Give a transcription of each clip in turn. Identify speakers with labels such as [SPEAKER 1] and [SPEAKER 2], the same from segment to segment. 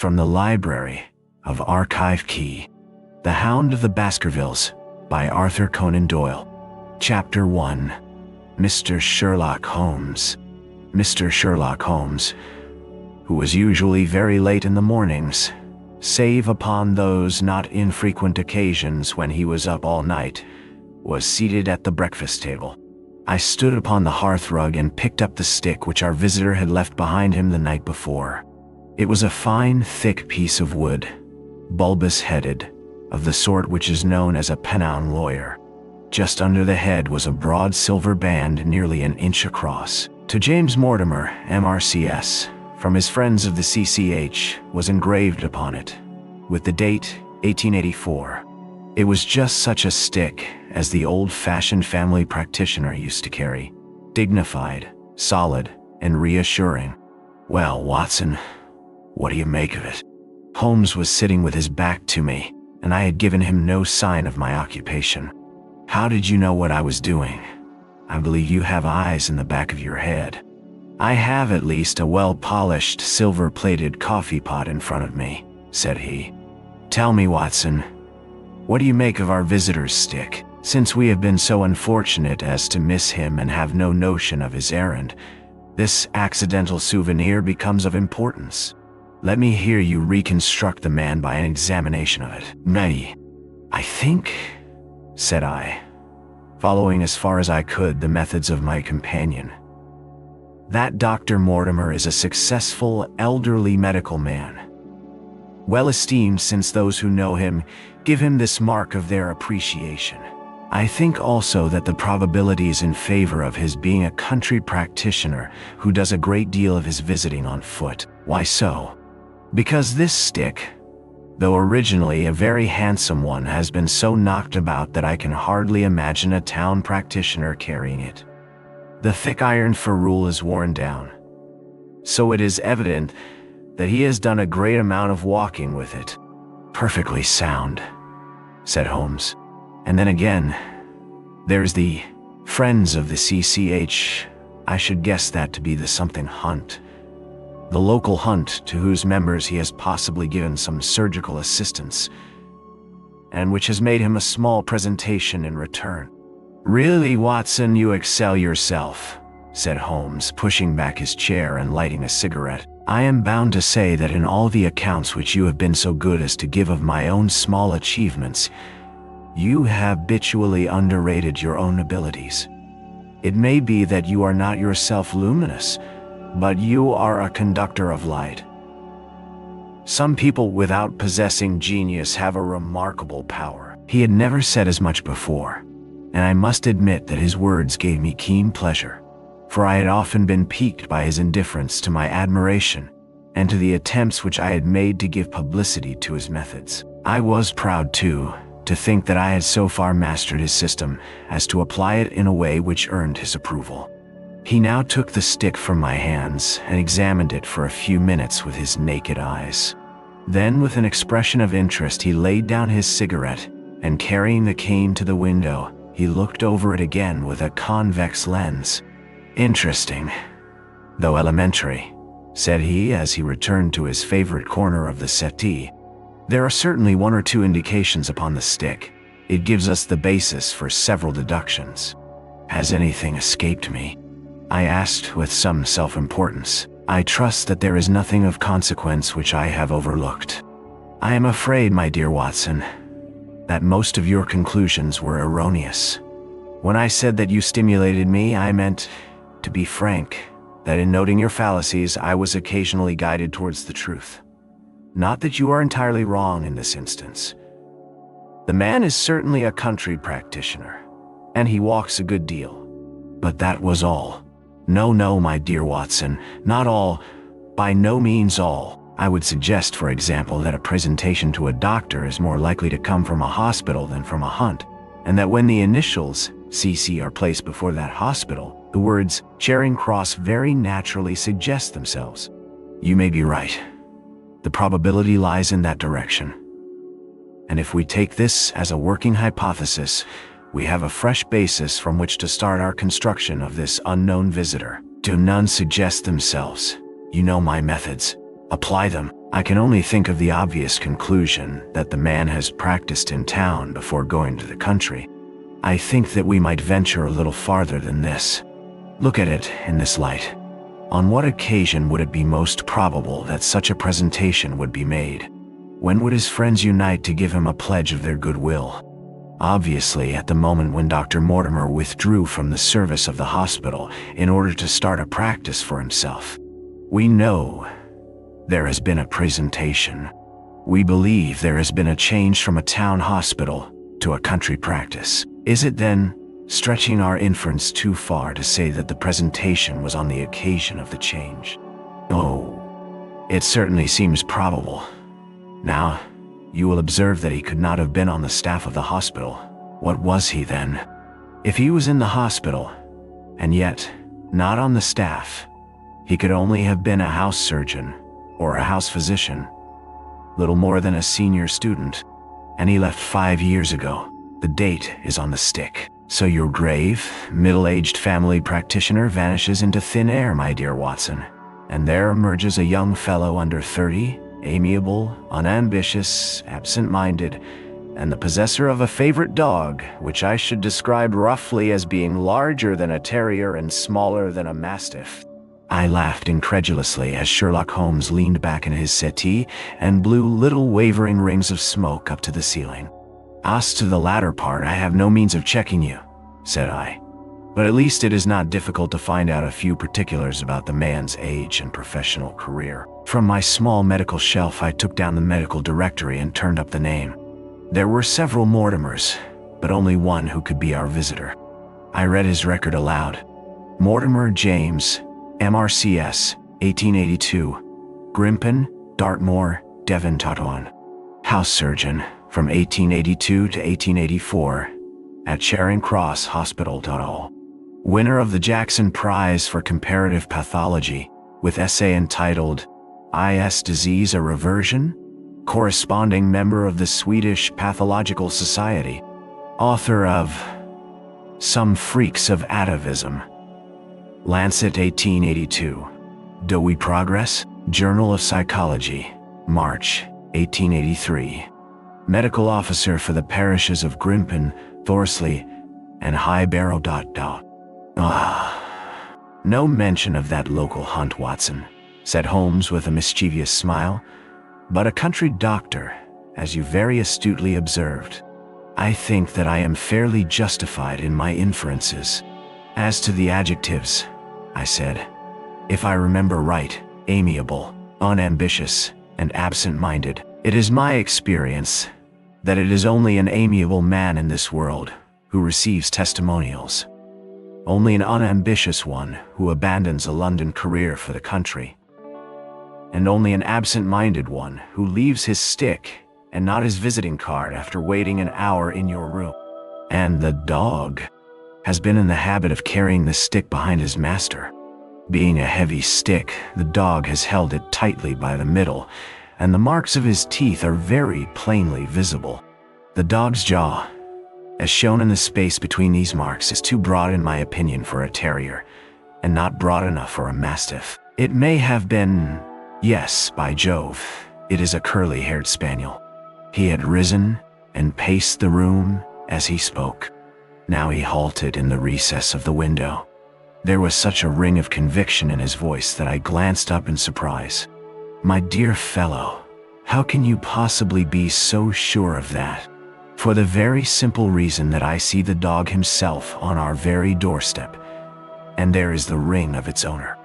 [SPEAKER 1] From the Library of Archive Key, The Hound of the Baskervilles by Arthur Conan Doyle. Chapter 1. Mr. Sherlock Holmes. Mr. Sherlock Holmes, who was usually very late in the mornings, save upon those not infrequent occasions when he was up all night, was seated at the breakfast table. I stood upon the hearthrug and picked up the stick which our visitor had left behind him the night before. It was a fine, thick piece of wood, bulbous-headed, of the sort which is known as a pennon lawyer. Just under the head was a broad silver band nearly an inch across. To James Mortimer, MRCS, from his friends of the CCH, was engraved upon it, with the date 1884. It was just such a stick as the old-fashioned family practitioner used to carry, dignified, solid, and reassuring. "Well, Watson, what do you make of it?" Holmes was sitting with his back to me, and I had given him no sign of my occupation. "How did you know what I was doing? I believe you have eyes in the back of your head." "I have at least a well-polished, silver-plated coffee pot in front of me," said he. "Tell me, Watson, what do you make of our visitor's stick? Since we have been so unfortunate as to miss him and have no notion of his errand, this accidental souvenir becomes of importance. Let me hear you reconstruct the man by an examination of it." "I think," said I, following as far as I could the methods of my companion, "that Dr. Mortimer is a successful, elderly medical man, well esteemed since those who know him give him this mark of their appreciation. I think also that the probability is in favor of his being a country practitioner who does a great deal of his visiting on foot." "Why so?" "Because this stick, though originally a very handsome one, has been so knocked about that I can hardly imagine a town practitioner carrying it. The thick iron ferrule is worn down, so it is evident that he has done a great amount of walking with it." "Perfectly sound," said Holmes. "And then again, there's the Friends of the CCH. I should guess that to be the something hunt. The local hunt to whose members he has possibly given some surgical assistance, and which has made him a small presentation in return." "Really, Watson, you excel yourself," said Holmes, pushing back his chair and lighting a cigarette. "I am bound to say that in all the accounts which you have been so good as to give of my own small achievements, you have habitually underrated your own abilities. It may be that you are not yourself luminous, but you are a conductor of light. Some people without possessing genius have a remarkable power." He had never said as much before, and I must admit that his words gave me keen pleasure, for I had often been piqued by his indifference to my admiration and to the attempts which I had made to give publicity to his methods. I was proud, too, to think that I had so far mastered his system as to apply it in a way which earned his approval. He now took the stick from my hands and examined it for a few minutes with his naked eyes. Then, with an expression of interest, he laid down his cigarette, and carrying the cane to the window, he looked over it again with a convex lens. "Interesting, though elementary," said he as he returned to his favorite corner of the settee. "There are certainly one or two indications upon the stick. It gives us the basis for several deductions." "Has anything escaped me?" I asked with some self-importance. "I trust that there is nothing of consequence which I have overlooked." "I am afraid, my dear Watson, that most of your conclusions were erroneous. When I said that you stimulated me, I meant, to be frank, that in noting your fallacies I was occasionally guided towards the truth. Not that you are entirely wrong in this instance. The man is certainly a country practitioner, and he walks a good deal. But that was all. No, my dear Watson, not all, by no means all. I would suggest, for example, that a presentation to a doctor is more likely to come from a hospital than from a hunt, and that when the initials CC are placed before that hospital, the words Charing Cross very naturally suggest themselves. You may be right. The probability lies in that direction. And if we take this as a working hypothesis, we have a fresh basis from which to start our construction of this unknown visitor. Do none suggest themselves? You know my methods. Apply them. I can only think of the obvious conclusion that the man has practiced in town before going to the country. I think that we might venture a little farther than this. Look at it in this light. On what occasion would it be most probable that such a presentation would be made? When would his friends unite to give him a pledge of their goodwill? Obviously, at the moment when Dr. Mortimer withdrew from the service of the hospital in order to start a practice for himself. We know there has been a presentation. We believe there has been a change from a town hospital to a country practice. Is it then stretching our inference too far to say that the presentation was on the occasion of the change? Oh, it certainly seems probable. Now, you will observe that he could not have been on the staff of the hospital. What was he then? If he was in the hospital, and yet not on the staff, he could only have been a house surgeon or a house physician, little more than a senior student, and he left 5 years ago. The date is on the stick. So your grave, middle-aged family practitioner vanishes into thin air, my dear Watson, and there emerges a young fellow under 30, amiable, unambitious, absent-minded, and the possessor of a favorite dog, which I should describe roughly as being larger than a terrier and smaller than a mastiff. I laughed incredulously as Sherlock Holmes leaned back in his settee and blew little wavering rings of smoke up to the ceiling. As to the latter part, I have no means of checking you, said I. But at least it is not difficult to find out a few particulars about the man's age and professional career. From my small medical shelf, I took down the medical directory and turned up the name. There were several Mortimers, but only one who could be our visitor. I read his record aloud. Mortimer James, MRCS, 1882, Grimpen, Dartmoor, Devonshire. House surgeon, from 1882 to 1884, at Charing Cross Hospital. Winner of the Jackson Prize for Comparative Pathology, with essay entitled Is Disease a Reversion? Corresponding member of the Swedish Pathological Society. Author of Some Freaks of Atavism. Lancet 1882. Do We Progress? Journal of Psychology, March 1883. Medical officer for the parishes of Grimpen, Thorsley, and High Barrow. No mention of that local hunt, Watson, said Holmes with a mischievous smile, but a country doctor, as you very astutely observed. I think that I am fairly justified in my inferences. As to the adjectives, I said, if I remember right, amiable, unambitious, and absent-minded, it is my experience that it is only an amiable man in this world who receives testimonials. Only an unambitious one who abandons a London career for the country. And only an absent-minded one who leaves his stick and not his visiting card after waiting an hour in your room. And the dog has been in the habit of carrying the stick behind his master. Being a heavy stick, the dog has held it tightly by the middle, and the marks of his teeth are very plainly visible. The dog's jaw, as shown in the space between these marks, is too broad in my opinion for a terrier, and not broad enough for a mastiff. It may have been, yes, by Jove, it is a curly-haired spaniel. He had risen and paced the room as he spoke. Now he halted in the recess of the window. There was such a ring of conviction in his voice that I glanced up in surprise. My dear fellow, how can you possibly be so sure of that? For the very simple reason that I see the dog himself on our very doorstep, and there is the ring of its owner.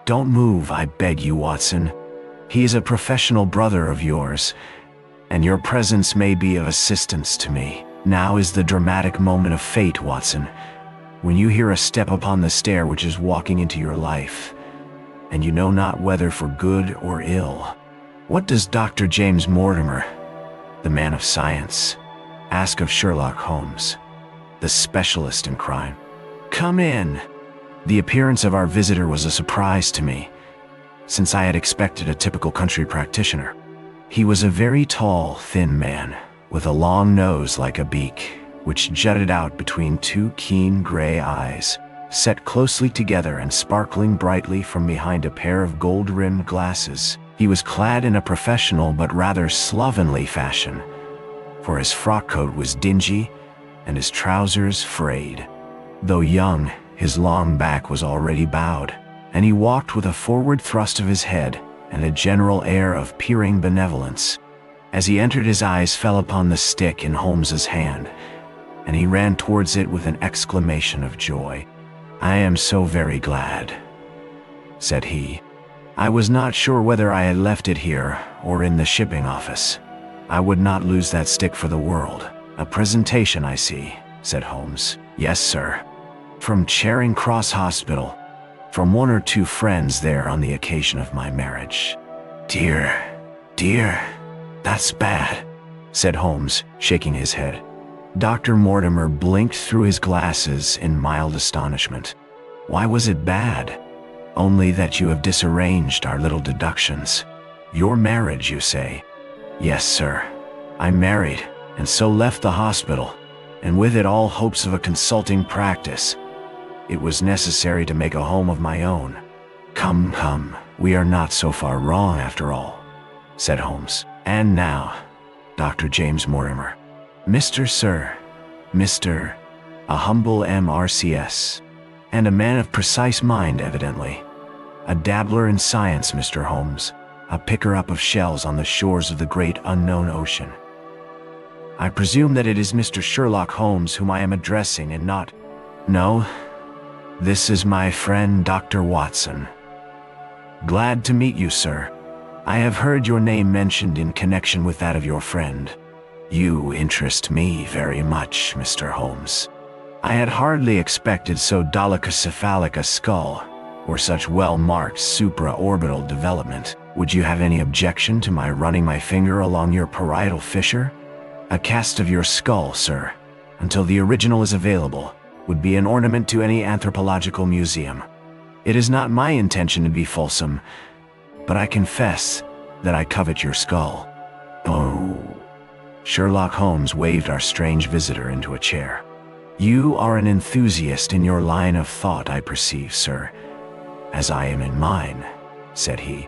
[SPEAKER 1] Don't move, I beg you, Watson. He is a professional brother of yours, and your presence may be of assistance to me. Now is the dramatic moment of fate, Watson, when you hear a step upon the stair which is walking into your life, and you know not whether for good or ill. What does Dr. James Mortimer, the man of science, ask of Sherlock Holmes, the specialist in crime? Come in. The appearance of our visitor was a surprise to me, since I had expected a typical country practitioner. He was a very tall, thin man, with a long nose like a beak, which jutted out between two keen gray eyes, set closely together and sparkling brightly from behind a pair of gold-rimmed glasses. He was clad in a professional but rather slovenly fashion, for his frock coat was dingy and his trousers frayed. Though young, his long back was already bowed, and he walked with a forward thrust of his head and a general air of peering benevolence. As he entered, his eyes fell upon the stick in Holmes's hand, and he ran towards it with an exclamation of joy. "I am so very glad," said he. "I was not sure whether I had left it here or in the shipping office. I would not lose that stick for the world." "A presentation, I see," said Holmes. "Yes, sir. From Charing Cross Hospital, from one or two friends there on the occasion of my marriage." "Dear, dear, that's bad," said Holmes, shaking his head. Dr. Mortimer blinked through his glasses in mild astonishment. "Why was it bad?" "Only that you have disarranged our little deductions. Your marriage, you say?" "Yes, sir. I married, and so left the hospital, and with it all hopes of a consulting practice. It was necessary to make a home of my own." Come, we are not so far wrong after all," said Holmes. "And now, Dr. James Mortimer." "Mr. Sir, Mr. A humble MRCS, and a man of precise mind, evidently. A dabbler in science, Mr. Holmes, a picker-up of shells on the shores of the great unknown ocean. I presume that it is Mr. Sherlock Holmes whom I am addressing and not—" "No, this is my friend Dr. Watson." "Glad to meet you, sir. I have heard your name mentioned in connection with that of your friend. You interest me very much, Mr. Holmes. I had hardly expected so dolichocephalic a skull, or such well-marked supraorbital development. Would you have any objection to my running my finger along your parietal fissure? A cast of your skull, sir, until the original is available, would be an ornament to any anthropological museum. It is not my intention to be fulsome, but I confess that I covet your skull." "Oh." Sherlock Holmes waved our strange visitor into a chair. "You are an enthusiast in your line of thought, I perceive, sir, as I am in mine," said he.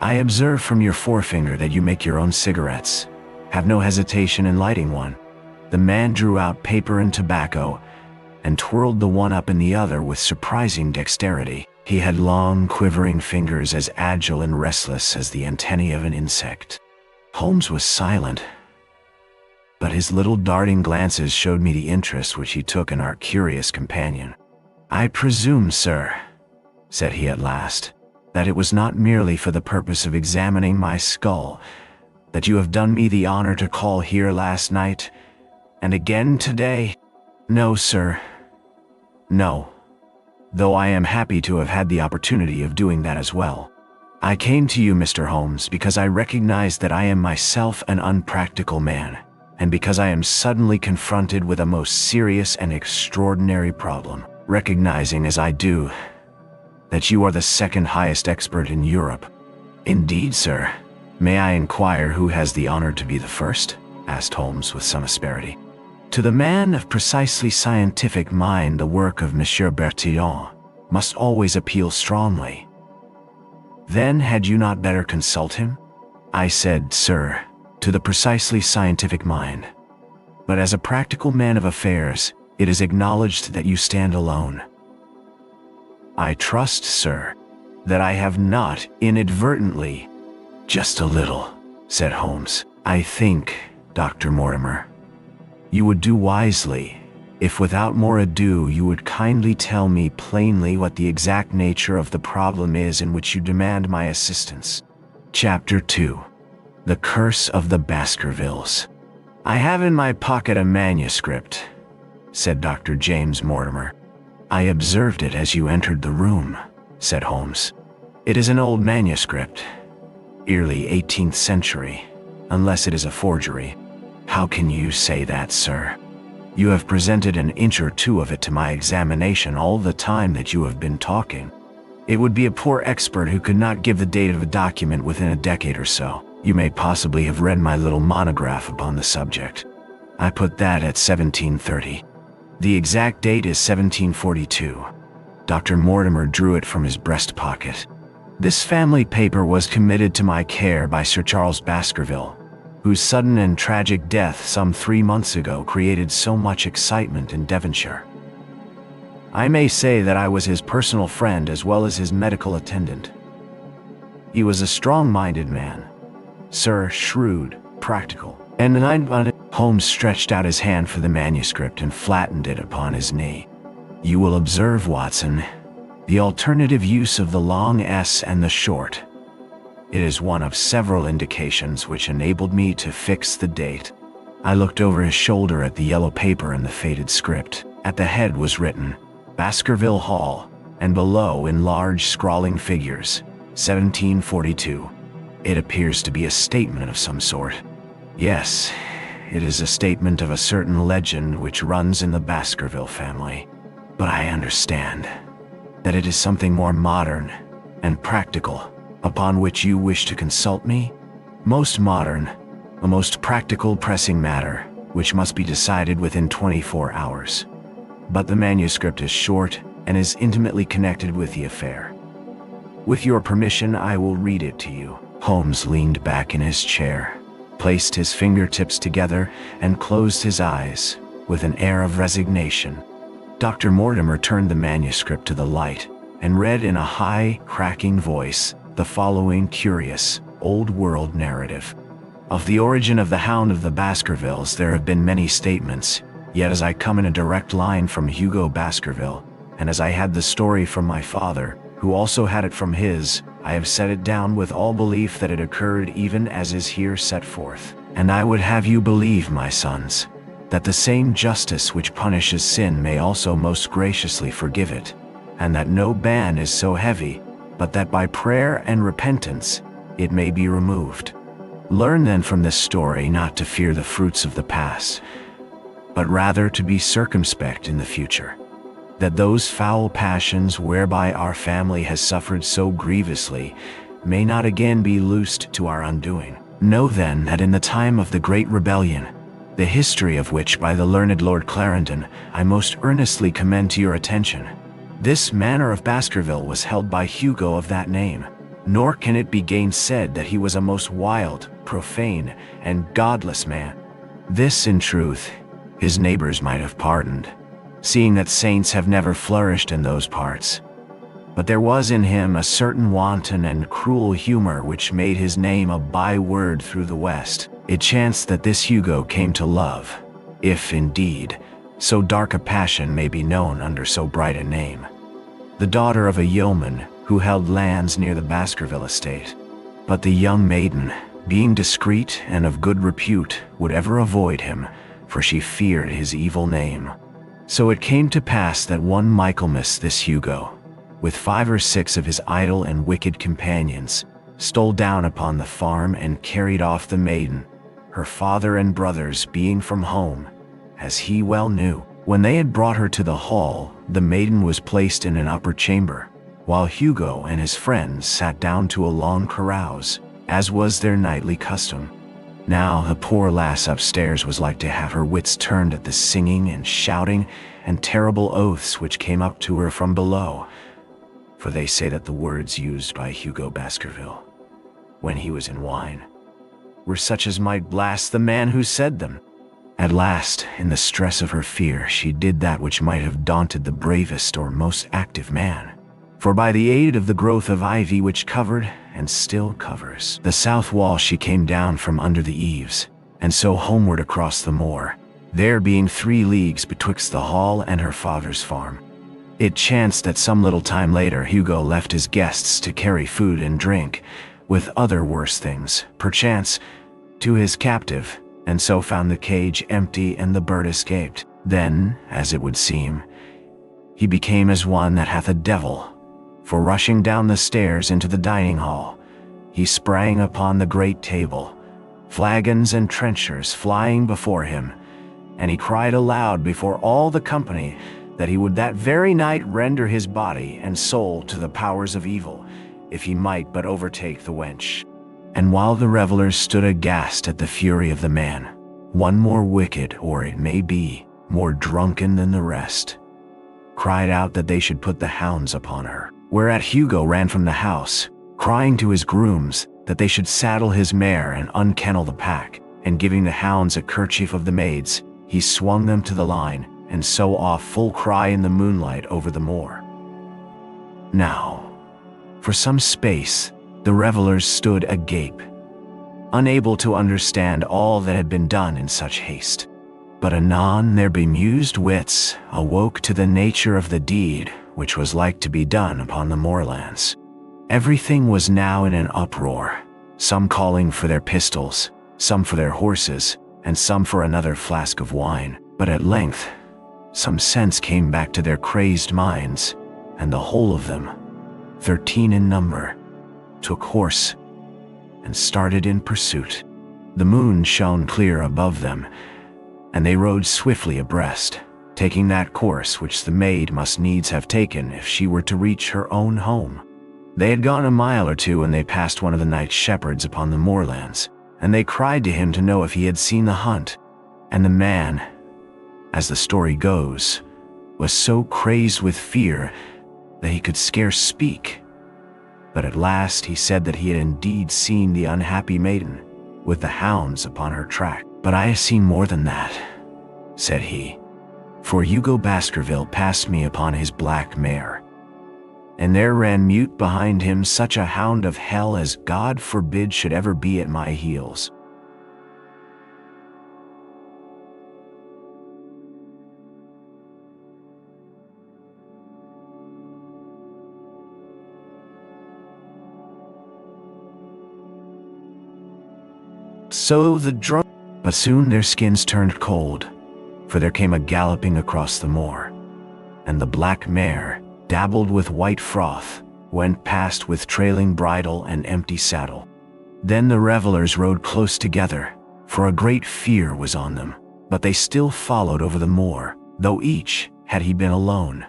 [SPEAKER 1] "I observe from your forefinger that you make your own cigarettes. Have no hesitation in lighting one." The man drew out paper and tobacco, and twirled the one up in the other with surprising dexterity. He had long, quivering fingers as agile and restless as the antennae of an insect. Holmes was silent, but his little darting glances showed me the interest which he took in our curious companion. "I presume, sir," said he at last, "that it was not merely for the purpose of examining my skull that you have done me the honor to call here last night, and again today?" "No, sir. No. Though I am happy to have had the opportunity of doing that as well. I came to you, Mr. Holmes, because I recognize that I am myself an unpractical man, and because I am suddenly confronted with a most serious and extraordinary problem, recognizing as I do that you are the second highest expert in Europe." "Indeed, sir. May I inquire who has the honor to be the first?" asked Holmes with some asperity. "To the man of precisely scientific mind, the work of Monsieur Bertillon must always appeal strongly." "Then had you not better consult him?" "I said, sir, to the precisely scientific mind. But as a practical man of affairs, it is acknowledged that you stand alone." "I trust, sir, that I have not inadvertently—" "Just a little," said Holmes. "I think, Dr. Mortimer, you would do wisely if without more ado you would kindly tell me plainly what the exact nature of the problem is in which you demand my assistance." Chapter 2. The Curse of the Baskervilles. "I have in my pocket a manuscript," said Dr. James Mortimer. "I observed it as you entered the room," said Holmes. "It is an old manuscript, early 18th century, unless it is a forgery." "How can you say that, sir? You have presented an inch or two of it to my examination all the time that you have been talking. It would be a poor expert who could not give the date of a document within a decade or so. You may possibly have read my little monograph upon the subject. I put that at 1730. The exact date is 1742. Dr. Mortimer drew it from his breast pocket. This family paper was committed to my care by Sir Charles Baskerville, whose sudden and tragic death some 3 months ago created so much excitement in Devonshire. I may say that I was his personal friend as well as his medical attendant. He was a strong-minded man, sir, shrewd, practical, and Holmes stretched out his hand for the manuscript and flattened it upon his knee. You will observe, Watson, the alternative use of the long S and the short. It is one of several indications which enabled me to fix the date. I looked over his shoulder at the yellow paper and the faded script. At the head was written, Baskerville Hall, and below in large scrawling figures, 1742. It appears to be a statement of some sort. Yes, it is a statement of a certain legend which runs in the Baskerville family. But I understand that it is something more modern and practical upon which you wish to consult me. Most modern, a most practical pressing matter which must be decided within 24 hours. But the manuscript is short and is intimately connected with the affair. With your permission, I will read it to you. Holmes leaned back in his chair, placed his fingertips together, and closed his eyes with an air of resignation. Dr. Mortimer turned the manuscript to the light and read in a high, cracking voice the following curious, old-world narrative. Of the origin of the Hound of the Baskervilles there have been many statements, yet as I come in a direct line from Hugo Baskerville, and as I had the story from my father, who also had it from his, I have set it down with all belief that it occurred even as is here set forth. And I would have you believe, my sons, that the same justice which punishes sin may also most graciously forgive it, and that no ban is so heavy, but that by prayer and repentance it may be removed. Learn then from this story not to fear the fruits of the past, but rather to be circumspect in the future, that those foul passions whereby our family has suffered so grievously may not again be loosed to our undoing. Know then that in the time of the Great Rebellion, the history of which by the learned Lord Clarendon I most earnestly commend to your attention, this manor of Baskerville was held by Hugo of that name, nor can it be gainsaid that he was a most wild, profane, and godless man. This, in truth, his neighbors might have pardoned, seeing that saints have never flourished in those parts. But there was in him a certain wanton and cruel humor which made his name a byword through the West. It chanced that this Hugo came to love, if, indeed, so dark a passion may be known under so bright a name, the daughter of a yeoman who held lands near the Baskerville estate. But the young maiden, being discreet and of good repute, would ever avoid him, for she feared his evil name. So it came to pass that one Michaelmas this Hugo, with 5 or 6 of his idle and wicked companions, stole down upon the farm and carried off the maiden, her father and brothers being from home, as he well knew. When they had brought her to the hall, the maiden was placed in an upper chamber, while Hugo and his friends sat down to a long carouse, as was their nightly custom. Now the poor lass upstairs was like to have her wits turned at the singing and shouting and terrible oaths which came up to her from below, for they say that the words used by Hugo Baskerville, when he was in wine, were such as might blast the man who said them. At last, in the stress of her fear, she did that which might have daunted the bravest or most active man. For by the aid of the growth of ivy which covered, and still covers, the south wall, she came down from under the eaves, and so homeward across the moor, there being 3 leagues betwixt the hall and her father's farm. It chanced that some little time later Hugo left his guests to carry food and drink, with other worse things, perchance, to his captive, and so found the cage empty and the bird escaped. Then, as it would seem, he became as one that hath a devil, for rushing down the stairs into the dining hall, he sprang upon the great table, flagons and trenchers flying before him, and he cried aloud before all the company that he would that very night render his body and soul to the powers of evil, if he might but overtake the wench. And while the revelers stood aghast at the fury of the man, one more wicked, or it may be, more drunken than the rest, cried out that they should put the hounds upon her. Whereat Hugo ran from the house, crying to his grooms that they should saddle his mare and unkennel the pack, and giving the hounds a kerchief of the maid's, he swung them to the line, and so off full cry in the moonlight over the moor. Now, for some space, the revelers stood agape, unable to understand all that had been done in such haste. But anon their bemused wits awoke to the nature of the deed which was like to be done upon the moorlands. Everything was now in an uproar, some calling for their pistols, some for their horses, and some for another flask of wine. But at length, some sense came back to their crazed minds, and the whole of them, 13 in number, took horse and started in pursuit. The moon shone clear above them, and they rode swiftly abreast, taking that course which the maid must needs have taken if she were to reach her own home. They had gone a mile or two when they passed one of the night shepherds upon the moorlands, and they cried to him to know if he had seen the hunt. And the man, as the story goes, was so crazed with fear that he could scarce speak. But at last he said that he had indeed seen the unhappy maiden, with the hounds upon her track. "But I have seen more than that," said he, "for Hugo Baskerville passed me upon his black mare, and there ran mute behind him such a hound of hell as God forbid should ever be at my heels." So the drunk, but soon their skins turned cold, for there came a galloping across the moor, and the black mare, dabbled with white froth, went past with trailing bridle and empty saddle. Then the revelers rode close together, for a great fear was on them, but they still followed over the moor, though each, had he been alone,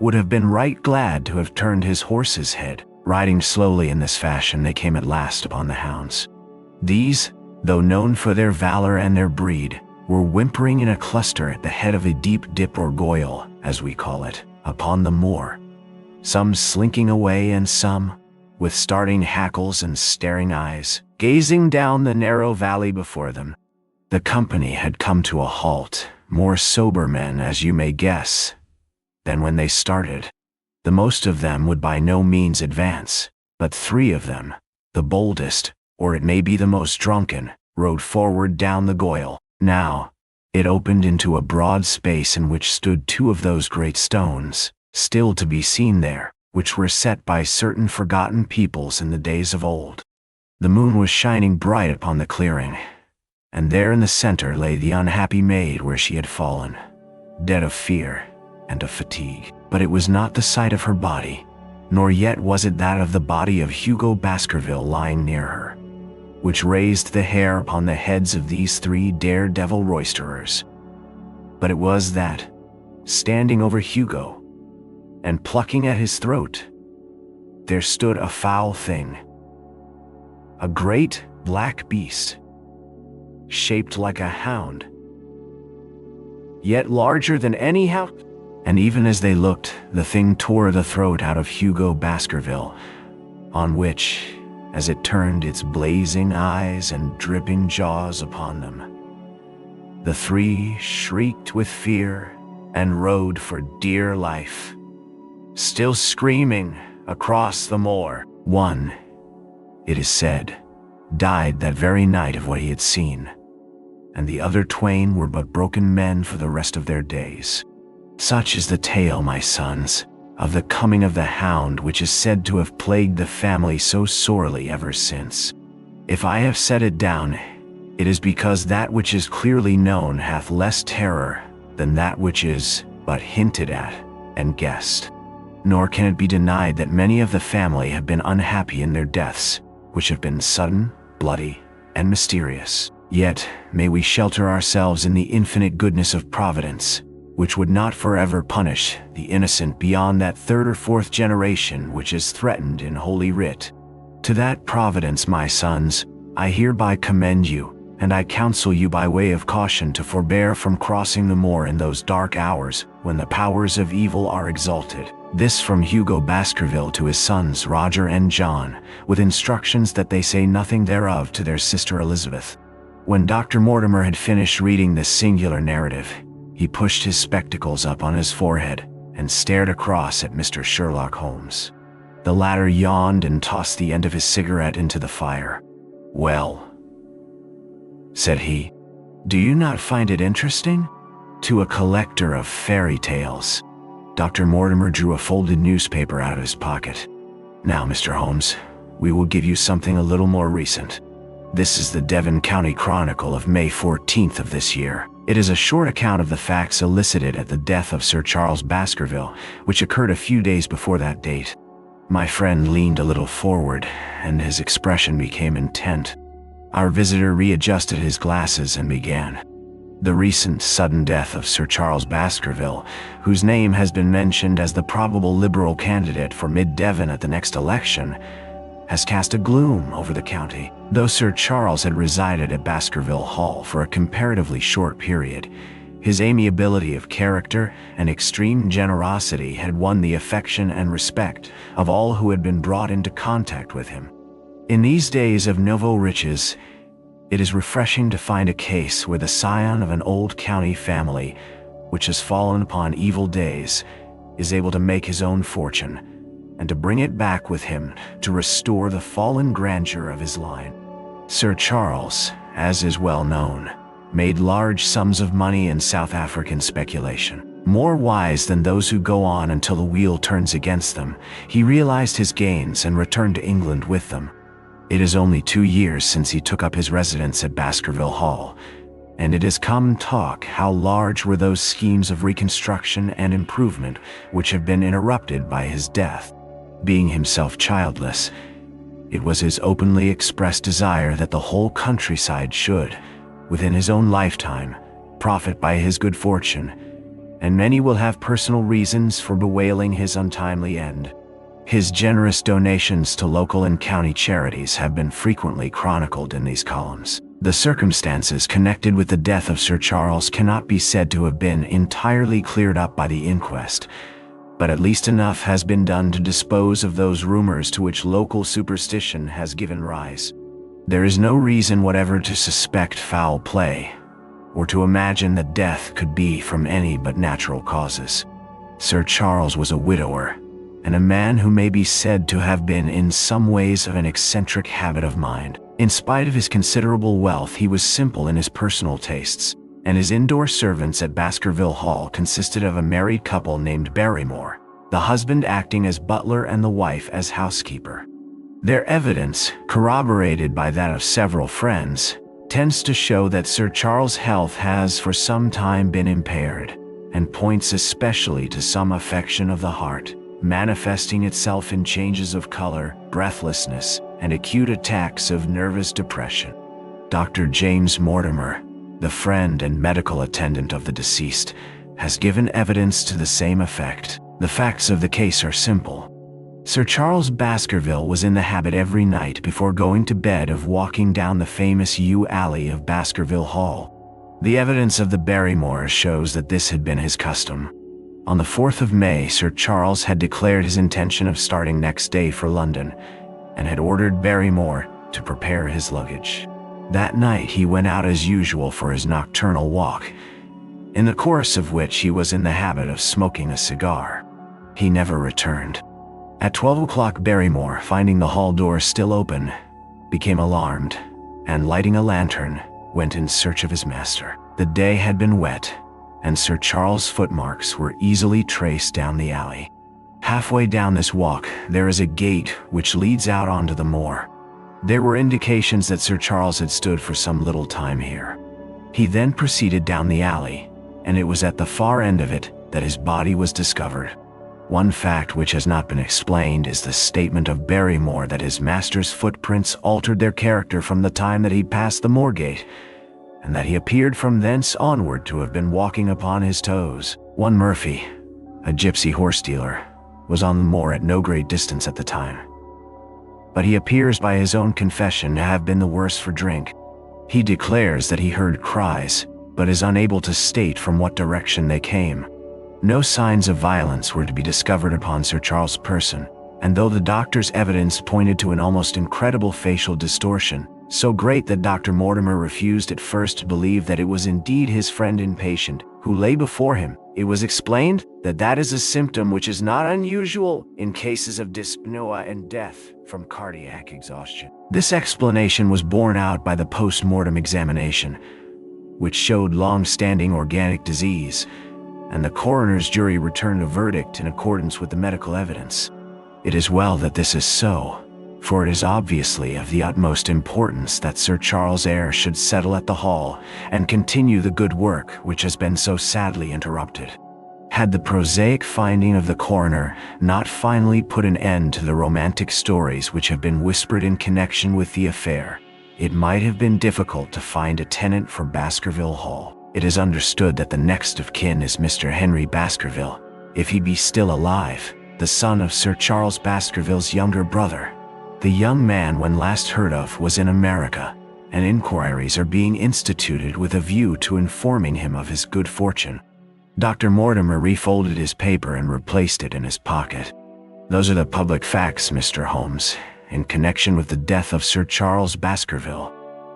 [SPEAKER 1] would have been right glad to have turned his horse's head. Riding slowly in this fashion, they came at last upon the hounds. These, though known for their valor and their breed, were whimpering in a cluster at the head of a deep dip or goyle, as we call it, upon the moor, some slinking away and some, with starting hackles and staring eyes, gazing down the narrow valley before them. The company had come to a halt, more sober men, as you may guess, than when they started. The most of them would by no means advance, but 3 of them, the boldest, or it may be the most drunken, rode forward down the goyle. Now, it opened into a broad space in which stood 2 of those great stones, still to be seen there, which were set by certain forgotten peoples in the days of old. The moon was shining bright upon the clearing, and there in the center lay the unhappy maid where she had fallen, dead of fear and of fatigue. But it was not the sight of her body, nor yet was it that of the body of Hugo Baskerville lying near her, which raised the hair upon the heads of these 3 daredevil roisterers. But it was that, standing over Hugo, and plucking at his throat, there stood a foul thing, a great black beast, shaped like a hound, yet larger than any hound. And even as they looked, the thing tore the throat out of Hugo Baskerville, on which, as it turned its blazing eyes and dripping jaws upon them, the 3 shrieked with fear and rode for dear life, still screaming across the moor. One, it is said, died that very night of what he had seen, and the other 2 were but broken men for the rest of their days. Such is the tale, my sons, of the coming of the hound, which is said to have plagued the family so sorely ever since. If I have set it down, it is because that which is clearly known hath less terror than that which is but hinted at and guessed. Nor can it be denied that many of the family have been unhappy in their deaths, which have been sudden, bloody, and mysterious. Yet may we shelter ourselves in the infinite goodness of Providence, which would not forever punish the innocent beyond that 3rd or 4th generation which is threatened in Holy Writ. To that Providence, my sons, I hereby commend you, and I counsel you by way of caution to forbear from crossing the moor in those dark hours when the powers of evil are exalted. This from Hugo Baskerville to his sons Roger and John, with instructions that they say nothing thereof to their sister Elizabeth. When Dr. Mortimer had finished reading this singular narrative, he pushed his spectacles up on his forehead and stared across at Mr. Sherlock Holmes. The latter yawned and tossed the end of his cigarette into the fire. "Well," said he, "do you not find it interesting? To a collector of fairy tales." Dr. Mortimer drew a folded newspaper out of his pocket. "Now, Mr. Holmes, we will give you something a little more recent. This is the Devon County Chronicle of May 14th of this year. It is a short account of the facts elicited at the death of Sir Charles Baskerville, which occurred a few days before that date." My friend leaned a little forward, and his expression became intent. Our visitor readjusted his glasses and began. "The recent sudden death of Sir Charles Baskerville, whose name has been mentioned as the probable Liberal candidate for Mid-Devon at the next election, has cast a gloom over the county. Though Sir Charles had resided at Baskerville Hall for a comparatively short period, his amiability of character and extreme generosity had won the affection and respect of all who had been brought into contact with him. In these days of nouveau riches, it is refreshing to find a case where the scion of an old county family, which has fallen upon evil days, is able to make his own fortune, and to bring it back with him to restore the fallen grandeur of his line. Sir Charles, as is well known, made large sums of money in South African speculation. More wise than those who go on until the wheel turns against them, he realized his gains and returned to England with them. It is only 2 years since he took up his residence at Baskerville Hall, and it is common talk how large were those schemes of reconstruction and improvement which have been interrupted by his death. Being himself childless, it was his openly expressed desire that the whole countryside should, within his own lifetime, profit by his good fortune, and many will have personal reasons for bewailing his untimely end. His generous donations to local and county charities have been frequently chronicled in these columns. The circumstances connected with the death of Sir Charles cannot be said to have been entirely cleared up by the inquest, but at least enough has been done to dispose of those rumors to which local superstition has given rise. There is no reason whatever to suspect foul play, or to imagine that death could be from any but natural causes. Sir Charles was a widower, and a man who may be said to have been in some ways of an eccentric habit of mind. In spite of his considerable wealth, he was simple in his personal tastes, and his indoor servants at Baskerville Hall consisted of a married couple named Barrymore, the husband acting as butler and the wife as housekeeper. Their evidence, corroborated by that of several friends, tends to show that Sir Charles' health has for some time been impaired, and points especially to some affection of the heart, manifesting itself in changes of color, breathlessness, and acute attacks of nervous depression. Dr. James Mortimer, the friend and medical attendant of the deceased, has given evidence to the same effect. The facts of the case are simple. Sir Charles Baskerville was in the habit every night before going to bed of walking down the famous yew alley of Baskerville Hall. The evidence of the Barrymores shows that this had been his custom. On the 4th of May, Sir Charles had declared his intention of starting next day for London, and had ordered Barrymore to prepare his luggage. That night he went out as usual for his nocturnal walk, in the course of which he was in the habit of smoking a cigar. He never returned. At 12 o'clock, Barrymore, finding the hall door still open, became alarmed, and lighting a lantern, went in search of his master. The day had been wet, and Sir Charles' footmarks were easily traced down the alley. Halfway down this walk, there is a gate which leads out onto the moor. There were indications that Sir Charles had stood for some little time here. He then proceeded down the alley, and it was at the far end of it that his body was discovered. One fact which has not been explained is the statement of Barrymore that his master's footprints altered their character from the time that he passed the moor gate, and that he appeared from thence onward to have been walking upon his toes. One Murphy, a gypsy horse dealer, was on the moor at no great distance at the time, but he appears by his own confession to have been the worse for drink. He declares that he heard cries, but is unable to state from what direction they came. No signs of violence were to be discovered upon Sir Charles' person, and though the doctor's evidence pointed to an almost incredible facial distortion, so great that Dr. Mortimer refused at first to believe that it was indeed his friend and patient who lay before him, it was explained that that is a symptom which is not unusual in cases of dyspnoea and death from cardiac exhaustion. This explanation was borne out by the post-mortem examination, which showed long-standing organic disease, and the coroner's jury returned a verdict in accordance with the medical evidence. It is well that this is so, for it is obviously of the utmost importance that Sir Charles' heir should settle at the Hall and continue the good work which has been so sadly interrupted. Had the prosaic finding of the coroner not finally put an end to the romantic stories which have been whispered in connection with the affair, it might have been difficult to find a tenant for Baskerville Hall. It is understood that the next of kin is Mr. Henry Baskerville, if he be still alive, the son of Sir Charles Baskerville's younger brother. The young man, when last heard of, was in America, and inquiries are being instituted with a view to informing him of his good fortune. Dr. Mortimer refolded his paper and replaced it in his pocket. Those are the public facts, Mr. Holmes, in connection with the death of Sir Charles Baskerville.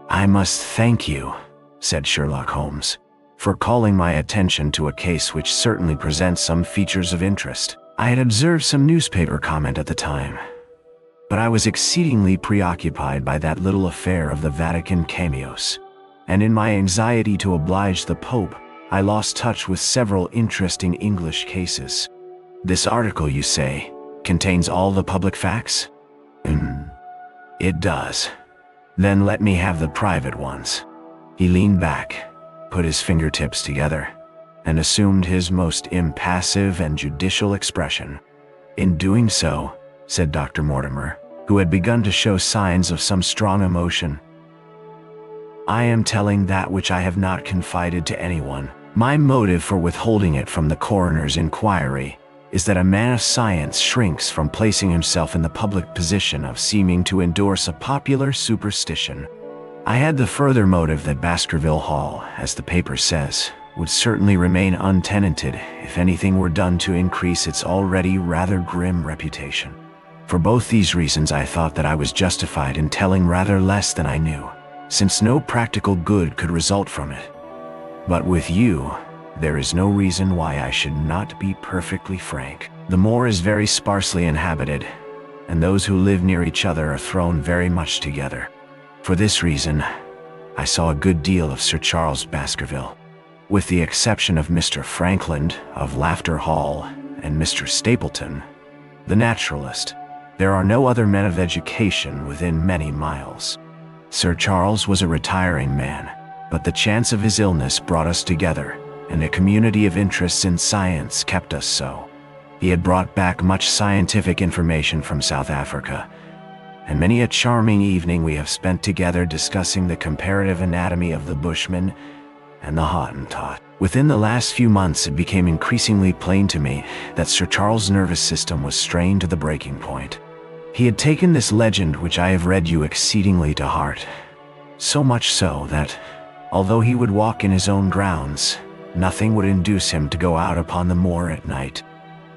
[SPEAKER 1] I must thank you, said Sherlock Holmes, for calling my attention to a case which certainly presents some features of interest. I had observed some newspaper comment at the time, but I was exceedingly preoccupied by that little affair of the Vatican cameos, and in my anxiety to oblige the Pope, I lost touch with several interesting English cases. This article, you say, contains all the public facts? It does. Then let me have the private ones. He leaned back, put his fingertips together, and assumed his most impassive and judicial expression. In doing so, said Dr. Mortimer, who had begun to show signs of some strong emotion, I am telling that which I have not confided to anyone. My motive for withholding it from the coroner's inquiry is that a man of science shrinks from placing himself in the public position of seeming to endorse a popular superstition. I had the further motive that Baskerville Hall, as the paper says, would certainly remain untenanted if anything were done to increase its already rather grim reputation. For both these reasons, I thought that I was justified in telling rather less than I knew, since no practical good could result from it. But with you, there is no reason why I should not be perfectly frank. The moor is very sparsely inhabited, and those who live near each other are thrown very much together. For this reason, I saw a good deal of Sir Charles Baskerville. With the exception of Mr. Frankland of Laughter Hall and Mr. Stapleton, the naturalist, there are no other men of education within many miles. Sir Charles was a retiring man, but the chance of his illness brought us together, and a community of interests in science kept us so. He had brought back much scientific information from South Africa, and many a charming evening we have spent together discussing the comparative anatomy of the Bushman and the Hottentot. Within the last few months, it became increasingly plain to me that Sir Charles' nervous system was strained to the breaking point. He had taken this legend which I have read you exceedingly to heart, so much so that, although he would walk in his own grounds, nothing would induce him to go out upon the moor at night.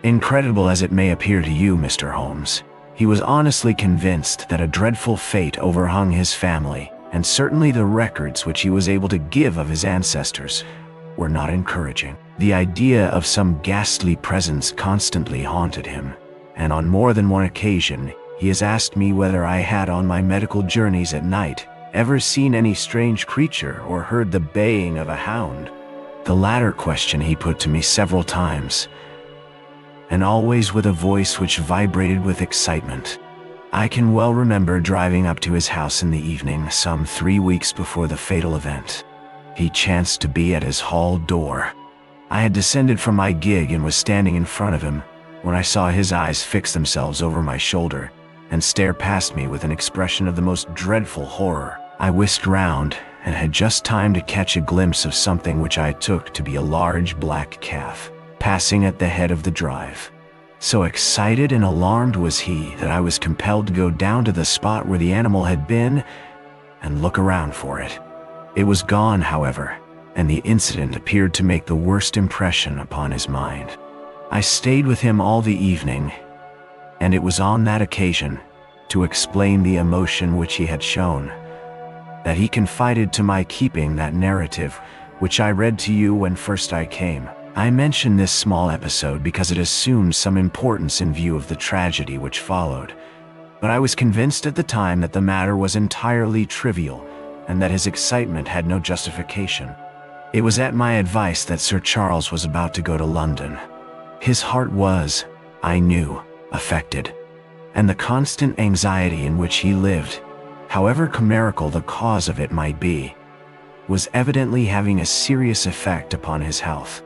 [SPEAKER 1] Incredible as it may appear to you, Mr. Holmes, he was honestly convinced that a dreadful fate overhung his family, and certainly the records which he was able to give of his ancestors were not encouraging. The idea of some ghastly presence constantly haunted him, and on more than one occasion he has asked me whether I had on my medical journeys at night ever seen any strange creature or heard the baying of a hound. The latter question he put to me several times, and always with a voice which vibrated with excitement. I can well remember driving up to his house in the evening some 3 weeks before the fatal event. He chanced to be at his hall door. I had descended from my gig and was standing in front of him when I saw his eyes fix themselves over my shoulder and stare past me with an expression of the most dreadful horror. I whisked round and had just time to catch a glimpse of something which I took to be a large black calf passing at the head of the drive. So excited and alarmed was he that I was compelled to go down to the spot where the animal had been and look around for it. It was gone, however, and the incident appeared to make the worst impression upon his mind. I stayed with him all the evening, and it was on that occasion, to explain the emotion which he had shown, that he confided to my keeping that narrative which I read to you when first I came. I mention this small episode because it assumed some importance in view of the tragedy which followed, but I was convinced at the time that the matter was entirely trivial and that his excitement had no justification. It was at my advice that Sir Charles was about to go to London. His heart was, I knew, affected, and the constant anxiety in which he lived, however chimerical the cause of it might be, was evidently having a serious effect upon his health.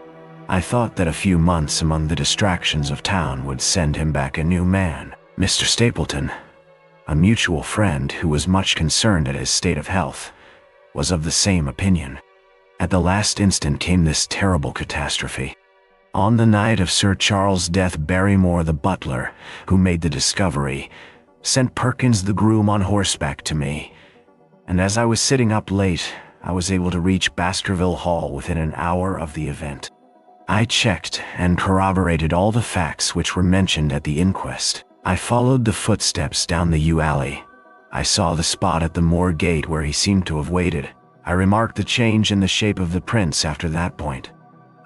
[SPEAKER 1] I thought that a few months among the distractions of town would send him back a new man. Mr. Stapleton, a mutual friend who was much concerned at his state of health, was of the same opinion. At the last instant came this terrible catastrophe. On the night of Sir Charles' death, Barrymore the butler, who made the discovery, sent Perkins the groom on horseback to me, and as I was sitting up late, I was able to reach Baskerville Hall within an hour of the event. I checked and corroborated all the facts which were mentioned at the inquest. I followed the footsteps down the yew alley. I saw the spot at the moor gate where he seemed to have waited. I remarked the change in the shape of the prints after that point.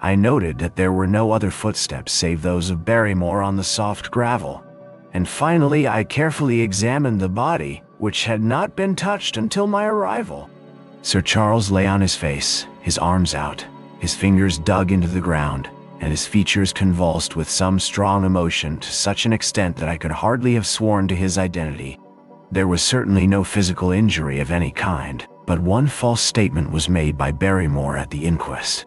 [SPEAKER 1] I noted that there were no other footsteps save those of Barrymore on the soft gravel. And finally, I carefully examined the body, which had not been touched until my arrival. Sir Charles lay on his face, his arms out, his fingers dug into the ground, and his features convulsed with some strong emotion to such an extent that I could hardly have sworn to his identity. There was certainly no physical injury of any kind, but one false statement was made by Barrymore at the inquest.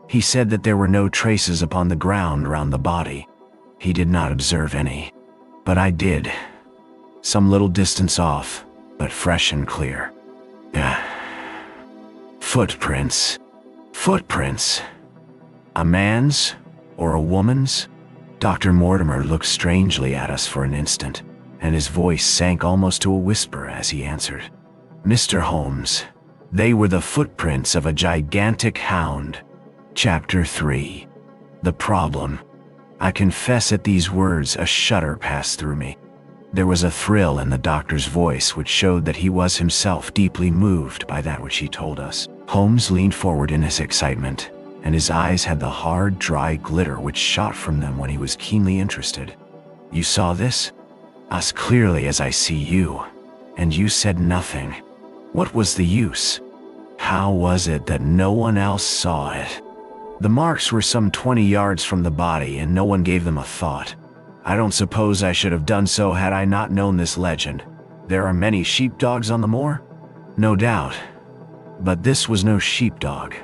[SPEAKER 1] He said that there were no traces upon the ground round the body. He did not observe any, but I did. Some little distance off, but fresh and clear. Footprints. Footprints. A man's or a woman's? Dr. Mortimer looked strangely at us for an instant, and his voice sank almost to a whisper as he answered. Mr. Holmes, they were the footprints of a gigantic hound. Chapter 3. The Problem. I confess at these words a shudder passed through me. There was a thrill in the doctor's voice which showed that he was himself deeply moved by that which he told us. Holmes leaned forward in his excitement, and his eyes had the hard, dry glitter which shot from them when he was keenly interested. You saw this? As clearly as I see you. And you said nothing. What was the use? How was it that no one else saw it? The marks were some 20 yards from the body, and no one gave them a thought. I don't suppose I should have done so had I not known this legend. There are many sheepdogs on the moor? No doubt. But this was no sheepdog.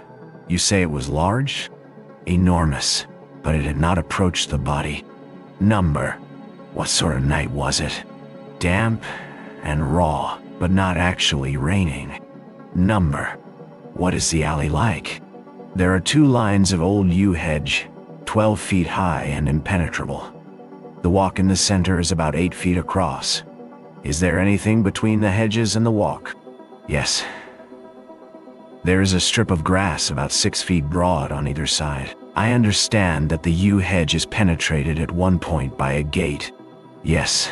[SPEAKER 1] You say it was large? Enormous. But it had not approached the body. Number. What sort of night was it? Damp and raw, but not actually raining. Number. What is the alley like? There are 2 lines of old yew hedge, 12 feet high and impenetrable. The walk in the center is about 8 feet across. Is there anything between the hedges and the walk? Yes. There is a strip of grass about 6 feet broad on either side. I understand that the yew hedge is penetrated at one point by a gate. Yes.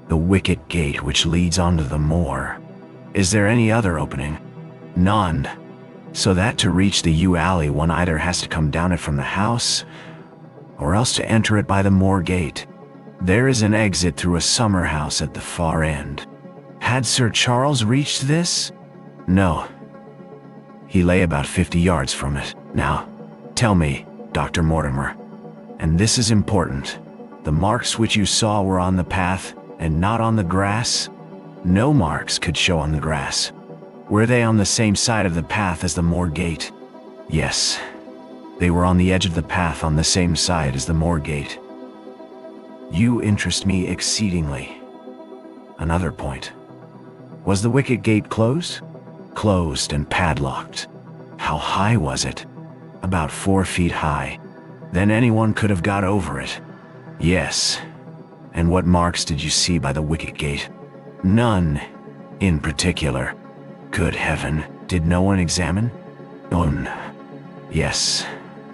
[SPEAKER 1] The wicket gate which leads onto the moor. Is there any other opening? None. So that to reach the yew alley one either has to come down it from the house, or else to enter it by the moor gate. There is an exit through a summer house at the far end. Had Sir Charles reached this? No. He lay about 50 yards from it. Now, tell me, Dr. Mortimer, and this is important, the marks which you saw were on the path and not on the grass? No marks could show on the grass. Were they on the same side of the path as the moor gate? Yes. They were on the edge of the path on the same side as the moor gate. You interest me exceedingly. Another point. Was the wicket gate closed? Closed and padlocked. How high was it? About 4 feet high. Then anyone could have got over it. Yes. And what marks did you see by the wicket gate? None in particular. Good heaven, did no one examine? Yes,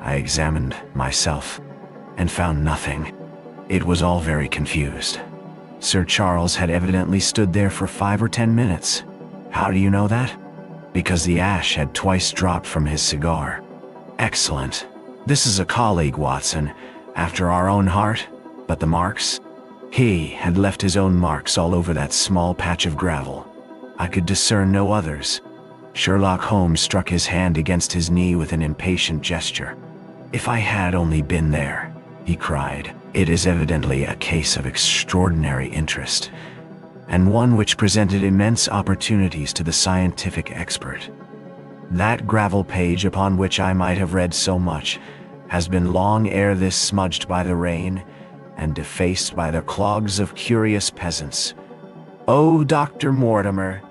[SPEAKER 1] I examined myself and found nothing. It was all very confused. Sir Charles had evidently stood there for 5 or 10 minutes. How do you know that? Because the ash had twice dropped from his cigar. Excellent. This is a colleague, Watson, after our own heart. But the marks? He had left his own marks all over that small patch of gravel. I could discern no others. Sherlock Holmes struck his hand against his knee with an impatient gesture. "If I had only been there," he cried. "It is evidently a case of extraordinary interest, and one which presented immense opportunities to the scientific expert. That gravel page upon which I might have read so much has been long ere this smudged by the rain and defaced by the clogs of curious peasants. Oh, Dr. Mortimer,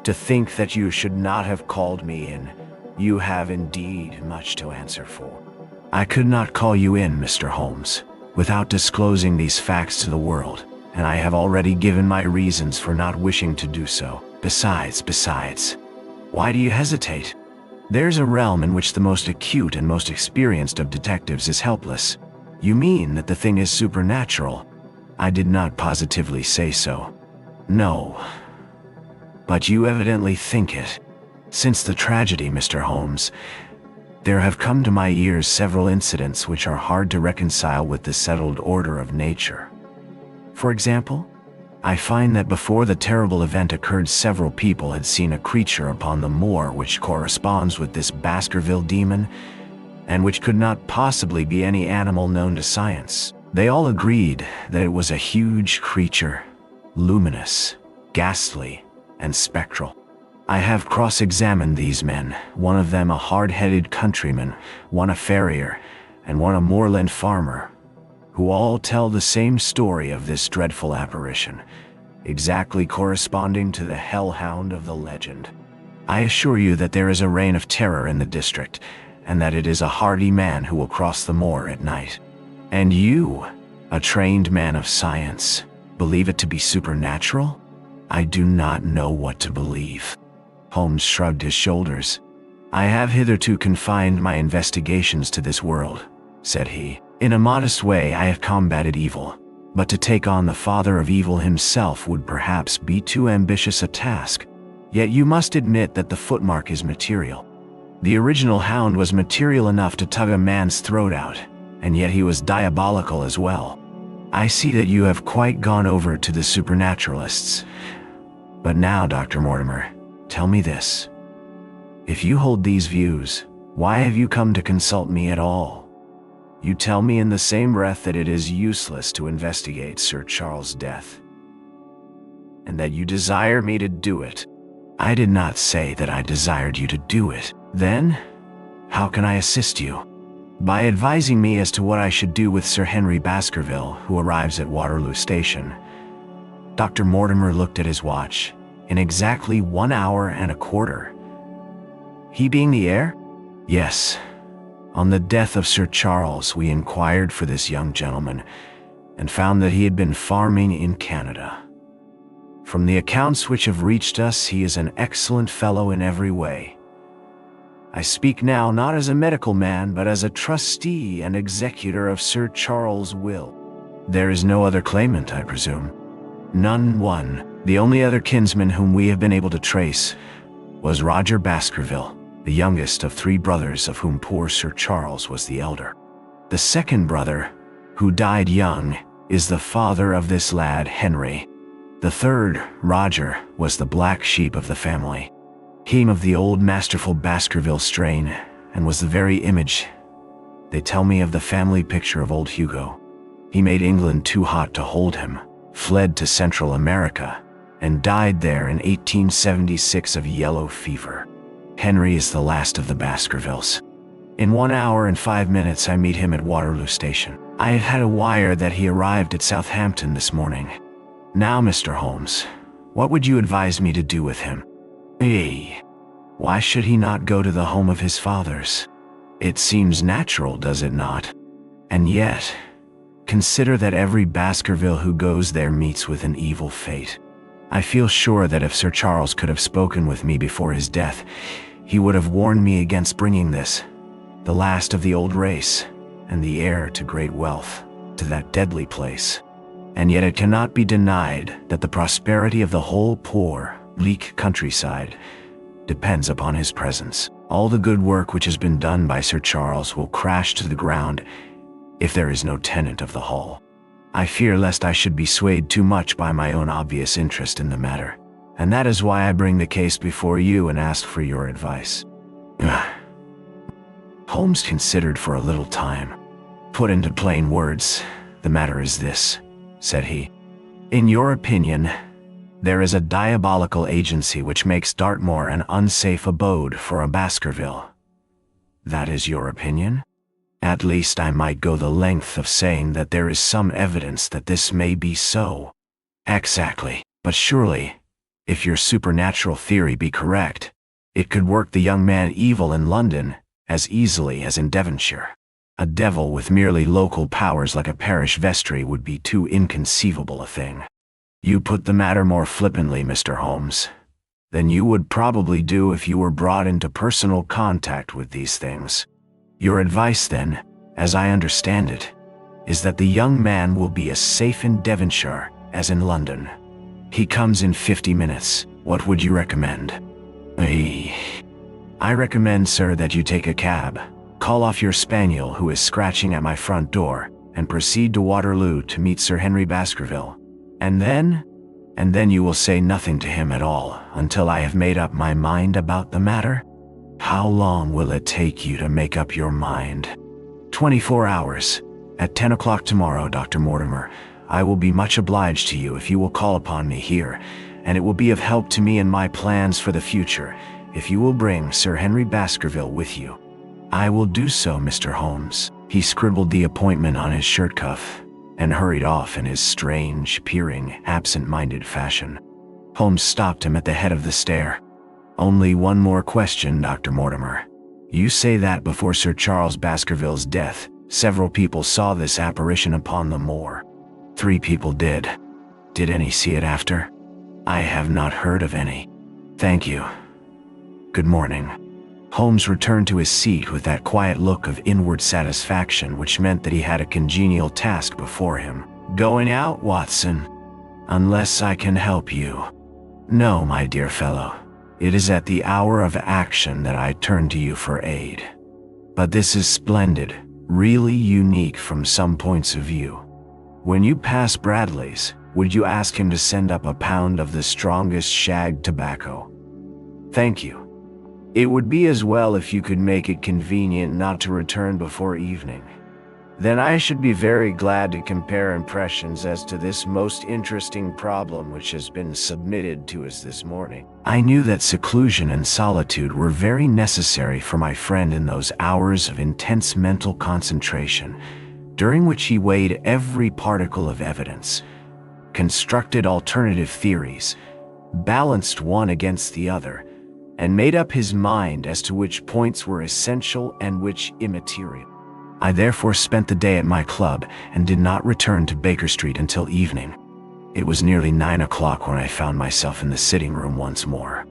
[SPEAKER 1] to think that you should not have called me in. You have indeed much to answer for." "I could not call you in, Mr. Holmes, without disclosing these facts to the world, and I have already given my reasons for not wishing to do so. Besides, why do you hesitate? There's a realm in which the most acute and most experienced of detectives is helpless. You mean that the thing is supernatural?" "I did not positively say so." "No. But you evidently think it. Since the tragedy, Mr. Holmes, there have come to my ears several incidents which are hard to reconcile with the settled order of nature. For example, I find that before the terrible event occurred, several people had seen a creature upon the moor which corresponds with this Baskerville demon, and which could not possibly be any animal known to science. They all agreed that it was a huge creature, luminous, ghastly, and spectral. I have cross-examined these men, one of them a hard-headed countryman, one a farrier, and one a moorland farmer, who all tell the same story of this dreadful apparition, exactly corresponding to the hellhound of the legend. I assure you that there is a reign of terror in the district, and that it is a hardy man who will cross the moor at night. And you, a trained man of science, believe it to be supernatural? I do not know what to believe." Holmes shrugged his shoulders. "I have hitherto confined my investigations to this world," said he. "In a modest way I have combated evil, but to take on the father of evil himself would perhaps be too ambitious a task. Yet you must admit that the footmark is material. The original Hound was material enough to tug a man's throat out, and yet he was diabolical as well. I see that you have quite gone over to the supernaturalists. But now, Dr. Mortimer, tell me this. If you hold these views, why have you come to consult me at all? You tell me in the same breath that it is useless to investigate Sir Charles' death, and that you desire me to do it. I did not say that I desired you to do it. Then, how can I assist you? By advising me as to what I should do with Sir Henry Baskerville, who arrives at Waterloo Station." Dr. Mortimer looked at his watch. "In exactly 1 hour and a quarter. He being the heir?" "Yes. On the death of Sir Charles, we inquired for this young gentleman, and found that he had been farming in Canada. From the accounts which have reached us, he is an excellent fellow in every way. I speak now not as a medical man, but as a trustee and executor of Sir Charles' will." "There is no other claimant, I presume?" "None. The only other kinsman whom we have been able to trace was Roger Baskerville, the youngest of 3 brothers, of whom poor Sir Charles was the elder. The second brother, who died young, is the father of this lad, Henry. The third, Roger, was the black sheep of the family. Came of the old masterful Baskerville strain, and was the very image, they tell me, of the family picture of old Hugo. He made England too hot to hold him, fled to Central America, and died there in 1876 of yellow fever. Henry is the last of the Baskervilles. In 1 hour and 5 minutes I meet him at Waterloo Station. I have had a wire that he arrived at Southampton this morning. Now, Mr. Holmes, what would you advise me to do with him?" Why should he not go to the home of his fathers? It seems natural, does it not? And yet, consider that every Baskerville who goes there meets with an evil fate. I feel sure that if Sir Charles could have spoken with me before his death, He would have warned me against bringing this, the last of the old race, and the heir to great wealth, to that deadly place. And yet it cannot be denied that the prosperity of the whole poor, bleak countryside depends upon his presence. All the good work which has been done by Sir Charles will crash to the ground if there is no tenant of the hall. I fear lest I should be swayed too much by my own obvious interest in the matter, and that is why I bring the case before you and ask for your advice." Holmes considered for a little time. "Put into plain words, the matter is this," said he. "In your opinion, there is a diabolical agency which makes Dartmoor an unsafe abode for a Baskerville. That is your opinion? At least I might go the length of saying that there is some evidence that this may be so." "Exactly. But surely, if your supernatural theory be correct, it could work the young man evil in London as easily as in Devonshire. A devil with merely local powers like a parish vestry would be too inconceivable a thing." "You put the matter more flippantly, Mr. Holmes, than you would probably do if you were brought into personal contact with these things. Your advice, then, as I understand it, is that the young man will be as safe in Devonshire as in London. He comes in 50 minutes. What would you recommend?" "I recommend, sir, that you take a cab, call off your spaniel who is scratching at my front door, and proceed to Waterloo to meet Sir Henry Baskerville. And then you will say nothing to him at all until I have made up my mind about the matter." "How long will it take you to make up your mind?" 24 hours. At 10 o'clock tomorrow, Dr. Mortimer. I will be much obliged to you if you will call upon me here, and it will be of help to me in my plans for the future if you will bring Sir Henry Baskerville with you." "I will do so, Mr. Holmes." He scribbled the appointment on his shirt cuff and hurried off in his strange, peering, absent-minded fashion. Holmes stopped him at the head of the stair. "Only one more question, Dr. Mortimer. You say that before Sir Charles Baskerville's death, several people saw this apparition upon the moor." "3 people did. Did any see it after?" "I have not heard of any." "Thank you. Good morning." Holmes returned to his seat with that quiet look of inward satisfaction which meant that he had a congenial task before him. "Going out, Watson? Unless I can help you." "No, my dear fellow. It is at the hour of action that I turn to you for aid. But this is splendid, really unique from some points of view. When you pass Bradley's, would you ask him to send up a pound of the strongest shag tobacco?" "Thank you. It would be as well if you could make it convenient not to return before evening. Then I should be very glad to compare impressions as to this most interesting problem which has been submitted to us this morning." I knew that seclusion and solitude were very necessary for my friend in those hours of intense mental concentration, during which he weighed every particle of evidence, constructed alternative theories, balanced one against the other, and made up his mind as to which points were essential and which immaterial. I therefore spent the day at my club and did not return to Baker Street until evening. It was nearly 9 o'clock when I found myself in the sitting room once more.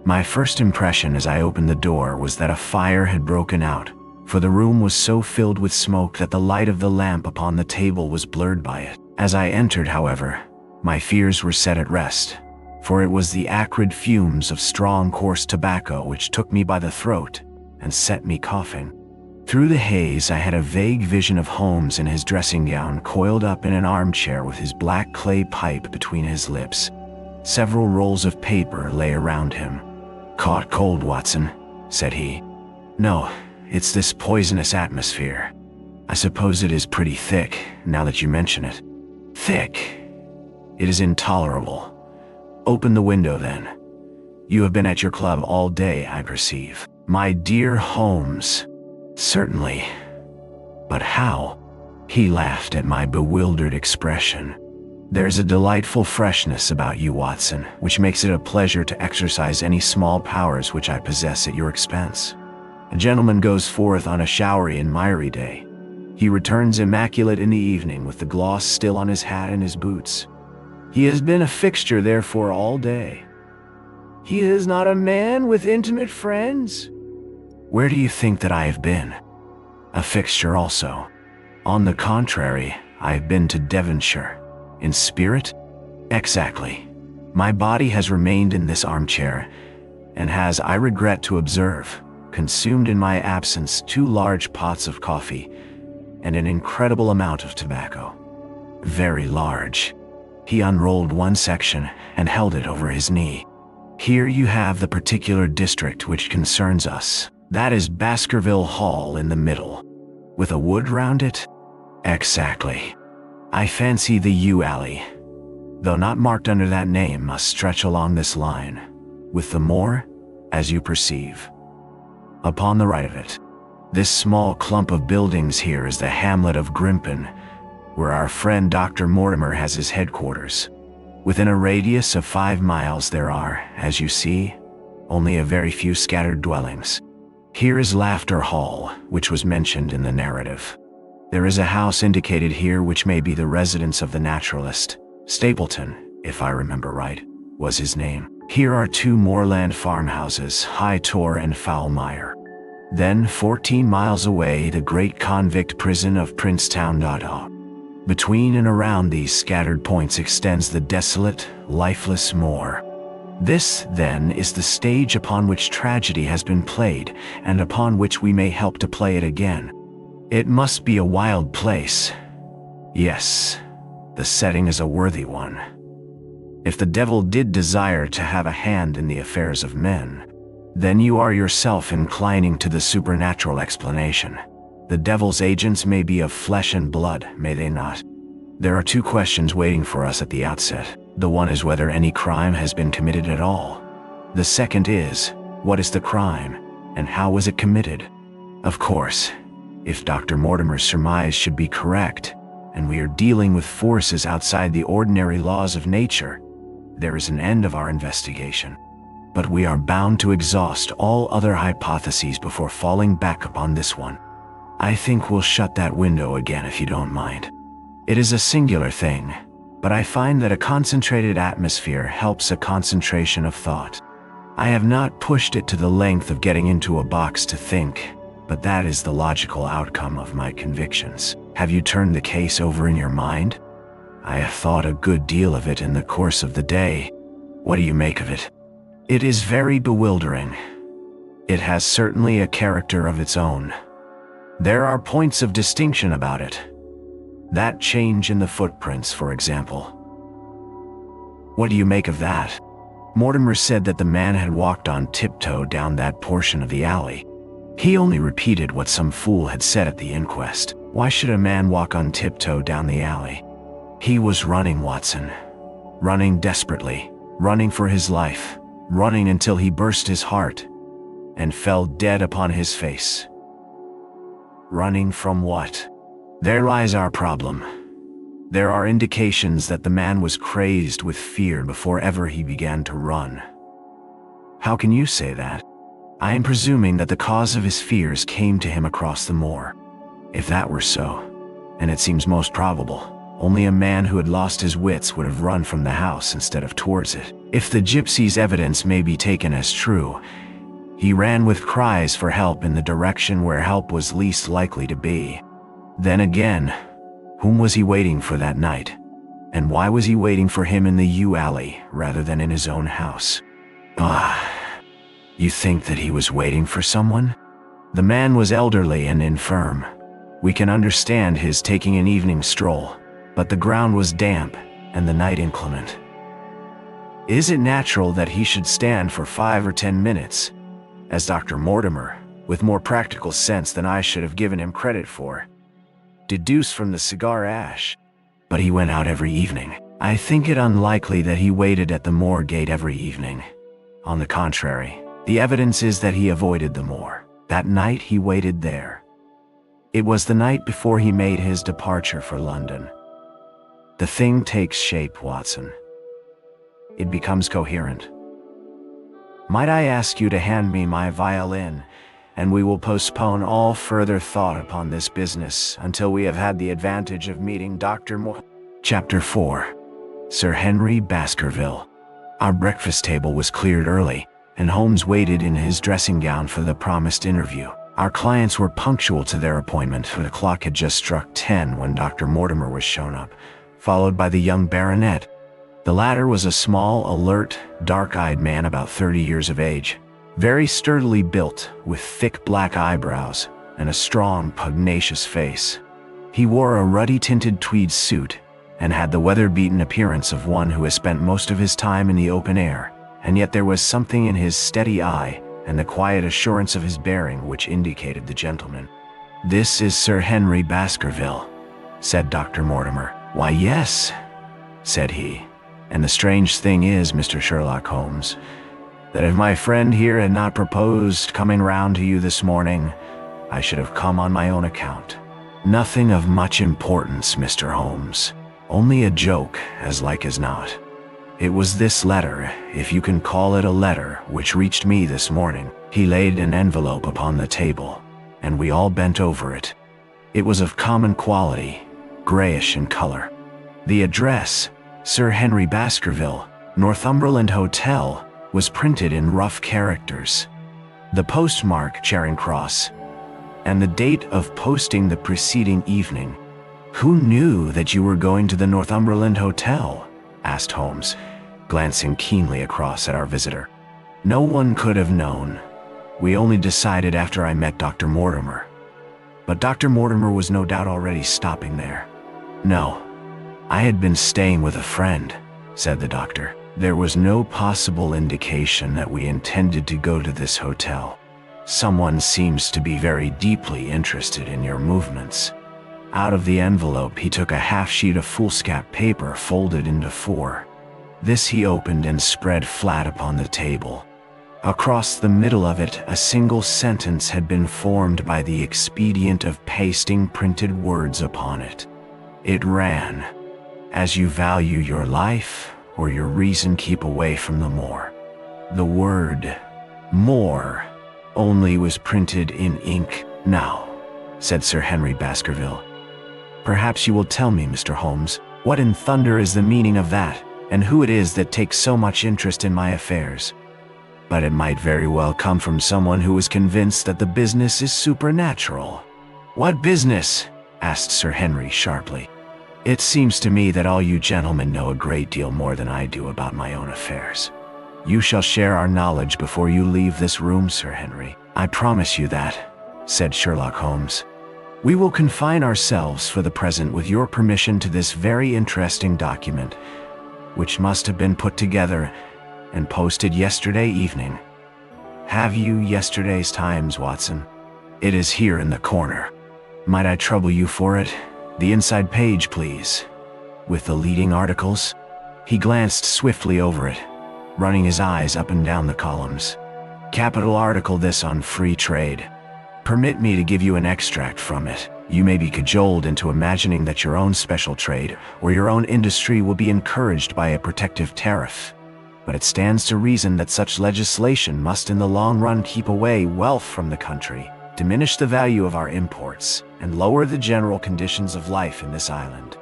[SPEAKER 1] My first impression as I opened the door was that a fire had broken out, for the room was so filled with smoke that the light of the lamp upon the table was blurred by it. As I entered, however, my fears were set at rest, for it was the acrid fumes of strong, coarse tobacco which took me by the throat and set me coughing. Through the haze I had a vague vision of Holmes in his dressing gown, coiled up in an armchair with his black clay pipe between his lips. Several rolls of paper lay around him. "Caught cold, Watson?" said he. "No, it's this poisonous atmosphere. I suppose it is pretty thick, now that you mention it." "Thick? It is intolerable. Open the window, then. You have been at your club all day, I perceive." "My dear Holmes, certainly. But how?" He laughed at my bewildered expression. "There's a delightful freshness about you, Watson, which makes it a pleasure to exercise any small powers which I possess at your expense. A gentleman goes forth on a showery and miry day. He returns immaculate in the evening with the gloss still on his hat and his boots. He has been a fixture therefore all day. He is not a man with intimate friends. Where do you think that I have been? A fixture also. On the contrary, I have been to Devonshire. In spirit? Exactly. My body has remained in this armchair, and has, I regret to observe, consumed in my absence 2 large pots of coffee and an incredible amount of tobacco. Very large. He unrolled one section and held it over his knee. Here you have the particular district which concerns us. That is Baskerville Hall in the middle. With a wood round it? Exactly. I fancy the yew alley, though not marked under that name, must stretch along this line, with the moor, as you perceive. Upon the right of it, this small clump of buildings here is the hamlet of Grimpen, where our friend Dr. Mortimer has his headquarters. Within a radius of 5 miles there are, as you see, only a very few scattered dwellings. Here is Laughter Hall, which was mentioned in the narrative. There is a house indicated here which may be the residence of the naturalist. Stapleton, if I remember right, was his name. Here are 2 moorland farmhouses, High Tor and Foulmire. Then, 14 miles away, the great convict prison of Princetown. Between and around these scattered points extends the desolate, lifeless moor. This, then, is the stage upon which tragedy has been played, and upon which we may help to play it again. It must be a wild place. Yes, the setting is a worthy one. If the devil did desire to have a hand in the affairs of men, then you are yourself inclining to the supernatural explanation. The devil's agents may be of flesh and blood, may they not? There are 2 questions waiting for us at the outset. The one is whether any crime has been committed at all. The second is, what is the crime, and how was it committed? Of course, if Dr. Mortimer's surmise should be correct, and we are dealing with forces outside the ordinary laws of nature, there is an end of our investigation. But we are bound to exhaust all other hypotheses before falling back upon this one. I think we'll shut that window again if you don't mind. It is a singular thing, but I find that a concentrated atmosphere helps a concentration of thought. I have not pushed it to the length of getting into a box to think, but that is the logical outcome of my convictions. Have you turned the case over in your mind? I have thought a good deal of it in the course of the day. What do you make of it? It is very bewildering. It has certainly a character of its own. There are points of distinction about it. That change in the footprints, for example. What do you make of that? Mortimer said that the man had walked on tiptoe down that portion of the alley. He only repeated what some fool had said at the inquest. Why should a man walk on tiptoe down the alley? He was running, Watson. Running desperately. Running for his life. Running until he burst his heart and fell dead upon his face. Running from what? There lies our problem. There are indications that the man was crazed with fear before ever he began to run. How can you say that? I am presuming that the cause of his fears came to him across the moor. If that were so, and it seems most probable, only a man who had lost his wits would have run from the house instead of towards it. If the gypsy's evidence may be taken as true, he ran with cries for help in the direction where help was least likely to be. Then again, whom was he waiting for that night? And why was he waiting for him in the yew alley rather than in his own house? You think that he was waiting for someone? The man was elderly and infirm. We can understand his taking an evening stroll, but the ground was damp and the night inclement. Is it natural that he should stand for 5 or 10 minutes, as Dr. Mortimer, with more practical sense than I should have given him credit for, deduced from the cigar ash? But he went out every evening. I think it unlikely that he waited at the moor gate every evening. On the contrary, the evidence is that he avoided the moor. That night he waited there. It was the night before he made his departure for London. The thing takes shape, Watson. It becomes coherent. Might I ask you to hand me my violin, and we will postpone all further thought upon this business until we have had the advantage of meeting Dr. Chapter 4. Sir Henry Baskerville. Our breakfast table was cleared early, and Holmes waited in his dressing gown for the promised interview. Our clients were punctual to their appointment, but the clock had just struck 10 when Dr. Mortimer was shown up, followed by the young baronet. The latter was a small, alert, dark-eyed man about 30 years of age, very sturdily built, with thick black eyebrows and a strong, pugnacious face. He wore a ruddy-tinted tweed suit and had the weather-beaten appearance of one who has spent most of his time in the open air, and yet there was something in his steady eye and the quiet assurance of his bearing which indicated the gentleman. "This is Sir Henry Baskerville," said Dr. Mortimer. "Why, yes," said he. "And the strange thing is, Mr. Sherlock Holmes, that if my friend here had not proposed coming round to you this morning, I should have come on my own account. Nothing of much importance, Mr. Holmes. Only a joke, as like as not. It was this letter, if you can call it a letter, which reached me this morning." He laid an envelope upon the table, and we all bent over it. It was of common quality, grayish in color. The address, Sir Henry Baskerville, Northumberland Hotel, was printed in rough characters. The postmark, Charing Cross, and the date of posting the preceding evening. "Who knew that you were going to the Northumberland Hotel?" asked Holmes, glancing keenly across at our visitor. "No one could have known. We only decided after I met Dr. Mortimer." But Dr. Mortimer was no doubt already stopping there. "No, I had been staying with a friend," said the doctor. "There was no possible indication that we intended to go to this hotel. Someone seems to be very deeply interested in your movements." Out of the envelope he took a half sheet of foolscap paper folded into 4. This he opened and spread flat upon the table. Across the middle of it, a single sentence had been formed by the expedient of pasting printed words upon it. It ran, "As you value your life or your reason, keep away from the moor." The word "more" only was printed in ink. "Now," said Sir Henry Baskerville, "perhaps you will tell me, Mr. Holmes, what in thunder is the meaning of that, and who it is that takes so much interest in my affairs. But it might very well come from someone who is convinced that the business is supernatural." "What business?" asked Sir Henry sharply. "It seems to me that all you gentlemen know a great deal more than I do about my own affairs. You shall share our knowledge before you leave this room, Sir Henry. I promise you that," said Sherlock Holmes. "We will confine ourselves for the present, with your permission, to this very interesting document, which must have been put together and posted yesterday evening. Have you yesterday's Times, Watson? It is here in the corner. Might I trouble you for it? The inside page, please, with the leading articles." He glanced swiftly over it, running his eyes up and down the columns. "Capital article this on free trade. Permit me to give you an extract from it. You may be cajoled into imagining that your own special trade or your own industry will be encouraged by a protective tariff. But it stands to reason that such legislation must in the long run keep away wealth from the country, diminish the value of our imports, and lower the general conditions of life in this island."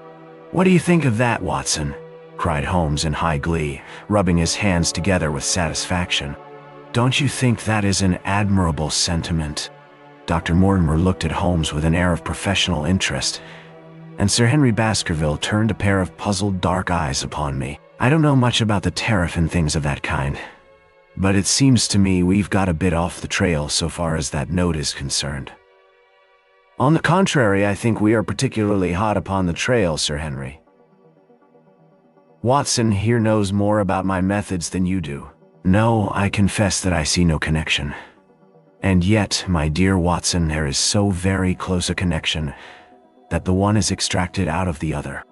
[SPEAKER 1] "What do you think of that, Watson?" cried Holmes in high glee, rubbing his hands together with satisfaction. "Don't you think that is an admirable sentiment?" Dr. Mortimer looked at Holmes with an air of professional interest, and Sir Henry Baskerville turned a pair of puzzled dark eyes upon me. "I don't know much about the tariff and things of that kind, but it seems to me we've got a bit off the trail so far as that note is concerned." "On the contrary, I think we are particularly hot upon the trail, Sir Henry. Watson here knows more about my methods than you do." "No, I confess that I see no connection. And yet, my dear Watson, there is so very close a connection that the one is extracted out of the other.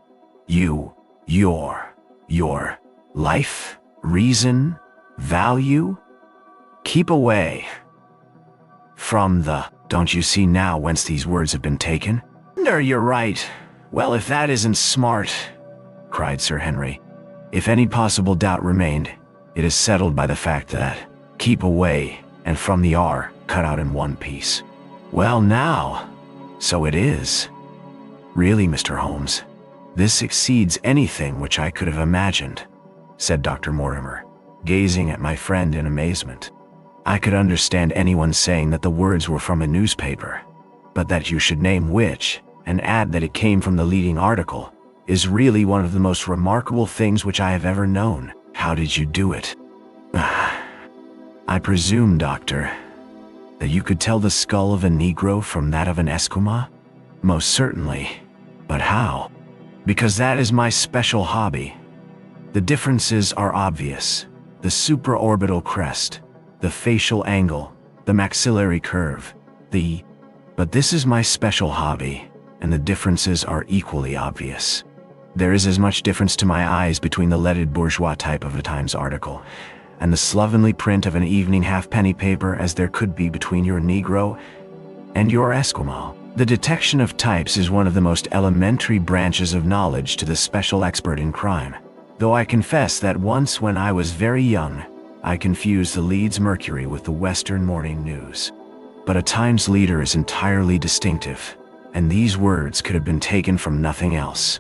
[SPEAKER 1] Your life, reason, value? Keep away from the— Don't you see now whence these words have been taken?" "No, you're right. Well, if that isn't smart," cried Sir Henry. "If any possible doubt remained, it is settled by the fact that keep away and from the R cut out in one piece." "Well now, so it is. Really, Mr. Holmes, this exceeds anything which I could have imagined," said Dr. Mortimer. gazing at my friend in amazement. I could understand anyone saying that the words were from a newspaper, but that you should name which, and add that it came from the leading article, is really one of the most remarkable things which I have ever known. How did you do it? I presume, Doctor, that you could tell the skull of a Negro from that of an Esquimau? Most certainly. But how? Because that is my special hobby. The differences are obvious. The supraorbital crest, the facial angle, the maxillary curve, But this is my special hobby, and the differences are equally obvious. There is as much difference to my eyes between the leaded bourgeois type of a Times article and the slovenly print of an evening halfpenny paper as there could be between your Negro and your Esquimau. The detection of types is one of the most elementary branches of knowledge to the special expert in crime, though I confess that once when I was very young, I confused the Leeds Mercury with the Western Morning News. But a Times leader is entirely distinctive, and these words could have been taken from nothing else.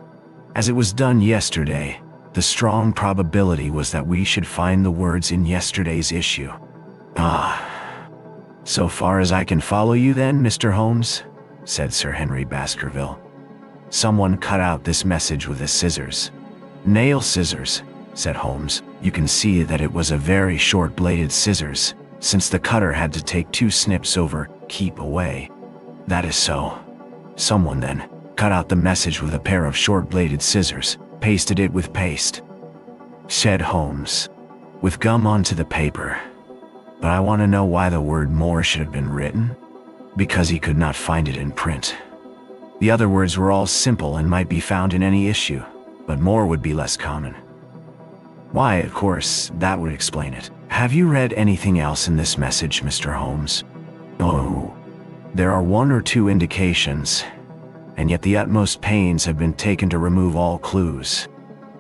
[SPEAKER 1] As it was done yesterday, the strong probability was that we should find the words in yesterday's issue. So far as I can follow you then, Mr. Holmes, said Sir Henry Baskerville. Someone cut out this message with a scissors. Nail scissors, said Holmes. You can see that it was a very short-bladed scissors, since the cutter had to take 2 snips over, keep away. That is so. Someone then cut out the message with a pair of short-bladed scissors, pasted it with paste, said Holmes, with gum onto the paper. But I want to know why the word more should have been written. Because he could not find it in print. The other words were all simple and might be found in any issue, but more would be less common. Why, of course, that would explain it. Have you read anything else in this message, Mr. Holmes? Oh, there are 1 or 2 indications, and yet the utmost pains have been taken to remove all clues.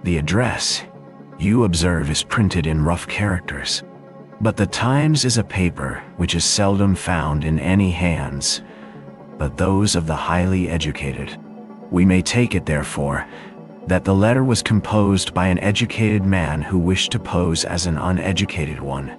[SPEAKER 1] The address, you observe, is printed in rough characters. But the Times is a paper which is seldom found in any hands but those of the highly educated. We may take it, therefore, that the letter was composed by an educated man who wished to pose as an uneducated one,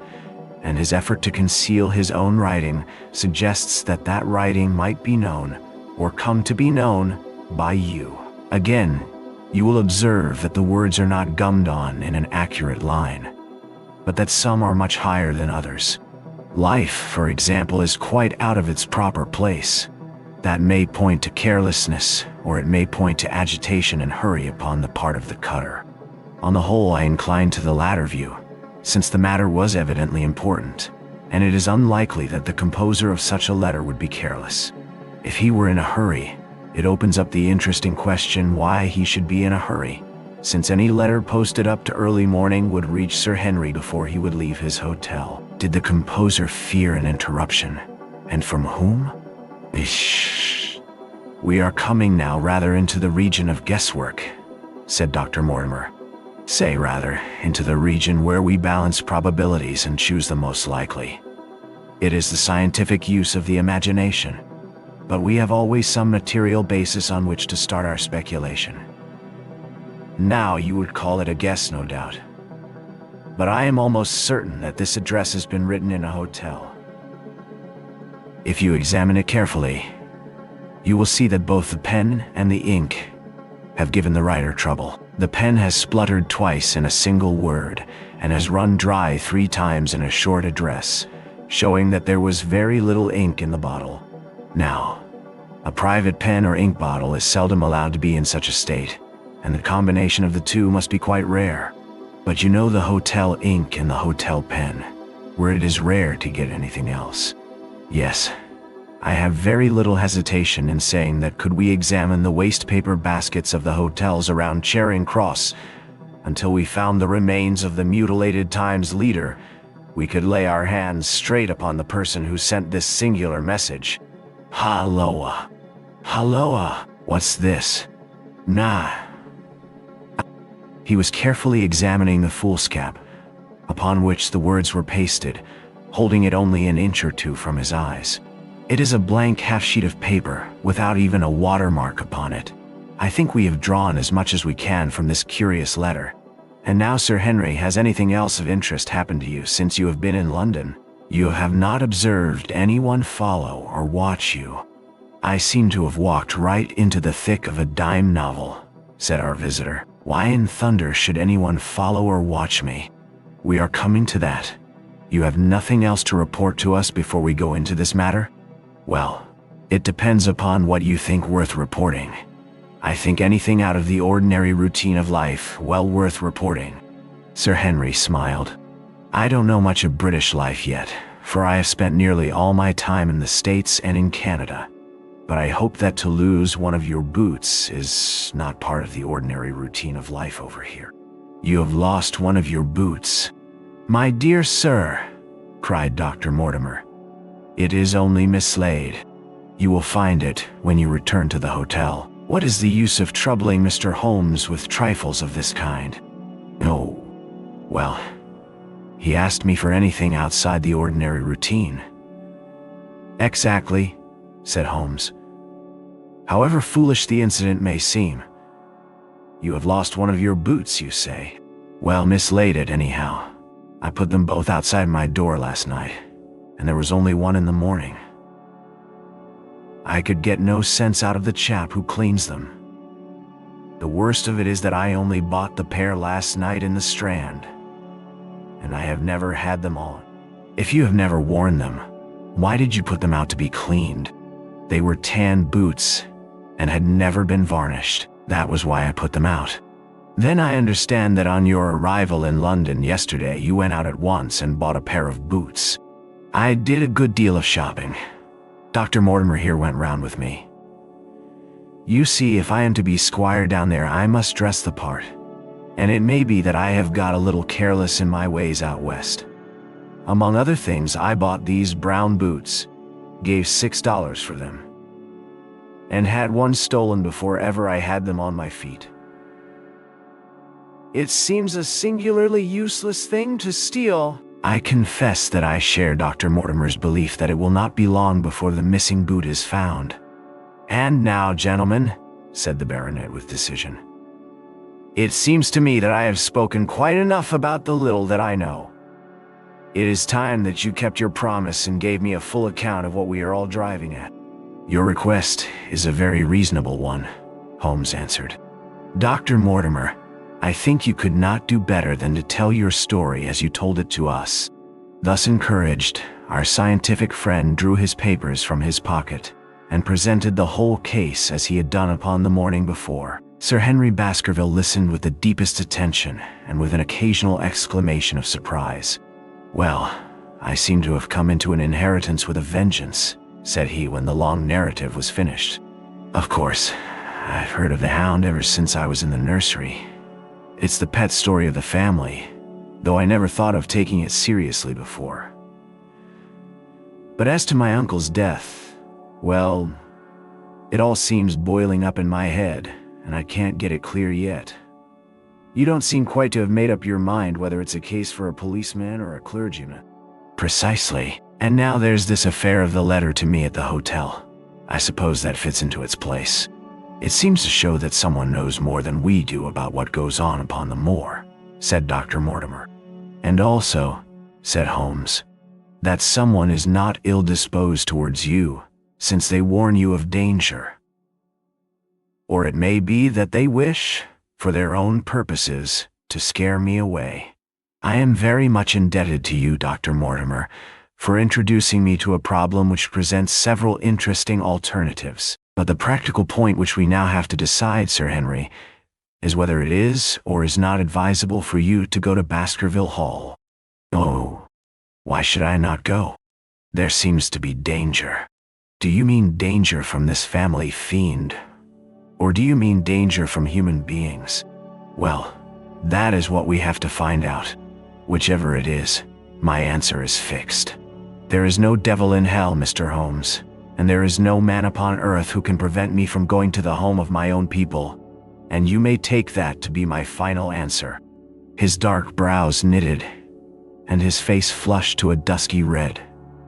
[SPEAKER 1] and his effort to conceal his own writing suggests that that writing might be known, or come to be known, by you. Again, you will observe that the words are not gummed on in an accurate line, but that some are much higher than others. Life, for example, is quite out of its proper place. That may point to carelessness, or it may point to agitation and hurry upon the part of the cutter. On the whole, I incline to the latter view, since the matter was evidently important, and it is unlikely that the composer of such a letter would be careless. If he were in a hurry, it opens up the interesting question why he should be in a hurry, since any letter posted up to early morning would reach Sir Henry before he would leave his hotel. Did the composer fear an interruption? And from whom? Shh. We are coming now rather into the region of guesswork, said Dr. Mortimer. Say rather, into the region where we balance probabilities and choose the most likely. It is the scientific use of the imagination, but we have always some material basis on which to start our speculation. Now you would call it a guess, no doubt. But I am almost certain that this address has been written in a hotel. If you examine it carefully, you will see that both the pen and the ink have given the writer trouble. The pen has spluttered twice in a single word and has run dry 3 times in a short address, showing that there was very little ink in the bottle. Now, a private pen or ink bottle is seldom allowed to be in such a state, and the combination of the two must be quite rare. But you know the hotel ink and the hotel pen, where it is rare to get anything else. Yes, I have very little hesitation in saying that could we examine the wastepaper baskets of the hotels around Charing Cross until we found the remains of the mutilated Times leader, we could lay our hands straight upon the person who sent this singular message. Halloa. Halloa. What's this? Nah. He was carefully examining the foolscap, upon which the words were pasted, holding it only an inch or 2 from his eyes. It is a blank half-sheet of paper, without even a watermark upon it. I think we have drawn as much as we can from this curious letter, And now, Sir Henry, has anything else of interest happened to you since you have been in London? You have not observed anyone follow or watch you. I seem to have walked right into the thick of a dime novel, said our visitor. Why in thunder should anyone follow or watch me? We are coming to that. You have nothing else to report to us before we go into this matter? Well, it depends upon what you think worth reporting. I think anything out of the ordinary routine of life well worth reporting. Sir Henry smiled. I don't know much of British life yet, for I have spent nearly all my time in the States and in Canada. But I hope that to lose one of your boots is not part of the ordinary routine of life over here. You have lost one of your boots. My dear sir, cried Dr. Mortimer. It is only mislaid. You will find it when you return to the hotel. What is the use of troubling Mr. Holmes with trifles of this kind? Oh, well, he asked me for anything outside the ordinary routine. Exactly, said Holmes. However foolish the incident may seem. You have lost one of your boots, you say. Well, mislaid it anyhow. I put them both outside my door last night, and there was only one in the morning. I could get no sense out of the chap who cleans them. The worst of it is that I only bought the pair last night in the Strand, and I have never had them on. If you have never worn them, why did you put them out to be cleaned? They were tan boots and had never been varnished. That was why I put them out. Then I understand that on your arrival in London yesterday, you went out at once and bought a pair of boots. I did a good deal of shopping. Dr. Mortimer here went round with me. You see, if I am to be squire down there, I must dress the part. And it may be that I have got a little careless in my ways out west. Among other things, I bought these brown boots, gave $6 for them, and had one stolen before ever I had them on my feet. It seems a singularly useless thing to steal. I confess that I share Dr. Mortimer's belief that it will not be long before the missing boot is found. And now, gentlemen, said the baronet with decision, it seems to me that I have spoken quite enough about the little that I know. It is time that you kept your promise and gave me a full account of what we are all driving at. Your request is a very reasonable one, Holmes answered. Dr. Mortimer, I think you could not do better than to tell your story as you told it to us. Thus encouraged, our scientific friend drew his papers from his pocket and presented the whole case as he had done upon the morning before. Sir Henry Baskerville listened with the deepest attention and with an occasional exclamation of surprise. Well, I seem to have come into an inheritance with a vengeance, said he when the long narrative was finished. Of course, I've heard of the Hound ever since I was in the nursery. It's the pet story of the family, though I never thought of taking it seriously before. But as to my uncle's death, well, it all seems boiling up in my head, and I can't get it clear yet. You don't seem quite to have made up your mind whether it's a case for a policeman or a clergyman. Precisely. And now there's this affair of the letter to me at the hotel. I suppose that fits into its place. It seems to show that someone knows more than we do about what goes on upon the moor, said Dr. Mortimer. And also, said Holmes, that someone is not ill-disposed towards you, since they warn you of danger. Or it may be that they wish, for their own purposes, to scare me away. I am very much indebted to you, Dr. Mortimer, for introducing me to a problem which presents several interesting alternatives. But the practical point which we now have to decide, Sir Henry, is whether it is or is not advisable for you to go to Baskerville Hall. Oh, why should I not go? There seems to be danger. Do you mean danger from this family fiend? Or do you mean danger from human beings? Well, that is what we have to find out. Whichever it is, my answer is fixed. There is no devil in hell, Mr. Holmes, and there is no man upon earth who can prevent me from going to the home of my own people, and you may take that to be my final answer. His dark brows knitted, and his face flushed to a dusky red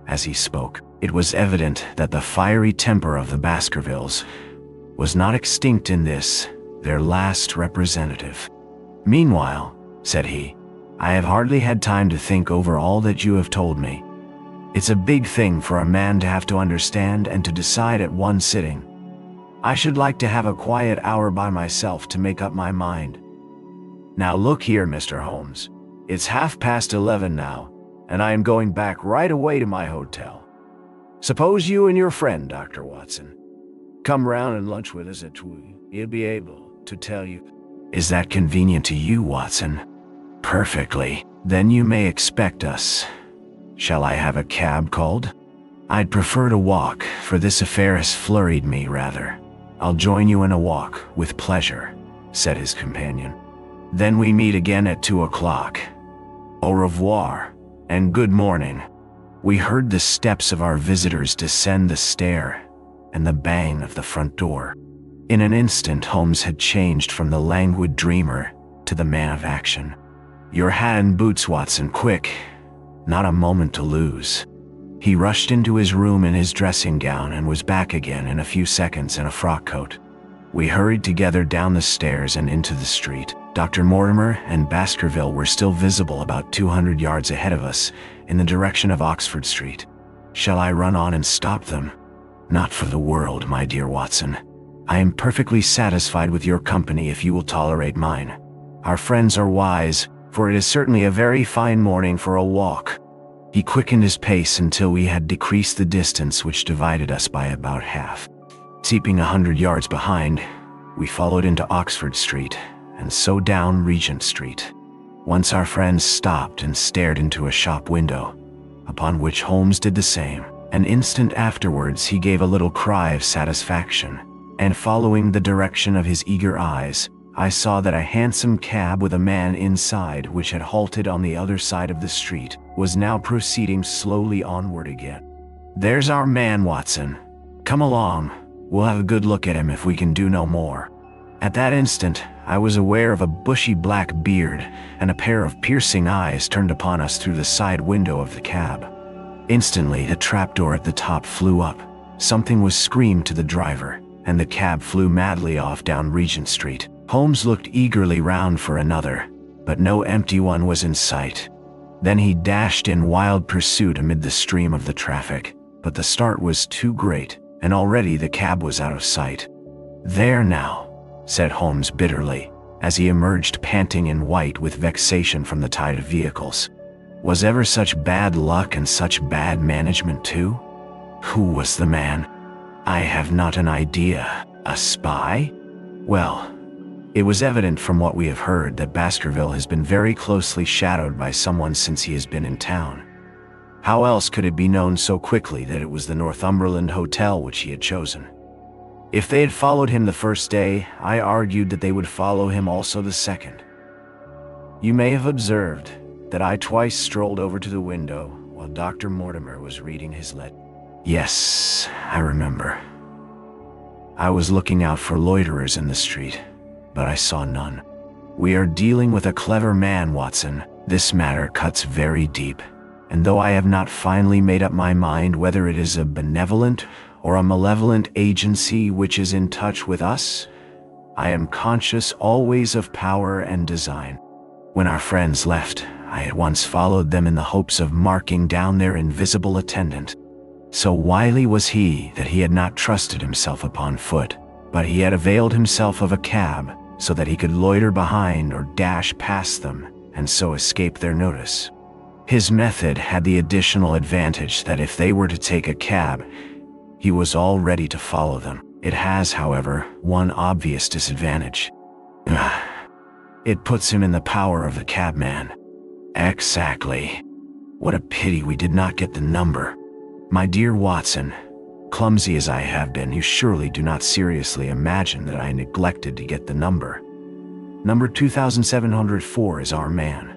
[SPEAKER 1] as he spoke. It was evident that the fiery temper of the Baskervilles was not extinct in this, their last representative. Meanwhile, said he. "I have hardly had time to think over all that you have told me. It's a big thing for a man to have to understand and to decide at one sitting. I should like to have a quiet hour by myself to make up my mind. Now look here, Mr. Holmes. It's 11:30 now, and I am going back right away to my hotel. Suppose you and your friend, Dr. Watson, come round and lunch with us at 2. He'll be able to tell you." "Is that convenient to you, Watson?" "Perfectly. Then you may expect us. Shall I have a cab called?" "I'd prefer to walk, for this affair has flurried me rather." "I'll join you in a walk, with pleasure," said his companion. "Then we meet again at 2 o'clock. Au revoir, and good morning." We heard the steps of our visitors descend the stair, and the bang of the front door. In an instant, Holmes had changed from the languid dreamer to the man of action. "Your hat and boots, Watson, quick. Not a moment to lose." He rushed into his room in his dressing gown and was back again in a few seconds in a frock coat. We hurried together down the stairs and into the street. Dr. Mortimer and Baskerville were still visible about 200 yards ahead of us, in the direction of Oxford Street. "Shall I run on and stop them?" "Not for the world, my dear Watson. I am perfectly satisfied with your company if you will tolerate mine. Our friends are wise, for it is certainly a very fine morning for a walk." He quickened his pace until we had decreased the distance which divided us by about half. Keeping 100 yards behind, we followed into Oxford Street, and so down Regent Street. Once our friends stopped and stared into a shop window, upon which Holmes did the same. An instant afterwards he gave a little cry of satisfaction, and following the direction of his eager eyes, I saw that a hansom cab with a man inside, which had halted on the other side of the street, was now proceeding slowly onward again. "There's our man, Watson. Come along. We'll have a good look at him if we can do no more." At that instant, I was aware of a bushy black beard and a pair of piercing eyes turned upon us through the side window of the cab. Instantly, the trapdoor at the top flew up. Something was screamed to the driver, and the cab flew madly off down Regent Street. Holmes looked eagerly round for another, but no empty one was in sight. Then he dashed in wild pursuit amid the stream of the traffic, but the start was too great, and already the cab was out of sight. "There now," said Holmes bitterly, as he emerged panting in white with vexation from the tide of vehicles. "Was ever such bad luck and such bad management too? Who was the man? I have not an idea. A spy? Well, it was evident from what we have heard that Baskerville has been very closely shadowed by someone since he has been in town. How else could it be known so quickly that it was the Northumberland Hotel which he had chosen? If they had followed him the first day, I argued that they would follow him also the second. You may have observed that I twice strolled over to the window while Dr. Mortimer was reading his letter." "Yes, I remember. I was looking out for loiterers in the street, but I saw none. We are dealing with a clever man, Watson. This matter cuts very deep, and though I have not finally made up my mind whether it is a benevolent or a malevolent agency which is in touch with us, I am conscious always of power and design. When our friends left, I at once followed them in the hopes of marking down their invisible attendant. So wily was he that he had not trusted himself upon foot, but he had availed himself of a cab, so that he could loiter behind or dash past them, and so escape their notice. His method had the additional advantage that if they were to take a cab, he was all ready to follow them. It has, however, one obvious disadvantage. It puts him in the power of the cabman." "Exactly. What a pity we did not get the number. My dear Watson, clumsy as I have been, you surely do not seriously imagine that I neglected to get the number. Number 2704 is our man.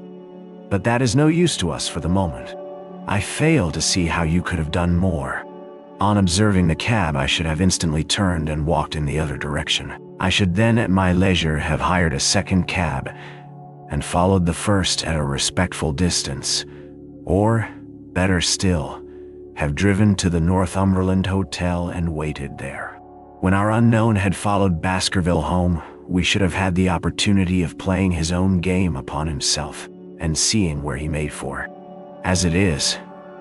[SPEAKER 1] But that is no use to us for the moment. I fail to see how you could have done more. On observing the cab, I should have instantly turned and walked in the other direction. I should then at my leisure have hired a second cab and followed the first at a respectful distance, or, better still, have driven to the Northumberland Hotel and waited there. When our unknown had followed Baskerville home, we should have had the opportunity of playing his own game upon himself and seeing where he made for. As it is,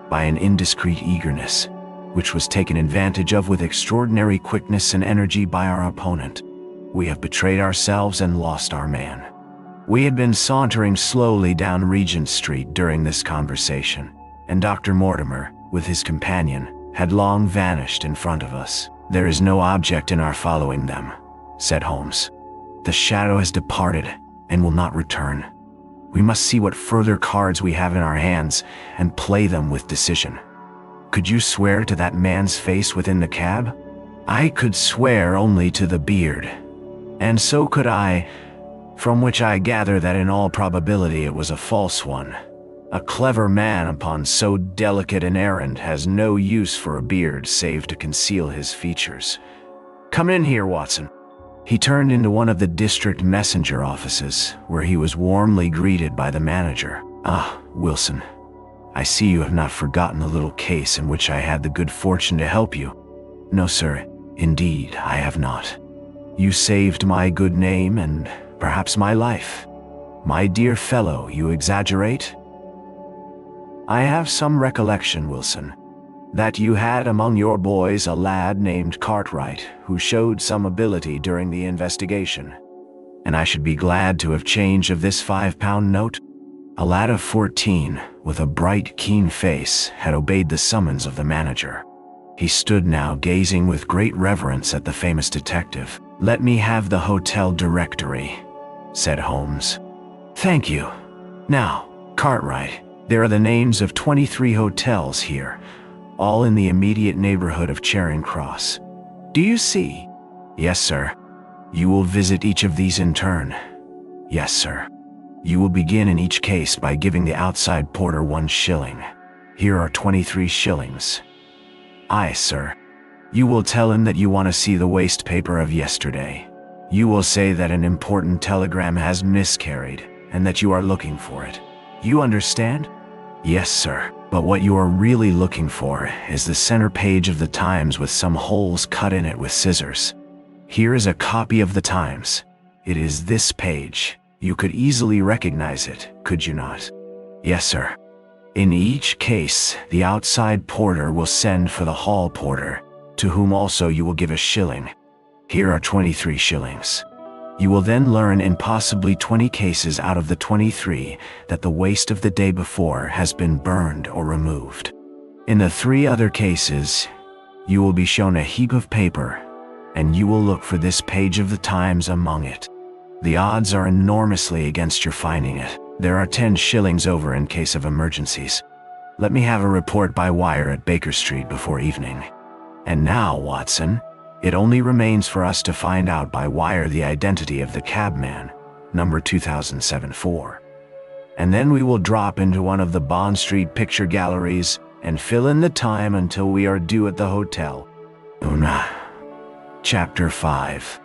[SPEAKER 1] by an indiscreet eagerness, which was taken advantage of with extraordinary quickness and energy by our opponent, we have betrayed ourselves and lost our man. We had been sauntering slowly down Regent Street during this conversation, and Dr. Mortimer, with his companion, had long vanished in front of us. "There is no object in our following them," said Holmes. "The shadow has departed and will not return. We must see what further cards we have in our hands and play them with decision." "Could you swear to that man's face within the cab?" "I could swear only to the beard. And so could I, from which I gather that in all probability it was a false one. A clever man upon so delicate an errand has no use for a beard save to conceal his features. Come in here, Watson." He turned into one of the district messenger offices, where he was warmly greeted by the manager. "Ah, Wilson, I see you have not forgotten the little case in which I had the good fortune to help you." "No, sir, indeed I have not. You saved my good name and perhaps my life." "My dear fellow, you exaggerate." "I have some recollection, Wilson, that you had among your boys a lad named Cartwright who showed some ability during the investigation, and I should be glad to have change of this £5 note." A lad of 14, with a bright, keen face, had obeyed the summons of the manager. He stood now gazing with great reverence at the famous detective. "Let me have the hotel directory," said Holmes. "Thank you. Now, Cartwright, there are the names of 23 hotels here, all in the immediate neighborhood of Charing Cross. Do you see?" "Yes, sir." "You will visit each of these in turn?" "Yes, sir." "You will begin in each case by giving the outside porter 1 shilling. Here are 23 shillings." "Aye, sir." "You will tell him that you want to see the waste paper of yesterday. You will say that an important telegram has miscarried and that you are looking for it. You understand?" "Yes, sir. But what you are really looking for is the center page of the Times with some holes cut in it with scissors. Here is a copy of the Times. It is this page. You could easily recognize it, could you not?" "Yes, sir." "In each case, the outside porter will send for the hall porter, to whom also you will give 1 shilling. Here are 23 shillings. You will then learn in possibly 20 cases out of the 23 that the waste of the day before has been burned or removed. In the 3 other cases, you will be shown a heap of paper, and you will look for this page of the Times among it. The odds are enormously against your finding it. There are 10 shillings over in case of emergencies. Let me have a report by wire at Baker Street before evening. And now, Watson, it only remains for us to find out by wire the identity of the cabman, number 2007-4. And then we will drop into one of the Bond Street picture galleries and fill in the time until we are due at the hotel. Chapter 5.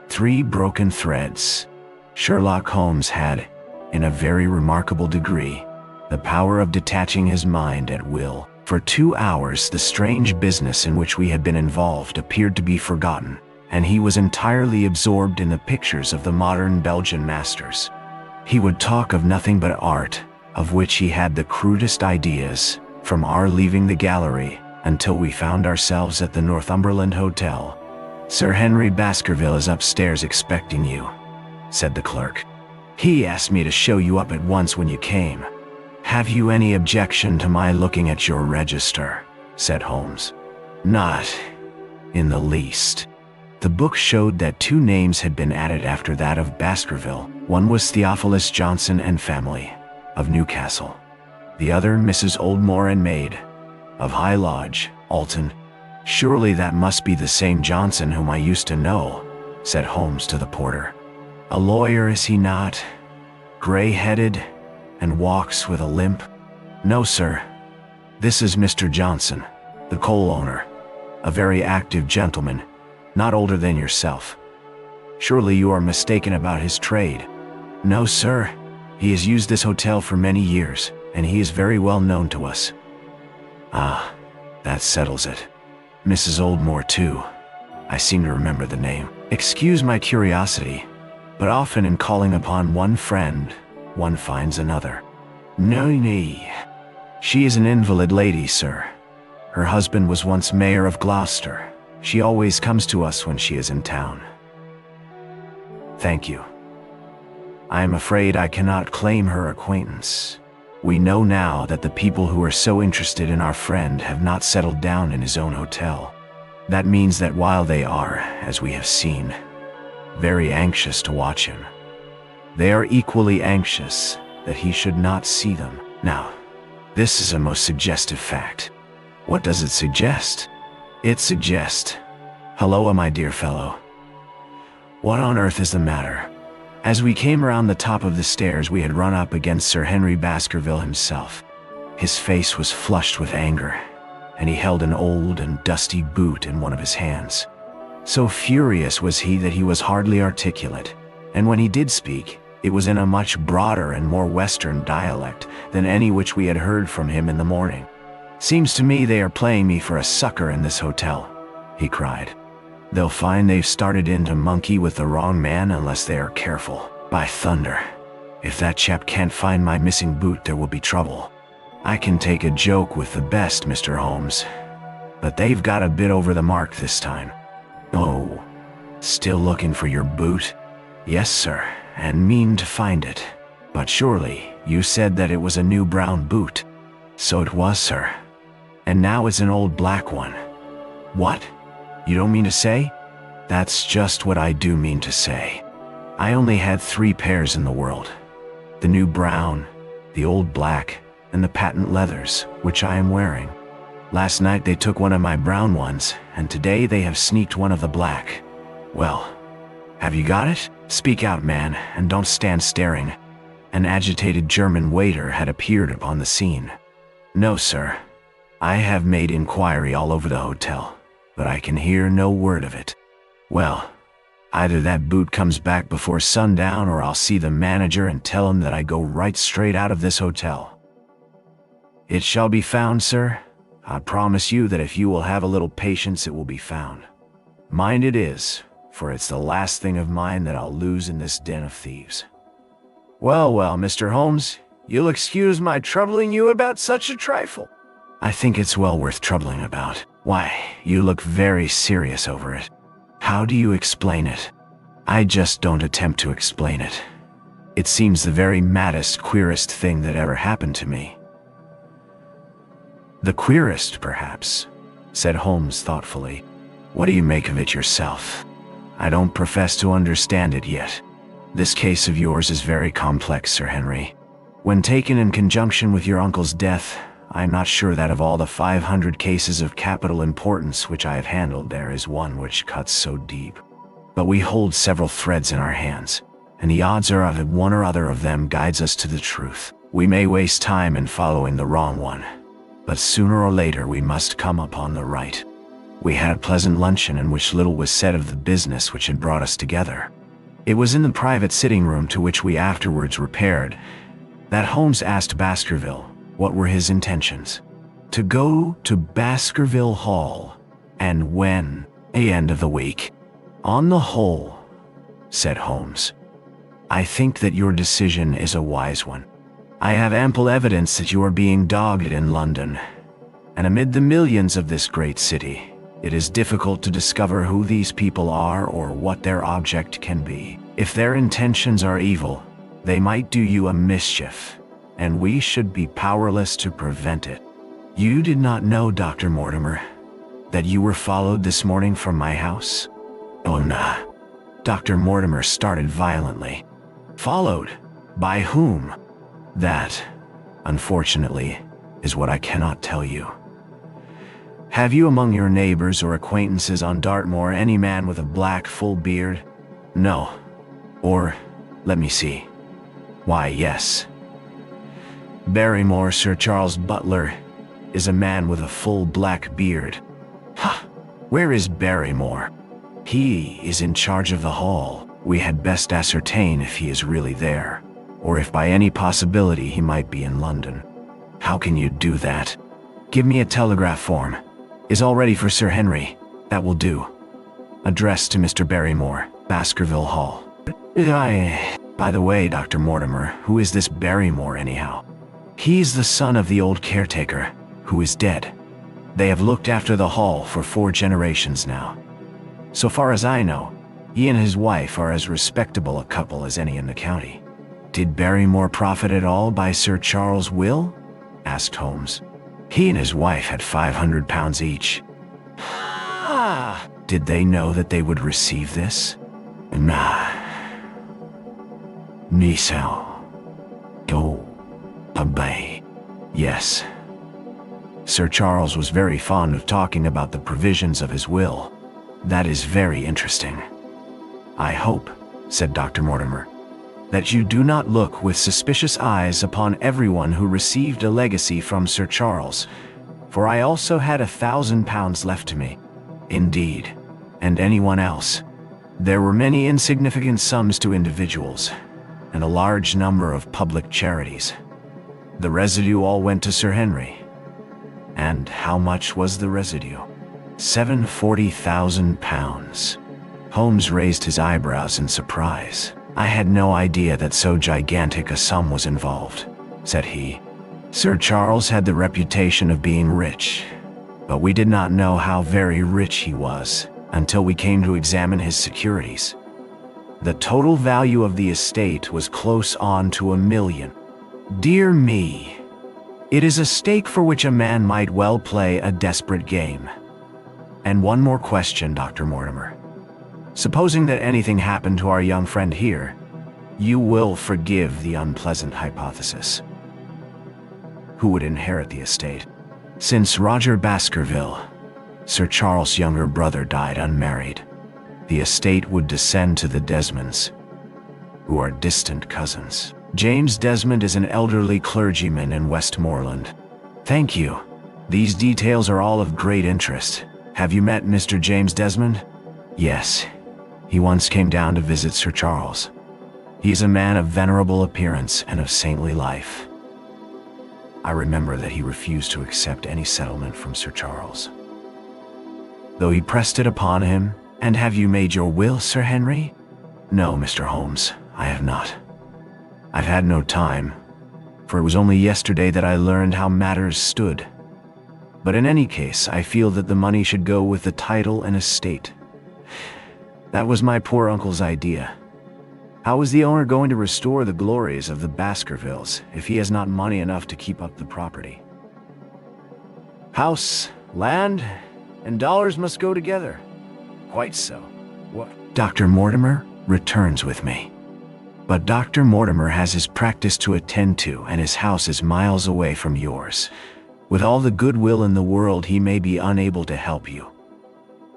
[SPEAKER 1] 3 Broken Threads. Sherlock Holmes had, in a very remarkable degree, the power of detaching his mind at will. For 2 hours the strange business in which we had been involved appeared to be forgotten, and he was entirely absorbed in the pictures of the modern Belgian masters. He would talk of nothing but art, of which he had the crudest ideas, from our leaving the gallery until we found ourselves at the Northumberland Hotel. "Sir Henry Baskerville is upstairs expecting you," said the clerk. "He asked me to show you up at once when you came." "Have you any objection to my looking at your register?" said Holmes. "Not in the least." The book showed that 2 names had been added after that of Baskerville. One was Theophilus Johnson and family, of Newcastle. The other Mrs. Oldmore and maid, of High Lodge, Alton. "Surely that must be the same Johnson whom I used to know," said Holmes to the porter. "A lawyer, is he not? Gray-headed, and walks with a limp?" "No, sir. This is Mr. Johnson, the coal owner, a very active gentleman, not older than yourself. Surely you are mistaken about his trade." "No, sir. He has used this hotel for many years, and he is very well known to us." "Ah, that settles it. Mrs. Oldmore, too. I seem to remember the name. Excuse my curiosity. but often in calling upon one friend, one finds another. No, she is an invalid lady, sir. Her husband was once mayor of Gloucester. She always comes to us when she is in town. Thank you. I am afraid I cannot claim her acquaintance. We know now that the people who are so interested in our friend have not settled down in his own hotel. That means that while they are, as we have seen, very anxious to watch him, they are equally anxious that he should not see them. Now, this is a most suggestive fact. What does it suggest? It suggests, hello, my dear fellow. What on earth is the matter? As we came around the top of the stairs, we had run up against Sir Henry Baskerville himself. His face was flushed with anger, and he held an old and dusty boot in one of his hands. So furious was he that he was hardly articulate, and when he did speak, it was in a much broader and more Western dialect than any which we had heard from him in the morning. "Seems to me they are playing me for a sucker in this hotel," he cried. "They'll find they've started in to monkey with the wrong man unless they are careful. By thunder, if that chap can't find my missing boot, there will be trouble. I can take a joke with the best, Mr. Holmes, but they've got a bit over the mark this time." "Oh, still looking for your boot?" "Yes, sir, and mean to find it. But surely you said that it was a new brown boot." "So it was, sir. And now it's an old black one." "What? You don't mean to say?" "That's just what I do mean to say. I only had 3 pairs in the world. The new brown, the old black, and the patent leathers, which I am wearing. Last night they took one of my brown ones, and today they have sneaked one of the black. Well, have you got it? Speak out, man, and don't stand staring." An agitated German waiter had appeared upon the scene. "No, sir. I have made inquiry all over the hotel, but I can hear no word of it." "Well, either that boot comes back before sundown, or I'll see the manager and tell him that I go right straight out of this hotel." "It shall be found, sir. I promise you that if you will have a little patience, it will be found. Mine it is, for it's the last thing of mine that I'll lose in this den of thieves." "Well, well, Mr. Holmes, you'll excuse my troubling you about such a trifle." "I think it's well worth troubling about. Why, you look very serious over it. How do you explain it?" "I just don't attempt to explain it. It seems the very maddest, queerest thing that ever happened to me." "The queerest, perhaps," said Holmes thoughtfully. "What do you make of it yourself?" "I don't profess to understand it yet. This case of yours is very complex, Sir Henry. When taken in conjunction with your uncle's death, I am not sure that of all the 500 cases of capital importance which I have handled, there is one which cuts so deep. But we hold several threads in our hands, and the odds are that one or other of them guides us to the truth. We may waste time in following the wrong one, but sooner or later we must come upon the right." We had a pleasant luncheon in which little was said of the business which had brought us together. It was in the private sitting room to which we afterwards repaired that Holmes asked Baskerville what were his intentions. To go to Baskerville Hall, and when? The end of the week. "On the whole," said Holmes, "I think that your decision is a wise one. I have ample evidence that you are being dogged in London, and amid the millions of this great city, it is difficult to discover who these people are or what their object can be. If their intentions are evil, they might do you a mischief, and we should be powerless to prevent it. You did not know, Dr. Mortimer, that you were followed this morning from my house?" "Oh, nah." Dr. Mortimer started violently. "Followed? By whom?" "That, unfortunately, is what I cannot tell you." "Have you among your neighbors or acquaintances on Dartmoor any man with a black full beard?" "No. Or, let me see. Why, yes. Barrymore, Sir Charles Butler, is a man with a full black beard." "Ha! Where is Barrymore?" "He is in charge of the hall. We had best ascertain if he is really there, or if by any possibility he might be in London." "How can you do that?" "Give me a telegraph form. Is all ready for Sir Henry. That will do. Address to Mr. Barrymore, Baskerville Hall." By the way, Dr. Mortimer, who is this Barrymore anyhow? He's the son of the old caretaker, who is dead. They have looked after the hall for 4 generations now. So far as I know, he and his wife are as respectable a couple as any in the county. Did Barrymore profit at all by Sir Charles' will? Asked Holmes. He and his wife had £500 each. Did they know that they would receive this? Nisao. Oh, obey. Yes. Sir Charles was very fond of talking about the provisions of his will. That is very interesting. I hope, said Dr. Mortimer, that you do not look with suspicious eyes upon everyone who received a legacy from Sir Charles, for I also had £1,000 left to me. Indeed, and anyone else. There were many insignificant sums to individuals, and a large number of public charities. The residue all went to Sir Henry. And how much was the residue? £740,000. Holmes raised his eyebrows in surprise. I had no idea that so gigantic a sum was involved, said he. Sir Charles had the reputation of being rich, but we did not know how very rich he was until we came to examine his securities. The total value of the estate was close on to £1 million. Dear me, it is a stake for which a man might well play a desperate game. And one more question, Dr. Mortimer. Supposing that anything happened to our young friend here, you will forgive the unpleasant hypothesis. Who would inherit the estate? Since Roger Baskerville, Sir Charles' younger brother, died unmarried, the estate would descend to the Desmonds, who are distant cousins. James Desmond is an elderly clergyman in Westmoreland. Thank you. These details are all of great interest. Have you met Mr. James Desmond? Yes. He once came down to visit Sir Charles. He is a man of venerable appearance and of saintly life. I remember that he refused to accept any settlement from Sir Charles, though he pressed it upon him. And have you made your will, Sir Henry? No, Mr. Holmes, I have not. I've had no time, for it was only yesterday that I learned how matters stood. But in any case, I feel that the money should go with the title and estate. That was my poor uncle's idea. How is the owner going to restore the glories of the Baskervilles if he has not money enough to keep up the property? House, land, and dollars must go together. Quite so. What? Dr. Mortimer returns with me. But Dr. Mortimer has his practice to attend to, and his house is miles away from yours. With all the goodwill in the world, he may be unable to help you.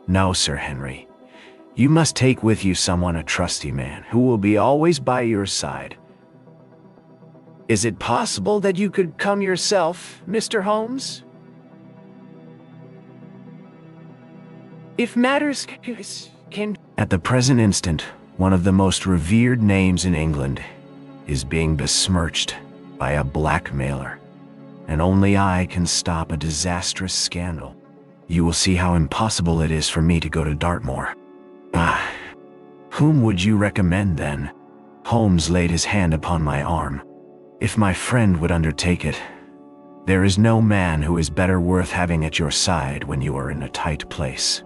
[SPEAKER 1] No, Sir Henry. You must take with you someone, a trusty man, who will be always by your side. Is it possible that you could come yourself, Mr. Holmes? If matters can... At the present instant, one of the most revered names in England is being besmirched by a blackmailer, and only I can stop a disastrous scandal. You will see how impossible it is for me to go to Dartmoor. Whom would you recommend then? Holmes laid his hand upon my arm. If my friend would undertake it, there is no man who is better worth having at your side when you are in a tight place.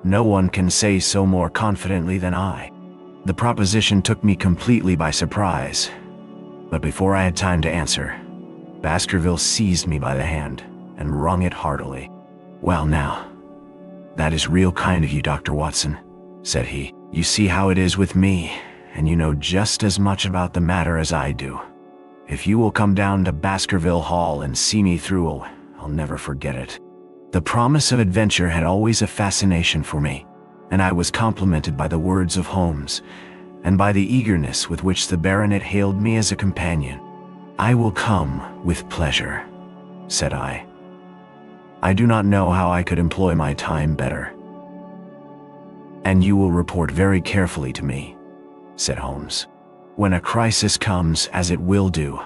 [SPEAKER 1] No one can say so more confidently than I. The proposition took me completely by surprise, but before I had time to answer, Baskerville seized me by the hand and wrung it heartily. Well now, that is real kind of you, Dr. Watson, said he. You see how it is with me, and you know just as much about the matter as I do. If you will come down to Baskerville Hall and see me through, I'll never forget it. The promise of adventure had always a fascination for me, and I was complimented by the words of Holmes, and by the eagerness with which the baronet hailed me as a companion. I will come with pleasure, said I. I do not know how I could employ my time better. And you will report very carefully to me, said Holmes. When a crisis comes, as it will do,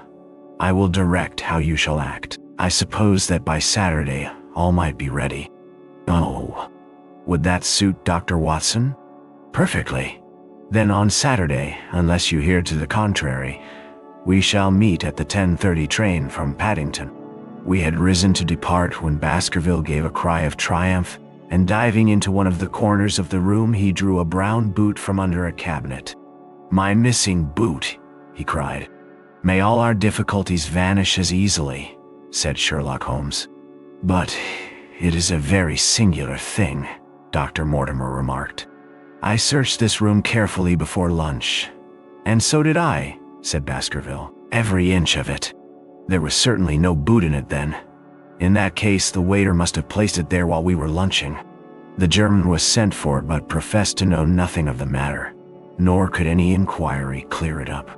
[SPEAKER 1] I will direct how you shall act. I suppose that by Saturday all might be ready. Oh, would that suit Dr. Watson? Perfectly. Then on Saturday, unless you hear to the contrary, we shall meet at the 10:30 train from Paddington." We had risen to depart when Baskerville gave a cry of triumph, and diving into one of the corners of the room, he drew a brown boot from under a cabinet. "My missing boot," he cried. "May all our difficulties vanish as easily," said Sherlock Holmes. "But it is a very singular thing," Dr. Mortimer remarked. "I searched this room carefully before lunch." "And so did I," said Baskerville. "Every inch of it. There was certainly no boot in it then. In that case, the waiter must have placed it there while we were lunching." The German was sent for but professed to know nothing of the matter, nor could any inquiry clear it up.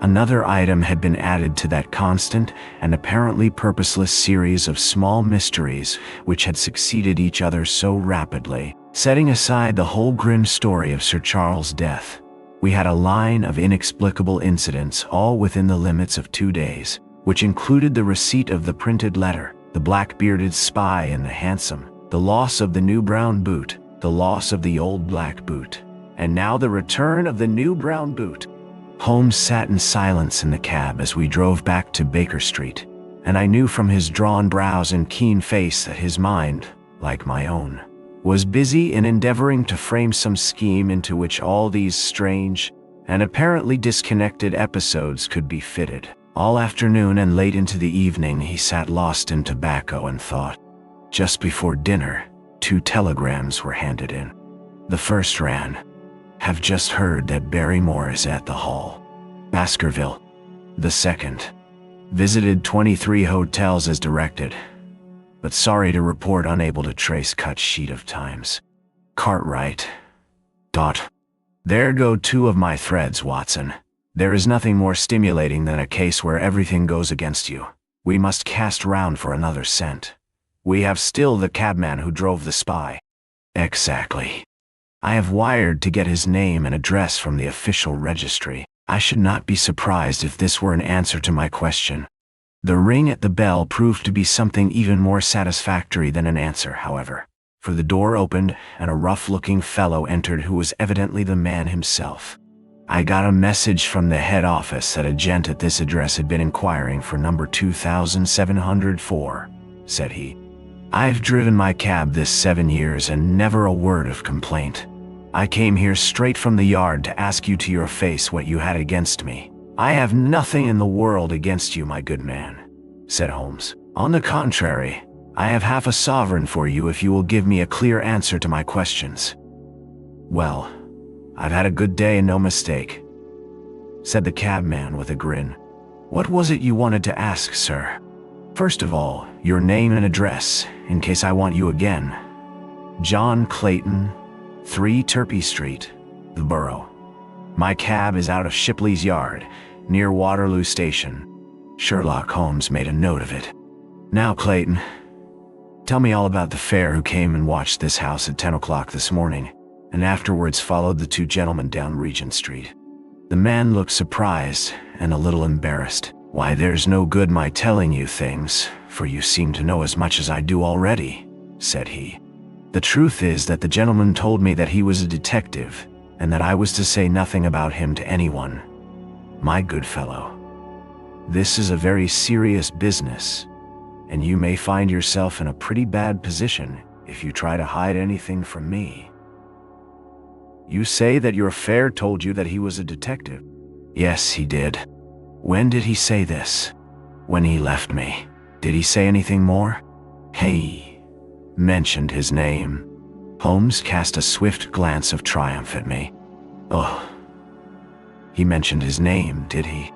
[SPEAKER 1] Another item had been added to that constant and apparently purposeless series of small mysteries which had succeeded each other so rapidly. Setting aside the whole grim story of Sir Charles' death, we had a line of inexplicable incidents all within the limits of 2 days, which included the receipt of the printed letter, the black-bearded spy in the hansom, the loss of the new brown boot, the loss of the old black boot, and now the return of the new brown boot. Holmes sat in silence in the cab as we drove back to Baker Street, and I knew from his drawn brows and keen face that his mind, like my own, was busy in endeavoring to frame some scheme into which all these strange and apparently disconnected episodes could be fitted. All afternoon and late into the evening he sat lost in tobacco and thought. Just before dinner, 2 telegrams were handed in. The first ran, "Have just heard that Barrymore is at the Hall, Baskerville." The second, "Visited 23 hotels as directed, but sorry to report unable to trace cut sheet of times. Cartwright. There go 2 of my threads, Watson. There is nothing more stimulating than a case where everything goes against you. We must cast round for another scent. We have still the cabman who drove the spy." "Exactly. I have wired to get his name and address from the official registry. I should not be surprised if this were an answer to my question." The ring at the bell proved to be something even more satisfactory than an answer, however, for the door opened and a rough-looking fellow entered who was evidently the man himself. "I got a message from the head office that a gent at this address had been inquiring for number 2704, said he. "I've driven my cab this 7 years and never a word of complaint. I came here straight from the yard to ask you to your face what you had against me." "I have nothing in the world against you, my good man," said Holmes. "On the contrary, I have half a sovereign for you if you will give me a clear answer to my questions." "Well, I've had a good day and no mistake," said the cabman with a grin. "What was it you wanted to ask, sir?" "First of all, your name and address, in case I want you again." "John Clayton, 3 Turpey Street, the Borough. My cab is out of Shipley's Yard, near Waterloo Station." Sherlock Holmes made a note of it. "Now, Clayton, tell me all about the fare who came and watched this house at 10 o'clock this morning, and afterwards followed the 2 gentlemen down Regent Street." The man looked surprised and a little embarrassed. "Why, there's no good my telling you things, for you seem to know as much as I do already," said he. "The truth is that the gentleman told me that he was a detective, and that I was to say nothing about him to anyone. My good fellow, this is a very serious business, and you may find yourself in a pretty bad position if you try to hide anything from me." "You say that your fare told you that he was a detective?" "Yes, he did." "When did he say this?" "When he left me." "Did he say anything more?" "He mentioned his name." Holmes cast a swift glance of triumph at me. "Oh, he mentioned his name, did he?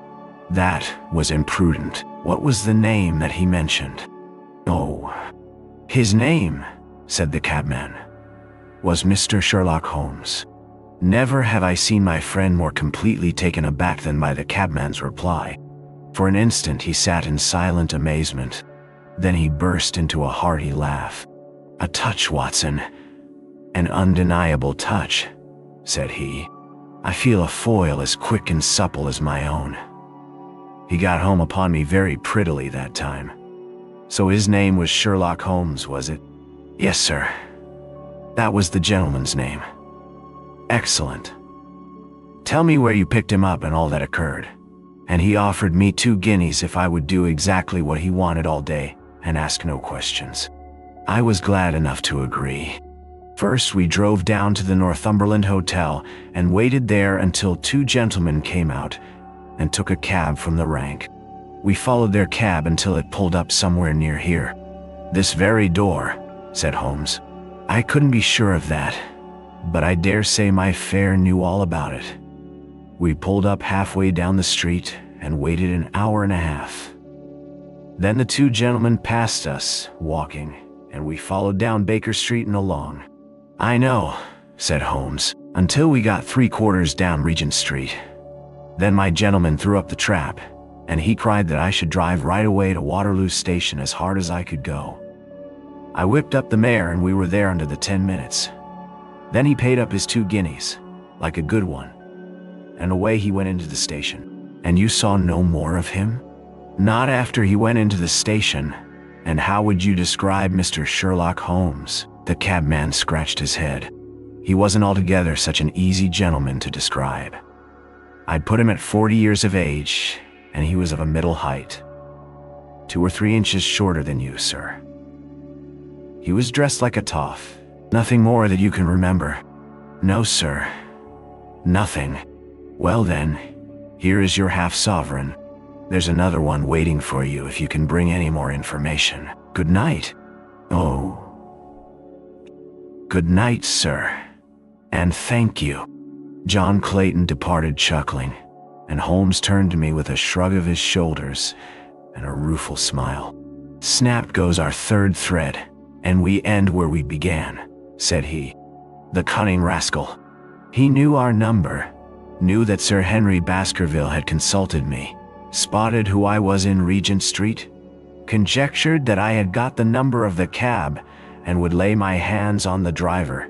[SPEAKER 1] That was imprudent. What was the name that he mentioned?" "Oh, his name," said the cabman, "was Mr. Sherlock Holmes." Never have I seen my friend more completely taken aback than by the cabman's reply. For an instant he sat in silent amazement. Then he burst into a hearty laugh. "A touch, Watson. An undeniable touch," said he. "I feel a foil as quick and supple as my own. He got home upon me very prettily that time." "So his name was Sherlock Holmes, was it?" "Yes, sir. That was the gentleman's name." "Excellent. Tell me where you picked him up and all that occurred." And he offered me 2 guineas if I would do exactly what he wanted all day and ask no questions. I was glad enough to agree. First, we drove down to the Northumberland Hotel and waited there until 2 gentlemen came out and took a cab from the rank. We followed their cab until it pulled up somewhere near here. "This very door," said Holmes. I couldn't be sure of that, but I dare say my fare knew all about it. We pulled up halfway down the street and waited an hour and a half. Then the 2 gentlemen passed us, walking, and we followed down Baker Street and along. "I know," said Holmes, "until we got 3/4 down Regent Street. Then my gentleman threw up the trap, and he cried that I should drive right away to Waterloo Station as hard as I could go. I whipped up the mare and we were there under the 10 minutes. Then he paid up his 2 guineas, like a good one, and away he went into the station." "And you saw no more of him?" "Not after he went into the station." "And how would you describe Mr. Sherlock Holmes?" The cabman scratched his head. "He wasn't altogether such an easy gentleman to describe. I'd put him at 40 years of age, and he was of a middle height. 2 or 3 inches shorter than you, sir. He was dressed like a toff. Nothing more that you can remember?" "No, sir. Nothing." "Well then, here is your half-sovereign. There's another one waiting for you if you can bring any more information. Good night." "Oh. Good night, sir. And thank you." John Clayton departed chuckling, and Holmes turned to me with a shrug of his shoulders and a rueful smile. "Snapped goes our 3rd thread, and we end where we began," said he. "The cunning rascal. He knew our number, knew that Sir Henry Baskerville had consulted me, spotted who I was in Regent Street, conjectured that I had got the number of the cab and would lay my hands on the driver,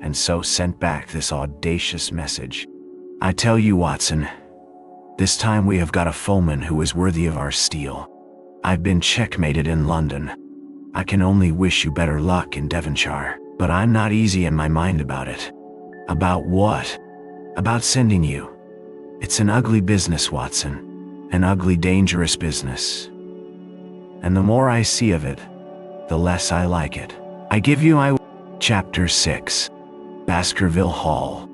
[SPEAKER 1] and so sent back this audacious message. I tell you, Watson, this time we have got a foeman who is worthy of our steel. I've been checkmated in London. I can only wish you better luck in Devonshire, but I'm not easy in my mind about it." "About what?" "About sending you. It's an ugly business, Watson. An ugly, dangerous business. And the more I see of it, the less I like it. I give you my..." Chapter 6. Baskerville Hall.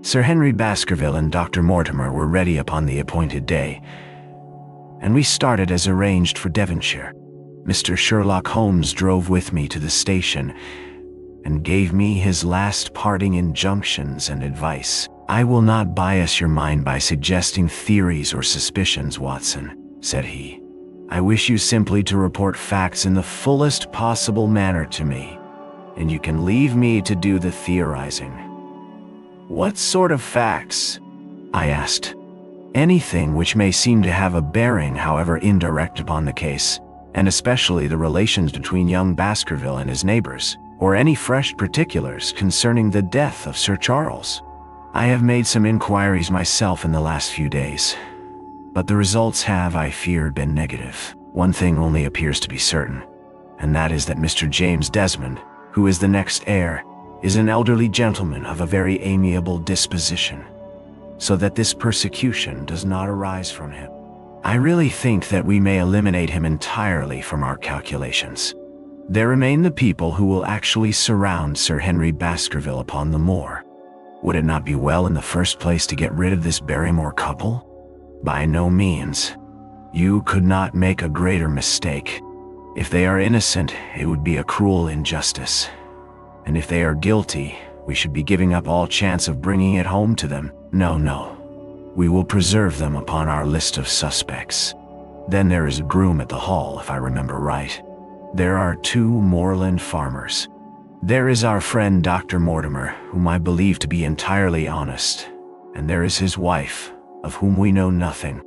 [SPEAKER 1] Sir Henry Baskerville and Dr. Mortimer were ready upon the appointed day, and we started as arranged for Devonshire. Mr. Sherlock Holmes drove with me to the station and gave me his last parting injunctions and advice. "I will not bias your mind by suggesting theories or suspicions, Watson," said he. "I wish you simply to report facts in the fullest possible manner to me, and you can leave me to do the theorizing." "What sort of facts?" I asked. "Anything which may seem to have a bearing, however indirect, upon the case, and especially the relations between young Baskerville and his neighbors, or any fresh particulars concerning the death of Sir Charles. I have made some inquiries myself in the last few days, but the results have, I fear, been negative. One thing only appears to be certain, and that is that Mr. James Desmond, who is the next heir, is an elderly gentleman of a very amiable disposition, so that this persecution does not arise from him. I really think that we may eliminate him entirely from our calculations. There remain the people who will actually surround Sir Henry Baskerville upon the moor. Would it not be well in the first place to get rid of this Barrymore couple? By no means. You could not make a greater mistake. If they are innocent, it would be a cruel injustice. And if they are guilty, we should be giving up all chance of bringing it home to them. No. We will preserve them upon our list of suspects. Then there is a groom at the Hall, if I remember right. There are 2 moorland farmers. There is our friend Dr. Mortimer, whom I believe to be entirely honest, and there is his wife, of whom we know nothing.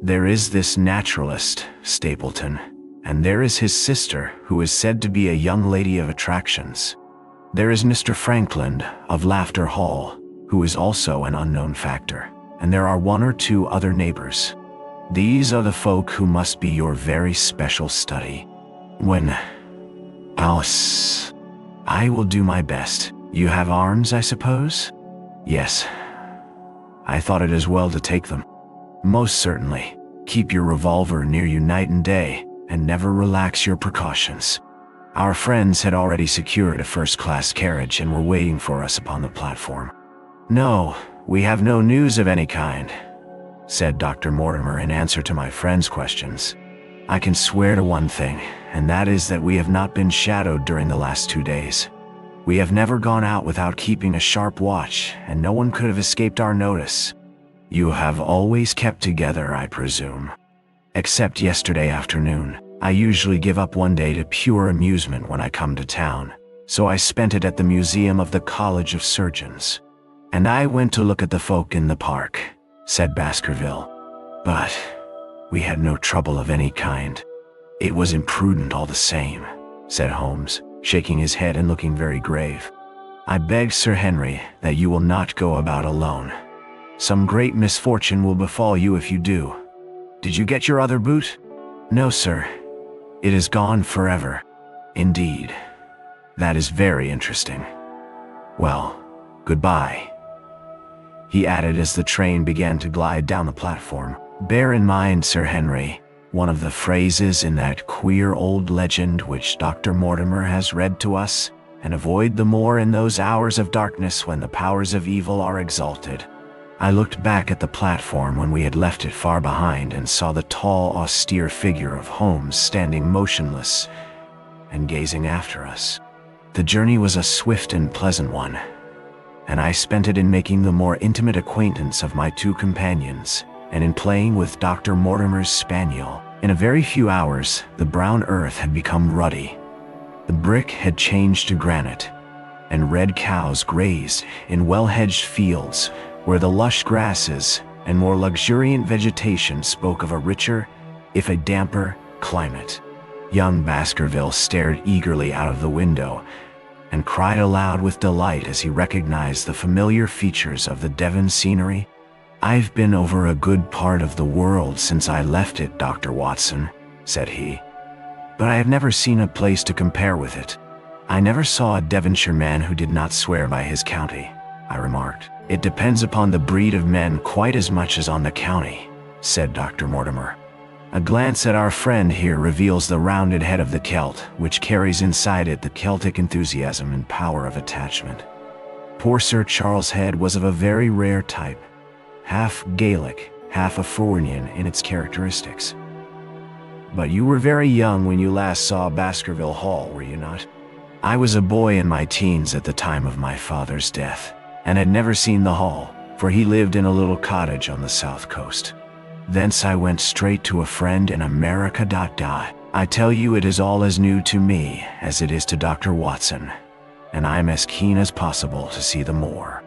[SPEAKER 1] There is this naturalist, Stapleton, and there is his sister, who is said to be a young lady of attractions. There is Mr. Frankland, of Laughter Hall, who is also an unknown factor, and there are 1 or 2 other neighbors. These are the folk who must be your very special study. I will do my best. You have arms, I suppose? Yes. I thought it as well to take them. Most certainly. Keep your revolver near you night and day, and never relax your precautions. Our friends had already secured a first-class carriage and were waiting for us upon the platform. No, we have no news of any kind, said Dr. Mortimer in answer to my friend's questions. I can swear to one thing, and that is that we have not been shadowed during the last 2 days. We have never gone out without keeping a sharp watch, and no one could have escaped our notice. You have always kept together, I presume. Except yesterday afternoon. I usually give up one day to pure amusement when I come to town, so I spent it at the Museum of the College of Surgeons. And I went to look at the folk in the park, said Baskerville. But we had no trouble of any kind. It was imprudent all the same, said Holmes, shaking his head and looking very grave. I beg, Sir Henry, that you will not go about alone. Some great misfortune will befall you if you do. Did you get your other boot? No, sir. It is gone forever. Indeed. That is very interesting. Well, goodbye, he added as the train began to glide down the platform. Bear in mind, Sir Henry, one of the phrases in that queer old legend which Dr. Mortimer has read to us, and avoid the moor in those hours of darkness when the powers of evil are exalted. I looked back at the platform when we had left it far behind and saw the tall, austere figure of Holmes standing motionless and gazing after us. The journey was a swift and pleasant one, and I spent it in making the more intimate acquaintance of my 2 companions and in playing with Dr. Mortimer's spaniel. In a very few hours, the brown earth had become ruddy. The brick had changed to granite, and red cows grazed in well-hedged fields where the lush grasses and more luxuriant vegetation spoke of a richer, if a damper, climate. Young Baskerville stared eagerly out of the window and cried aloud with delight as he recognized the familiar features of the Devon scenery. I've been over a good part of the world since I left it, Dr. Watson, said he, but I have never seen a place to compare with it. I never saw a Devonshire man who did not swear by his county, I remarked. It depends upon the breed of men quite as much as on the county, said Dr. Mortimer. A glance at our friend here reveals the rounded head of the Celt, which carries inside it the Celtic enthusiasm and power of attachment. Poor Sir Charles' head was of a very rare type, half Gaelic, half Afroinian in its characteristics. But you were very young when you last saw Baskerville Hall, were you not? I was a boy in my teens at the time of my father's death, and had never seen the hall, for he lived in a little cottage on the south coast. Thence I went straight to a friend in America. I tell you, it is all as new to me as it is to Dr. Watson, and I'm as keen as possible to see the moor.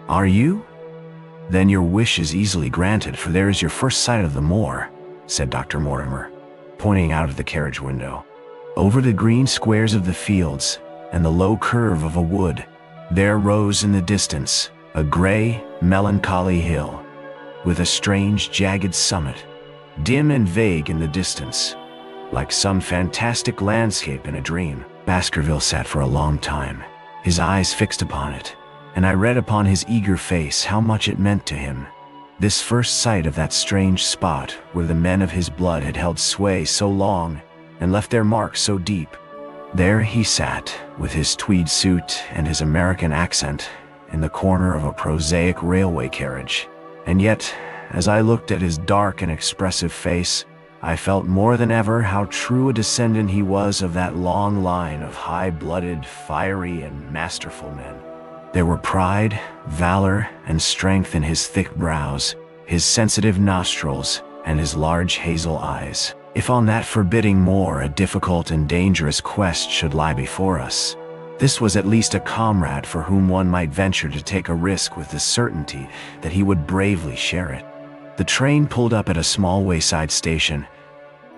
[SPEAKER 1] Are you? Then your wish is easily granted, for there is your first sight of the moor, said Dr. Mortimer, pointing out of the carriage window. Over the green squares of the fields and the low curve of a wood, there rose in the distance a gray, melancholy hill, with a strange, jagged summit, dim and vague in the distance, like some fantastic landscape in a dream. Baskerville sat for a long time, his eyes fixed upon it, and I read upon his eager face how much it meant to him. This first sight of that strange spot where the men of his blood had held sway so long and left their mark so deep. There he sat, with his tweed suit and his American accent, in the corner of a prosaic railway carriage. And yet, as I looked at his dark and expressive face, I felt more than ever how true a descendant he was of that long line of high-blooded, fiery, and masterful men. There were pride, valor, and strength in his thick brows, his sensitive nostrils, and his large hazel eyes. If on that forbidding moor a difficult and dangerous quest should lie before us, this was at least a comrade for whom one might venture to take a risk with the certainty that he would bravely share it. The train pulled up at a small wayside station,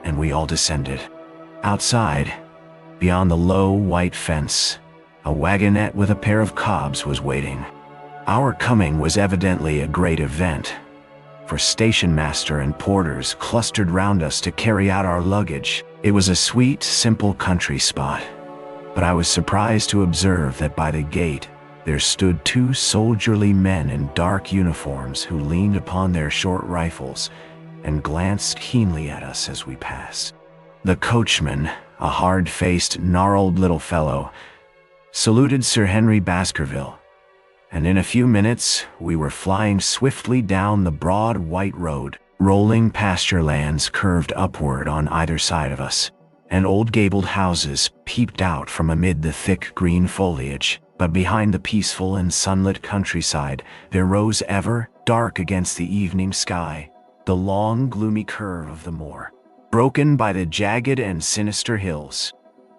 [SPEAKER 1] and we all descended. Outside, beyond the low white fence, a wagonette with a pair of cobs was waiting. Our coming was evidently a great event, for station master and porters clustered round us to carry out our luggage. It was a sweet, simple country spot, but I was surprised to observe that by the gate, there stood two soldierly men in dark uniforms who leaned upon their short rifles and glanced keenly at us as we passed. The coachman, a hard-faced, gnarled little fellow, saluted Sir Henry Baskerville, and in a few minutes we were flying swiftly down the broad white road. Rolling pasture lands curved upward on either side of us, and old gabled houses peeped out from amid the thick green foliage. But behind the peaceful and sunlit countryside there rose ever, dark against the evening sky, the long gloomy curve of the moor, broken by the jagged and sinister hills.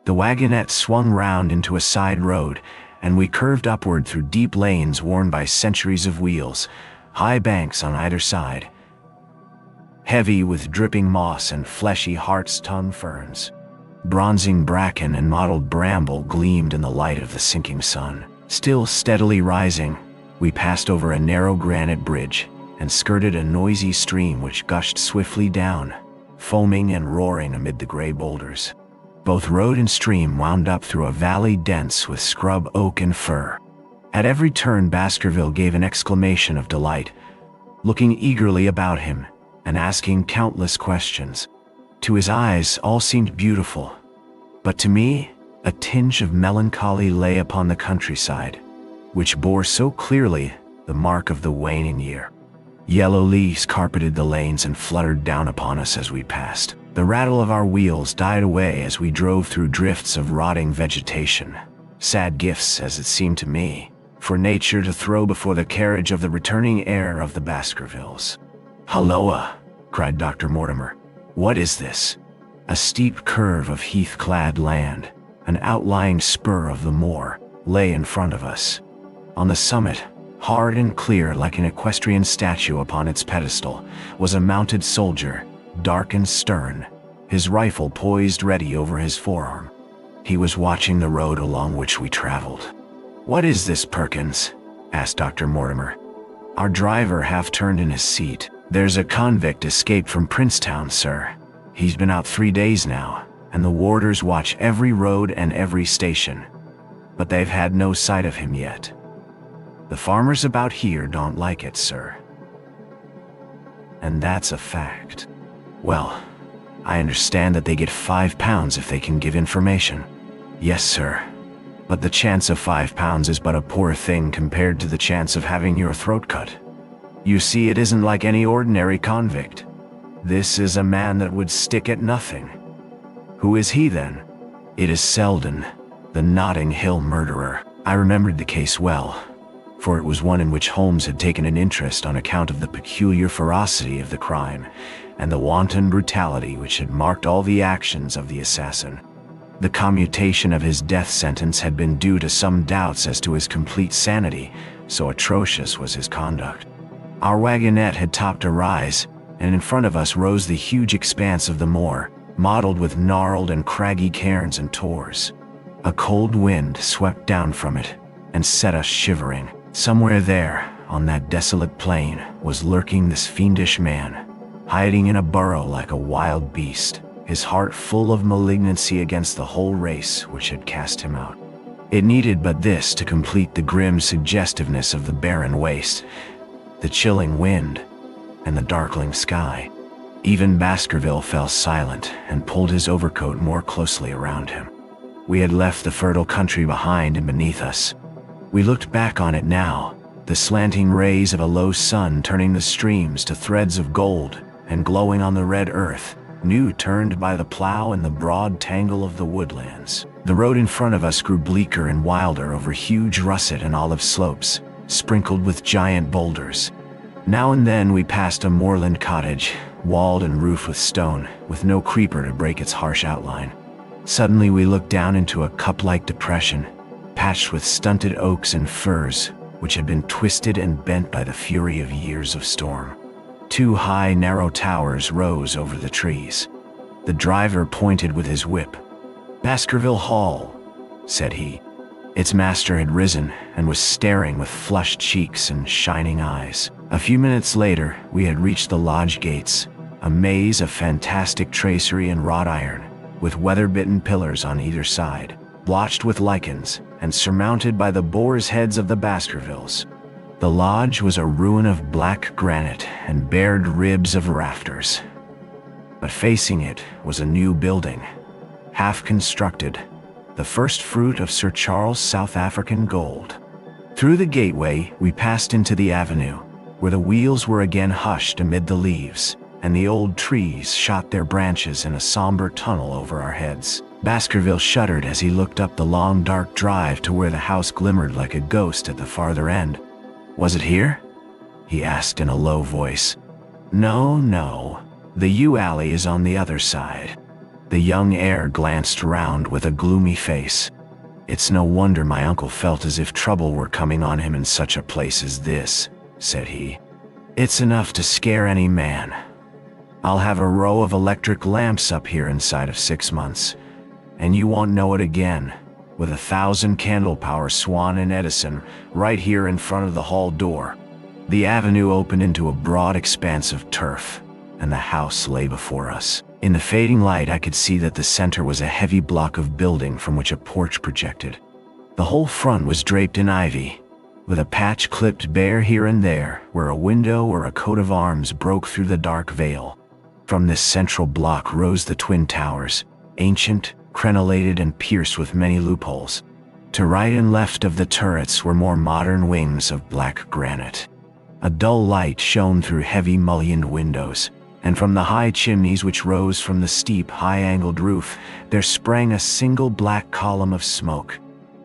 [SPEAKER 1] The wagonette swung round into a side road, and we curved upward through deep lanes worn by centuries of wheels, high banks on either side, heavy with dripping moss and fleshy hart's-tongue ferns. Bronzing bracken and mottled bramble gleamed in the light of the sinking sun. Still steadily rising, we passed over a narrow granite bridge and skirted a noisy stream which gushed swiftly down, foaming and roaring amid the gray boulders. Both road and stream wound up through a valley dense with scrub oak and fir. At every turn Baskerville gave an exclamation of delight, looking eagerly about him and asking countless questions. To his eyes all seemed beautiful, but to me a tinge of melancholy lay upon the countryside, which bore so clearly the mark of the waning year. Yellow leaves carpeted the lanes and fluttered down upon us as we passed. The rattle of our wheels died away as we drove through drifts of rotting vegetation, sad gifts, as it seemed to me, for nature to throw before the carriage of the returning heir of the Baskervilles. "Halloa!" cried Dr. Mortimer. "What is this?" A steep curve of heath-clad land, an outlying spur of the moor, lay in front of us. On the summit, hard and clear like an equestrian statue upon its pedestal, was a mounted soldier, dark and stern, his rifle poised ready over his forearm. He was watching the road along which we traveled. "What is this, Perkins?" asked Dr. Mortimer. Our driver half turned in his seat. "There's a convict escaped from Princetown, sir. He's been out 3 days now, and the warders watch every road and every station, but they've had no sight of him yet. The farmers about here don't like it, sir. And that's a fact. Well, I understand that they get £5 if they can give information." "Yes, sir. But the chance of £5 is but a poor thing compared to the chance of having your throat cut. You see, it isn't like any ordinary convict. This is a man that would stick at nothing." "Who is he, then?" "It is Selden, the Notting Hill murderer." I remembered the case well, for it was one in which Holmes had taken an interest on account of the peculiar ferocity of the crime and the wanton brutality which had marked all the actions of the assassin. The commutation of his death sentence had been due to some doubts as to his complete sanity, so atrocious was his conduct. Our wagonette had topped a rise, and in front of us rose the huge expanse of the moor, mottled with gnarled and craggy cairns and tors. A cold wind swept down from it and set us shivering. Somewhere there, on that desolate plain, was lurking this fiendish man, hiding in a burrow like a wild beast, his heart full of malignancy against the whole race which had cast him out. It needed but this to complete the grim suggestiveness of the barren waste, the chilling wind, and the darkling sky. Even Baskerville fell silent and pulled his overcoat more closely around him. We had left the fertile country behind and beneath us. We looked back on it now, the slanting rays of a low sun turning the streams to threads of gold and glowing on the red earth, new turned by the plow in the broad tangle of the woodlands. The road in front of us grew bleaker and wilder over huge russet and olive slopes, sprinkled with giant boulders. Now and then we passed a moorland cottage, walled and roofed with stone, with no creeper to break its harsh outline. Suddenly we looked down into a cup-like depression, patched with stunted oaks and firs, which had been twisted and bent by the fury of years of storm. 2 high, narrow towers rose over the trees. The driver pointed with his whip. "Baskerville Hall," said he. Its master had risen and was staring with flushed cheeks and shining eyes. A few minutes later, we had reached the lodge gates, a maze of fantastic tracery and wrought iron, with weather-bitten pillars on either side, blotched with lichens and surmounted by the boar's heads of the Baskervilles. The lodge was a ruin of black granite and bared ribs of rafters. But facing it was a new building, half-constructed, the first fruit of Sir Charles' South African gold. Through the gateway, we passed into the avenue, where the wheels were again hushed amid the leaves, and the old trees shot their branches in a somber tunnel over our heads. Baskerville shuddered as he looked up the long dark drive to where the house glimmered like a ghost at the farther end. "Was it here?" he asked in a low voice. No. The yew alley is on the other side." The young heir glanced round with a gloomy face. "It's no wonder my uncle felt as if trouble were coming on him in such a place as this," said he. "It's enough to scare any man. I'll have a row of electric lamps up here inside of 6 months, and you won't know it again, with 1,000 candle power Swan and Edison right here in front of the hall door." The avenue opened into a broad expanse of turf, and the house lay before us. In the fading light, I could see that the center was a heavy block of building from which a porch projected. The whole front was draped in ivy, with a patch clipped bare here and there where a window or a coat of arms broke through the dark veil. From this central block rose the twin towers, ancient, crenellated, and pierced with many loopholes. To right and left of the turrets were more modern wings of black granite. A dull light shone through heavy mullioned windows, and from the high chimneys which rose from the steep, high-angled roof, there sprang a single black column of smoke.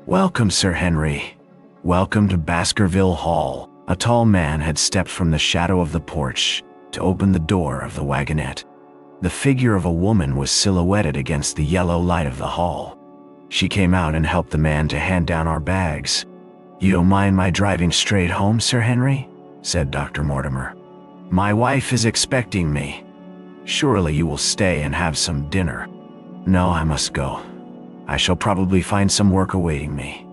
[SPEAKER 1] "Welcome, Sir Henry. Welcome to Baskerville Hall." A tall man had stepped from the shadow of the porch to open the door of the wagonette. The figure of a woman was silhouetted against the yellow light of the hall. She came out and helped the man to hand down our bags. "You don't mind my driving straight home, Sir Henry?" said Dr. Mortimer. "My wife is expecting me. Surely you will stay and have some dinner." "No, I must go. I shall probably find some work awaiting me.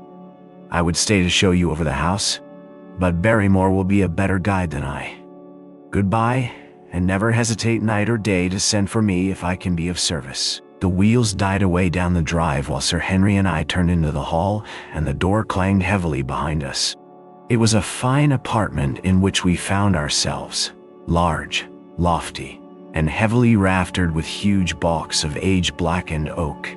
[SPEAKER 1] I would stay to show you over the house, but Barrymore will be a better guide than I. Goodbye, and never hesitate night or day to send for me if I can be of service." The wheels died away down the drive while Sir Henry and I turned into the hall, and the door clanged heavily behind us. It was a fine apartment in which we found ourselves, large, lofty, and heavily raftered with huge balks of age-blackened oak.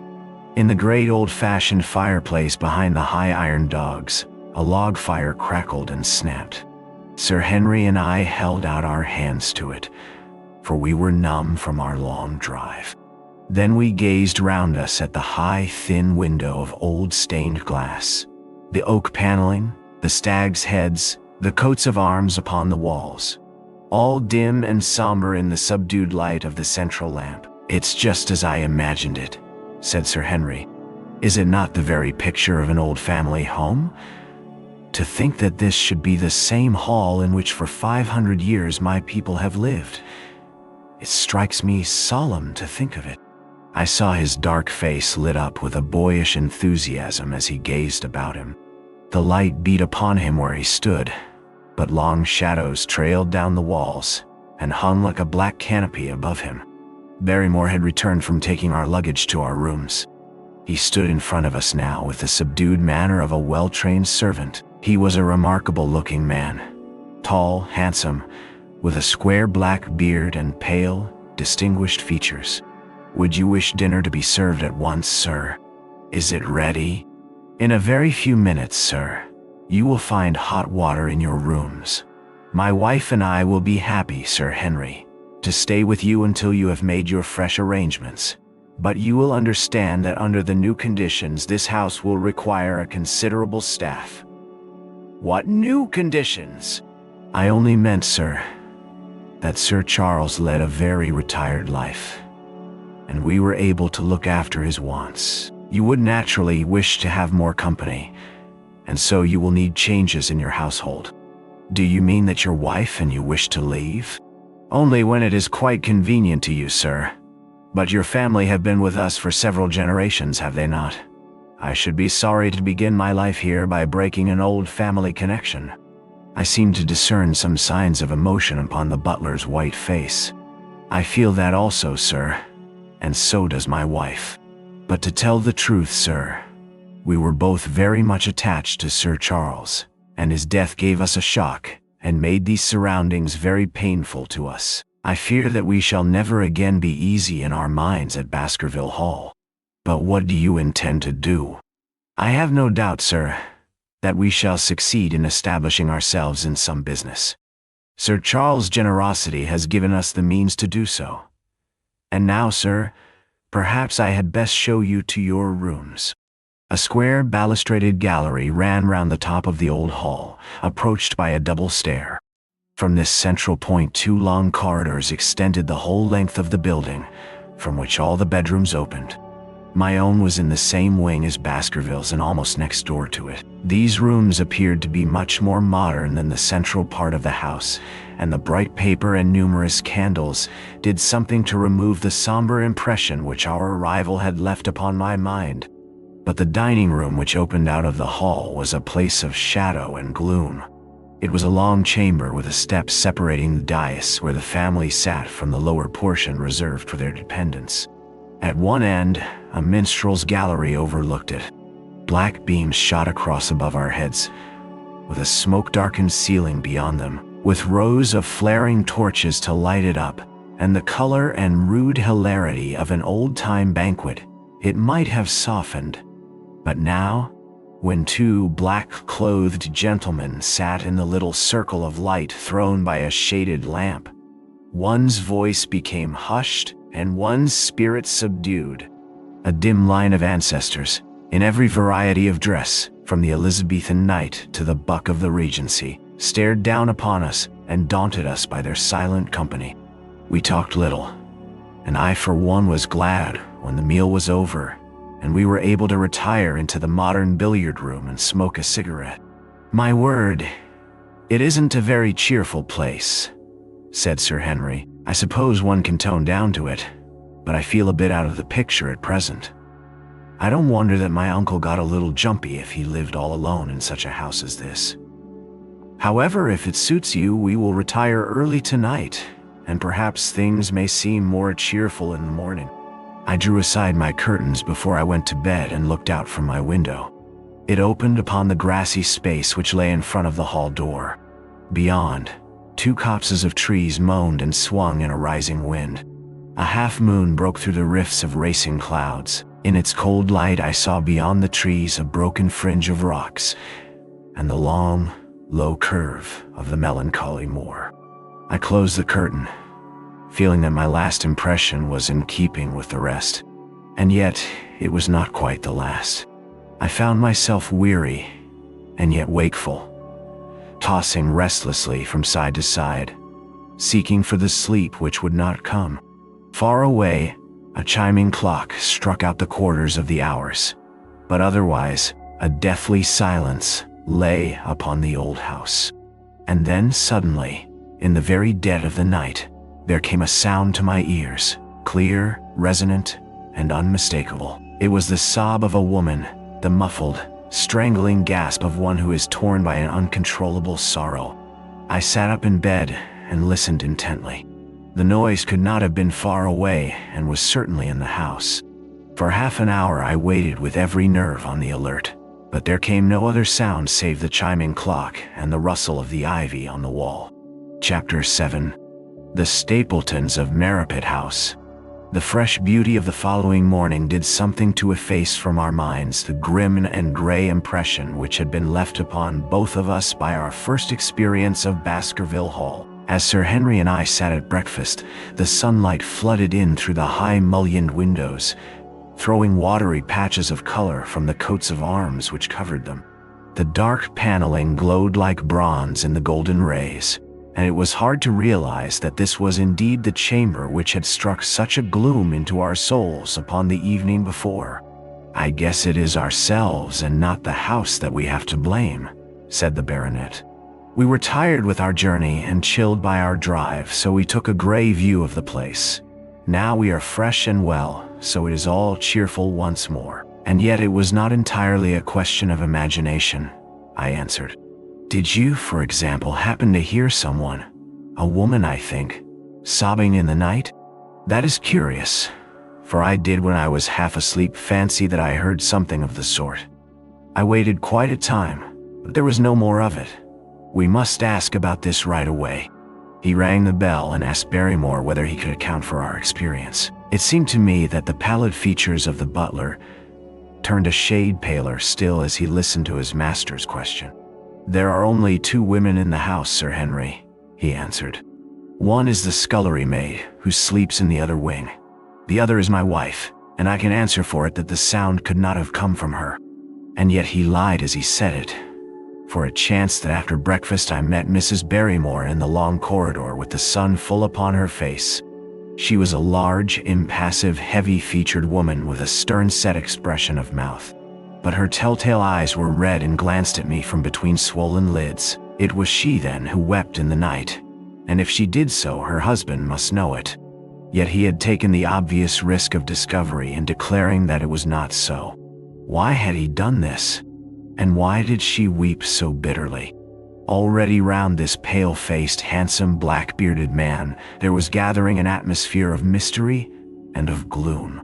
[SPEAKER 1] In the great old-fashioned fireplace behind the high iron dogs, a log fire crackled and snapped. Sir Henry and I held out our hands to it, for we were numb from our long drive. Then we gazed round us at the high, thin window of old stained glass, the oak paneling, the stags' heads, the coats of arms upon the walls, all dim and somber in the subdued light of the central lamp. "It's just as I imagined it," said Sir Henry. "Is it not the very picture of an old family home? To think that this should be the same hall in which for 500 years my people have lived. It strikes me solemn to think of it." I saw his dark face lit up with a boyish enthusiasm as he gazed about him. The light beat upon him where he stood, but long shadows trailed down the walls and hung like a black canopy above him. Barrymore had returned from taking our luggage to our rooms. He stood in front of us now with the subdued manner of a well-trained servant. He was a remarkable-looking man, tall, handsome, with a square black beard and pale, distinguished features. "Would you wish dinner to be served at once, sir? Is it ready?" "In a very few minutes, sir. You will find hot water in your rooms. My wife and I will be happy, Sir Henry, to stay with you until you have made your fresh arrangements. But you will understand that under the new conditions this house will require a considerable staff." "What new conditions?" "I only meant, sir, that Sir Charles led a very retired life, and we were able to look after his wants. You would naturally wish to have more company, and so you will need changes in your household." "Do you mean that your wife and you wish to leave?" "Only when it is quite convenient to you, sir. But your family have been with us for several generations, have they not? I should be sorry to begin my life here by breaking an old family connection." I seemed to discern some signs of emotion upon the butler's white face. "I feel that also, sir, and so does my wife. But to tell the truth, sir, We were both very much attached to Sir Charles, and his death gave us a shock and made these surroundings very painful to us. I fear that we shall never again be easy in our minds at Baskerville Hall. But what do you intend to do? I have no doubt, sir, that we shall succeed in establishing ourselves in some business. Sir Charles' generosity has given us the means to do so. And now, sir, perhaps I had best show you to your rooms. A square balustraded gallery ran round the top of the old hall, approached by a double stair. From this central point 2 long corridors extended the whole length of the building, from which all the bedrooms opened. My own was in the same wing as Baskerville's and almost next door to it. These rooms appeared to be much more modern than the central part of the house, and the bright paper and numerous candles did something to remove the somber impression which our arrival had left upon my mind. But the dining room which opened out of the hall was a place of shadow and gloom. It was a long chamber with a step separating the dais where the family sat from the lower portion reserved for their dependents. At one end, a minstrel's gallery overlooked it. Black beams shot across above our heads, with a smoke-darkened ceiling beyond them, with rows of flaring torches to light it up, and the color and rude hilarity of an old-time banquet. It might have softened. But now, when 2 black-clothed gentlemen sat in the little circle of light thrown by a shaded lamp, one's voice became hushed and one's spirit subdued. A dim line of ancestors, in every variety of dress, from the Elizabethan knight to the buck of the Regency, stared down upon us and daunted us by their silent company. We talked little, and I for one was glad when the meal was over and we were able to retire into the modern billiard room and smoke a cigarette. My word, it isn't a very cheerful place, said Sir Henry. I suppose one can tone down to it, but I feel a bit out of the picture at present. I don't wonder that my uncle got a little jumpy if he lived all alone in such a house as this. However, if it suits you, we will retire early tonight, and perhaps things may seem more cheerful in the morning. I drew aside my curtains before I went to bed and looked out from my window. It opened upon the grassy space which lay in front of the hall door. Beyond, 2 copses of trees moaned and swung in a rising wind. A half-moon broke through the rifts of racing clouds. In its cold light I saw beyond the trees a broken fringe of rocks, and the long, low curve of the melancholy moor. I closed the curtain, feeling that my last impression was in keeping with the rest. And yet, it was not quite the last. I found myself weary, and yet wakeful, tossing restlessly from side to side, seeking for the sleep which would not come. Far away, a chiming clock struck out the quarters of the hours, but otherwise, a deathly silence lay upon the old house. And then suddenly, in the very dead of the night, there came a sound to my ears, clear, resonant, and unmistakable. It was the sob of a woman, the muffled, strangling gasp of one who is torn by an uncontrollable sorrow. I sat up in bed and listened intently. The noise could not have been far away and was certainly in the house. For half an hour I waited with every nerve on the alert, but there came no other sound save the chiming clock and the rustle of the ivy on the wall. Chapter 7. The Stapletons of Merripit House. The fresh beauty of the following morning did something to efface from our minds the grim and gray impression which had been left upon both of us by our first experience of Baskerville Hall. As Sir Henry and I sat at breakfast, the sunlight flooded in through the high mullioned windows, throwing watery patches of color from the coats of arms which covered them. The dark paneling glowed like bronze in the golden rays, and it was hard to realize that this was indeed the chamber which had struck such a gloom into our souls upon the evening before. "I guess it is ourselves and not the house that we have to blame," said the baronet. "We were tired with our journey and chilled by our drive, so we took a gray view of the place. Now we are fresh and well, so it is all cheerful once more." "And yet it was not entirely a question of imagination," I answered. "Did you, for example, happen to hear someone, a woman I think, sobbing in the night?" "That is curious, for I did when I was half asleep fancy that I heard something of the sort. I waited quite a time, but there was no more of it. "We must ask about this right away." He rang the bell and asked Barrymore whether he could account for our experience. It seemed to me that the pallid features of the butler turned a shade paler still as he listened to his master's question. "There are only 2 women in the house, Sir Henry," he answered. "One is the scullery maid, who sleeps in the other wing. The other is my wife, and I can answer for it that the sound could not have come from her." And yet he lied as he said it, for it chanced that after breakfast I met Mrs. Barrymore in the long corridor with the sun full upon her face. She was a large, impassive, heavy-featured woman with a stern-set expression of mouth. But her telltale eyes were red and glanced at me from between swollen lids. It was she, then, who wept in the night, and if she did so, her husband must know it. Yet he had taken the obvious risk of discovery in declaring that it was not so. Why had he done this? And why did she weep so bitterly? Already round this pale-faced, handsome, black-bearded man, there was gathering an atmosphere of mystery and of gloom.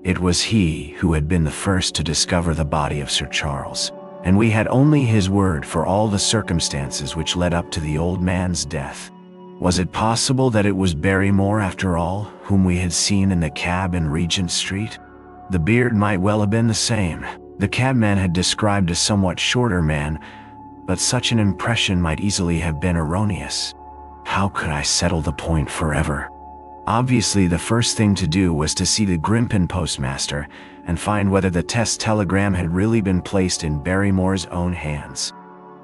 [SPEAKER 1] It was he who had been the first to discover the body of Sir Charles, and we had only his word for all the circumstances which led up to the old man's death. Was it possible that it was Barrymore, after all, whom we had seen in the cab in Regent Street? The beard might well have been the same. The cabman had described a somewhat shorter man, but such an impression might easily have been erroneous. How could I settle the point forever? Obviously, the first thing to do was to see the Grimpen postmaster and find whether the test telegram had really been placed in Barrymore's own hands.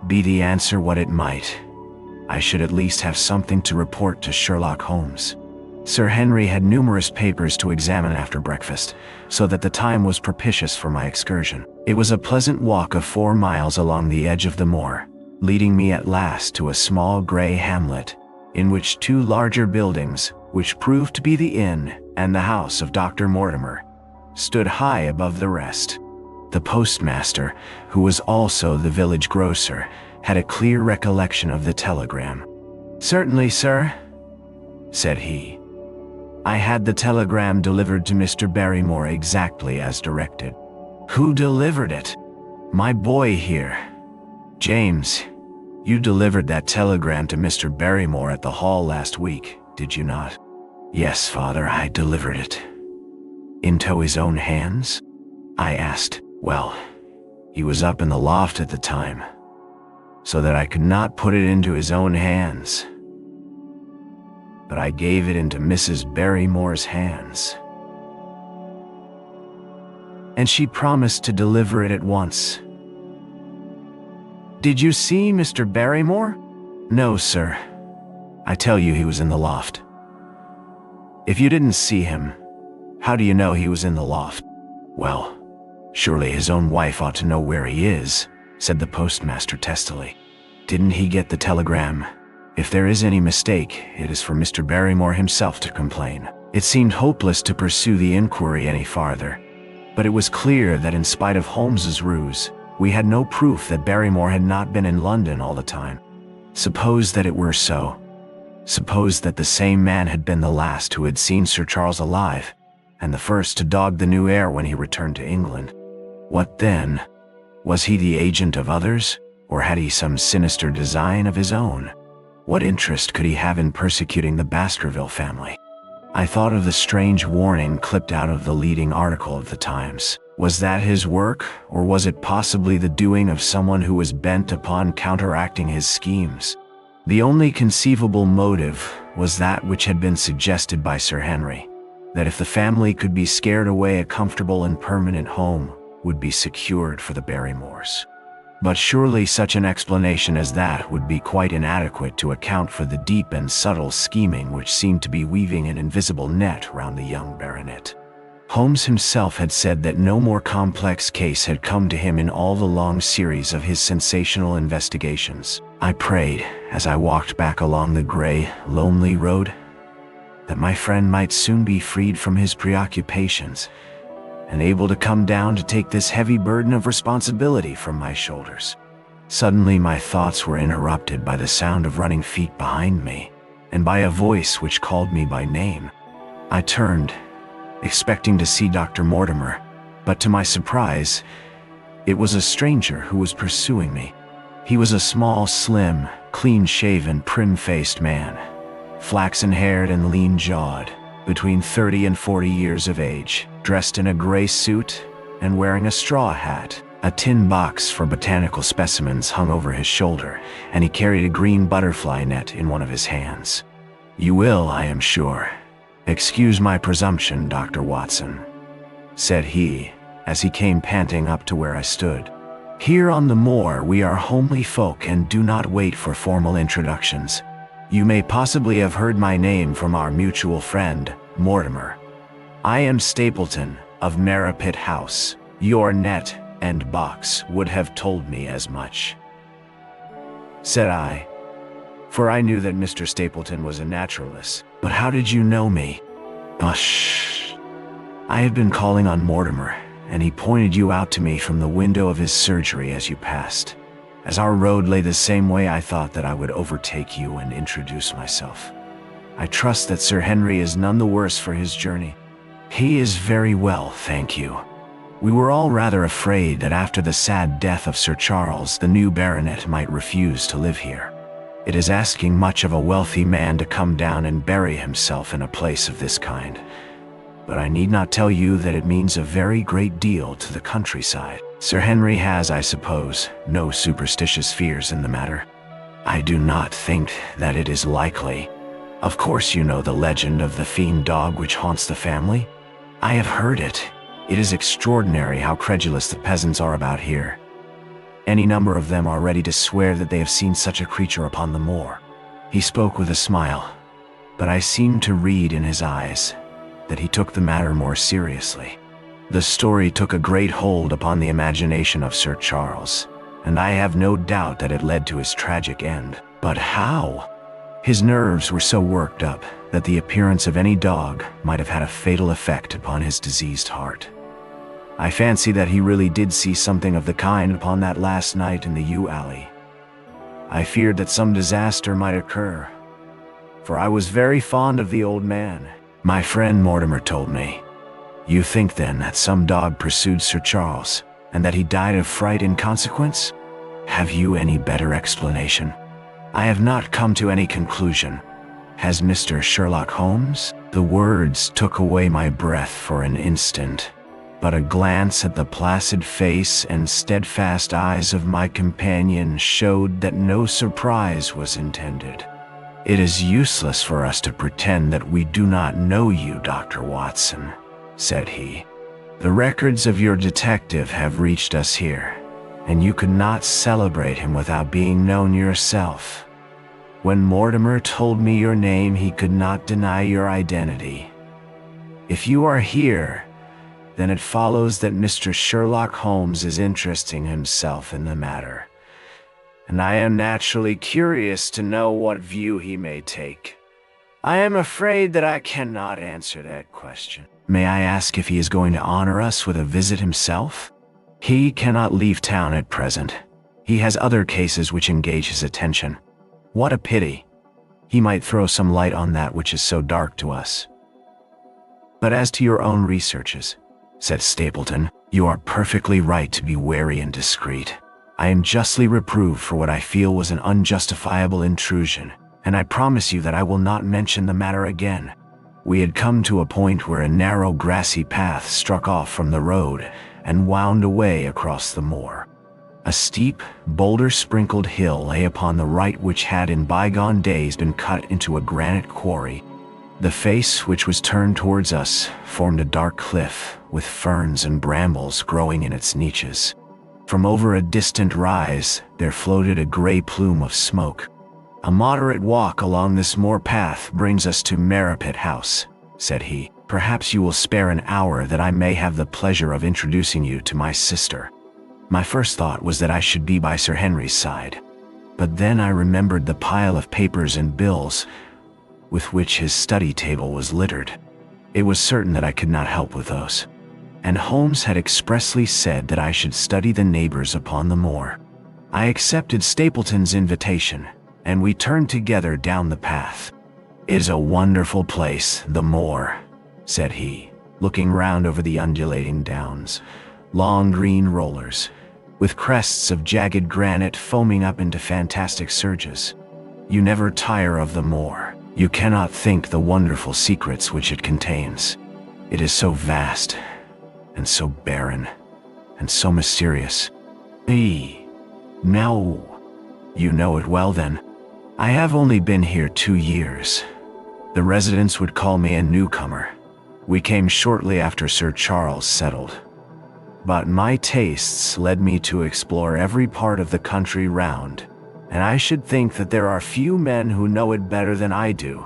[SPEAKER 1] Be the answer what it might, I should at least have something to report to Sherlock Holmes. Sir Henry had numerous papers to examine after breakfast, so that the time was propitious for my excursion. It was a pleasant walk of 4 miles along the edge of the moor, leading me at last to a small grey hamlet, in which 2 larger buildings, which proved to be the inn and the house of Dr. Mortimer, stood high above the rest. The postmaster, who was also the village grocer, had a clear recollection of the telegram. "Certainly, sir," said he. "I had the telegram delivered to Mr. Barrymore exactly as directed." "Who delivered it?" "My boy here. James, you delivered that telegram to Mr. Barrymore at the hall last week, did you not?" "Yes, father, I delivered it." "Into his own hands?" I asked. "Well, he was up in the loft at the time, so that I could not put it into his own hands. But I gave it into Mrs. Barrymore's hands, and she promised to deliver it at once." "Did you see Mr. Barrymore?" "No, sir. I tell you he was in the loft." "If you didn't see him, how do you know he was in the loft?" "Well, surely his own wife ought to know where he is," said the postmaster testily. "Didn't he get the telegram? If there is any mistake, it is for Mr. Barrymore himself to complain." It seemed hopeless to pursue the inquiry any farther, but it was clear that in spite of Holmes's ruse, we had no proof that Barrymore had not been in London all the time. Suppose that it were so. Suppose that the same man had been the last who had seen Sir Charles alive, and the first to dog the new heir when he returned to England. What then? Was he the agent of others, or had he some sinister design of his own? What interest could he have in persecuting the Baskerville family? I thought of the strange warning clipped out of the leading article of the Times. Was that his work, or was it possibly the doing of someone who was bent upon counteracting his schemes? The only conceivable motive was that which had been suggested by Sir Henry, that if the family could be scared away, a comfortable and permanent home would be secured for the Barrymores. But surely such an explanation as that would be quite inadequate to account for the deep and subtle scheming which seemed to be weaving an invisible net round the young baronet. Holmes himself had said that no more complex case had come to him in all the long series of his sensational investigations. I prayed, as I walked back along the gray, lonely road, that my friend might soon be freed from his preoccupations and able to come down to take this heavy burden of responsibility from my shoulders. Suddenly my thoughts were interrupted by the sound of running feet behind me, and by a voice which called me by name. I turned, expecting to see Dr. Mortimer, but to my surprise, It was a stranger who was pursuing me. He was a small, slim, clean-shaven, prim-faced man, flaxen-haired and lean-jawed, between 30 and 40 years of age, dressed in a gray suit and wearing a straw hat. A tin box for botanical specimens hung over his shoulder, and he carried a green butterfly net in one of his hands. "You will, I am sure, excuse my presumption, Dr. Watson," said he, as he came panting up to where I stood. "Here on the moor we are homely folk and do not wait for formal introductions. You may possibly have heard my name from our mutual friend, Mortimer. I am Stapleton of Merripit House. Your net and box would have told me as much," said I, for I knew that Mr. Stapleton was a naturalist. "But how did you know me?" "Shh. I had been calling on Mortimer, and he pointed you out to me from the window of his surgery as you passed. As our road lay the same way, I thought that I would overtake you and introduce myself. I trust that Sir Henry is none the worse for his journey." "He is very well, thank you. We were all rather afraid that after the sad death of Sir Charles, the new baronet might refuse to live here. It is asking much of a wealthy man to come down and bury himself in a place of this kind. But I need not tell you that it means a very great deal to the countryside. Sir Henry has, I suppose, no superstitious fears in the matter." "I do not think that it is likely. Of course you know the legend of the fiend dog which haunts the family?" "I have heard it. It is extraordinary how credulous the peasants are about here. Any number of them are ready to swear that they have seen such a creature upon the moor." He spoke with a smile, but I seemed to read in his eyes that he took the matter more seriously. The story took a great hold upon the imagination of Sir Charles, and I have no doubt that it led to his tragic end. But how? His nerves were so worked up that the appearance of any dog might have had a fatal effect upon his diseased heart. I fancy that he really did see something of the kind upon that last night in the yew alley. I feared that some disaster might occur, for I was very fond of the old man. My friend Mortimer told me. You think then that some dog pursued Sir Charles, and that he died of fright in consequence? Have you any better explanation? I have not come to any conclusion. Has Mr. Sherlock Holmes? The words took away my breath for an instant, but a glance at the placid face and steadfast eyes of my companion showed that no surprise was intended. "It is useless for us to pretend that we do not know you, Dr. Watson," said he. "The records of your detective have reached us here, and you could not celebrate him without being known yourself. When Mortimer told me your name, he could not deny your identity. If you are here, then it follows that Mr. Sherlock Holmes is interesting himself in the matter, and I am naturally curious to know what view he may take. I am afraid that I cannot answer that question." "May I ask if he is going to honor us with a visit himself?" "He cannot leave town at present. He has other cases which engage his attention." "What a pity. He might throw some light on that which is so dark to us." "But as to your own researches," said Stapleton, "you are perfectly right to be wary and discreet. I am justly reproved for what I feel was an unjustifiable intrusion, and I promise you that I will not mention the matter again." We had come to a point where a narrow grassy path struck off from the road and wound away across the moor. A steep, boulder-sprinkled hill lay upon the right which had in bygone days been cut into a granite quarry. The face which was turned towards us formed a dark cliff with ferns and brambles growing in its niches. From over a distant rise there floated a gray plume of smoke. "A moderate walk along this moor path brings us to Merripit House," said he. "Perhaps you will spare an hour that I may have the pleasure of introducing you to my sister." My first thought was that I should be by Sir Henry's side, but then I remembered the pile of papers and bills with which his study table was littered. It was certain that I could not help with those, and Holmes had expressly said that I should study the neighbors upon the moor. I accepted Stapleton's invitation, and we turned together down the path. "It is a wonderful place, the moor," said he, looking round over the undulating downs, long green rollers, with crests of jagged granite foaming up into fantastic surges. You never tire of the moor. You cannot think the wonderful secrets which it contains. It is so vast, and so barren, and so mysterious. No. You know it well then. I have only been here 2 years. The residents would call me a newcomer. We came shortly after Sir Charles settled. But my tastes led me to explore every part of the country round, and I should think that there are few men who know it better than I do.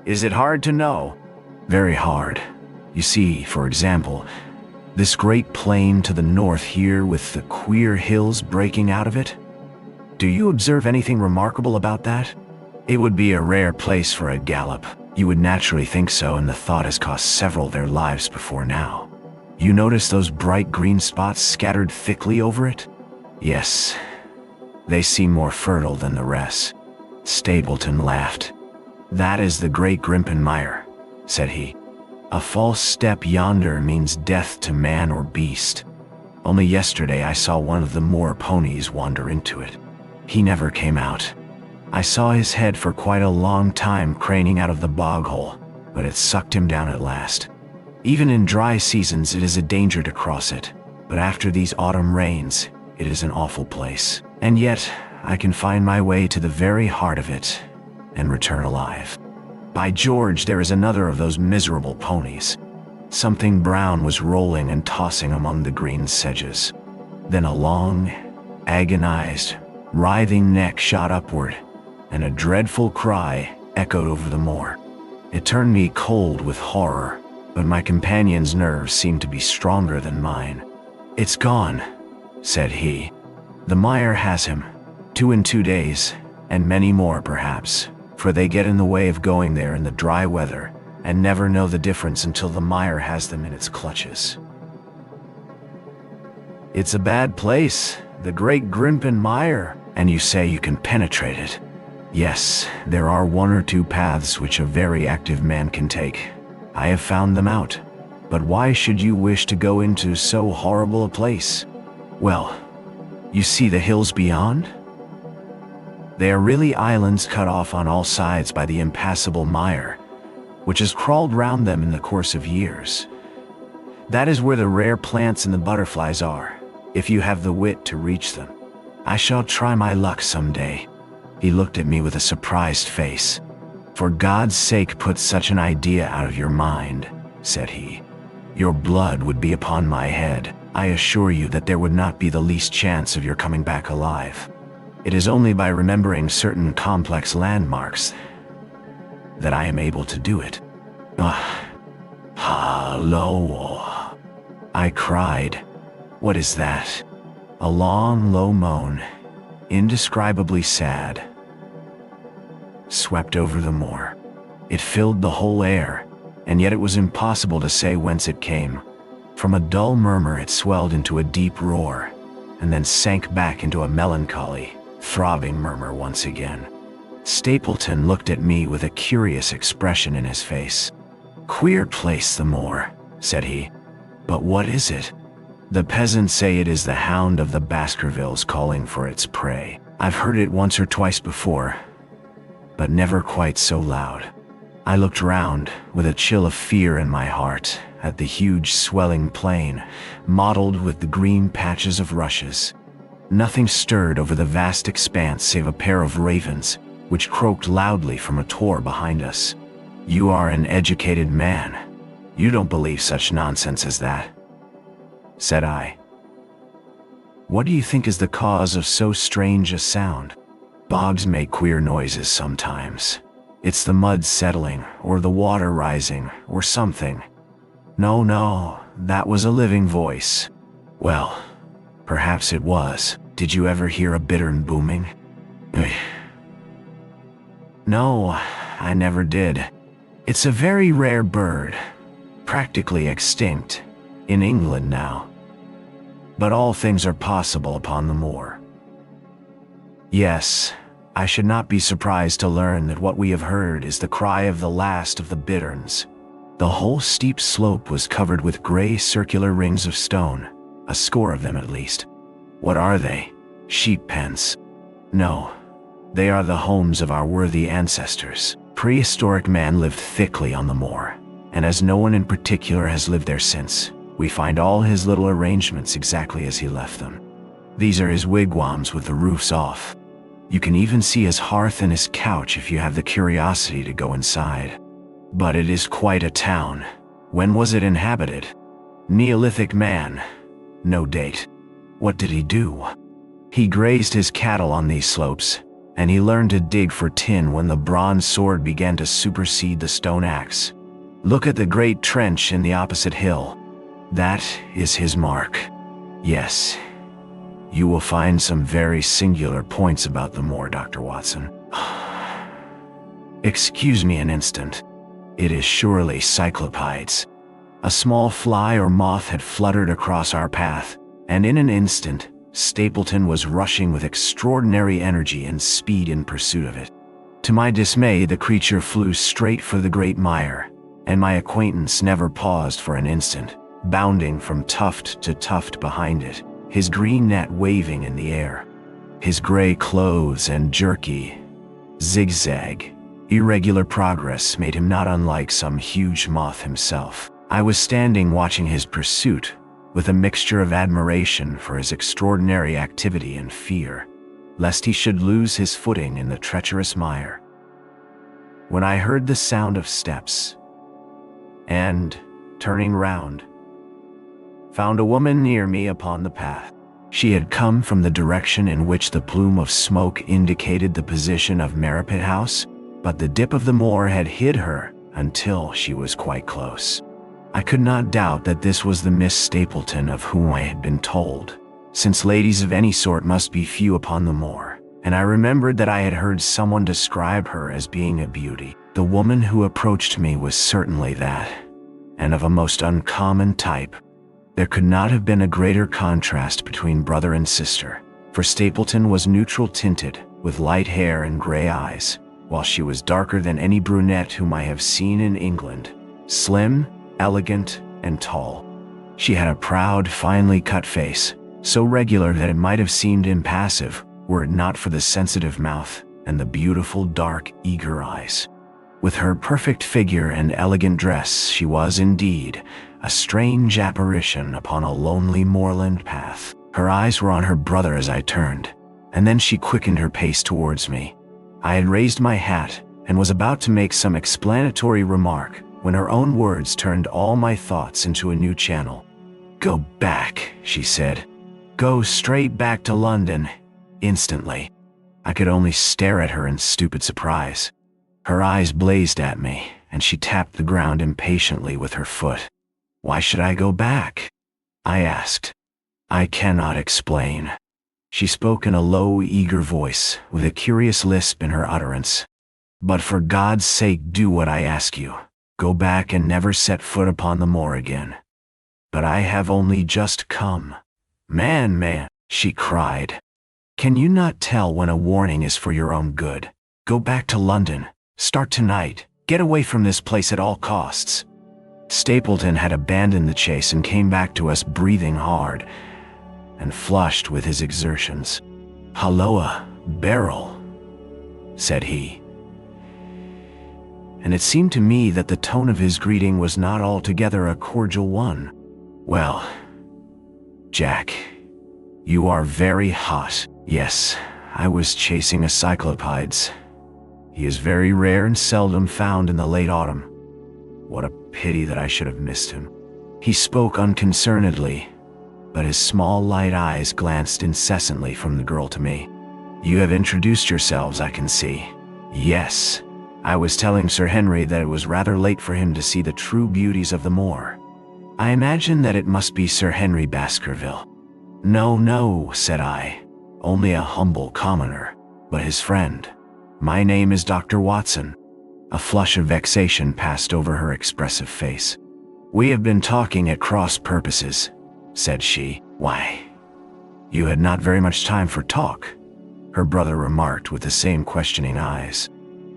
[SPEAKER 1] Is it hard to know? Very hard. You see, for example, this great plain to the north here with the queer hills breaking out of it? Do you observe anything remarkable about that? It would be a rare place for a gallop. You would naturally think so, and the thought has cost several their lives before now. You notice those bright green spots scattered thickly over it? Yes. They seem more fertile than the rest. Stapleton laughed. That is the great Grimpen Mire, said he. A false step yonder means death to man or beast. Only yesterday I saw one of the moor ponies wander into it. He never came out. I saw his head for quite a long time craning out of the bog hole, but it sucked him down at last. Even in dry seasons it is a danger to cross it, but after these autumn rains, it is an awful place. And yet, I can find my way to the very heart of it, and return alive. By George, there is another of those miserable ponies. Something brown was rolling and tossing among the green sedges. Then a long, agonized, writhing neck shot upward, and a dreadful cry echoed over the moor. It turned me cold with horror, but my companion's nerves seemed to be stronger than mine. It's gone, said he. The mire has him. 2 in 2 days, and many more perhaps, for they get in the way of going there in the dry weather, and never know the difference until the mire has them in its clutches. It's a bad place, the great Grimpen Mire, and you say you can penetrate it. Yes, there are 1 or 2 paths which a very active man can take. I have found them out. But why should you wish to go into so horrible a place? Well, you see the hills beyond? They are really islands cut off on all sides by the impassable mire, which has crawled round them in the course of years. That is where the rare plants and the butterflies are, if you have the wit to reach them. I shall try my luck some day. He looked at me with a surprised face. For God's sake, put such an idea out of your mind, said he. Your blood would be upon my head. I assure you that there would not be the least chance of your coming back alive. It is only by remembering certain complex landmarks that I am able to do it. Hello, I cried. What is that? A long, low moan, indescribably sad, swept over the moor. It filled the whole air, and yet it was impossible to say whence it came. From a dull murmur it swelled into a deep roar, and then sank back into a melancholy, throbbing murmur once again. Stapleton looked at me with a curious expression in his face. Queer place, the moor, said he. But what is it? The peasants say it is the hound of the Baskervilles calling for its prey. I've heard it once or twice before, but never quite so loud. I looked round, with a chill of fear in my heart, at the huge swelling plain, mottled with the green patches of rushes. Nothing stirred over the vast expanse save a pair of ravens, which croaked loudly from a tor behind us. You are an educated man. You don't believe such nonsense as that, said I. What do you think is the cause of so strange a sound? Bogs make queer noises sometimes. It's the mud settling, or the water rising, or something. No, that was a living voice. Well, perhaps it was. Did you ever hear a bittern booming? No, I never did. It's a very rare bird, practically extinct, in England now. But all things are possible upon the moor. Yes, I should not be surprised to learn that what we have heard is the cry of the last of the bitterns. The whole steep slope was covered with gray circular rings of stone, a score of them at least. What are they? Sheep pens? No. They are the homes of our worthy ancestors. Prehistoric man lived thickly on the moor, and as no one in particular has lived there since, we find all his little arrangements exactly as he left them. These are his wigwams with the roofs off. You can even see his hearth and his couch if you have the curiosity to go inside. But it is quite a town. When was it inhabited? Neolithic man. No date. What did he do? He grazed his cattle on these slopes, and he learned to dig for tin when the bronze sword began to supersede the stone axe. Look at the great trench in the opposite hill. That is his mark. Yes. You will find some very singular points about the moor, Dr. Watson. Excuse me an instant. It is surely cyclopides. A small fly or moth had fluttered across our path, and in an instant, Stapleton was rushing with extraordinary energy and speed in pursuit of it. To my dismay, the creature flew straight for the great mire, and my acquaintance never paused for an instant, bounding from tuft to tuft behind it, his green net waving in the air. His gray clothes and jerky, zigzag, irregular progress made him not unlike some huge moth himself. I was standing watching his pursuit, with a mixture of admiration for his extraordinary activity and fear, lest he should lose his footing in the treacherous mire, when I heard the sound of steps, and, turning round, found a woman near me upon the path. She had come from the direction in which the plume of smoke indicated the position of Merripit House, but the dip of the moor had hid her until she was quite close. I could not doubt that this was the Miss Stapleton of whom I had been told, since ladies of any sort must be few upon the moor, and I remembered that I had heard someone describe her as being a beauty. The woman who approached me was certainly that, and of a most uncommon type. There could not have been a greater contrast between brother and sister, for Stapleton was neutral tinted, with light hair and gray eyes, while she was darker than any brunette whom I have seen in England, slim, elegant, and tall. She had a proud, finely cut face, so regular that it might have seemed impassive were it not for the sensitive mouth and the beautiful, dark, eager eyes. With her perfect figure and elegant dress, she was indeed a strange apparition upon a lonely moorland path. Her eyes were on her brother as I turned, and then she quickened her pace towards me. I had raised my hat and was about to make some explanatory remark when her own words turned all my thoughts into a new channel. "Go back," she said. "Go straight back to London, instantly." I could only stare at her in stupid surprise. Her eyes blazed at me, and she tapped the ground impatiently with her foot. "Why should I go back?" I asked. "I cannot explain." She spoke in a low, eager voice, with a curious lisp in her utterance. "But for God's sake, do what I ask you. Go back and never set foot upon the moor again." "But I have only just come." Man, she cried. "Can you not tell when a warning is for your own good? Go back to London. Start tonight. Get away from this place at all costs." Stapleton had abandoned the chase and came back to us breathing hard and flushed with his exertions. "Halloa, Beryl," said he. And it seemed to me that the tone of his greeting was not altogether a cordial one. "Well, Jack, you are very hot." "Yes, I was chasing a cyclopides. He is very rare and seldom found in the late autumn. What a pity that I should have missed him." He spoke unconcernedly, but his small light eyes glanced incessantly from the girl to me. "You have introduced yourselves, I can see." "Yes. I was telling Sir Henry that it was rather late for him to see the true beauties of the moor. I imagine that it must be Sir Henry Baskerville." No, said I. "Only a humble commoner, but his friend. My name is Dr. Watson." A flush of vexation passed over her expressive face. "We have been talking at cross purposes," said she. "Why, you had not very much time for talk," her brother remarked with the same questioning eyes.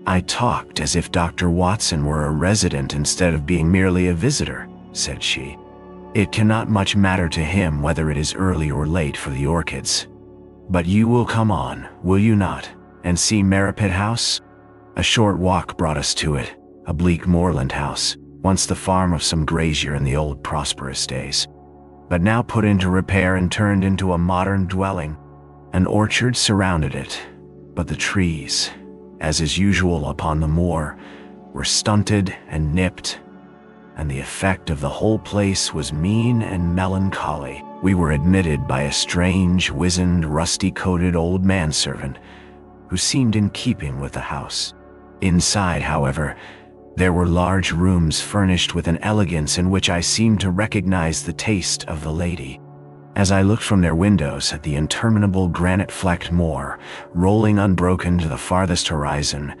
[SPEAKER 1] "I talked as if Dr. Watson were a resident instead of being merely a visitor," said she. It cannot much matter to him whether it is early or late for the orchids. But you will come on, will you not, and see Merripit House? A short walk brought us to it, a bleak moorland house, once the farm of some grazier in the old prosperous days, but now put into repair and turned into a modern dwelling. An orchard surrounded it, but the trees, as is usual upon the moor, were stunted and nipped, and the effect of the whole place was mean and melancholy. We were admitted by a strange, wizened, rusty-coated old manservant who seemed in keeping with the house. Inside, however, there were large rooms furnished with an elegance in which I seemed to recognize the taste of the lady. As I looked from their windows at the interminable granite-flecked moor, rolling unbroken to the farthest horizon,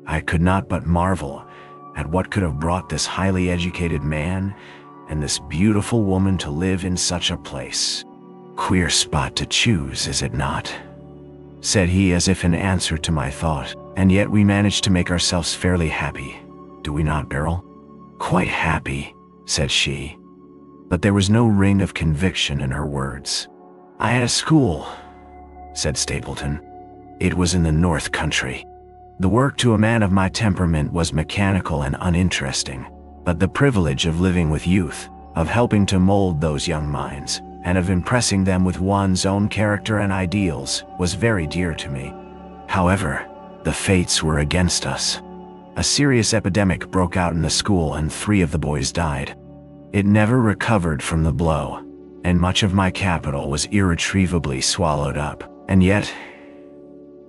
[SPEAKER 1] I could not but marvel at what could have brought this highly educated man and this beautiful woman to live in such a place. "Queer spot to choose, is it not?" said he as if in answer to my thought. "And yet we managed to make ourselves fairly happy, do we not, Beryl?" "Quite happy," said she, but there was no ring of conviction in her words. "I had a school," said Stapleton. "It was in the North Country. The work to a man of my temperament was mechanical and uninteresting, but the privilege of living with youth, of helping to mold those young minds, and of impressing them with one's own character and ideals was very dear to me. However, the fates were against us. A serious epidemic broke out in the school and 3 of the boys died. It never recovered from the blow, and much of my capital was irretrievably swallowed up. And yet,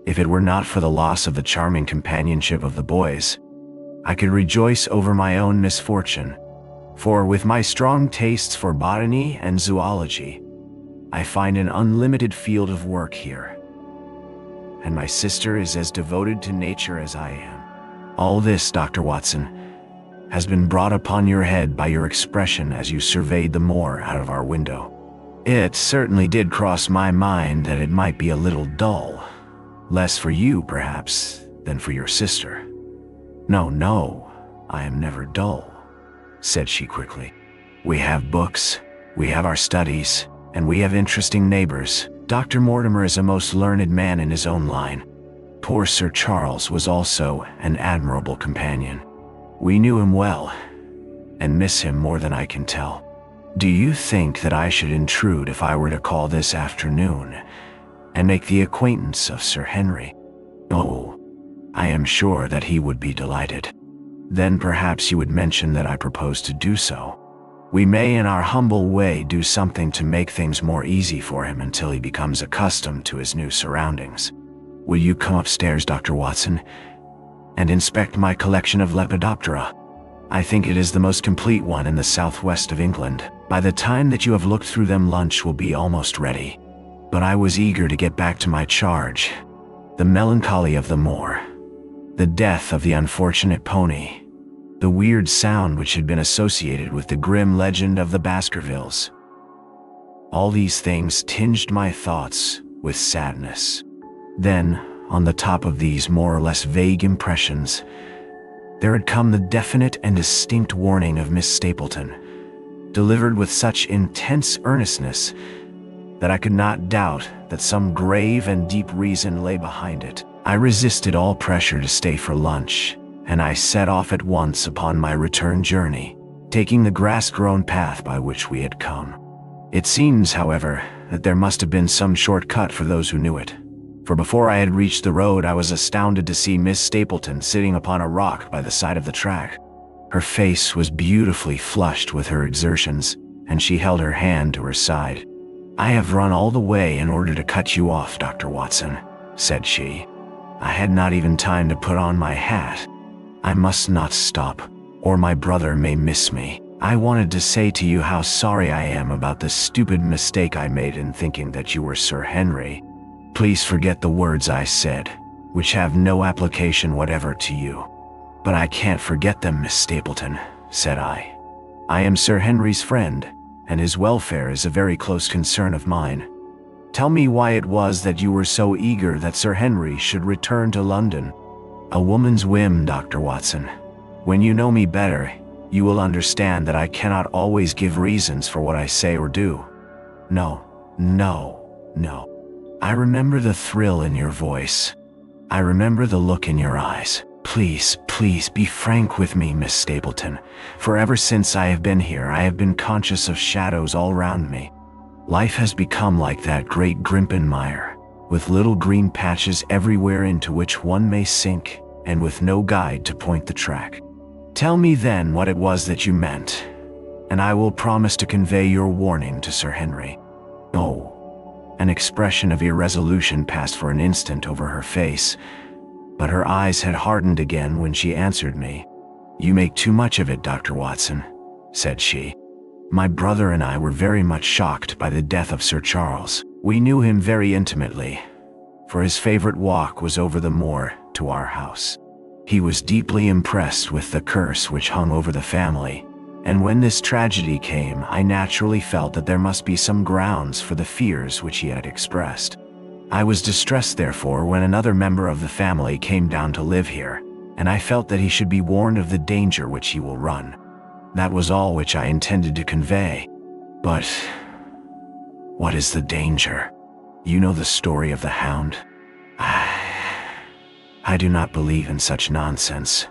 [SPEAKER 1] if it were not for the loss of the charming companionship of the boys, I could rejoice over my own misfortune, for with my strong tastes for botany and zoology, I find an unlimited field of work here. And my sister is as devoted to nature as I am. All this, Dr. Watson, has been brought upon your head by your expression as you surveyed the moor out of our window. It certainly did cross my mind that it might be a little dull, less for you, perhaps, than for your sister." "No, no, I am never dull," said she quickly. "We have books, we have our studies, and we have interesting neighbors. Dr. Mortimer is a most learned man in his own line. Poor Sir Charles was also an admirable companion. We knew him well, and miss him more than I can tell. Do you think that I should intrude if I were to call this afternoon and make the acquaintance of Sir Henry?" "Oh, I am sure that he would be delighted." "Then perhaps you would mention that I propose to do so. We may in our humble way do something to make things more easy for him until he becomes accustomed to his new surroundings. Will you come upstairs, Dr. Watson, and inspect my collection of Lepidoptera? I think it is the most complete one in the southwest of England. By the time that you have looked through them, lunch will be almost ready." But I was eager to get back to my charge. The melancholy of the moor, the death of the unfortunate pony, the weird sound which had been associated with the grim legend of the Baskervilles. All these things tinged my thoughts with sadness. Then, on the top of these more or less vague impressions, there had come the definite and distinct warning of Miss Stapleton, delivered with such intense earnestness that I could not doubt that some grave and deep reason lay behind it. I resisted all pressure to stay for lunch, and I set off at once upon my return journey, taking the grass-grown path by which we had come. It seems, however, that there must have been some short-cut for those who knew it, for before I had reached the road I was astounded to see Miss Stapleton sitting upon a rock by the side of the track. Her face was beautifully flushed with her exertions, and she held her hand to her side. "I have run all the way in order to cut you off, Dr. Watson," said she. "I had not even time to put on my hat. I must not stop, or my brother may miss me. I wanted to say to you how sorry I am about the stupid mistake I made in thinking that you were Sir Henry. Please forget the words I said, which have no application whatever to you." "But I can't forget them, Miss Stapleton," said I. "I am Sir Henry's friend, and his welfare is a very close concern of mine. Tell me why it was that you were so eager that Sir Henry should return to London." "A woman's whim, Dr. Watson. When you know me better, you will understand that I cannot always give reasons for what I say or do. No, no, no. I remember the thrill in your voice. I remember the look in your eyes. Please, please be frank with me, Miss Stapleton, for ever since I have been here, I have been conscious of shadows all round me. Life has become like that great Grimpen mire, with little green patches everywhere into which one may sink, and with no guide to point the track. Tell me then what it was that you meant, and I will promise to convey your warning to Sir Henry. Oh, an expression of irresolution passed for an instant over her face, but her eyes had hardened again when she answered me. You make too much of it, Dr. Watson, said she. My brother and I were very much shocked by the death of Sir Charles. We knew him very intimately, for his favorite walk was over the moor to our house. He was deeply impressed with the curse which hung over the family, and when this tragedy came, I naturally felt that there must be some grounds for the fears which he had expressed. I was distressed, therefore, when another member of the family came down to live here, and I felt that he should be warned of the danger which he will run. That was all which I intended to convey. But what is the danger? You know the story of the Hound? I do not believe in such nonsense.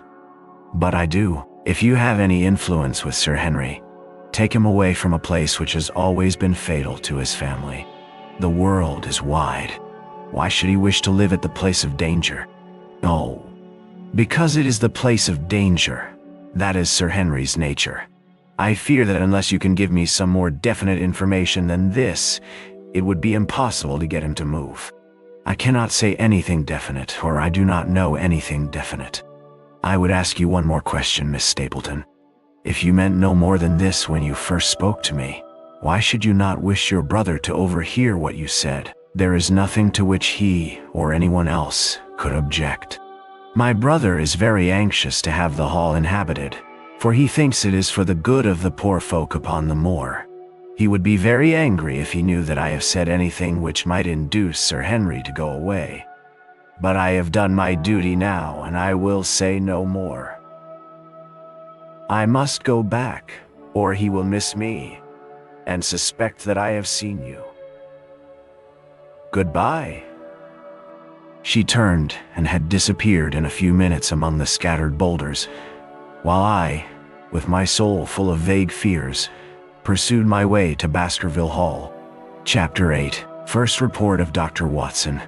[SPEAKER 1] But I do. If you have any influence with Sir Henry, take him away from a place which has always been fatal to his family. The world is wide. Why should he wish to live at the place of danger? Oh, because it is the place of danger. That is Sir Henry's nature. I fear that unless you can give me some more definite information than this, it would be impossible to get him to move. I cannot say anything definite, or I do not know anything definite. I would ask you one more question, Miss Stapleton. If you meant no more than this when you first spoke to me, why should you not wish your brother to overhear what you said? There is nothing to which he, or anyone else, could object. My brother is very anxious to have the hall inhabited, for he thinks it is for the good of the poor folk upon the moor. He would be very angry if he knew that I have said anything which might induce Sir Henry to go away. But I have done my duty now, and I will say no more. I must go back, or he will miss me, and suspect that I have seen you. Goodbye. She turned and had disappeared in a few minutes among the scattered boulders, while I, with my soul full of vague fears, pursued my way to Baskerville Hall. Chapter 8. First Report of Dr. Watson.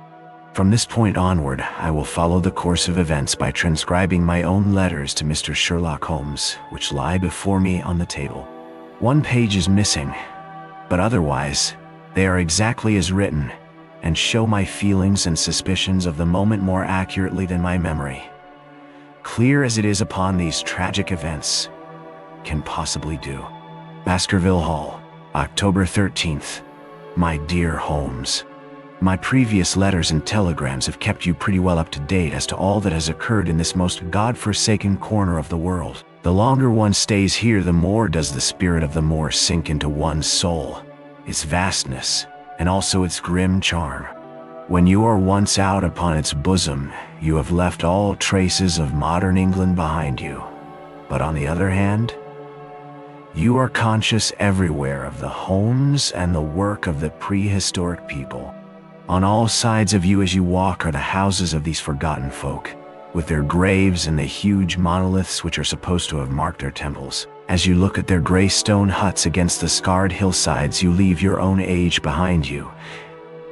[SPEAKER 1] From this point onward, I will follow the course of events by transcribing my own letters to Mr. Sherlock Holmes, which lie before me on the table. One page is missing, but otherwise, they are exactly as written, and show my feelings and suspicions of the moment more accurately than my memory, clear as it is upon these tragic events, can possibly do. Baskerville Hall, October 13th. My dear Holmes, my previous letters and telegrams have kept you pretty well up to date as to all that has occurred in this most God-forsaken corner of the world. The longer one stays here, the more does the spirit of the moor sink into one's soul, its vastness, and also its grim charm. When you are once out upon its bosom, you have left all traces of modern England behind you. But on the other hand, you are conscious everywhere of the homes and the work of the prehistoric people. On all sides of you as you walk are the houses of these forgotten folk, with their graves and the huge monoliths which are supposed to have marked their temples. As you look at their gray stone huts against the scarred hillsides, you leave your own age behind you.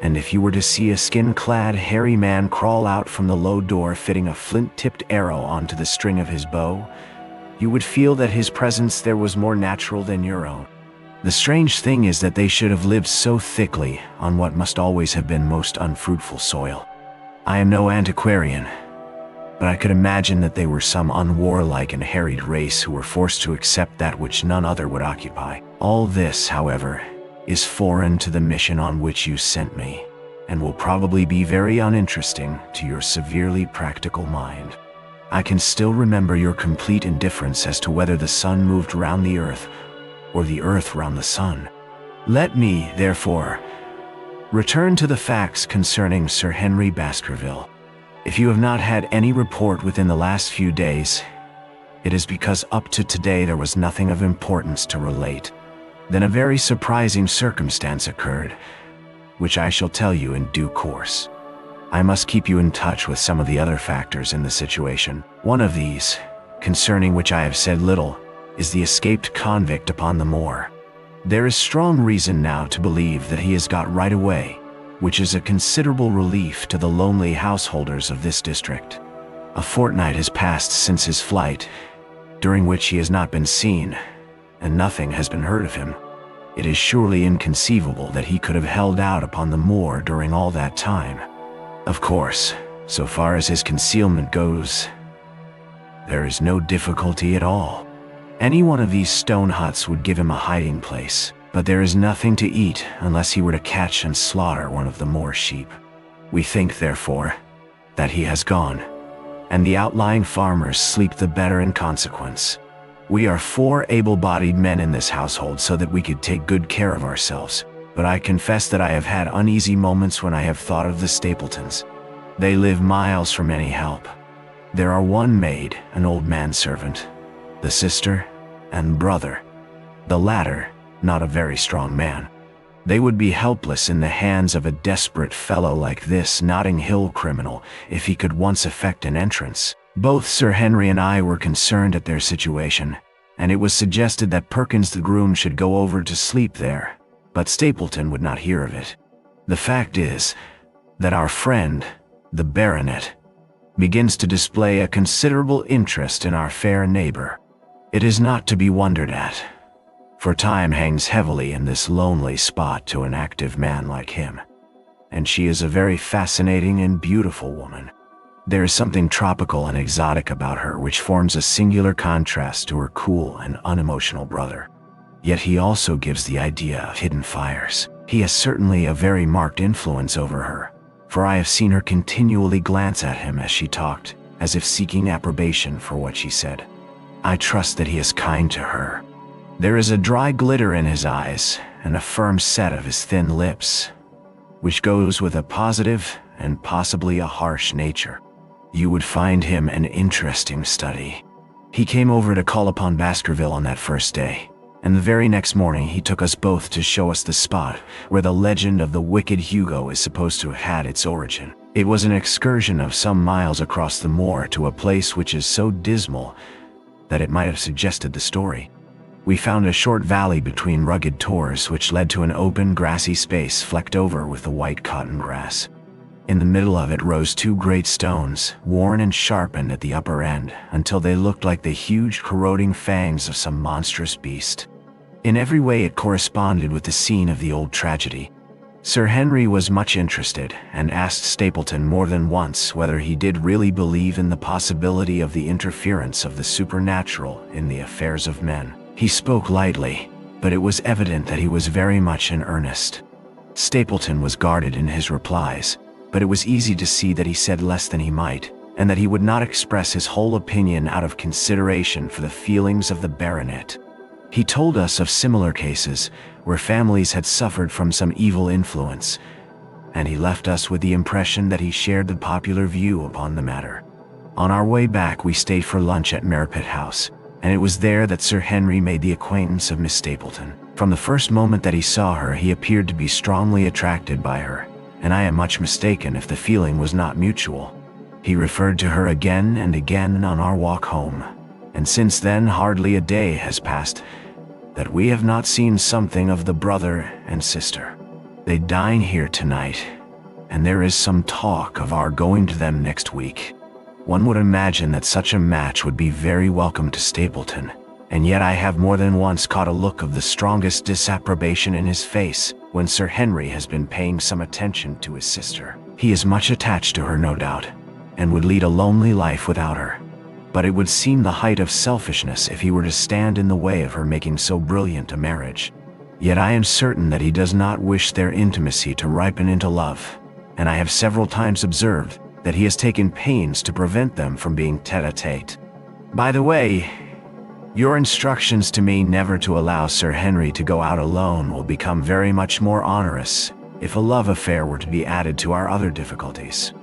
[SPEAKER 1] And if you were to see a skin-clad, hairy man crawl out from the low door fitting a flint-tipped arrow onto the string of his bow, you would feel that his presence there was more natural than your own. The strange thing is that they should have lived so thickly on what must always have been most unfruitful soil. I am no antiquarian, but I could imagine that they were some unwarlike and harried race who were forced to accept that which none other would occupy. All this, however, is foreign to the mission on which you sent me, and will probably be very uninteresting to your severely practical mind. I can still remember your complete indifference as to whether the sun moved round the earth or the earth round the sun. Let me, therefore, return to the facts concerning Sir Henry Baskerville. If you have not had any report within the last few days, It is because up to today there was nothing of importance to relate. Then a very surprising circumstance occurred, which I shall tell you in due course. I must keep you in touch with some of the other factors in the situation. One of these, concerning which I have said little, is the escaped convict upon the moor. There is strong reason now to believe that he has got right away, which is a considerable relief to the lonely householders of this district. A fortnight has passed since his flight, during which he has not been seen, and nothing has been heard of him. It is surely inconceivable that he could have held out upon the moor during all that time. Of course, so far as his concealment goes, there is no difficulty at all. Any one of these stone huts would give him a hiding place, but there is nothing to eat unless he were to catch and slaughter one of the moor sheep. We think, therefore, that he has gone, and the outlying farmers sleep the better in consequence. We are 4 able-bodied men in this household so that we could take good care of ourselves, but I confess that I have had uneasy moments when I have thought of the Stapletons. They live miles from any help. There are one maid, an old manservant, the sister, and brother. The latter, not a very strong man. They would be helpless in the hands of a desperate fellow like this Notting Hill criminal if he could once effect an entrance. Both Sir Henry and I were concerned at their situation, and it was suggested that Perkins the groom should go over to sleep there, but Stapleton would not hear of it. The fact is that our friend, the baronet, begins to display a considerable interest in our fair neighbor. It is not to be wondered at, for time hangs heavily in this lonely spot to an active man like him, and she is a very fascinating and beautiful woman. There is something tropical and exotic about her which forms a singular contrast to her cool and unemotional brother. Yet he also gives the idea of hidden fires. He has certainly a very marked influence over her, for I have seen her continually glance at him as she talked, as if seeking approbation for what she said. I trust that he is kind to her. There is a dry glitter in his eyes and a firm set of his thin lips, which goes with a positive and possibly a harsh nature. You would find him an interesting study. He came over to call upon Baskerville on that first day, and the very next morning he took us both to show us the spot where the legend of the wicked Hugo is supposed to have had its origin. It was an excursion of some miles across the moor to a place which is so dismal that it might have suggested the story. We found a short valley between rugged tors which led to an open grassy space flecked over with the white cotton grass. In the middle of it rose 2 great stones, worn and sharpened at the upper end until they looked like the huge corroding fangs of some monstrous beast. In every way it corresponded with the scene of the old tragedy. Sir Henry was much interested and asked Stapleton more than once whether he did really believe in the possibility of the interference of the supernatural in the affairs of men. He spoke lightly, but it was evident that he was very much in earnest. Stapleton was guarded in his replies, but it was easy to see that he said less than he might, and that he would not express his whole opinion out of consideration for the feelings of the baronet. He told us of similar cases where families had suffered from some evil influence, and he left us with the impression that he shared the popular view upon the matter. On our way back we stayed for lunch at Merripit House, and it was there that Sir Henry made the acquaintance of Miss Stapleton. From the first moment that he saw her he appeared to be strongly attracted by her, and I am much mistaken if the feeling was not mutual. He referred to her again and again on our walk home, and since then hardly a day has passed that we have not seen something of the brother and sister. They dine here tonight, and there is some talk of our going to them next week. One would imagine that such a match would be very welcome to Stapleton, and yet I have more than once caught a look of the strongest disapprobation in his face when Sir Henry has been paying some attention to his sister. He is much attached to her, no doubt, and would lead a lonely life without her. But it would seem the height of selfishness if he were to stand in the way of her making so brilliant a marriage. Yet I am certain that he does not wish their intimacy to ripen into love, and I have several times observed that he has taken pains to prevent them from being tête-à-tête. By the way, your instructions to me never to allow Sir Henry to go out alone will become very much more onerous if a love affair were to be added to our other difficulties.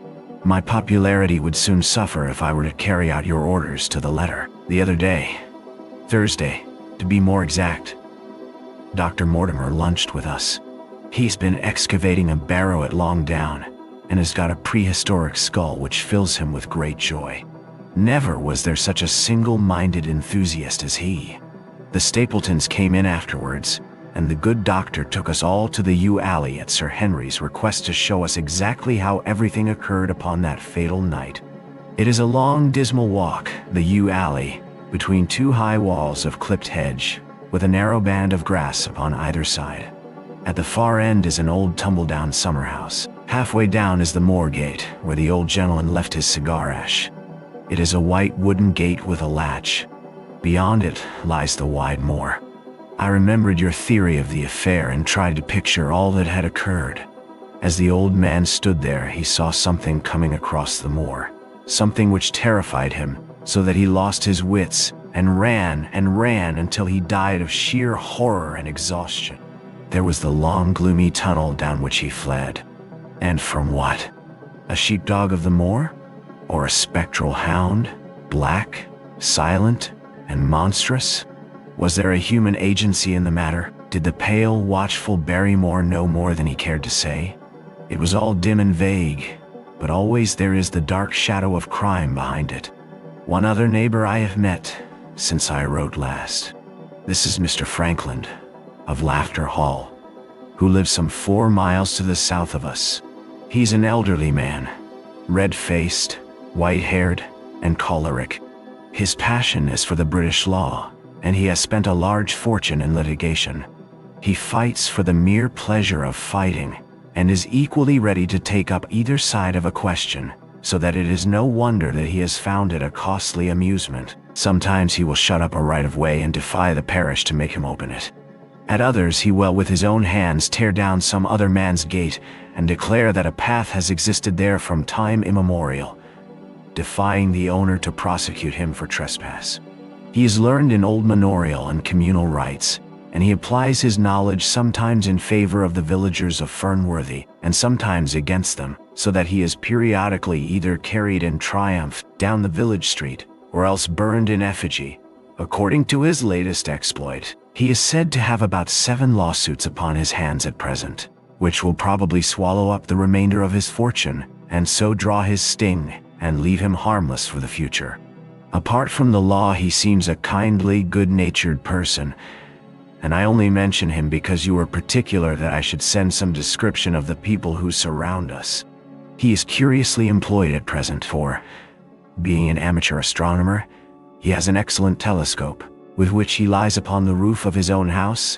[SPEAKER 1] My popularity would soon suffer if I were to carry out your orders to the letter. The other day, Thursday, to be more exact, Dr. Mortimer lunched with us. He's been excavating a barrow at Long Down and has got a prehistoric skull which fills him with great joy. Never was there such a single-minded enthusiast as he. The Stapletons came in afterwards, and the good doctor took us all to the yew alley at Sir Henry's request to show us exactly how everything occurred upon that fatal night. It is a long, dismal walk, the yew alley, between two high walls of clipped hedge, with a narrow band of grass upon either side. At the far end is an old tumble-down summer-house. Halfway down is the moor gate, where the old gentleman left his cigar ash. It is a white wooden gate with a latch. Beyond it lies the wide moor. I remembered your theory of the affair and tried to picture all that had occurred. As the old man stood there, he saw something coming across the moor, something which terrified him, so that he lost his wits and ran until he died of sheer horror and exhaustion. There was the long, gloomy tunnel down which he fled. And from what? A sheepdog of the moor? Or a spectral hound, black, silent, and monstrous? Was there a human agency in the matter? Did the pale, watchful Barrymore know more than he cared to say? It was all dim and vague, but always there is the dark shadow of crime behind it. One other neighbor I have met since I wrote last. This is Mr. Frankland, of Laughter Hall, who lives some 4 miles to the south of us. He's an elderly man, red-faced, white-haired, and choleric. His passion is for the British law, and he has spent a large fortune in litigation. He fights for the mere pleasure of fighting, and is equally ready to take up either side of a question, so that it is no wonder that he has found it a costly amusement. Sometimes he will shut up a right-of-way and defy the parish to make him open it. At others he will with his own hands tear down some other man's gate and declare that a path has existed there from time immemorial, defying the owner to prosecute him for trespass. He is learned in old manorial and communal rights, and he applies his knowledge sometimes in favor of the villagers of Fernworthy and sometimes against them, so that he is periodically either carried in triumph down the village street or else burned in effigy. According to his latest exploit, he is said to have about 7 lawsuits upon his hands at present, which will probably swallow up the remainder of his fortune and so draw his sting and leave him harmless for the future. Apart from the law, he seems a kindly, good-natured person, and I only mention him because you were particular that I should send some description of the people who surround us. He is curiously employed at present, for, being an amateur astronomer, he has an excellent telescope, with which he lies upon the roof of his own house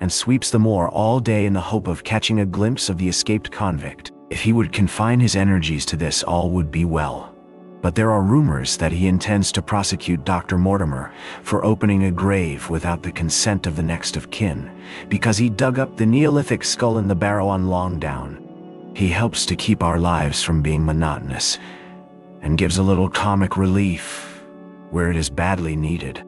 [SPEAKER 1] and sweeps the moor all day in the hope of catching a glimpse of the escaped convict. If he would confine his energies to this, all would be well. But there are rumors that he intends to prosecute Dr. Mortimer for opening a grave without the consent of the next of kin, because he dug up the Neolithic skull in the barrow on Long Down. He helps to keep our lives from being monotonous, and gives a little comic relief where it is badly needed.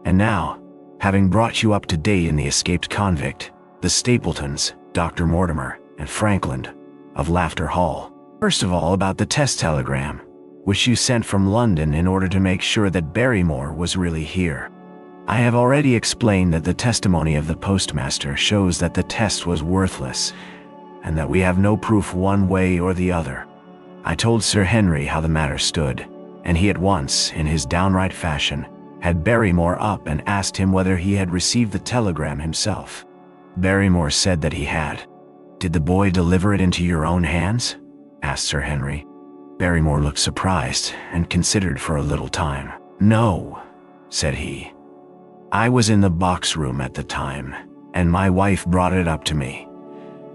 [SPEAKER 1] And now, having brought you up to date in the escaped convict, the Stapletons, Dr. Mortimer, and Frankland, of Laughter Hall. First of all, about the test telegram, which you sent from London in order to make sure that Barrymore was really here. I have already explained that the testimony of the postmaster shows that the test was worthless, and that we have no proof one way or the other. I told Sir Henry how the matter stood, and he at once, in his downright fashion, had Barrymore up and asked him whether he had received the telegram himself. Barrymore said that he had. "Did the boy deliver it into your own hands?" asked Sir Henry. Barrymore looked surprised and considered for a little time. "No," said he. "I was in the box room at the time, and my wife brought it up to me."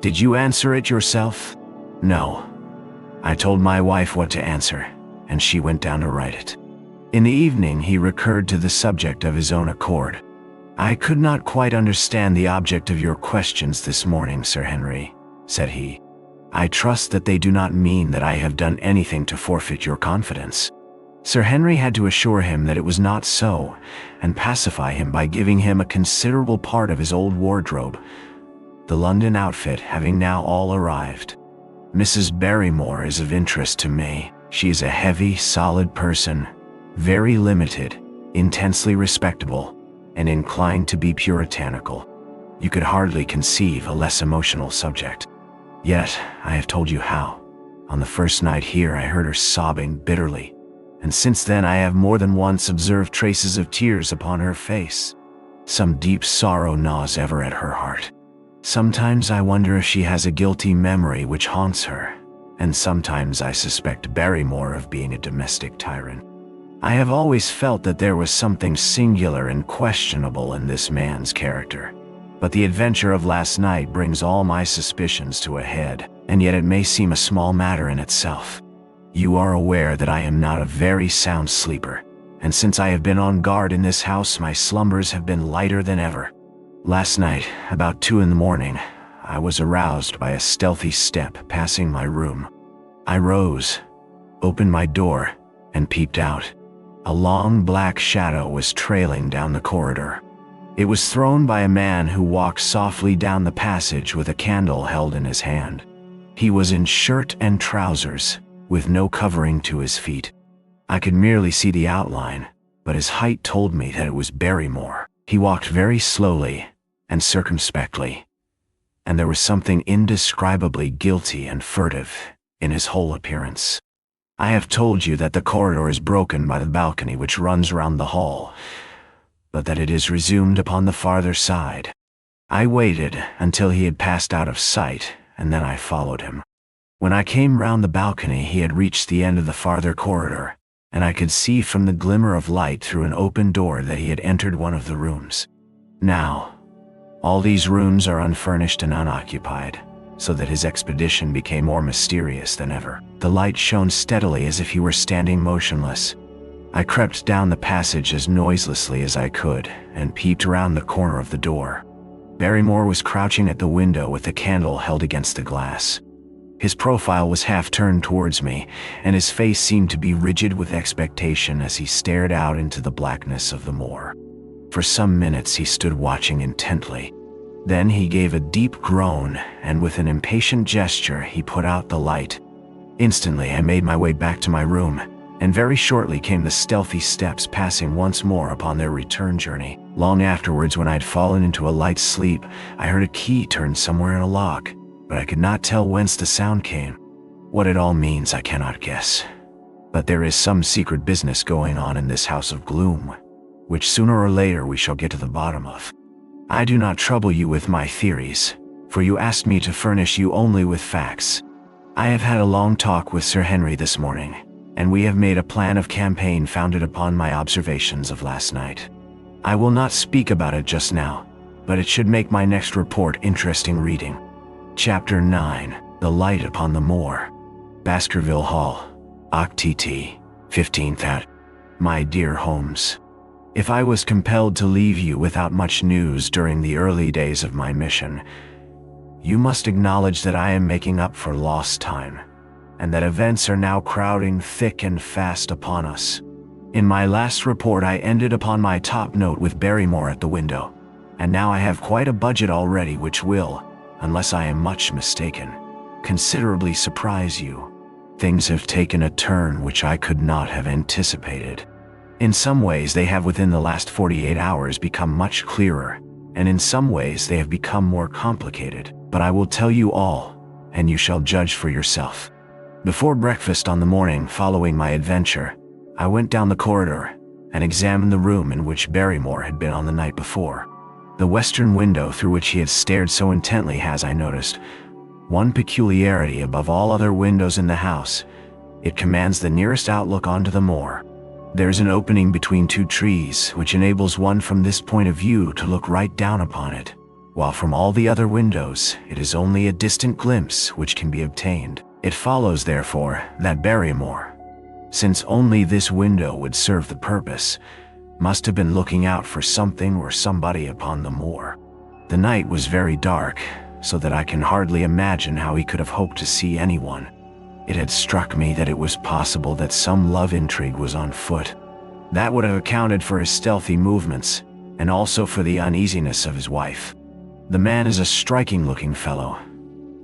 [SPEAKER 1] "Did you answer it yourself?" "No. I told my wife what to answer, and she went down to write it." In the evening he recurred to the subject of his own accord. "I could not quite understand the object of your questions this morning, Sir Henry," said he. "I trust that they do not mean that I have done anything to forfeit your confidence." Sir Henry had to assure him that it was not so, and pacify him by giving him a considerable part of his old wardrobe, the London outfit having now all arrived. Mrs. Barrymore is of interest to me. She is a heavy, solid person, very limited, intensely respectable, and inclined to be puritanical. You could hardly conceive a less emotional subject. Yet, I have told you how. On the first night here, I heard her sobbing bitterly, and since then I have more than once observed traces of tears upon her face. Some deep sorrow gnaws ever at her heart. Sometimes I wonder if she has a guilty memory which haunts her, and sometimes I suspect Barrymore of being a domestic tyrant. I have always felt that there was something singular and questionable in this man's character, but the adventure of last night brings all my suspicions to a head, and yet it may seem a small matter in itself. You are aware that I am not a very sound sleeper, and since I have been on guard in this house, my slumbers have been lighter than ever. Last night, about 2 a.m, I was aroused by a stealthy step passing my room. I rose, opened my door, and peeped out. A long black shadow was trailing down the corridor. It was thrown by a man who walked softly down the passage with a candle held in his hand. He was in shirt and trousers, with no covering to his feet. I could merely see the outline, but his height told me that it was Barrymore. He walked very slowly and circumspectly, and there was something indescribably guilty and furtive in his whole appearance. I have told you that the corridor is broken by the balcony which runs round the hall, but that it is resumed upon the farther side. I waited until he had passed out of sight, and then I followed him. When I came round the balcony, he had reached the end of the farther corridor, and I could see from the glimmer of light through an open door that he had entered one of the rooms. Now, all these rooms are unfurnished and unoccupied, so that his expedition became more mysterious than ever. The light shone steadily as if he were standing motionless. I crept down the passage as noiselessly as I could and peeped around the corner of the door. Barrymore was crouching at the window with the candle held against the glass. His profile was half turned towards me, and his face seemed to be rigid with expectation as he stared out into the blackness of the moor. For some minutes he stood watching intently. Then he gave a deep groan, and with an impatient gesture he put out the light. Instantly I made my way back to my room, and very shortly came the stealthy steps passing once more upon their return journey. Long afterwards, when I had fallen into a light sleep, I heard a key turn somewhere in a lock, but I could not tell whence the sound came. What it all means I cannot guess. But there is some secret business going on in this house of gloom, which sooner or later we shall get to the bottom of. I do not trouble you with my theories, for you asked me to furnish you only with facts. I have had a long talk with Sir Henry this morning, and we have made a plan of campaign founded upon my observations of last night. I will not speak about it just now, but it should make my next report interesting reading. Chapter 9. The Light Upon the Moor. Baskerville Hall, XTTS, 15th at. My dear Holmes, if I was compelled to leave you without much news during the early days of my mission, you must acknowledge that I am making up for lost time, and that events are now crowding thick and fast upon us. In my last report I ended upon my top note with Barrymore at the window, and now I have quite a budget already which will, unless I am much mistaken, considerably surprise you. Things have taken a turn which I could not have anticipated. In some ways they have within the last 48 hours become much clearer, and in some ways they have become more complicated, but I will tell you all, and you shall judge for yourself. Before breakfast on the morning following my adventure, I went down the corridor and examined the room in which Barrymore had been on the night before. The western window through which he had stared so intently has, I noticed, one peculiarity above all other windows in the house. It commands the nearest outlook onto the moor. There's an opening between 2 trees which enables one from this point of view to look right down upon it, while from all the other windows it is only a distant glimpse which can be obtained. It follows, therefore, that Barrymore, since only this window would serve the purpose, must have been looking out for something or somebody upon the moor. The night was very dark, so that I can hardly imagine how he could have hoped to see anyone. It had struck me that it was possible that some love intrigue was on foot. That would have accounted for his stealthy movements, and also for the uneasiness of his wife. The man is a striking-looking fellow,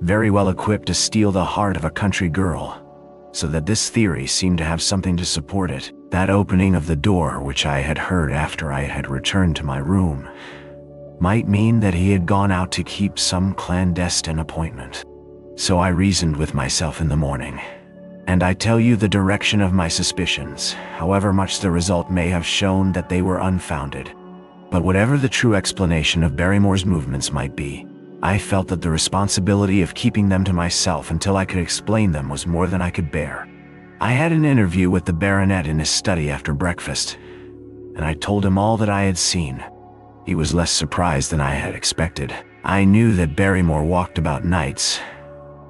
[SPEAKER 1] very well equipped to steal the heart of a country girl, so that this theory seemed to have something to support it. That opening of the door, which I had heard after I had returned to my room, might mean that he had gone out to keep some clandestine appointment. So I reasoned with myself in the morning, and I tell you the direction of my suspicions, however much the result may have shown that they were unfounded. But whatever the true explanation of Barrymore's movements might be, I felt that the responsibility of keeping them to myself until I could explain them was more than I could bear. I had an interview with the baronet in his study after breakfast, and I told him all that I had seen. He was less surprised than I had expected. I knew that Barrymore walked about nights,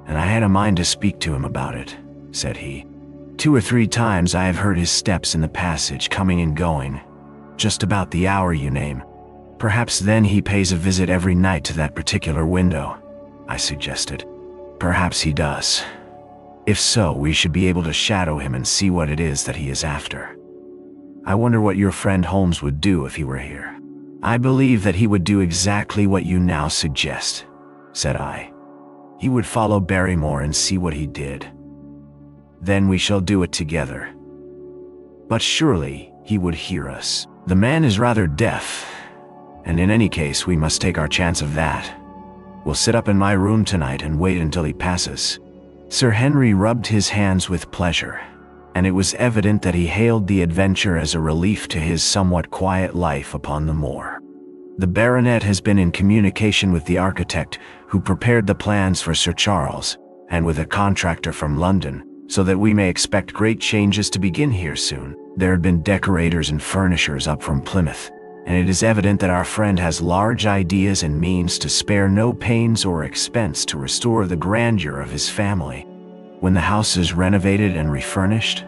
[SPEAKER 1] and I had a mind to speak to him about it, said he. 2 or 3 times I have heard his steps in the passage coming and going, just about the hour you name. Perhaps then he pays a visit every night to that particular window, I suggested. Perhaps he does. If so, we should be able to shadow him and see what it is that he is after. I wonder what your friend Holmes would do if he were here. I believe that he would do exactly what you now suggest, said I. He would follow Barrymore and see what he did. Then we shall do it together. But surely he would hear us. The man is rather deaf, and in any case we must take our chance of that. We'll sit up in my room tonight and wait until he passes. Sir Henry rubbed his hands with pleasure, and it was evident that he hailed the adventure as a relief to his somewhat quiet life upon the moor. The baronet has been in communication with the architect who prepared the plans for Sir Charles, and with a contractor from London, so that we may expect great changes to begin here soon. There had been decorators and furnishers up from Plymouth, and it is evident that our friend has large ideas and means to spare no pains or expense to restore the grandeur of his family. When the house is renovated and refurnished,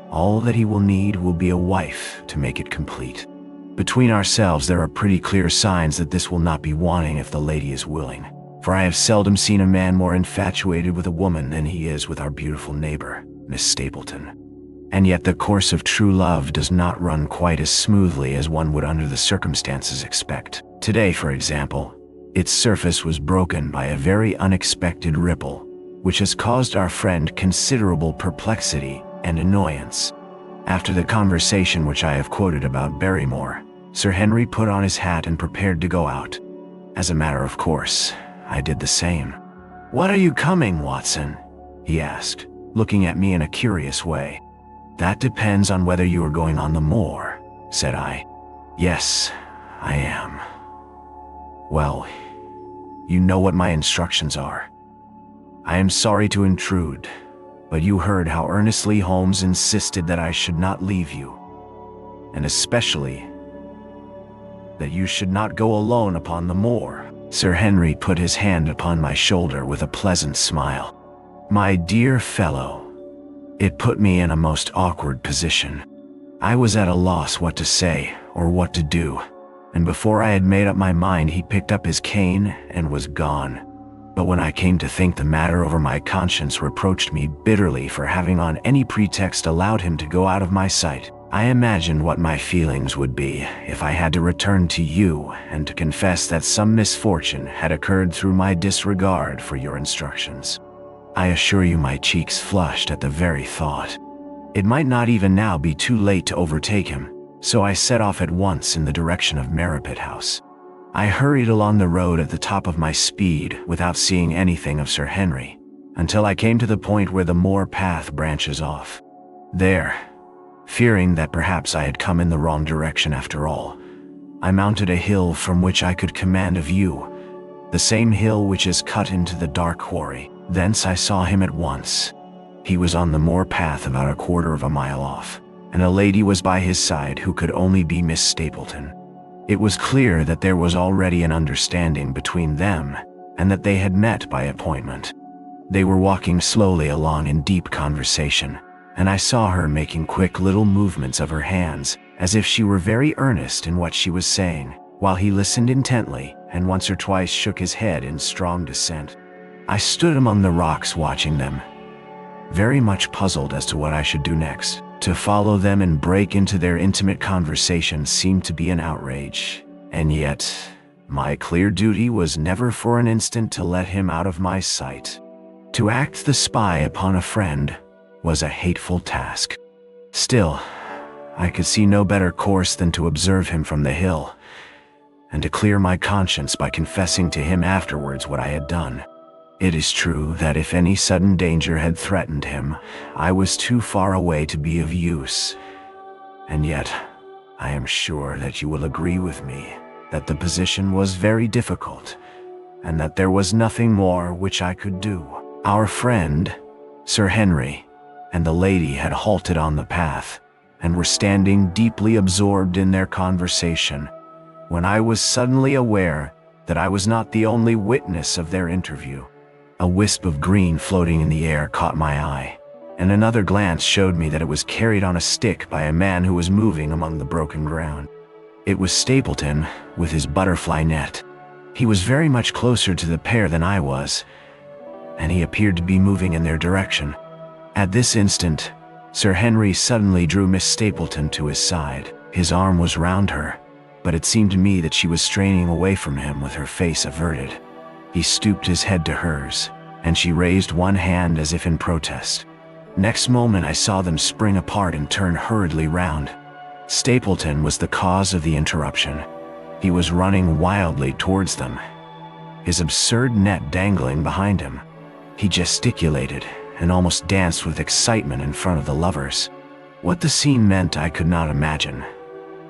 [SPEAKER 1] all that he will need will be a wife to make it complete. Between ourselves, there are pretty clear signs that this will not be wanting if the lady is willing, for I have seldom seen a man more infatuated with a woman than he is with our beautiful neighbor, Miss Stapleton. And yet the course of true love does not run quite as smoothly as one would under the circumstances expect. Today, for example, its surface was broken by a very unexpected ripple, which has caused our friend considerable perplexity and annoyance. After the conversation which I have quoted about Barrymore, Sir Henry put on his hat and prepared to go out. As a matter of course, I did the same. "What are you coming, Watson?" he asked, looking at me in a curious way. "That depends on whether you are going on the moor," said I. "Yes, I am." "Well, you know what my instructions are. I am sorry to intrude, but you heard how earnestly Holmes insisted that I should not leave you, and especially that you should not go alone upon the moor." Sir Henry put his hand upon my shoulder with a pleasant smile. "My dear fellow, it put me in a most awkward position. I was at a loss what to say or what to do, and before I had made up my mind he picked up his cane and was gone. But when I came to think the matter over, my conscience reproached me bitterly for having on any pretext allowed him to go out of my sight. I imagined what my feelings would be if I had to return to you and to confess that some misfortune had occurred through my disregard for your instructions. I assure you my cheeks flushed at the very thought. It might not even now be too late to overtake him, so I set off at once in the direction of Merripit House. I hurried along the road at the top of my speed without seeing anything of Sir Henry, until I came to the point where the moor path branches off. There, fearing that perhaps I had come in the wrong direction after all, I mounted a hill from which I could command a view, the same hill which is cut into the dark quarry. Thence I saw him at once. He was on the moor path about a quarter of a mile off, and a lady was by his side who could only be Miss Stapleton. It was clear that there was already an understanding between them, and that they had met by appointment. They were walking slowly along in deep conversation, and I saw her making quick little movements of her hands, as if she were very earnest in what she was saying, while he listened intently and once or twice shook his head in strong dissent. I stood among the rocks watching them, very much puzzled as to what I should do next. To follow them and break into their intimate conversation seemed to be an outrage, and yet My clear duty was never for an instant to let him out of my sight. To act the spy upon a friend was a hateful task. Still, I could see no better course than to observe him from the hill, and to clear my conscience by confessing to him afterwards what I had done. It is true that if any sudden danger had threatened him, I was too far away to be of use. And yet, I am sure that you will agree with me that the position was very difficult, and that there was nothing more which I could do. Our friend, Sir Henry, and the lady had halted on the path, and were standing deeply absorbed in their conversation, when I was suddenly aware that I was not the only witness of their interview. A wisp of green floating in the air caught my eye, and another glance showed me that it was carried on a stick by a man who was moving among the broken ground. It was Stapleton with his butterfly net. He was very much closer to the pair than I was, and he appeared to be moving in their direction. At this instant, Sir Henry suddenly drew Miss Stapleton to his side. His arm was round her, but it seemed to me that she was straining away from him with her face averted. He stooped his head to hers, and she raised one hand as if in protest. Next moment I saw them spring apart and turn hurriedly round. Stapleton was the cause of the interruption. He was running wildly towards them, his absurd net dangling behind him. He gesticulated and almost danced with excitement in front of the lovers. What the scene meant I could not imagine,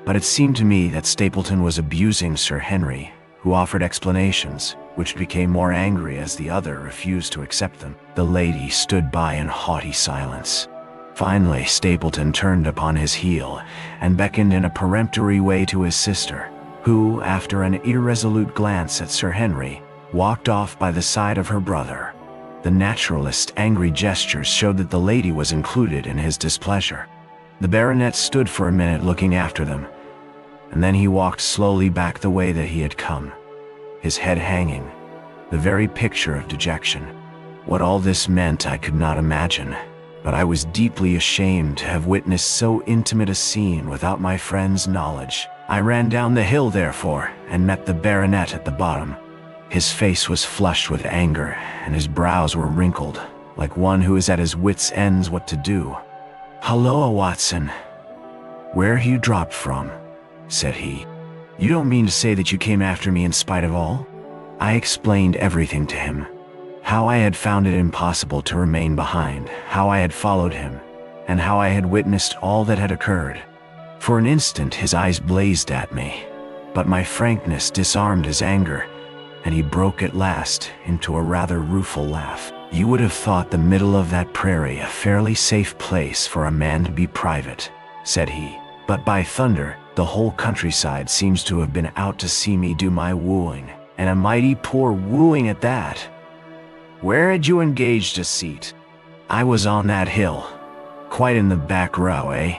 [SPEAKER 1] but it seemed to me that Stapleton was abusing Sir Henry, who offered explanations, which became more angry as the other refused to accept them. The lady stood by in haughty silence. Finally, Stapleton turned upon his heel and beckoned in a peremptory way to his sister, who, after an irresolute glance at Sir Henry, walked off by the side of her brother. The naturalist's angry gestures showed that the lady was included in his displeasure. The baronet stood for a minute looking after them, and then he walked slowly back the way that he had come, his head hanging, the very picture of dejection. What all this meant I could not imagine, but I was deeply ashamed to have witnessed so intimate a scene without my friend's knowledge. I ran down the hill, therefore, and met the baronet at the bottom. His face was flushed with anger, and his brows were wrinkled, like one who is at his wits' ends what to do. "Halloa, Watson. Where you dropped from?" said he. "You don't mean to say that you came after me in spite of all?" I explained everything to him. How I had found it impossible to remain behind, how I had followed him, and how I had witnessed all that had occurred. For an instant his eyes blazed at me, but my frankness disarmed his anger, and he broke at last into a rather rueful laugh. "You would have thought the middle of that prairie a fairly safe place for a man to be private," said he. "But by thunder, the whole countryside seems to have been out to see me do my wooing, and a mighty poor wooing at that. Where had you engaged a seat?" "I was on that hill, quite in the back row, eh?"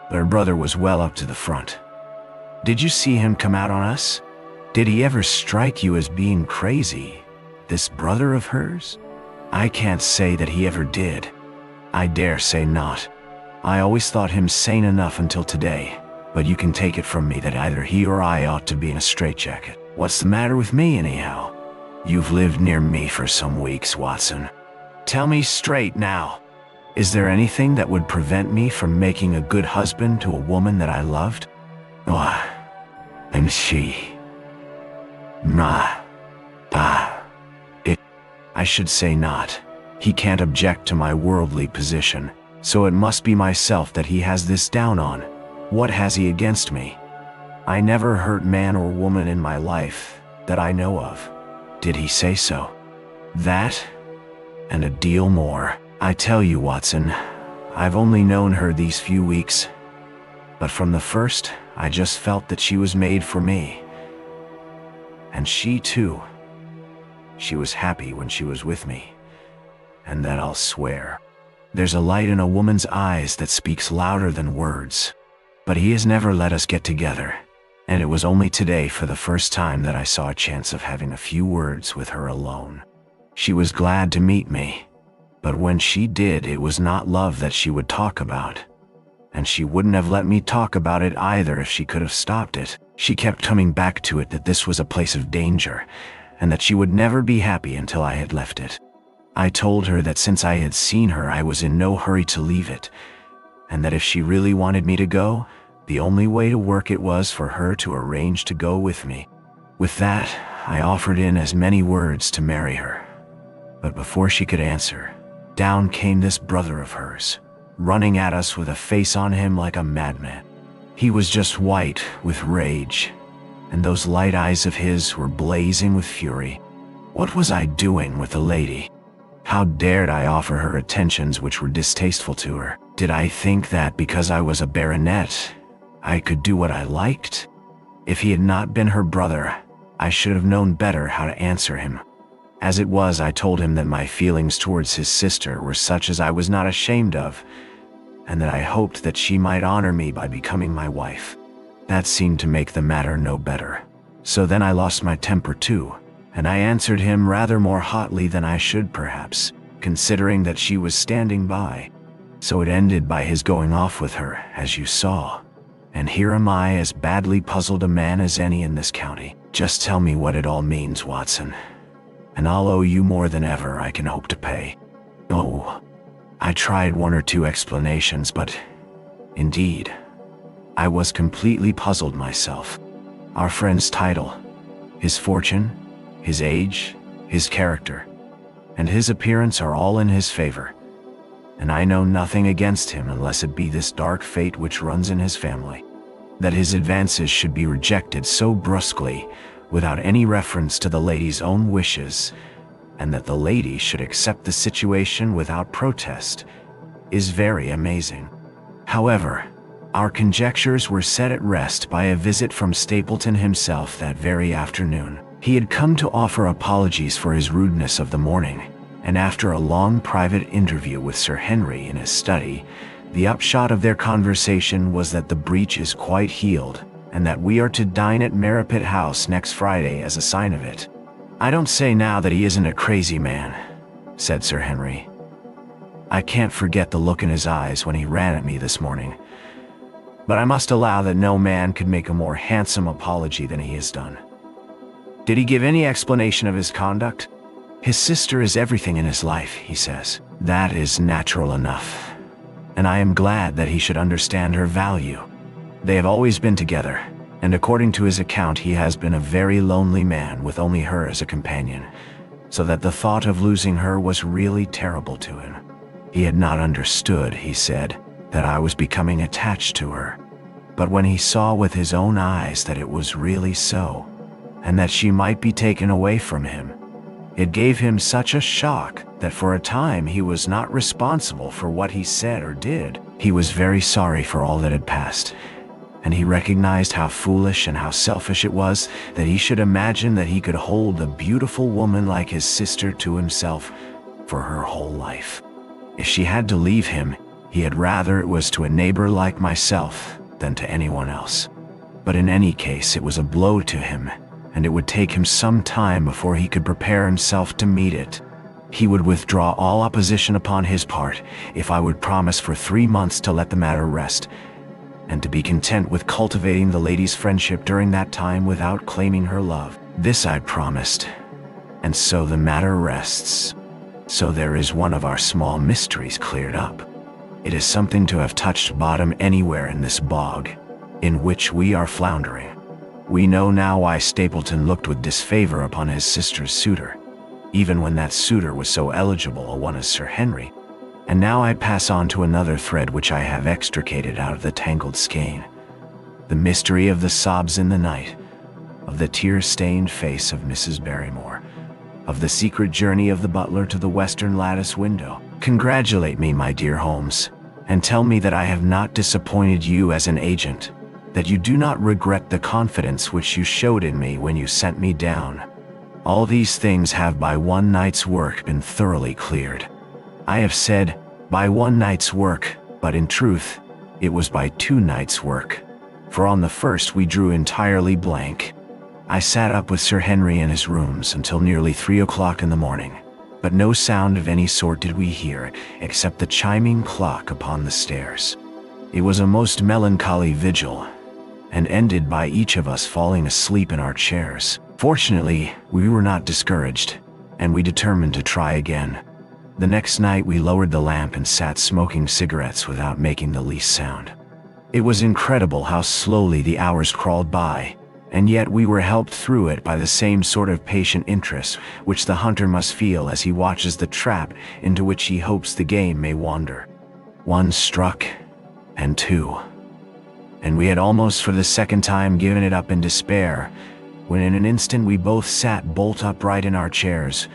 [SPEAKER 1] But her brother was well up to the front. "Did you see him come out on us? Did he ever strike you as being crazy, this brother of hers?" "I can't say that he ever did. I dare say not. I always thought him sane enough until today, but you can take it from me that either he or I ought to be in a straitjacket. What's the matter with me, anyhow? You've lived near me for some weeks, Watson. Tell me straight now. Is there anything that would prevent me from making a good husband to a woman that I loved?" "Oh, and she. I should say not. He can't object to my worldly position, so it must be myself that he has this down on. What has he against me? I never hurt man or woman in my life, that I know of. Did he say so?" "That, and a deal more. I tell you, Watson, I've only known her these few weeks, but from the first, I just felt that she was made for me. And she too. She was happy when she was with me, and that I'll swear. There's a light in a woman's eyes that speaks louder than words. But he has never let us get together, and it was only today for the first time that I saw a chance of having a few words with her alone. She was glad to meet me, but when she did, it was not love that she would talk about, and she wouldn't have let me talk about it either if she could have stopped it. She kept coming back to it that this was a place of danger, and that she would never be happy until I had left it. I told her that since I had seen her, I was in no hurry to leave it, and that if she really wanted me to go, the only way to work it was for her to arrange to go with me. With that, I offered in as many words to marry her. But before she could answer, down came this brother of hers, running at us with a face on him like a madman. He was just white with rage, and those light eyes of his were blazing with fury. What was I doing with the lady? How dared I offer her attentions which were distasteful to her? Did I think that because I was a baronet, I could do what I liked? If he had not been her brother, I should have known better how to answer him. As it was, I told him that my feelings towards his sister were such as I was not ashamed of, and that I hoped that she might honor me by becoming my wife. That seemed to make the matter no better. So then I lost my temper too, and I answered him rather more hotly than I should perhaps, considering that she was standing by. So it ended by his going off with her, as you saw. And here am I, as badly puzzled a man as any in this county. Just tell me what it all means, Watson, and I'll owe you more than ever I can hope to pay. Oh, I tried one or two explanations, but indeed, I was completely puzzled myself. Our friend's title, his fortune, his age, his character, and his appearance are all in his favor, and I know nothing against him unless it be this dark fate which runs in his family, that his advances should be rejected so brusquely, without any reference to the lady's own wishes, and that the lady should accept the situation without protest, is very amazing. However, our conjectures were set at rest by a visit from Stapleton himself that very afternoon. He had come to offer apologies for his rudeness of the morning, and after a long private interview with Sir Henry in his study, the upshot of their conversation was that the breach is quite healed, and that we are to dine at Merripit House next Friday as a sign of it. I don't say now that he isn't a crazy man, said Sir Henry. I can't forget the look in his eyes when he ran at me this morning, but I must allow that no man could make a more handsome apology than he has done. Did he give any explanation of his conduct? His sister is everything in his life, he says. That is natural enough, and I am glad that he should understand her value. They have always been together, and according to his account he has been a very lonely man with only her as a companion, so that the thought of losing her was really terrible to him. He had not understood, he said, that I was becoming attached to her, but when he saw with his own eyes that it was really so, and that she might be taken away from him, it gave him such a shock that for a time he was not responsible for what he said or did. He was very sorry for all that had passed, and he recognized how foolish and how selfish it was that he should imagine that he could hold a beautiful woman like his sister to himself for her whole life. If she had to leave him, he had rather it was to a neighbor like myself than to anyone else. But in any case, it was a blow to him, and it would take him some time before he could prepare himself to meet it. He would withdraw all opposition upon his part if I would promise for 3 months to let the matter rest, and to be content with cultivating the lady's friendship during that time without claiming her love. This I promised, and so the matter rests. So there is one of our small mysteries cleared up. It is something to have touched bottom anywhere in this bog, in which we are floundering. We know now why Stapleton looked with disfavor upon his sister's suitor, even when that suitor was so eligible a one as Sir Henry. And now I pass on to another thread which I have extricated out of the tangled skein. The mystery of the sobs in the night, of the tear-stained face of Mrs. Barrymore, of the secret journey of the butler to the western lattice window. Congratulate me, my dear Holmes, and tell me that I have not disappointed you as an agent, that you do not regret the confidence which you showed in me when you sent me down. All these things have by one night's work been thoroughly cleared. I have said, by one night's work, but in truth, it was by 2 nights' work, for on the first we drew entirely blank. I sat up with Sir Henry in his rooms until nearly 3 o'clock in the morning, but no sound of any sort did we hear except the chiming clock upon the stairs. It was a most melancholy vigil, and ended by each of us falling asleep in our chairs. Fortunately, we were not discouraged, and we determined to try again. The next night we lowered the lamp and sat smoking cigarettes without making the least sound. It was incredible how slowly the hours crawled by, and yet we were helped through it by the same sort of patient interest which the hunter must feel as he watches the trap into which he hopes the game may wander. One struck, and two. And we had almost for the second time given it up in despair, when in an instant we both sat bolt upright in our chairs,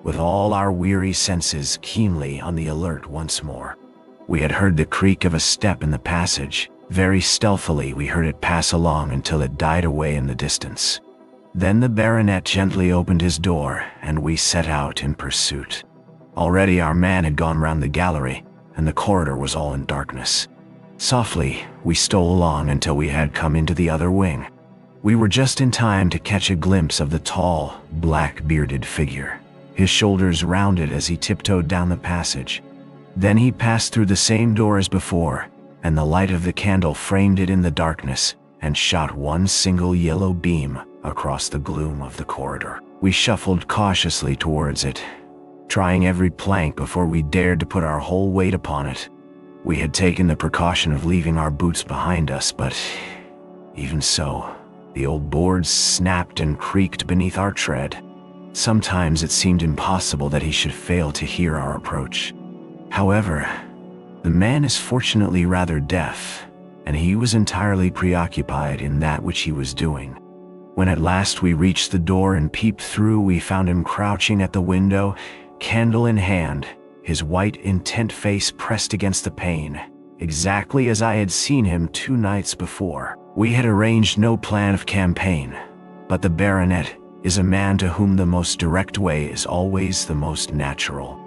[SPEAKER 1] with all our weary senses keenly on the alert once more. We had heard the creak of a step in the passage. Very stealthily we heard it pass along until it died away in the distance. Then the baronet gently opened his door, and we set out in pursuit. Already our man had gone round the gallery, and the corridor was all in darkness. Softly, we stole along until we had come into the other wing. We were just in time to catch a glimpse of the tall, black-bearded figure, his shoulders rounded as he tiptoed down the passage. Then he passed through the same door as before, and the light of the candle framed it in the darkness and shot one single yellow beam across the gloom of the corridor. We shuffled cautiously towards it, trying every plank before we dared to put our whole weight upon it. We had taken the precaution of leaving our boots behind us, but even so, the old boards snapped and creaked beneath our tread. Sometimes it seemed impossible that he should fail to hear our approach. However, the man is fortunately rather deaf, and he was entirely preoccupied in that which he was doing. When at last we reached the door and peeped through, we found him crouching at the window, candle in hand, his white, intent face pressed against the pane, exactly as I had seen him 2 nights before. We had arranged no plan of campaign, but the baronet is a man to whom the most direct way is always the most natural.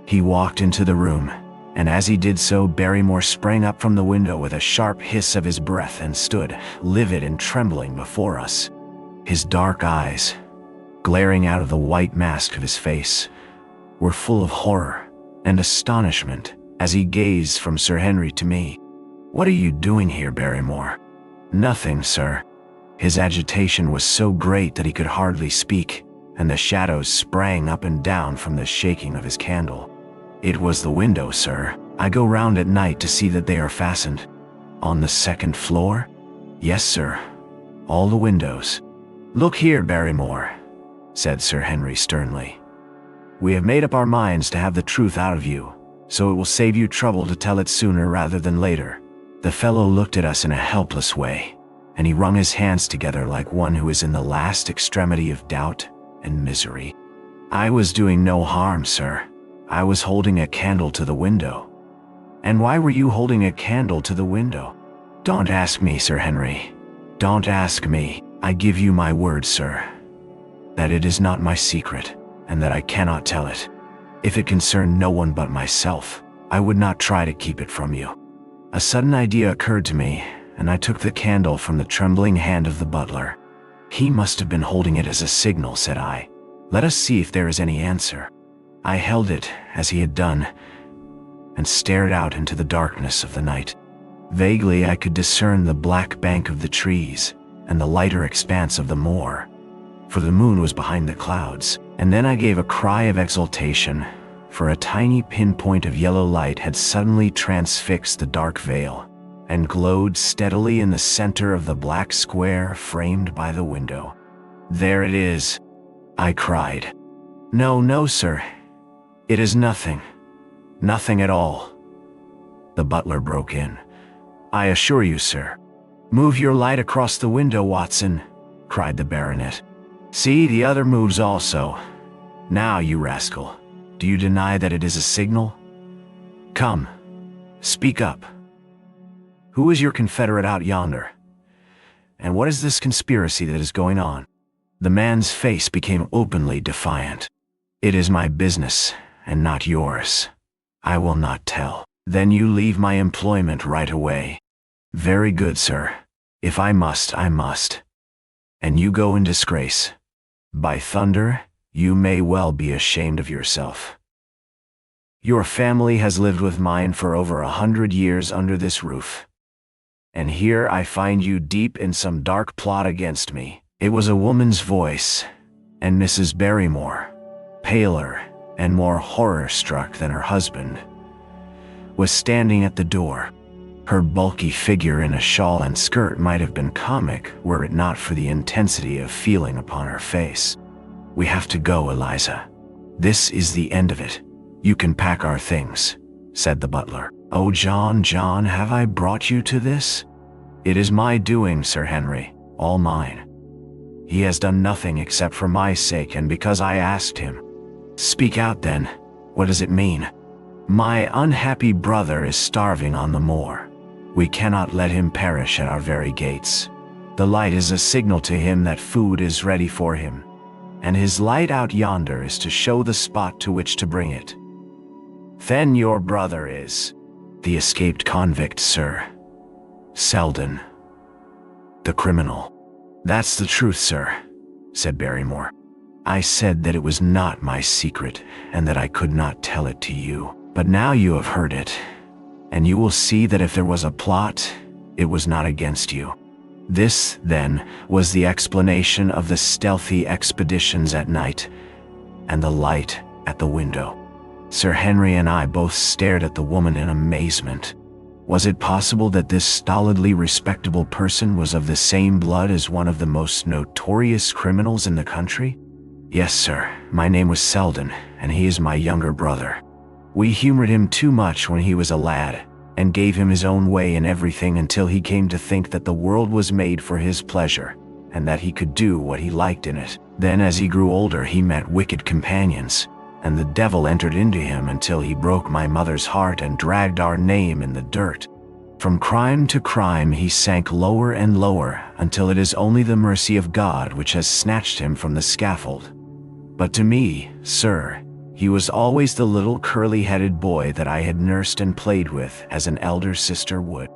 [SPEAKER 1] He walked into the room, and as he did so, Barrymore sprang up from the window with a sharp hiss of his breath and stood, livid and trembling, before us. His dark eyes, glaring out of the white mask of his face, were full of horror and astonishment as he gazed from Sir Henry to me. "What are you doing here, Barrymore?" "Nothing, sir." His agitation was so great that he could hardly speak, and the shadows sprang up and down from the shaking of his candle. "It was the window, sir. I go round at night to see that they are fastened." "On the second floor?" "Yes, sir. All the windows." "Look here, Barrymore," said Sir Henry sternly. "We have made up our minds to have the truth out of you, so it will save you trouble to tell it sooner rather than later." The fellow looked at us in a helpless way, and he wrung his hands together like one who is in the last extremity of doubt and misery. "I was doing no harm, sir. I was holding a candle to the window." "And why were you holding a candle to the window?" "Don't ask me, Sir Henry. Don't ask me. I give you my word, sir, that it is not my secret, and that I cannot tell it. If it concerned no one but myself, I would not try to keep it from you." A sudden idea occurred to me, and I took the candle from the trembling hand of the butler. "He must have been holding it as a signal," said I. "Let us see if there is any answer." I held it, as he had done, and stared out into the darkness of the night. Vaguely I could discern the black bank of the trees and the lighter expanse of the moor, for the moon was behind the clouds. And then I gave a cry of exultation, for a tiny pinpoint of yellow light had suddenly transfixed the dark veil, and glowed steadily in the center of the black square framed by the window. "There it is," I cried. "No, no, sir. It is nothing. Nothing at all." The butler broke in. "I assure you, sir." "Move your light across the window, Watson," cried the baronet. "See, the other moves also. Now, you rascal, do you deny that it is a signal? Come, speak up. Who is your confederate out yonder? And what is this conspiracy that is going on?" The man's face became openly defiant. "It is my business, and not yours. I will not tell." "Then you leave my employment right away." "Very good, sir. If I must, I must. And you go in disgrace. By thunder, you may well be ashamed of yourself. Your family has lived with mine for over 100 years under this roof. and here I find you deep in some dark plot against me." It was a woman's voice, and Mrs. Barrymore, paler and more horror-struck than her husband, was standing at the door. Her bulky figure in a shawl and skirt might have been comic were it not for the intensity of feeling upon her face. "We have to go, Eliza. This is the end of it. You can pack our things," said the butler. "Oh, John, have I brought you to this?" "It is my doing, Sir Henry, all mine. He has done nothing except for my sake and because I asked him." "Speak out then. What does it mean?" "My unhappy brother is starving on the moor. We cannot let him perish at our very gates. The light is a signal to him that food is ready for him, and his light out yonder is to show the spot to which to bring it." "Then your brother is—" "The escaped convict, sir. Selden. The criminal." "That's the truth, sir," said Barrymore. "I said that it was not my secret and that I could not tell it to you. But now you have heard it, and you will see that if there was a plot, it was not against you." This, then, was the explanation of the stealthy expeditions at night and the light at the window. Sir Henry and I both stared at the woman in amazement. Was it possible that this stolidly respectable person was of the same blood as one of the most notorious criminals in the country? "Yes, sir. My name was Selden, and he is my younger brother. We humored him too much when he was a lad, and gave him his own way in everything until he came to think that the world was made for his pleasure, and that he could do what he liked in it. Then as he grew older he met wicked companions, and the devil entered into him until he broke my mother's heart and dragged our name in the dirt. From crime to crime he sank lower and lower until it is only the mercy of God which has snatched him from the scaffold. But to me, sir, he was always the little curly-headed boy that I had nursed and played with as an elder sister would.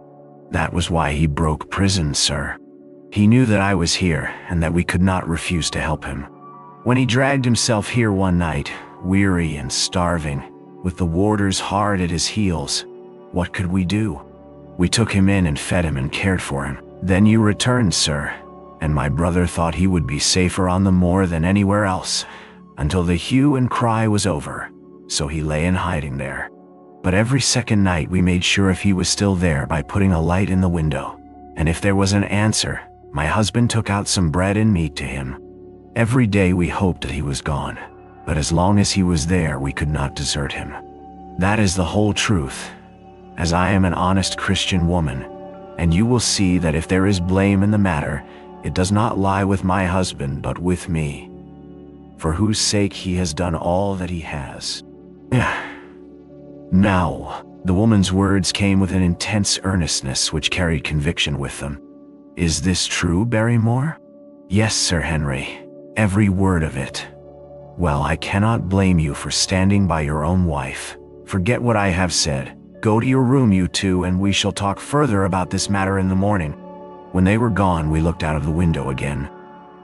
[SPEAKER 1] That was why he broke prison, sir. He knew that I was here and that we could not refuse to help him. When he dragged himself here one night, weary and starving, with the warders hard at his heels, what could we do? We took him in and fed him and cared for him. Then you returned, sir, and my brother thought he would be safer on the moor than anywhere else, until the hue and cry was over, so he lay in hiding there. But every second night we made sure if he was still there by putting a light in the window, and if there was an answer, my husband took out some bread and meat to him. Every day we hoped that he was gone, but as long as he was there we could not desert him. That is the whole truth, as I am an honest Christian woman, and you will see that if there is blame in the matter, it does not lie with my husband but with me, for whose sake he has done all that he has. Now, the woman's words came with an intense earnestness which carried conviction with them. "Is this true, Barrymore?" "Yes, Sir Henry, every word of it." "Well, I cannot blame you for standing by your own wife. Forget what I have said. Go to your room, you two, and we shall talk further about this matter in the morning." When they were gone, we looked out of the window again.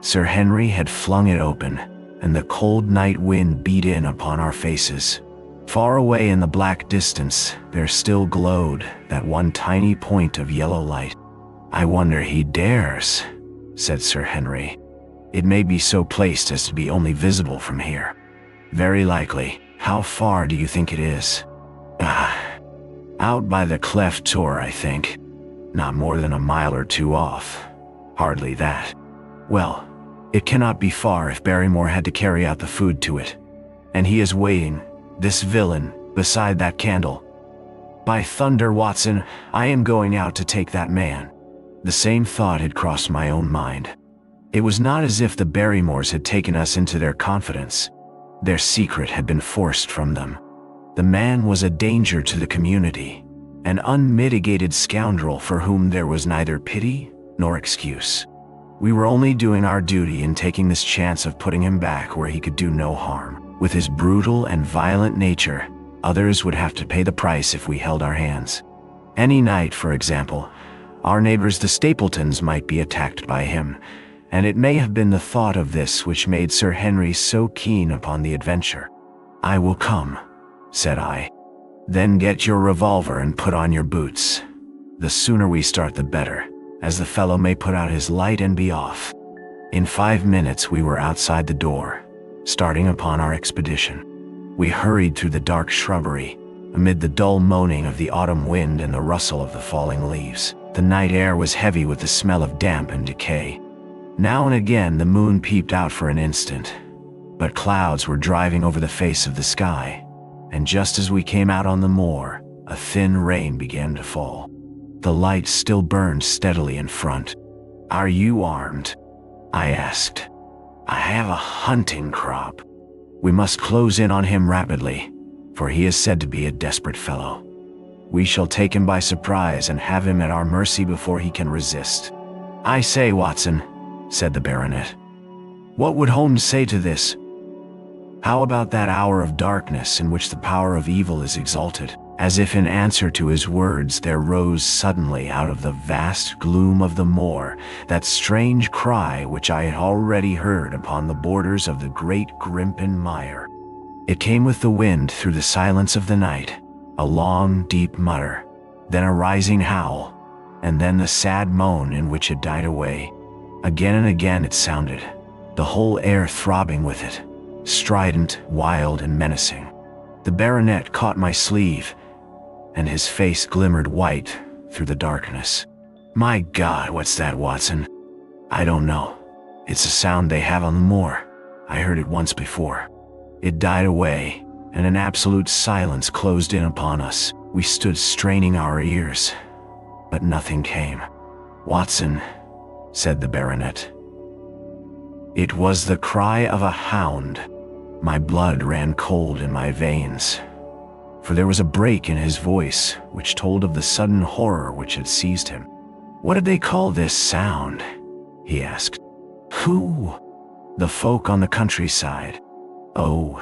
[SPEAKER 1] Sir Henry had flung it open, and the cold night wind beat in upon our faces. Far away in the black distance, there still glowed that one tiny point of yellow light. "I wonder he dares," said Sir Henry. "It may be so placed as to be only visible from here." "Very likely. How far do you think it is?" "Out by the cleft Tor, I think. Not more than a mile or two off. Hardly that." "Well, it cannot be far if Barrymore had to carry out the food to it. And he is waiting, this villain, beside that candle. By thunder, Watson, I am going out to take that man." The same thought had crossed my own mind. It was not as if the Barrymores had taken us into their confidence. Their secret had been forced from them. The man was a danger to the community, an unmitigated scoundrel for whom there was neither pity nor excuse. We were only doing our duty in taking this chance of putting him back where he could do no harm. With his brutal and violent nature, others would have to pay the price if we held our hands. Any night, for example, our neighbors the Stapletons might be attacked by him, and it may have been the thought of this which made Sir Henry so keen upon the adventure. "I will come," said I. "Then get your revolver and put on your boots. The sooner we start the better, as the fellow may put out his light and be off. In 5 minutes we were outside the door, starting upon our expedition. We hurried through the dark shrubbery, amid the dull moaning of the autumn wind and the rustle of the falling leaves. The night air was heavy with the smell of damp and decay. Now and again the moon peeped out for an instant, but clouds were driving over the face of the sky, and just as we came out on the moor, a thin rain began to fall. The light still burned steadily in front. "Are you armed?" I asked. "I have a hunting crop. We must close in on him rapidly, for he is said to be a desperate fellow. We shall take him by surprise and have him at our mercy before he can resist." "I say, Watson," said the baronet, "what would Holmes say to this? How about that hour of darkness in which the power of evil is exalted?" As if in answer to his words, there rose suddenly out of the vast gloom of the moor that strange cry which I had already heard upon the borders of the great Grimpen mire. It came with the wind through the silence of the night, a long, deep mutter, then a rising howl, and then the sad moan in which it died away. Again and again it sounded, the whole air throbbing with it, strident, wild, and menacing. The baronet caught my sleeve, and his face glimmered white through the darkness. "My God, what's that, Watson?" "I don't know. It's a sound they have on the moor. I heard it once before." It died away, and an absolute silence closed in upon us. We stood straining our ears, but nothing came. "Watson," said the baronet, "it was the cry of a hound." My blood ran cold in my veins, for there was a break in his voice which told of the sudden horror which had seized him. "What did they call this sound?" he asked. "Who?" "The folk on the countryside." "Oh,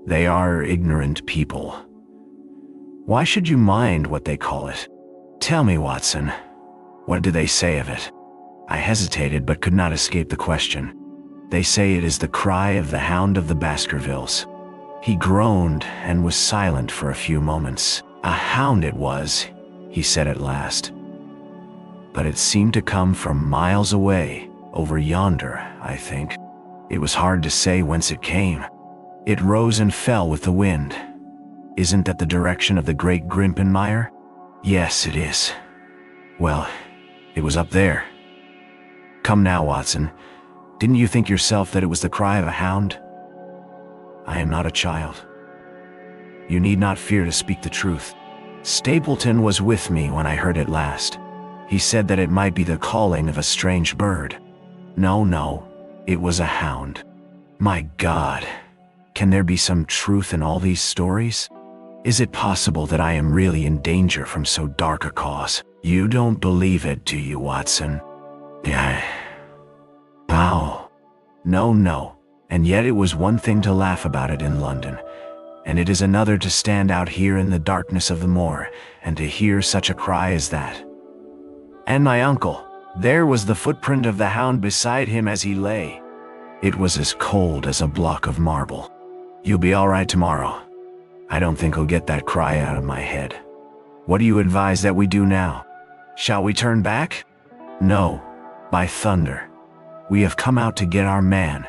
[SPEAKER 1] they are ignorant people. Why should you mind what they call it? Tell me, Watson, what do they say of it?" I hesitated but could not escape the question. "They say it is the cry of the Hound of the Baskervilles." He groaned and was silent for a few moments. "A hound it was," he said at last. "But it seemed to come from miles away, over yonder, I think. It was hard to say whence it came. It rose and fell with the wind. Isn't that the direction of the great Grimpen mire?" "Yes, it is." "Well, it was up there. Come now, Watson, didn't you think yourself that it was the cry of a hound? I am not a child. You need not fear to speak the truth. Stapleton was with me when I heard it last. He said that it might be the calling of a strange bird. No, it was a hound. My God, can there be some truth in all these stories? Is it possible that I am really in danger from so dark a cause? You don't believe it, do you, Watson?" "Yeah. How?" No. And yet it was one thing to laugh about it in London, and it is another to stand out here in the darkness of the moor and to hear such a cry as that. And my uncle, there was the footprint of the hound beside him as he lay. It was as cold as a block of marble. You'll be all right tomorrow. I don't think I'll get that cry out of my head. What do you advise that we do now? Shall we turn back?" "No, by thunder. We have come out to get our man,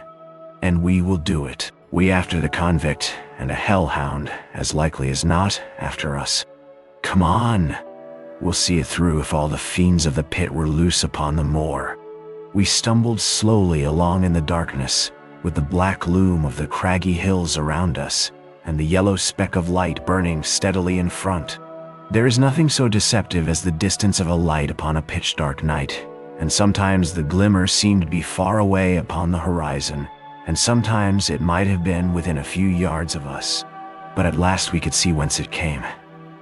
[SPEAKER 1] and we will do it. We after the convict, and a hellhound, as likely as not, after us. Come on. We'll see it through if all the fiends of the pit were loose upon the moor." We stumbled slowly along in the darkness, with the black loom of the craggy hills around us, and the yellow speck of light burning steadily in front. There is nothing so deceptive as the distance of a light upon a pitch-dark night, and sometimes the glimmer seemed to be far away upon the horizon, and sometimes it might have been within a few yards of us. But at last we could see whence it came,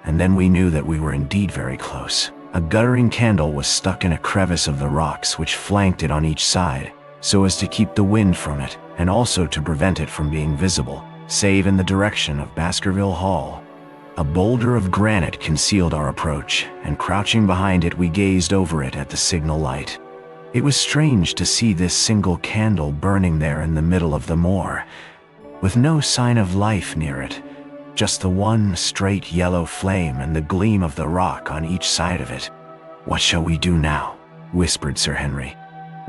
[SPEAKER 1] and then we knew that we were indeed very close. A guttering candle was stuck in a crevice of the rocks which flanked it on each side, so as to keep the wind from it, and also to prevent it from being visible, save in the direction of Baskerville Hall. A boulder of granite concealed our approach, and crouching behind it we gazed over it at the signal light. It was strange to see this single candle burning there in the middle of the moor, with no sign of life near it, just the one straight yellow flame and the gleam of the rock on each side of it. "What shall we do now?" whispered Sir Henry.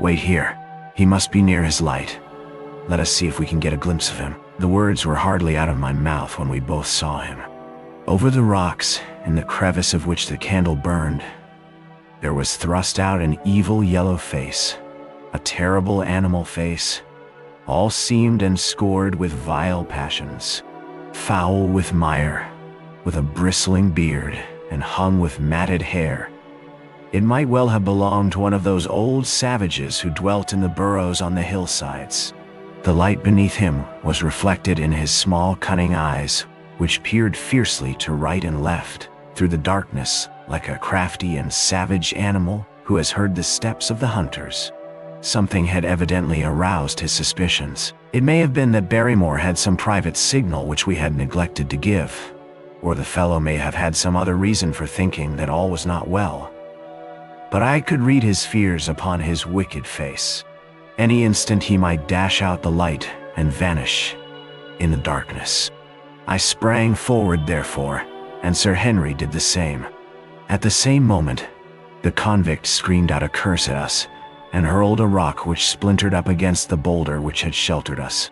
[SPEAKER 1] "Wait here. He must be near his light. Let us see if we can get a glimpse of him." The words were hardly out of my mouth when we both saw him. Over the rocks, in the crevice of which the candle burned, there was thrust out an evil yellow face, a terrible animal face, all seamed and scored with vile passions, foul with mire, with a bristling beard, and hung with matted hair. It might well have belonged to one of those old savages who dwelt in the burrows on the hillsides. The light beneath him was reflected in his small, cunning eyes, which peered fiercely to right and left through the darkness like a crafty and savage animal who has heard the steps of the hunters. Something had evidently aroused his suspicions. It may have been that Barrymore had some private signal which we had neglected to give, or the fellow may have had some other reason for thinking that all was not well. But I could read his fears upon his wicked face. Any instant he might dash out the light and vanish in the darkness. I sprang forward, therefore, and Sir Henry did the same. At the same moment, the convict screamed out a curse at us and hurled a rock which splintered up against the boulder which had sheltered us.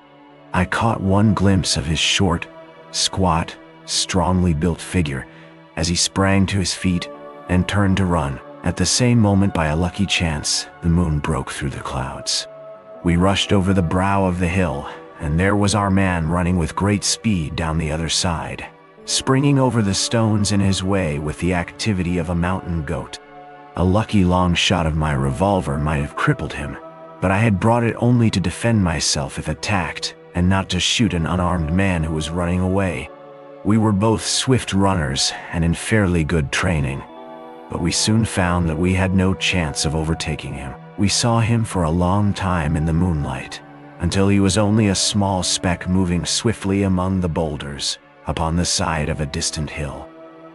[SPEAKER 1] I caught one glimpse of his short, squat, strongly built figure as he sprang to his feet and turned to run. At the same moment, by a lucky chance, the moon broke through the clouds. We rushed over the brow of the hill, and there was our man running with great speed down the other side, springing over the stones in his way with the activity of a mountain goat. A lucky long shot of my revolver might have crippled him, but I had brought it only to defend myself if attacked, and not to shoot an unarmed man who was running away. We were both swift runners and in fairly good training, but we soon found that we had no chance of overtaking him. We saw him for a long time in the moonlight, until he was only a small speck moving swiftly among the boulders upon the side of a distant hill.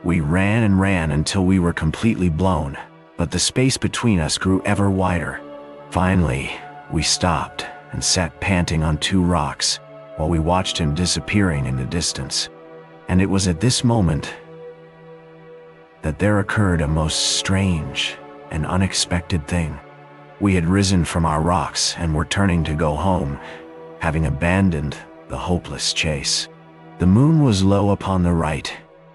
[SPEAKER 1] We ran and ran until we were completely blown, but the space between us grew ever wider. Finally, we stopped and sat panting on two rocks while we watched him disappearing in the distance. And it was at this moment that there occurred a most strange and unexpected thing. We had risen from our rocks and were turning to go home, having abandoned the hopeless chase. The moon was low upon the right,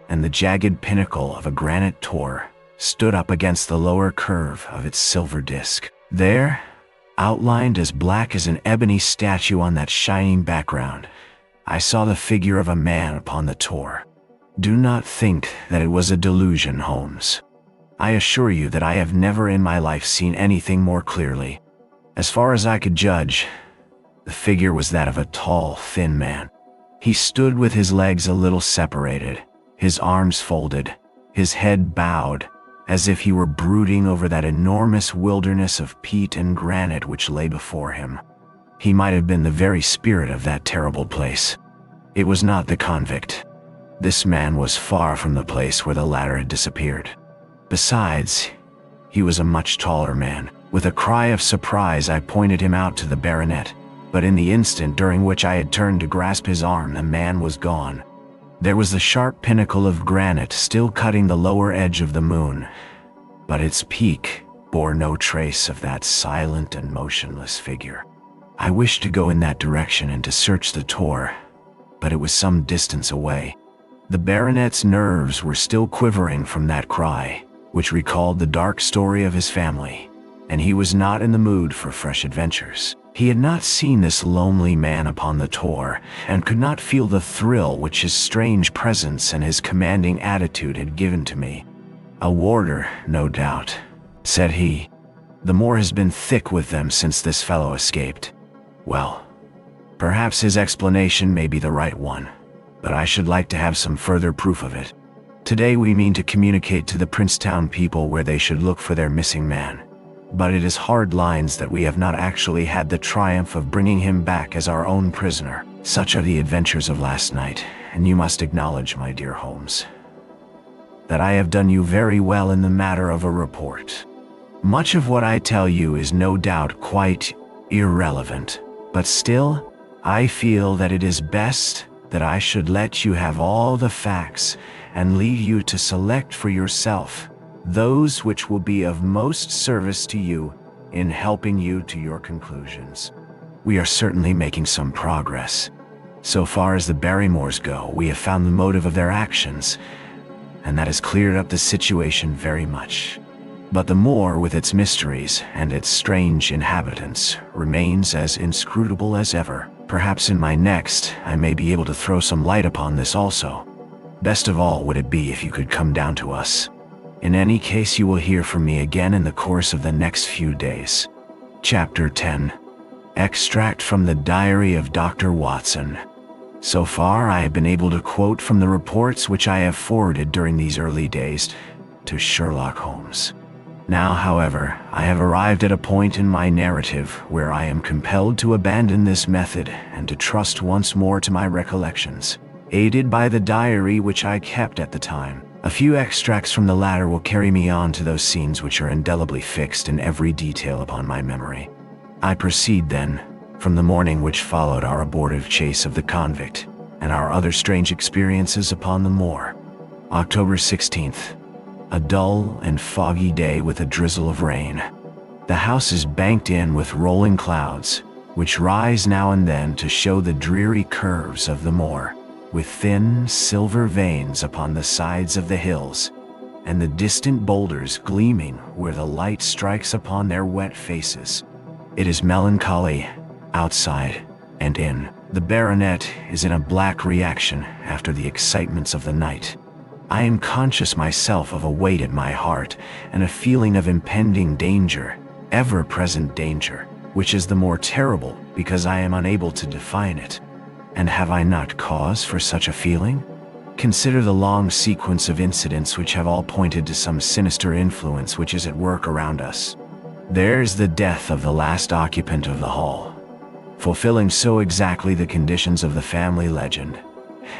[SPEAKER 1] and the jagged pinnacle of a granite tor stood up against the lower curve of its silver disk. There, outlined as black as an ebony statue on that shining background, I saw the figure of a man upon the tor. Do not think that it was a delusion, Holmes. I assure you that I have never in my life seen anything more clearly. As far as I could judge, the figure was that of a tall, thin man. He stood with his legs a little separated, his arms folded, his head bowed, as if he were brooding over that enormous wilderness of peat and granite which lay before him. He might have been the very spirit of that terrible place. It was not the convict. This man was far from the place where the latter had disappeared. Besides, he was a much taller man. With a cry of surprise, I pointed him out to the baronet, but in the instant during which I had turned to grasp his arm, the man was gone. There was the sharp pinnacle of granite still cutting the lower edge of the moon, but its peak bore no trace of that silent and motionless figure. I wished to go in that direction and to search the tor, but it was some distance away. The baronet's nerves were still quivering from that cry, which recalled the dark story of his family, and he was not in the mood for fresh adventures. He had not seen this lonely man upon the tor, and could not feel the thrill which his strange presence and his commanding attitude had given to me. "A warder, no doubt," said he. "The moor has been thick with them since this fellow escaped. Well, perhaps his explanation may be the right one, but I should like to have some further proof of it. Today we mean to communicate to the Princetown people where they should look for their missing man. But it is hard lines that we have not actually had the triumph of bringing him back as our own prisoner. Such are the adventures of last night, and you must acknowledge, my dear Holmes, that I have done you very well in the matter of a report. Much of what I tell you is no doubt quite irrelevant, but still, I feel that it is best that I should let you have all the facts and leave you to select for yourself those which will be of most service to you in helping you to your conclusions. We are certainly making some progress. So far as the Barrymores go, we have found the motive of their actions, and that has cleared up the situation very much. But the moor, with its mysteries and its strange inhabitants, remains as inscrutable as ever. Perhaps in my next, I may be able to throw some light upon this also. Best of all would it be if you could come down to us. In any case, you will hear from me again in the course of the next few days. Chapter 10. Extract from the Diary of Dr. Watson. So far, I have been able to quote from the reports which I have forwarded during these early days to Sherlock Holmes. Now, however, I have arrived at a point in my narrative where I am compelled to abandon this method and to trust once more to my recollections, aided by the diary which I kept at the time. A few extracts from the latter will carry me on to those scenes which are indelibly fixed in every detail upon my memory. I proceed, then, from the morning which followed our abortive chase of the convict and our other strange experiences upon the moor. October 16th. A dull and foggy day with a drizzle of rain. The house is banked in with rolling clouds, which rise now and then to show the dreary curves of the moor, with thin silver veins upon the sides of the hills, and the distant boulders gleaming where the light strikes upon their wet faces. It is melancholy, outside and in. The baronet is in a black reaction after the excitements of the night. I am conscious myself of a weight at my heart and a feeling of impending danger, ever-present danger, which is the more terrible because I am unable to define it. And have I not cause for such a feeling? Consider the long sequence of incidents which have all pointed to some sinister influence which is at work around us. There's the death of the last occupant of the hall, fulfilling so exactly the conditions of the family legend.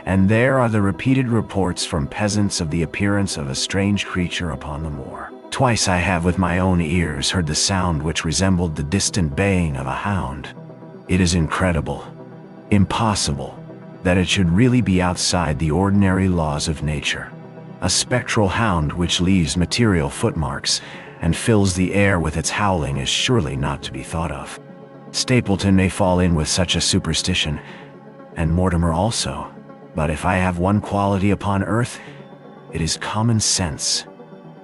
[SPEAKER 1] And there are the repeated reports from peasants of the appearance of a strange creature upon the moor. Twice I have with my own ears heard the sound which resembled the distant baying of a hound. It is incredible, impossible, that it should really be outside the ordinary laws of nature. A spectral hound which leaves material footmarks and fills the air with its howling is surely not to be thought of. Stapleton may fall in with such a superstition, and Mortimer also. But if I have one quality upon earth, it is common sense,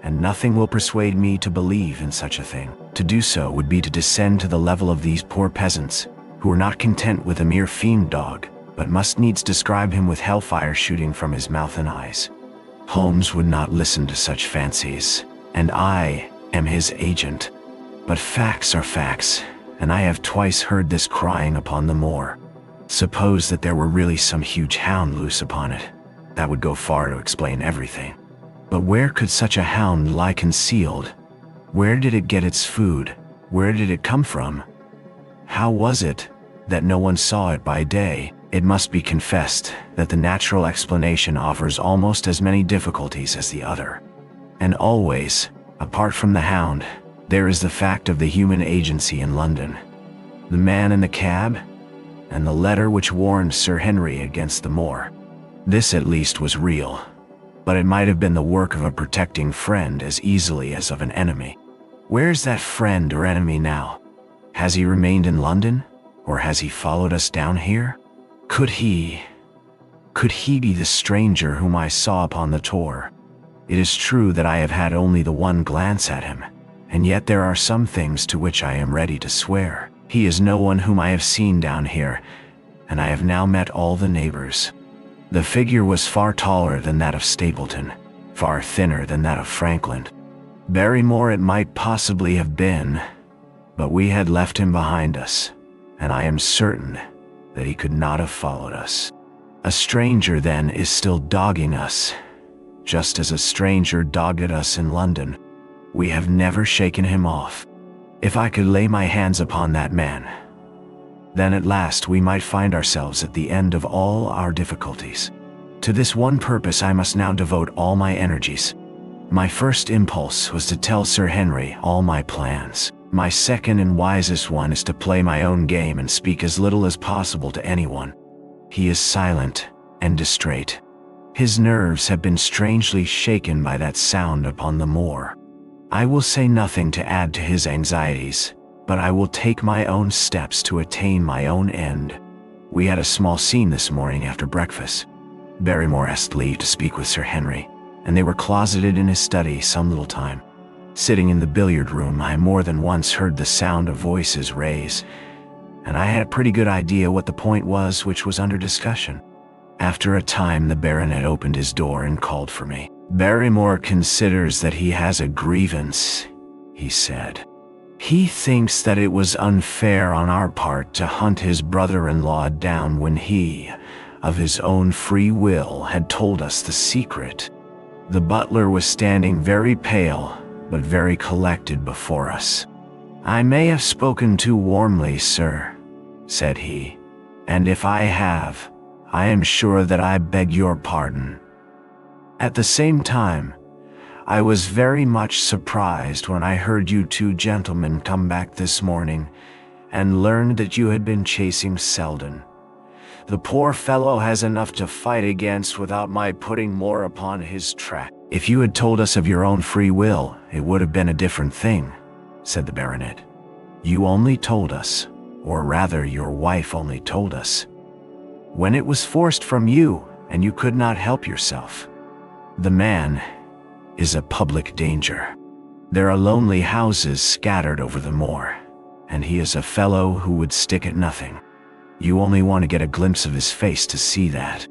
[SPEAKER 1] and nothing will persuade me to believe in such a thing. To do so would be to descend to the level of these poor peasants, who are not content with a mere fiend dog, but must needs describe him with hellfire shooting from his mouth and eyes. Holmes would not listen to such fancies, and I am his agent. But facts are facts, and I have twice heard this crying upon the moor. Suppose that there were really some huge hound loose upon it. That would go far to explain everything. But where could such a hound lie concealed? Where did it get its food? Where did it come from? How was it that no one saw it by day? It must be confessed that the natural explanation offers almost as many difficulties as the other. And always, apart from the hound, there is the fact of the human agency in London. The man in the cab, and the letter which warned Sir Henry against the moor. This at least was real, but it might have been the work of a protecting friend as easily as of an enemy. Where's that friend or enemy now? Has he remained in London, or has he followed us down here? Could he be the stranger whom I saw upon the tour? It is true that I have had only the one glance at him, and yet there are some things to which I am ready to swear. He is no one whom I have seen down here, and I have now met all the neighbors. The figure was far taller than that of Stapleton, far thinner than that of Franklin. Barrymore it might possibly have been, but we had left him behind us, and I am certain that he could not have followed us. A stranger, then, is still dogging us, just as a stranger dogged us in London. We have never shaken him off. If I could lay my hands upon that man, then at last we might find ourselves at the end of all our difficulties. To this one purpose I must now devote all my energies. My first impulse was to tell Sir Henry all my plans. My second and wisest one is to play my own game and speak as little as possible to anyone. He is silent, and distrait. His nerves have been strangely shaken by that sound upon the moor. I will say nothing to add to his anxieties, but I will take my own steps to attain my own end. We had a small scene this morning after breakfast. Barrymore asked leave to speak with Sir Henry, and they were closeted in his study some little time. Sitting in the billiard room, I more than once heard the sound of voices raised, and I had a pretty good idea what the point was which was under discussion. After a time, the baronet opened his door and called for me. "Barrymore considers that he has a grievance," he said. "He thinks that it was unfair on our part to hunt his brother-in-law down when he, of his own free will, had told us the secret." The butler was standing very pale, but very collected before us. "I may have spoken too warmly, sir," said he, "and if I have, I am sure that I beg your pardon. At the same time, I was very much surprised when I heard you two gentlemen come back this morning and learned that you had been chasing Selden. The poor fellow has enough to fight against without my putting more upon his track." "If you had told us of your own free will, it would have been a different thing," said the baronet. "You only told us, or rather your wife only told us, when it was forced from you and you could not help yourself. The man is a public danger. There are lonely houses scattered over the moor, and he is a fellow who would stick at nothing. You only want to get a glimpse of his face to see that.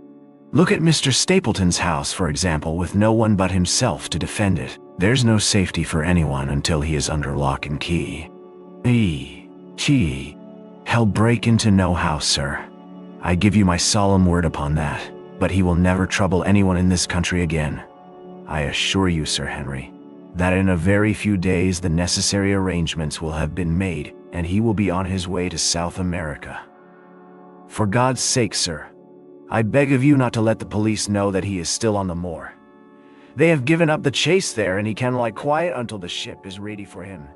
[SPEAKER 1] Look at Mr. Stapleton's house, for example, with no one but himself to defend it. There's no safety for anyone until he is under lock and key. He'll break into no house, sir. I give you my solemn word upon that, but he will never trouble anyone in this country again. I assure you, Sir Henry, that in a very few days the necessary arrangements will have been made, and he will be on his way to South America. For God's sake, sir, I beg of you not to let the police know that he is still on the moor. They have given up the chase there, and he can lie quiet until the ship is ready for him.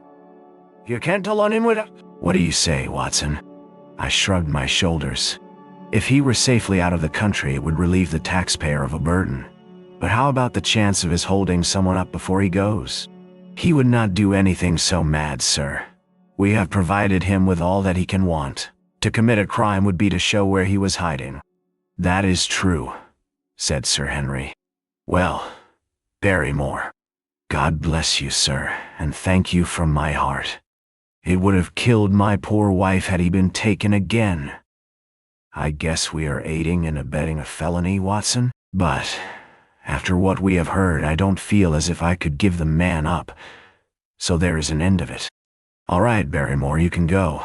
[SPEAKER 1] You can't tell on him without—" "What do you say, Watson?" I shrugged my shoulders. If he were safely out of the country, it would relieve the taxpayer of a burden. But how about the chance of his holding someone up before he goes? He would not do anything so mad, sir. We have provided him with all that he can want. To commit a crime would be to show where he was hiding." "That is true," said Sir Henry. "Well, Barrymore, God bless you, sir, and thank you from my heart. It would have killed my poor wife had he been taken again. I guess we are aiding and abetting a felony, Watson, but after what we have heard, I don't feel as if I could give the man up, so there is an end of it. All right, Barrymore, you can go."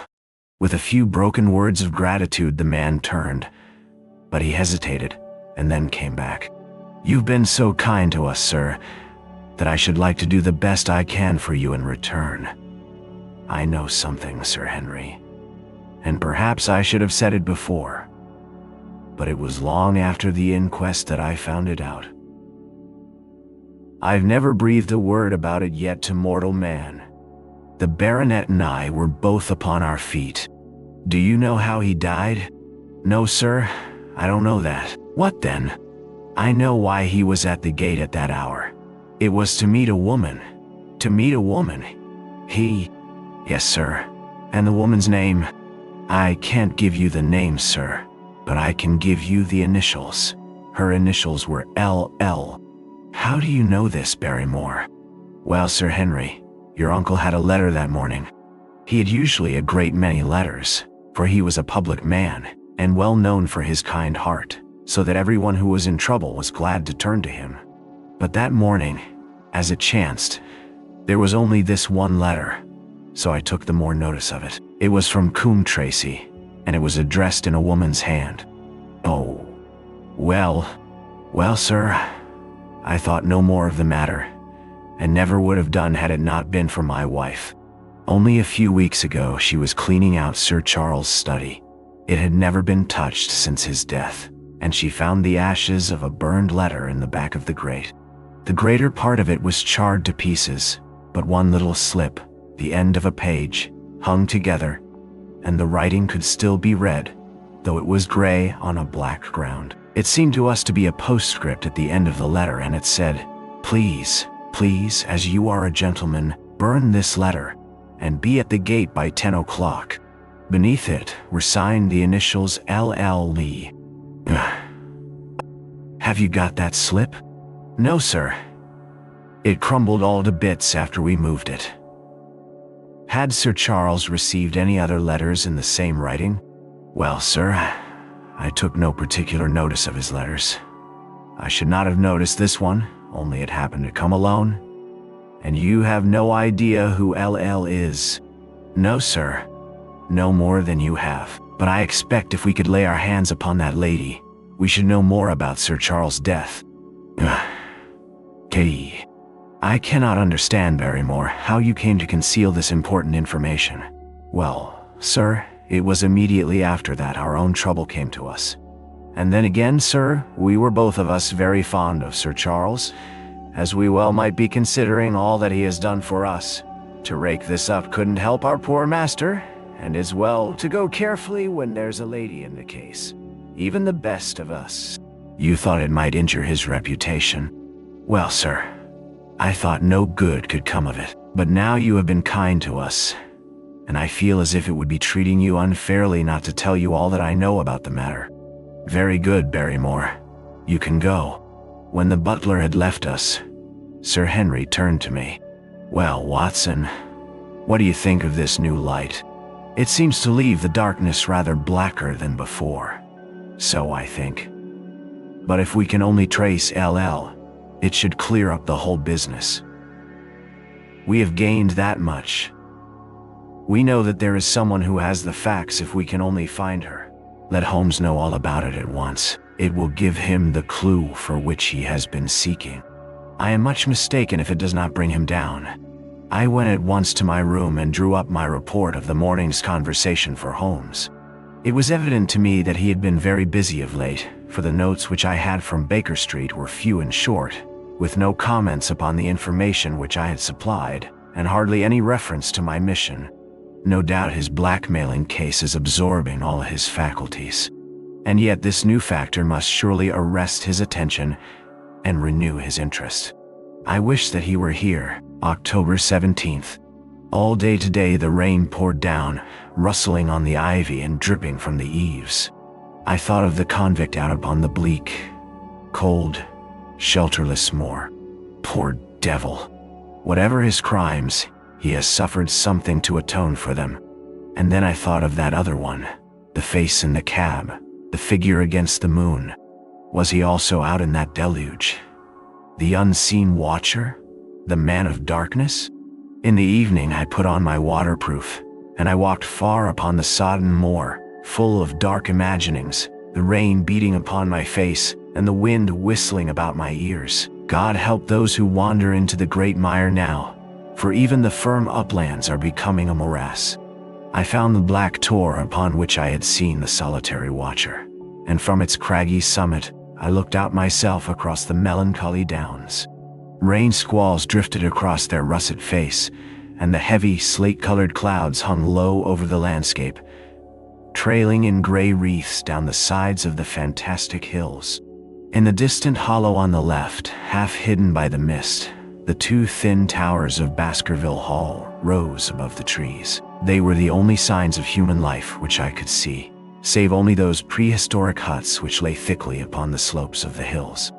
[SPEAKER 1] With a few broken words of gratitude, the man turned, but he hesitated and then came back. "You've been so kind to us, sir, that I should like to do the best I can for you in return. I know something, Sir Henry, and perhaps I should have said it before, but it was long after the inquest that I found it out. I've never breathed a word about it yet to mortal man." The baronet and I were both upon our feet. "Do you know how he died?" "No, sir, I don't know that." "What then?" "I know why he was at the gate at that hour. It was to meet a woman." "To meet a woman? He—" "Yes, sir. And the woman's name?" "I can't give you the name, sir, but I can give you the initials. Her initials were LL. "How do you know this, Barrymore?" "Well, Sir Henry, your uncle had a letter that morning. He had usually a great many letters, for he was a public man, and well known for his kind heart, so that everyone who was in trouble was glad to turn to him. But that morning, as it chanced, there was only this one letter, so I took the more notice of it. It was from Coombe Tracy, and it was addressed in a woman's hand." "Oh, well, sir, I thought no more of the matter, and never would have done had it not been for my wife. Only a few weeks ago she was cleaning out Sir Charles' study. It had never been touched since his death, and she found the ashes of a burned letter in the back of the grate. The greater part of it was charred to pieces, but one little slip, the end of a page, hung together, and the writing could still be read, though it was gray on a black ground. It seemed to us to be a postscript at the end of the letter, and it said, "Please, please, as you are a gentleman, burn this letter, and be at the gate by 10 o'clock. Beneath it were signed the initials L.L. Lee. Have you got that slip? No, sir. It crumbled all to bits after we moved it. Had Sir Charles received any other letters in the same writing? Well, sir, I took no particular notice of his letters. I should not have noticed this one, only it happened to come alone. And you have no idea who L.L. is? No, sir. No more than you have. But I expect if we could lay our hands upon that lady, we should know more about Sir Charles' death. K. I cannot understand, Barrymore, how you came to conceal this important information. Well, sir, it was immediately after that our own trouble came to us. And then again, sir, we were both of us very fond of Sir Charles, as we well might be considering all that he has done for us. To rake this up couldn't help our poor master, and it's well to go carefully when there's a lady in the case. Even the best of us. You thought it might injure his reputation. Well, sir, I thought no good could come of it. But now you have been kind to us, and I feel as if it would be treating you unfairly not to tell you all that I know about the matter. Very good, Barrymore. You can go. When the butler had left us, Sir Henry turned to me. Well, Watson, what do you think of this new light? It seems to leave the darkness rather blacker than before. So I think. But if we can only trace L.L., it should clear up the whole business. We have gained that much. We know that there is someone who has the facts if we can only find her. Let Holmes know all about it at once. It will give him the clue for which he has been seeking. I am much mistaken if it does not bring him down. I went at once to my room and drew up my report of the morning's conversation for Holmes. It was evident to me that he had been very busy of late, for the notes which I had from Baker Street were few and short, with no comments upon the information which I had supplied, and hardly any reference to my mission. No doubt his blackmailing case is absorbing all his faculties. And yet this new factor must surely arrest his attention and renew his interest. I wish that he were here. October 17th. All day today the rain poured down, rustling on the ivy and dripping from the eaves. I thought of the convict out upon the bleak, cold, shelterless moor. Poor devil. Whatever his crimes, he has suffered something to atone for them. And then I thought of that other one, the face in the cab, the figure against the moon. Was he also out in that deluge? The unseen watcher? The man of darkness? In the evening I put on my waterproof, and I walked far upon the sodden moor, full of dark imaginings, the rain beating upon my face, and the wind whistling about my ears. God help those who wander into the great mire now, for even the firm uplands are becoming a morass. I found the black tor upon which I had seen the solitary watcher, and from its craggy summit I looked out myself across the melancholy downs. Rain squalls drifted across their russet face, and the heavy, slate-colored clouds hung low over the landscape, trailing in gray wreaths down the sides of the fantastic hills. In the distant hollow on the left, half hidden by the mist, the two thin towers of Baskerville Hall rose above the trees. They were the only signs of human life which I could see, save only those prehistoric huts which lay thickly upon the slopes of the hills.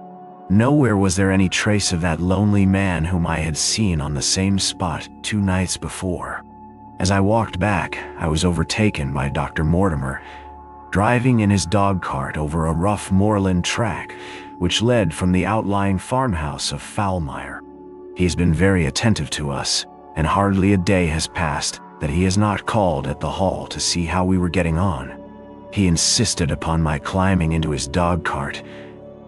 [SPEAKER 1] Nowhere was there any trace of that lonely man whom I had seen on the same spot 2 nights before. As I walked back, I was overtaken by Dr. Mortimer, driving in his dog cart over a rough moorland track which led from the outlying farmhouse of Foulmire. He has been very attentive to us, and hardly a day has passed that he has not called at the hall to see how we were getting on. He insisted upon my climbing into his dog cart,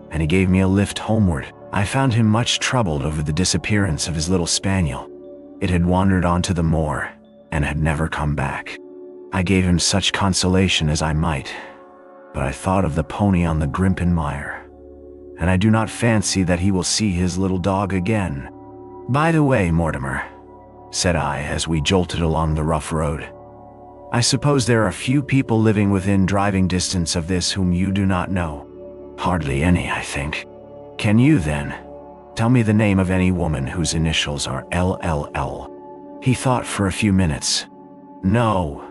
[SPEAKER 1] and he gave me a lift homeward. I found him much troubled over the disappearance of his little spaniel. It had wandered onto the moor, and had never come back. I gave him such consolation as I might, but I thought of the pony on the Grimpen mire, and I do not fancy that he will see his little dog again. By the way, Mortimer, said I as we jolted along the rough road, I suppose there are few people living within driving distance of this whom you do not know. Hardly any, I think. Can you, then, tell me the name of any woman whose initials are LLL? He thought for a few minutes. No,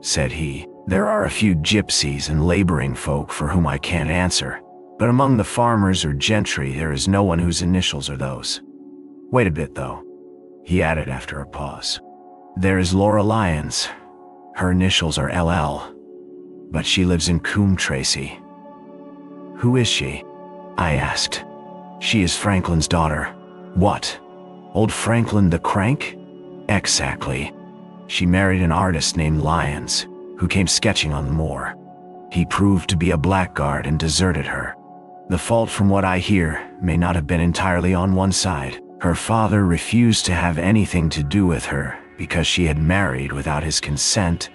[SPEAKER 1] said he. There are a few gypsies and laboring folk for whom I can't answer, but among the farmers or gentry there is no one whose initials are those. Wait a bit, though, he added after a pause. There is Laura Lyons. Her initials are LL, but she lives in Coombe Tracy. Who is she? I asked. She is Franklin's daughter. What? Old Franklin the Crank? Exactly. She married an artist named Lyons, who came sketching on the moor. He proved to be a blackguard and deserted her. The fault, from what I hear, may not have been entirely on one side. Her father refused to have anything to do with her because she had married without his consent,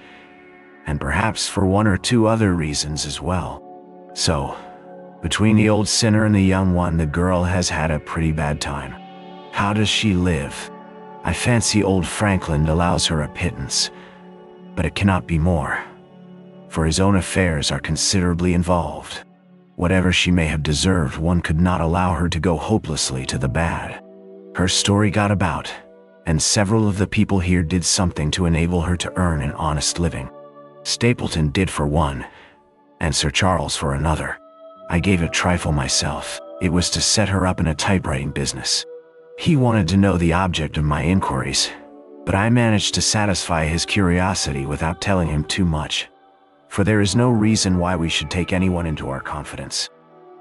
[SPEAKER 1] and perhaps for one or two other reasons as well. So, between the old sinner and the young one, the girl has had a pretty bad time. How does she live? I fancy old Franklin allows her a pittance, but it cannot be more, for his own affairs are considerably involved. Whatever she may have deserved, one could not allow her to go hopelessly to the bad. Her story got about, and several of the people here did something to enable her to earn an honest living. Stapleton did for one, and Sir Charles for another. I gave a trifle myself. It was to set her up in a typewriting business. He wanted to know the object of my inquiries, but I managed to satisfy his curiosity without telling him too much, for there is no reason why we should take anyone into our confidence.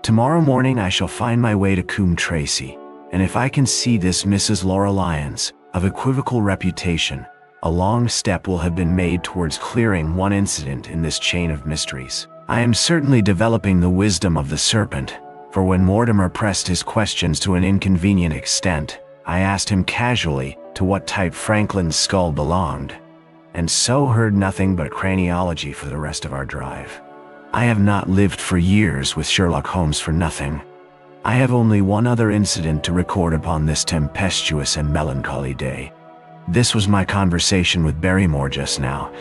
[SPEAKER 1] Tomorrow morning I shall find my way to Coombe Tracy, and if I can see this Mrs. Laura Lyons, of equivocal reputation, a long step will have been made towards clearing one incident in this chain of mysteries. I am certainly developing the wisdom of the serpent, for when Mortimer pressed his questions to an inconvenient extent, I asked him casually to what type Franklin's skull belonged, and so heard nothing but craniology for the rest of our drive. I have not lived for years with Sherlock Holmes for nothing. I have only one other incident to record upon this tempestuous and melancholy day. This was my conversation with Barrymore just now,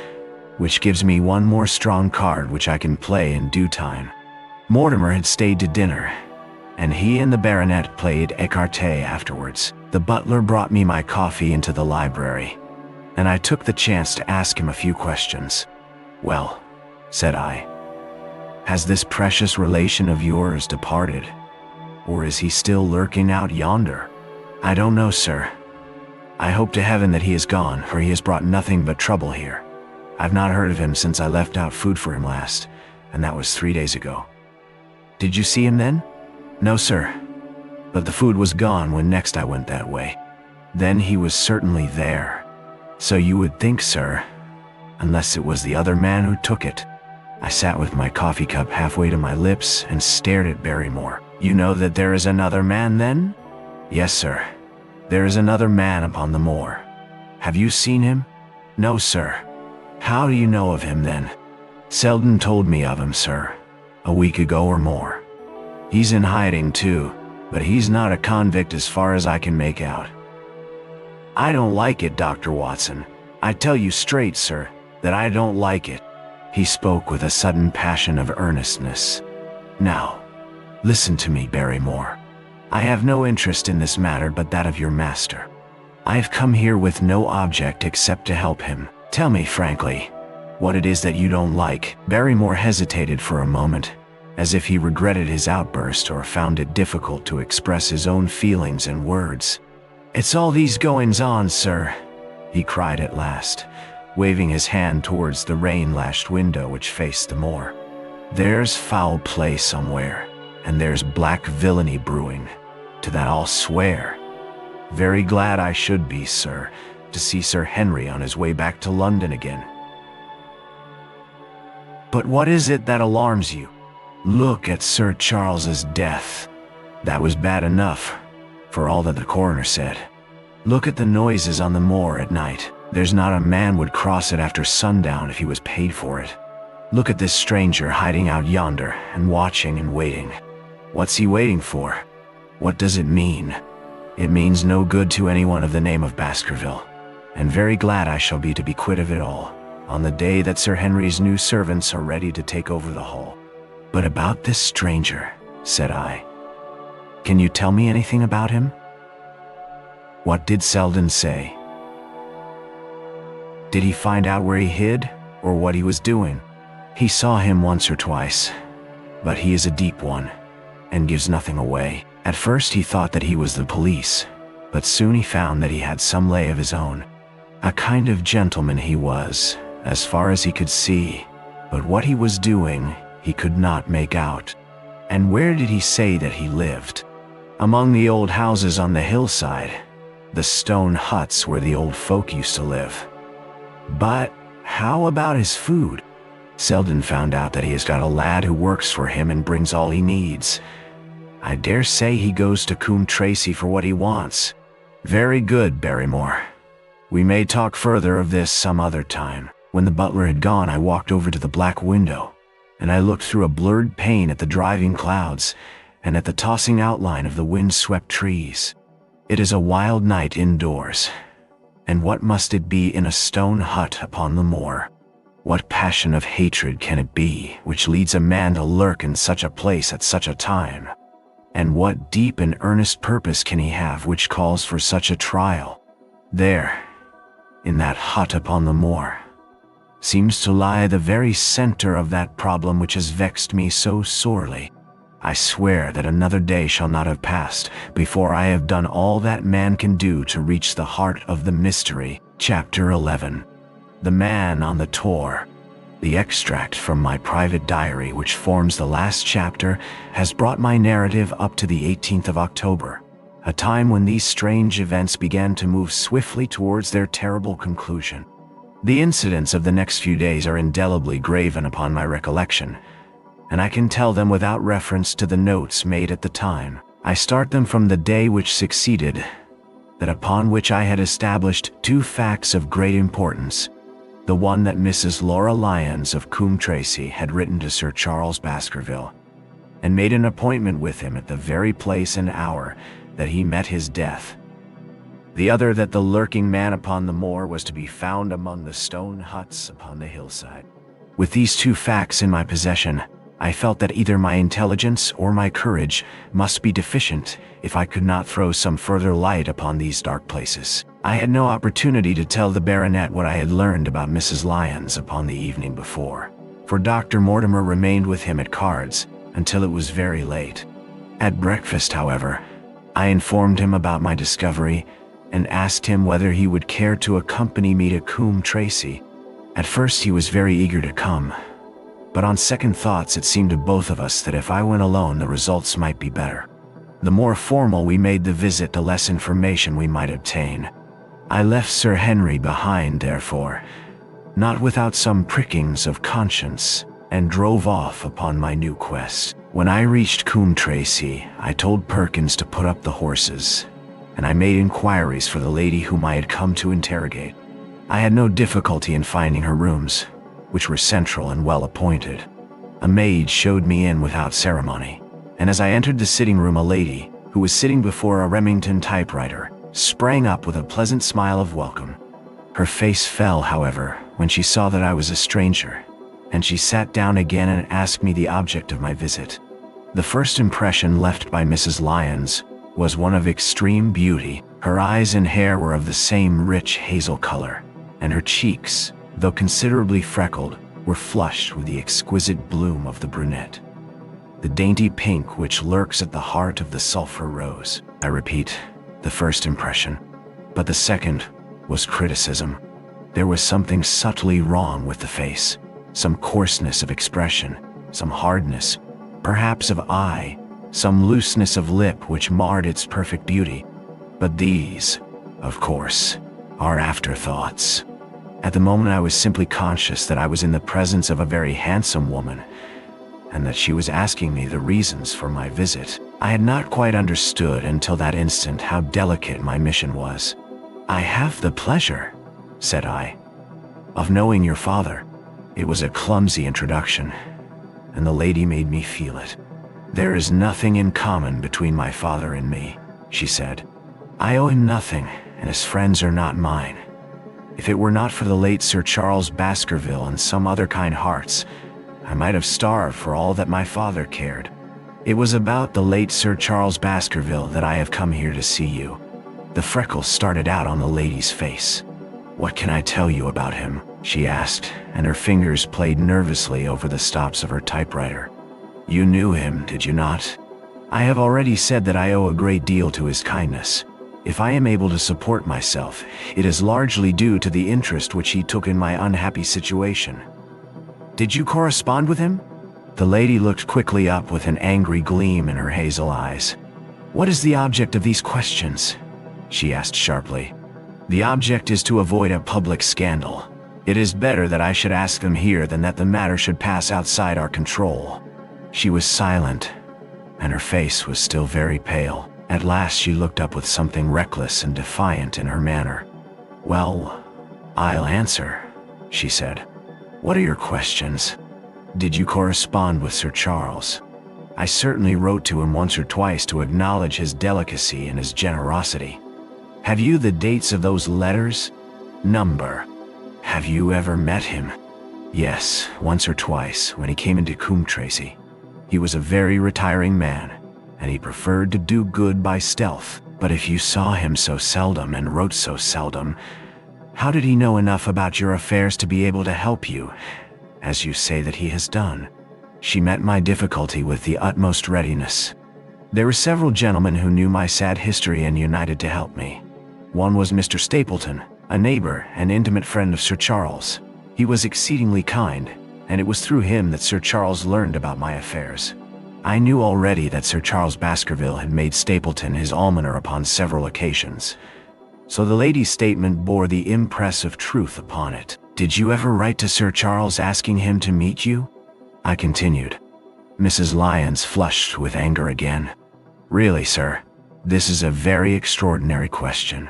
[SPEAKER 1] which gives me one more strong card which I can play in due time. Mortimer had stayed to dinner, and he and the baronet played écarté afterwards. The butler brought me my coffee into the library, and I took the chance to ask him a few questions. Well, said I, has this precious relation of yours departed, or is he still lurking out yonder? I don't know, sir. I hope to heaven that he is gone, for he has brought nothing but trouble here. I've not heard of him since I left out food for him last, and that was 3 days ago. Did you see him then? No, sir. But the food was gone when next I went that way. Then he was certainly there. So you would think, sir, unless it was the other man who took it. I sat with my coffee cup halfway to my lips and stared at Barrymore. You know that there is another man, then? Yes, sir. There is another man upon the moor. Have you seen him? No, sir. How do you know of him, then? Selden told me of him, sir, a week ago or more. He's in hiding, too, but he's not a convict as far as I can make out. I don't like it, Dr. Watson. I tell you straight, sir, that I don't like it. He spoke with a sudden passion of earnestness. Now, listen to me, Barrymore. I have no interest in this matter but that of your master. I have come here with no object except to help him. Tell me frankly what it is that you don't like. Barrymore hesitated for a moment, as if he regretted his outburst or found it difficult to express his own feelings in words. It's all these goings-on, sir, he cried at last, waving his hand towards the rain-lashed window which faced the moor. There's foul play somewhere, and there's black villainy brewing. To that I'll swear. Very glad I should be, sir, to see Sir Henry on his way back to London again. But what is it that alarms you? Look at Sir Charles's death. That was bad enough, for all that the coroner said. Look at the noises on the moor at night. There's not a man would cross it after sundown if he was paid for it. Look at this stranger hiding out yonder and watching and waiting. What's he waiting for? What does it mean? It means no good to anyone of the name of Baskerville, and very glad I shall be to be quit of it all, on the day that Sir Henry's new servants are ready to take over the Hall. But about this stranger, said I. "Can you tell me anything about him?" "What did Selden say? Did he find out where he hid, or what he was doing?" "He saw him once or twice, but he is a deep one, and gives nothing away. At first he thought that he was the police, but soon he found that he had some lay of his own. A kind of gentleman he was, as far as he could see, but what he was doing he could not make out." "And where did he say that he lived?" "Among the old houses on the hillside, the stone huts where the old folk used to live." "But how about his food?" "Selden found out that he has got a lad who works for him and brings all he needs. I dare say he goes to Coombe Tracey for what he wants." "Very good, Barrymore. We may talk further of this some other time." When the butler had gone, I walked over to the black window, and I looked through a blurred pane at the driving clouds and at the tossing outline of the wind-swept trees. It is a wild night indoors, and what must it be in a stone hut upon the moor? What passion of hatred can it be which leads a man to lurk in such a place at such a time? And what deep and earnest purpose can he have which calls for such a trial? There, in that hut upon the moor, seems to lie the very center of that problem which has vexed me so sorely. I swear that another day shall not have passed before I have done all that man can do to reach the heart of the mystery. Chapter 11. The Man on the Tor. The extract from my private diary which forms the last chapter has brought my narrative up to the 18th of October, a time when these strange events began to move swiftly towards their terrible conclusion. The incidents of the next few days are indelibly graven upon my recollection, and I can tell them without reference to the notes made at the time. I start them from the day which succeeded, that upon which I had established two facts of great importance. The one that Mrs. Laura Lyons of Coombe Tracey had written to Sir Charles Baskerville, and made an appointment with him at the very place and hour that he met his death. The other that the lurking man upon the moor was to be found among the stone huts upon the hillside. With these two facts in my possession, I felt that either my intelligence or my courage must be deficient if I could not throw some further light upon these dark places. I had no opportunity to tell the baronet what I had learned about Mrs. Lyons upon the evening before, for Dr. Mortimer remained with him at cards until it was very late. At breakfast, however, I informed him about my discovery and asked him whether he would care to accompany me to Coombe Tracey. At first he was very eager to come, but on second thoughts it seemed to both of us that if I went alone the results might be better. The more formal we made the visit, the less information we might obtain. I left Sir Henry behind, therefore, not without some prickings of conscience, and drove off upon my new quest. When I reached Coombe Tracey, I told Perkins to put up the horses, and I made inquiries for the lady whom I had come to interrogate. I had no difficulty in finding her rooms, which were central and well appointed. A maid showed me in without ceremony, and as I entered the sitting room, a lady, who was sitting before a Remington typewriter, sprang up with a pleasant smile of welcome. Her face fell, however, when she saw that I was a stranger, and she sat down again and asked me the object of my visit. The first impression left by Mrs. Lyons was one of extreme beauty. Her eyes and hair were of the same rich hazel color, and her cheeks, though considerably freckled, were flushed with the exquisite bloom of the brunette. The dainty pink which lurks at the heart of the sulphur rose. I repeat, the first impression. But the second was criticism. There was something subtly wrong with the face, some coarseness of expression, some hardness, perhaps of eye, some looseness of lip which marred its perfect beauty. But these, of course, are afterthoughts. At the moment I was simply conscious that I was in the presence of a very handsome woman, and that she was asking me the reasons for my visit. I had not quite understood until that instant how delicate my mission was. "I have the pleasure," said I, "of knowing your father." It was a clumsy introduction, and the lady made me feel it. "There is nothing in common between my father and me," she said. "I owe him nothing, and his friends are not mine. If it were not for the late Sir Charles Baskerville and some other kind hearts, I might have starved for all that my father cared. It was about the late Sir Charles Baskerville that I have come here to see you. The freckles started out on the lady's face. What can I tell you about him? She asked, and her fingers played nervously over the stops of her typewriter. You knew him, did you not? I have already said that I owe a great deal to his kindness. If I am able to support myself, it is largely due to the interest which he took in my unhappy situation. Did you correspond with him? The lady looked quickly up with an angry gleam in her hazel eyes. What is the object of these questions? She asked sharply. The object is to avoid a public scandal. It is better that I should ask them here than that the matter should pass outside our control. She was silent, and her face was still very pale. At last she looked up with something reckless and defiant in her manner. Well, I'll answer, she said. What are your questions? Did you correspond with Sir Charles? I certainly wrote to him once or twice to acknowledge his delicacy and his generosity. Have you the dates of those letters? Number. Have you ever met him? Yes, once or twice, when he came into Coombe Tracy. He was a very retiring man, and he preferred to do good by stealth. But if you saw him so seldom and wrote so seldom, how did he know enough about your affairs to be able to help you, as you say that he has done? She met my difficulty with the utmost readiness. There were several gentlemen who knew my sad history and united to help me. One was Mr. Stapleton, a neighbor and intimate friend of Sir Charles. He was exceedingly kind, and it was through him that Sir Charles learned about my affairs. I knew already that Sir Charles Baskerville had made Stapleton his almoner upon several occasions, so the lady's statement bore the impress of truth upon it. Did you ever write to Sir Charles asking him to meet you? I continued. Mrs. Lyons flushed with anger again. Really, sir, this is a very extraordinary question.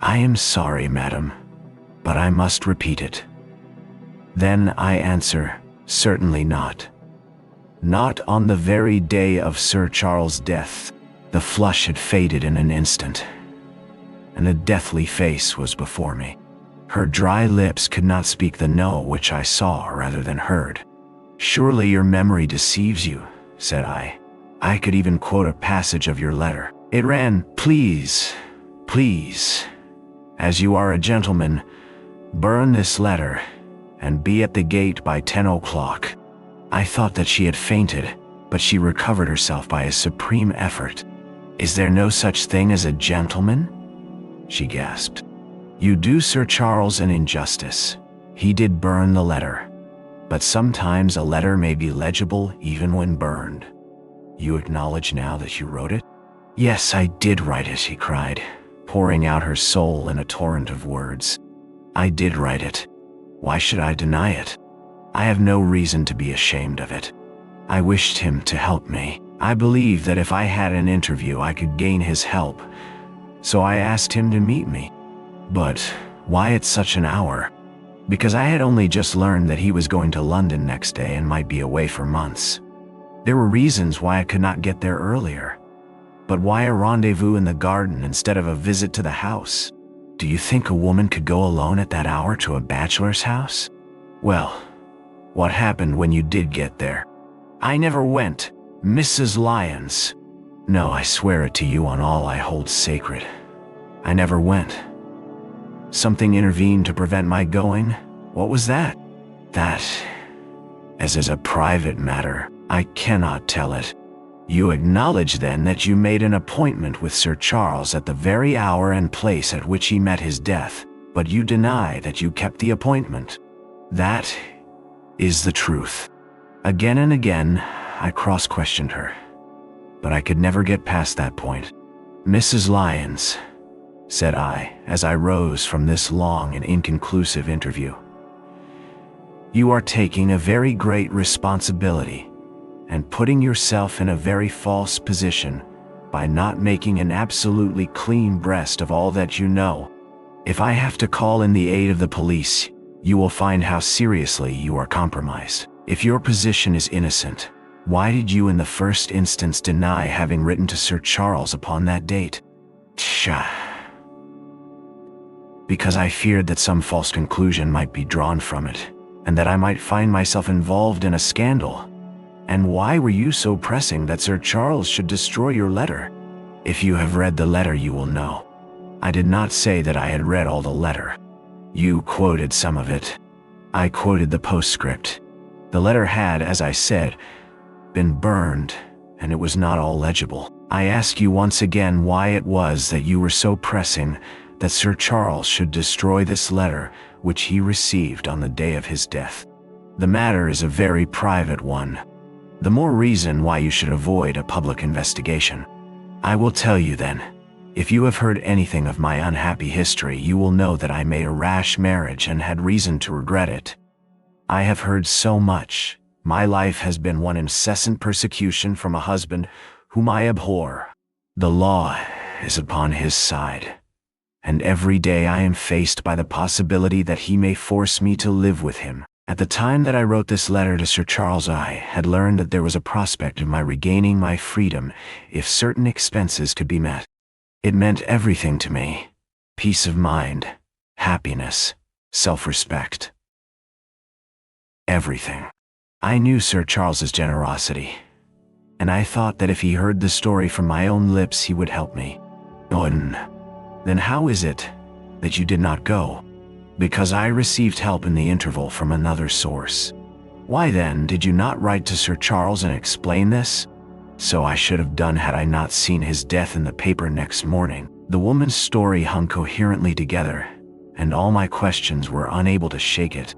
[SPEAKER 1] I am sorry, madam, but I must repeat it. Then I answer, certainly not. Not on the very day of Sir Charles' death. The flush had faded in an instant, and a deathly face was before me. Her dry lips could not speak the no which I saw rather than heard. Surely your memory deceives you, said I. I could even quote a passage of your letter. It ran, please, as you are a gentleman, burn this letter and be at the gate by 10 o'clock. I thought that she had fainted, but she recovered herself by a supreme effort. Is there no such thing as a gentleman? She gasped. You do Sir Charles an injustice. He did burn the letter, but sometimes a letter may be legible even when burned. You acknowledge now that you wrote it? Yes, I did write it, she cried, pouring out her soul in a torrent of words. I did write it. Why should I deny it? I have no reason to be ashamed of it. I wished him to help me. I believed that if I had an interview I could gain his help, so I asked him to meet me. But why at such an hour? Because I had only just learned that he was going to London next day and might be away for months. There were reasons why I could not get there earlier. But why a rendezvous in the garden instead of a visit to the house? Do you think a woman could go alone at that hour to a bachelor's house? Well, what happened when you did get there? I never went, Mrs. Lyons. No, I swear it to you on all I hold sacred. I never went. Something intervened to prevent my going. What was that? That, as is a private matter, I cannot tell it. You acknowledge then that you made an appointment with Sir Charles at the very hour and place at which he met his death, but you deny that you kept the appointment. That is the truth. Again and again, I cross-questioned her, but I could never get past that point. Mrs. Lyons, said I, as I rose from this long and inconclusive interview, you are taking a very great responsibility and putting yourself in a very false position by not making an absolutely clean breast of all that you know. If I have to call in the aid of the police, you will find how seriously you are compromised. If your position is innocent, why did you in the first instance deny having written to Sir Charles upon that date? Tcha. Because I feared that some false conclusion might be drawn from it, and that I might find myself involved in a scandal. And why were you so pressing that Sir Charles should destroy your letter? If you have read the letter, you will know. I did not say that I had read all the letter. You quoted some of it. I quoted the postscript. The letter had, as I said, been burned, and it was not all legible. I ask you once again why it was that you were so pressing that Sir Charles should destroy this letter which he received on the day of his death. The matter is a very private one. The more reason why you should avoid a public investigation. I will tell you then. If you have heard anything of my unhappy history, you will know that I made a rash marriage and had reason to regret it. I have heard so much. My life has been one incessant persecution from a husband whom I abhor. The law is upon his side, and every day I am faced by the possibility that he may force me to live with him. At the time that I wrote this letter to Sir Charles, I had learned that there was a prospect of my regaining my freedom if certain expenses could be met. It meant everything to me: peace of mind, happiness, self-respect. Everything. I knew Sir Charles's generosity, and I thought that if he heard the story from my own lips, he would help me. Then how is it that you did not go? Because I received help in the interval from another source. Why then did you not write to Sir Charles and explain this? So I should have done had I not seen his death in the paper next morning. The woman's story hung coherently together, and all my questions were unable to shake it.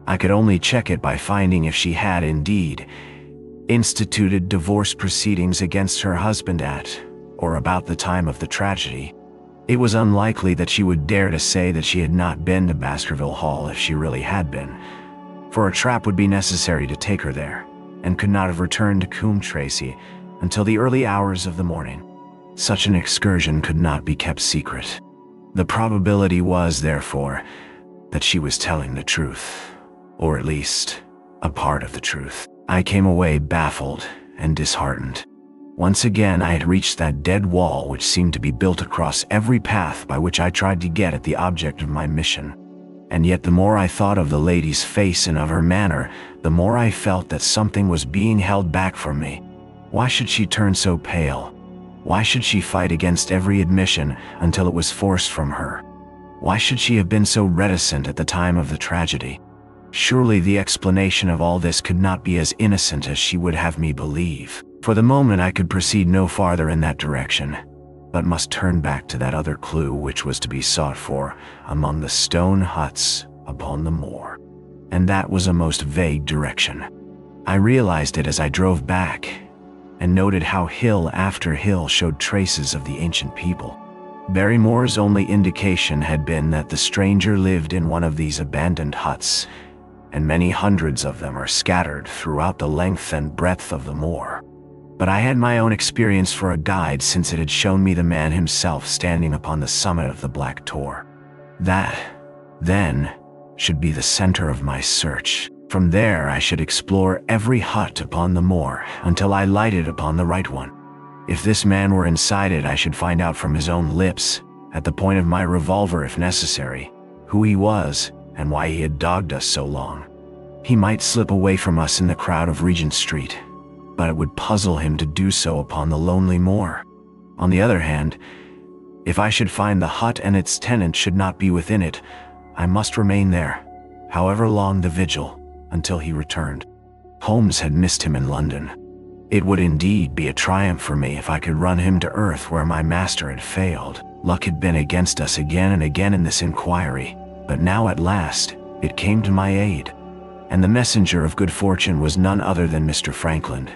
[SPEAKER 1] I could only check it by finding if she had indeed instituted divorce proceedings against her husband at or about the time of the tragedy. It was unlikely that she would dare to say that she had not been to Baskerville Hall if she really had been, for a trap would be necessary to take her there, and could not have returned to Coombe Tracey until the early hours of the morning. Such an excursion could not be kept secret. The probability was, therefore, that she was telling the truth, or at least a part of the truth. I came away baffled and disheartened. Once again I had reached that dead wall which seemed to be built across every path by which I tried to get at the object of my mission. And yet the more I thought of the lady's face and of her manner, the more I felt that something was being held back from me. Why should she turn so pale? Why should she fight against every admission until it was forced from her? Why should she have been so reticent at the time of the tragedy? Surely the explanation of all this could not be as innocent as she would have me believe. For the moment I could proceed no farther in that direction, but must turn back to that other clue which was to be sought for among the stone huts upon the moor. And that was a most vague direction. I realized it as I drove back, and noted how hill after hill showed traces of the ancient people. Barrymore's only indication had been that the stranger lived in one of these abandoned huts, and many hundreds of them are scattered throughout the length and breadth of the moor. But I had my own experience for a guide, since it had shown me the man himself standing upon the summit of the Black Tor. That, then, should be the center of my search. From there I should explore every hut upon the moor until I lighted upon the right one. If this man were inside it, I should find out from his own lips, at the point of my revolver if necessary, who he was and why he had dogged us so long. He might slip away from us in the crowd of Regent Street, but it would puzzle him to do so upon the lonely moor. On the other hand, if I should find the hut and its tenant should not be within it, I must remain there, however long the vigil, until he returned. Holmes had missed him in London. It would indeed be a triumph for me if I could run him to earth where my master had failed. Luck had been against us again and again in this inquiry, but now at last it came to my aid. And the messenger of good fortune was none other than Mr. Frankland,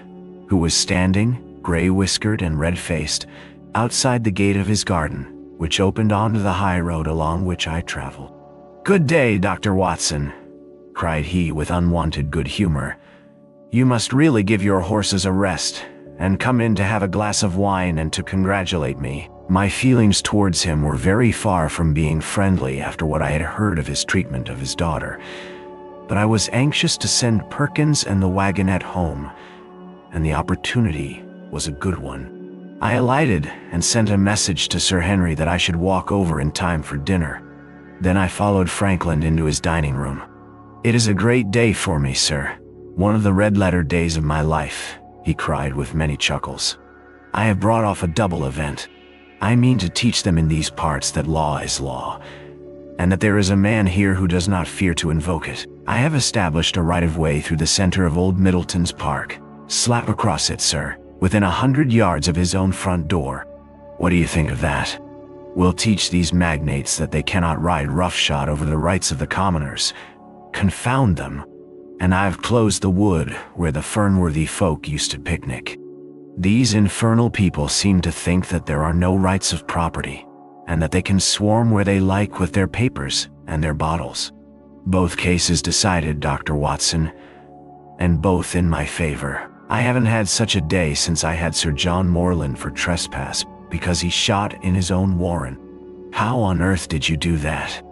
[SPEAKER 1] who was standing, gray-whiskered and red-faced, outside the gate of his garden, which opened onto the high road along which I traveled. "Good day, Dr. Watson," cried he with unwonted good humor. "You must really give your horses a rest, and come in to have a glass of wine and to congratulate me." My feelings towards him were very far from being friendly after what I had heard of his treatment of his daughter, but I was anxious to send Perkins and the wagonette home, and the opportunity was a good one. I alighted and sent a message to Sir Henry that I should walk over in time for dinner. Then I followed Frankland into his dining room. "It is a great day for me, sir," One of the red-letter days of my life, he cried with many chuckles. I have brought off a double event. I mean to teach them in these parts that law is law, and that there is a man here who does not fear to invoke it. I have established a right-of-way through the center of Old Middleton's Park. Slap across it, sir, within 100 yards of his own front door. What do you think of that? We'll teach these magnates that they cannot ride roughshod over the rights of the commoners. Confound them. And I've closed the wood where the Fernworthy folk used to picnic. These infernal people seem to think that there are no rights of property, and that they can swarm where they like with their papers and their bottles. Both cases decided, Dr. Watson, and both in my favor. I haven't had such a day since I had Sir John Morland for trespass because he shot in his own warren. How on earth did you do that?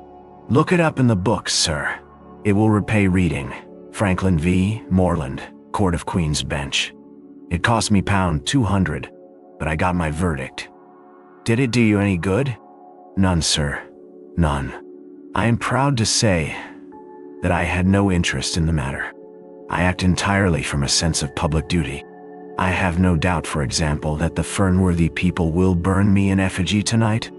[SPEAKER 1] Look it up in the books, sir. It will repay reading. Franklin v. Morland, Court of Queen's Bench. It cost me £200, but I got my verdict. Did it do you any good? None, sir. None. I am proud to say that I had no interest in the matter. I act entirely from a sense of public duty. I have no doubt, for example, that the Fernworthy people will burn me in effigy tonight.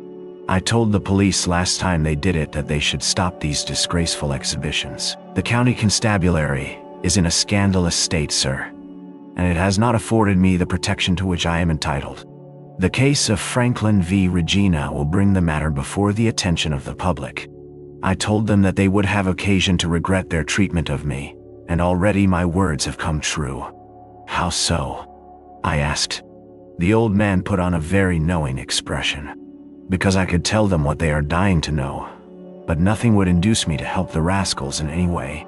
[SPEAKER 1] I told the police last time they did it that they should stop these disgraceful exhibitions. The county constabulary is in a scandalous state, sir, and it has not afforded me the protection to which I am entitled. The case of Franklin v. Regina will bring the matter before the attention of the public. I told them that they would have occasion to regret their treatment of me, and already my words have come true. How so? I asked. The old man put on a very knowing expression. Because I could tell them what they are dying to know, but nothing would induce me to help the rascals in any way.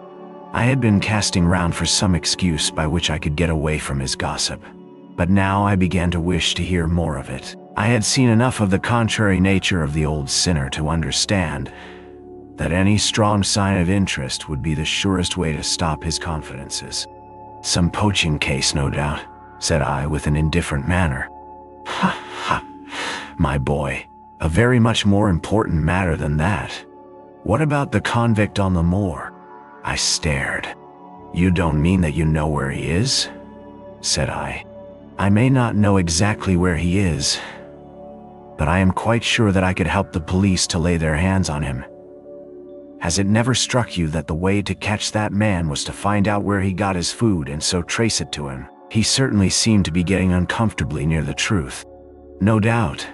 [SPEAKER 1] I had been casting round for some excuse by which I could get away from his gossip, but now I began to wish to hear more of it. I had seen enough of the contrary nature of the old sinner to understand that any strong sign of interest would be the surest way to stop his confidences. Some poaching case, no doubt, said I with an indifferent manner. Ha ha, my boy. A very much more important matter than that. What about the convict on the moor? I stared. You don't mean that you know where he is? Said I. I may not know exactly where he is, but I am quite sure that I could help the police to lay their hands on him. Has it never struck you that the way to catch that man was to find out where he got his food and so trace it to him? He certainly seemed to be getting uncomfortably near the truth. No doubt,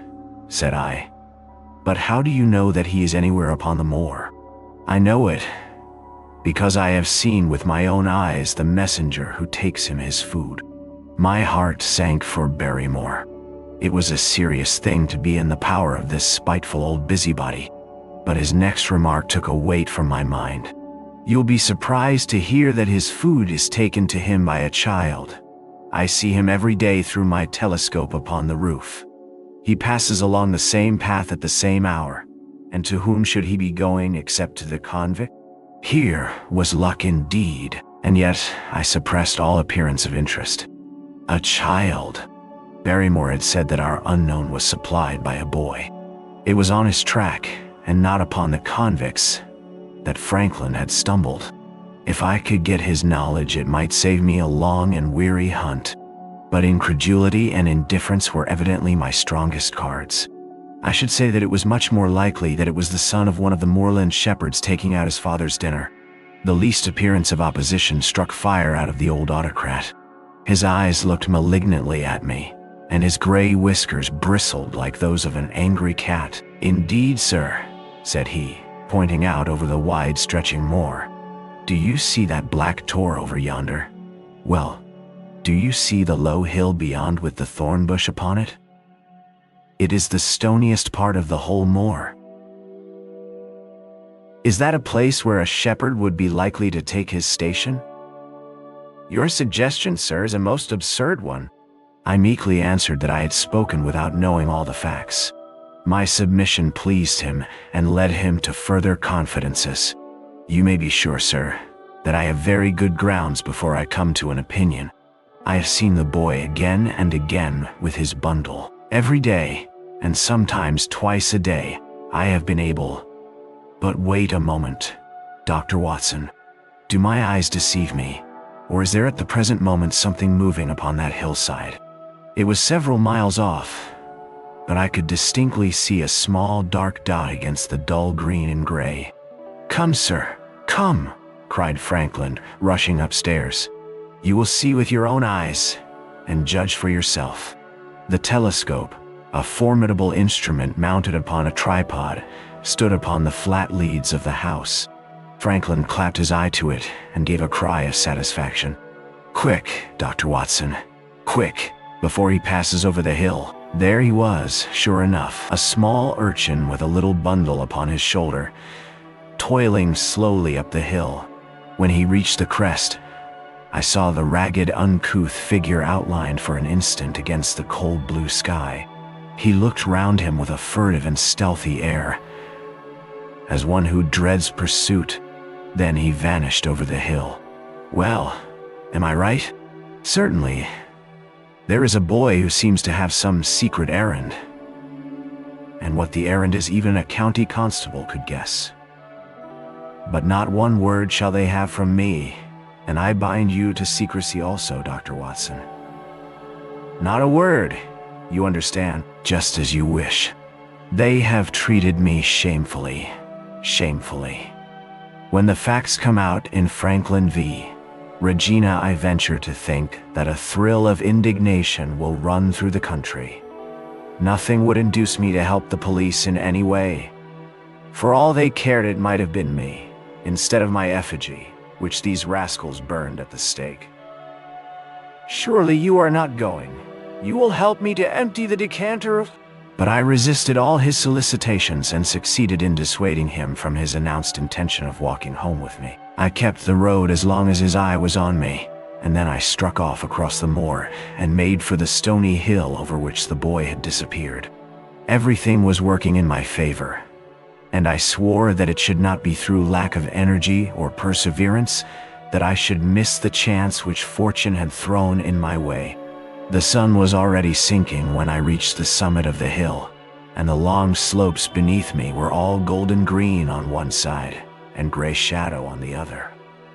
[SPEAKER 1] said I. But how do you know that he is anywhere upon the moor? I know it because I have seen with my own eyes the messenger who takes him his food. My heart sank for Barrymore. It was a serious thing to be in the power of this spiteful old busybody, but his next remark took a weight from my mind. You'll be surprised to hear that his food is taken to him by a child. I see him every day through my telescope upon the roof. He passes along the same path at the same hour, and to whom should he be going except to the convict? Here was luck indeed, and yet I suppressed all appearance of interest. A child. Barrymore had said that our unknown was supplied by a boy. It was on his track, and not upon the convicts, that Franklin had stumbled. If I could get his knowledge, it might save me a long and weary hunt. But incredulity and indifference were evidently my strongest cards. I should say that it was much more likely that it was the son of one of the moorland shepherds taking out his father's dinner. The least appearance of opposition struck fire out of the old autocrat. His eyes looked malignantly at me, and his gray whiskers bristled like those of an angry cat. Indeed, sir, said he, pointing out over the wide-stretching moor. Do you see that black tor over yonder? Well, do you see the low hill beyond with the thorn bush upon it? It is the stoniest part of the whole moor. Is that a place where a shepherd would be likely to take his station? Your suggestion, sir, is a most absurd one. I meekly answered that I had spoken without knowing all the facts. My submission pleased him and led him to further confidences. You may be sure, sir, that I have very good grounds before I come to an opinion. I have seen the boy again and again with his bundle. Every day, and sometimes twice a day, I have been able. But wait a moment, Dr. Watson. Do my eyes deceive me? Or is there at the present moment something moving upon that hillside? It was several miles off, but I could distinctly see a small dark dot against the dull green and gray. "Come, sir, come," cried Franklin, rushing upstairs. "You will see with your own eyes, and judge for yourself." The telescope, a formidable instrument mounted upon a tripod, stood upon the flat leads of the house. Franklin clapped his eye to it and gave a cry of satisfaction. "Quick, Dr. Watson, quick, before he passes over the hill." There he was, sure enough, a small urchin with a little bundle upon his shoulder, toiling slowly up the hill. When he reached the crest, I saw the ragged, uncouth figure outlined for an instant against the cold blue sky. He looked round him with a furtive and stealthy air, as one who dreads pursuit. Then he vanished over the hill. Well, am I right? Certainly. There is a boy who seems to have some secret errand. And what the errand is, even a county constable could guess. But not one word shall they have from me, and I bind you to secrecy also, Dr. Watson. Not a word, you understand, just as you wish. They have treated me shamefully, shamefully. When the facts come out in Franklin v. Regina, I venture to think that a thrill of indignation will run through the country. Nothing would induce me to help the police in any way. For all they cared, it might have been me, instead of my effigy, which these rascals burned at the stake. Surely you are not going. You will help me to empty the decanter of... But I resisted all his solicitations and succeeded in dissuading him from his announced intention of walking home with me. I kept the road as long as his eye was on me, and then I struck off across the moor and made for the stony hill over which the boy had disappeared. Everything was working in my favor, and I swore that it should not be through lack of energy or perseverance that I should miss the chance which fortune had thrown in my way. The sun was already sinking when I reached the summit of the hill, and the long slopes beneath me were all golden green on one side and gray shadow on the other.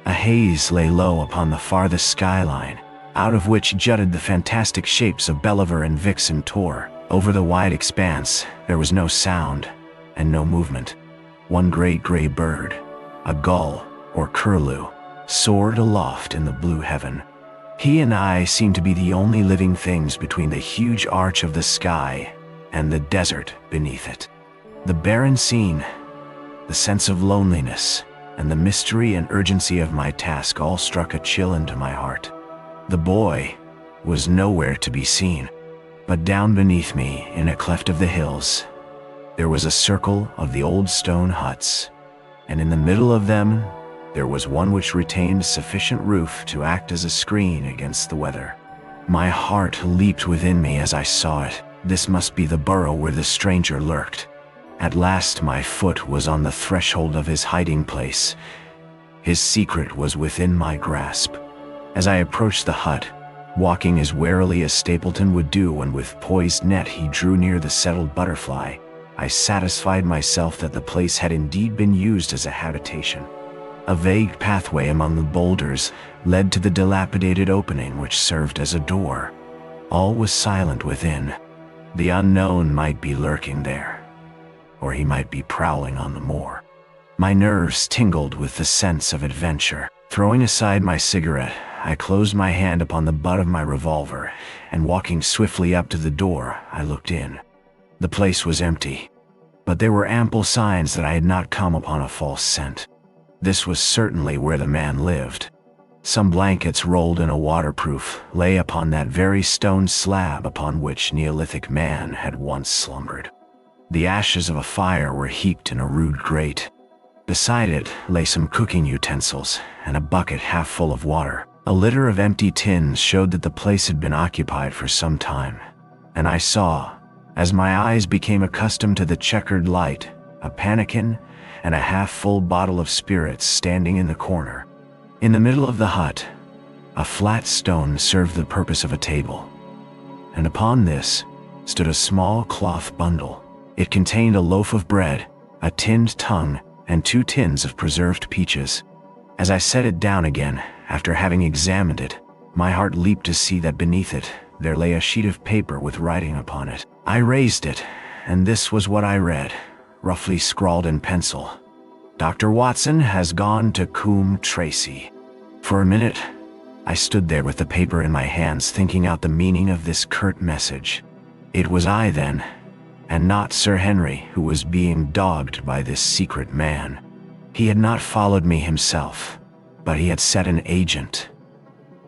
[SPEAKER 1] A haze lay low upon the farthest skyline, out of which jutted the fantastic shapes of Believer and Vixen Tor. Over the wide expanse, there was no sound and no movement. One great gray bird, a gull or curlew, soared aloft in the blue heaven. He and I seemed to be the only living things between the huge arch of the sky and the desert beneath it. The barren scene, the sense of loneliness, and the mystery and urgency of my task all struck a chill into my heart. The boy was nowhere to be seen, but down beneath me, in a cleft of the hills, there was a circle of the old stone huts, and in the middle of them there was one which retained sufficient roof to act as a screen against the weather. My heart leaped within me as I saw it. This must be the burrow where the stranger lurked. At last my foot was on the threshold of his hiding place. His secret was within my grasp. As I approached the hut, walking as warily as Stapleton would do when with poised net he drew near the settled butterfly, I satisfied myself that the place had indeed been used as a habitation. A vague pathway among the boulders led to the dilapidated opening which served as a door. All was silent within. The unknown might be lurking there, or he might be prowling on the moor. My nerves tingled with the sense of adventure. Throwing aside my cigarette, I closed my hand upon the butt of my revolver, and walking swiftly up to the door, I looked in. The place was empty, but there were ample signs that I had not come upon a false scent. This was certainly where the man lived. Some blankets rolled in a waterproof lay upon that very stone slab upon which Neolithic man had once slumbered. The ashes of a fire were heaped in a rude grate. Beside it lay some cooking utensils and a bucket half full of water. A litter of empty tins showed that the place had been occupied for some time, and I saw, as my eyes became accustomed to the checkered light, a pannikin and a half-full bottle of spirits standing in the corner. In the middle of the hut, a flat stone served the purpose of a table, and upon this stood a small cloth bundle. It contained a loaf of bread, a tinned tongue, and 2 tins of preserved peaches. As I set it down again, After having examined it, my heart leaped to see that beneath it there lay a sheet of paper with writing upon it. I raised it, and this was what I read, roughly scrawled in pencil. Dr. Watson has gone to Coombe Tracy. For a minute, I stood there with the paper in my hands, thinking out the meaning of this curt message. It was I, then, and not Sir Henry, who was being dogged by this secret man. He had not followed me himself, but he had set an agent.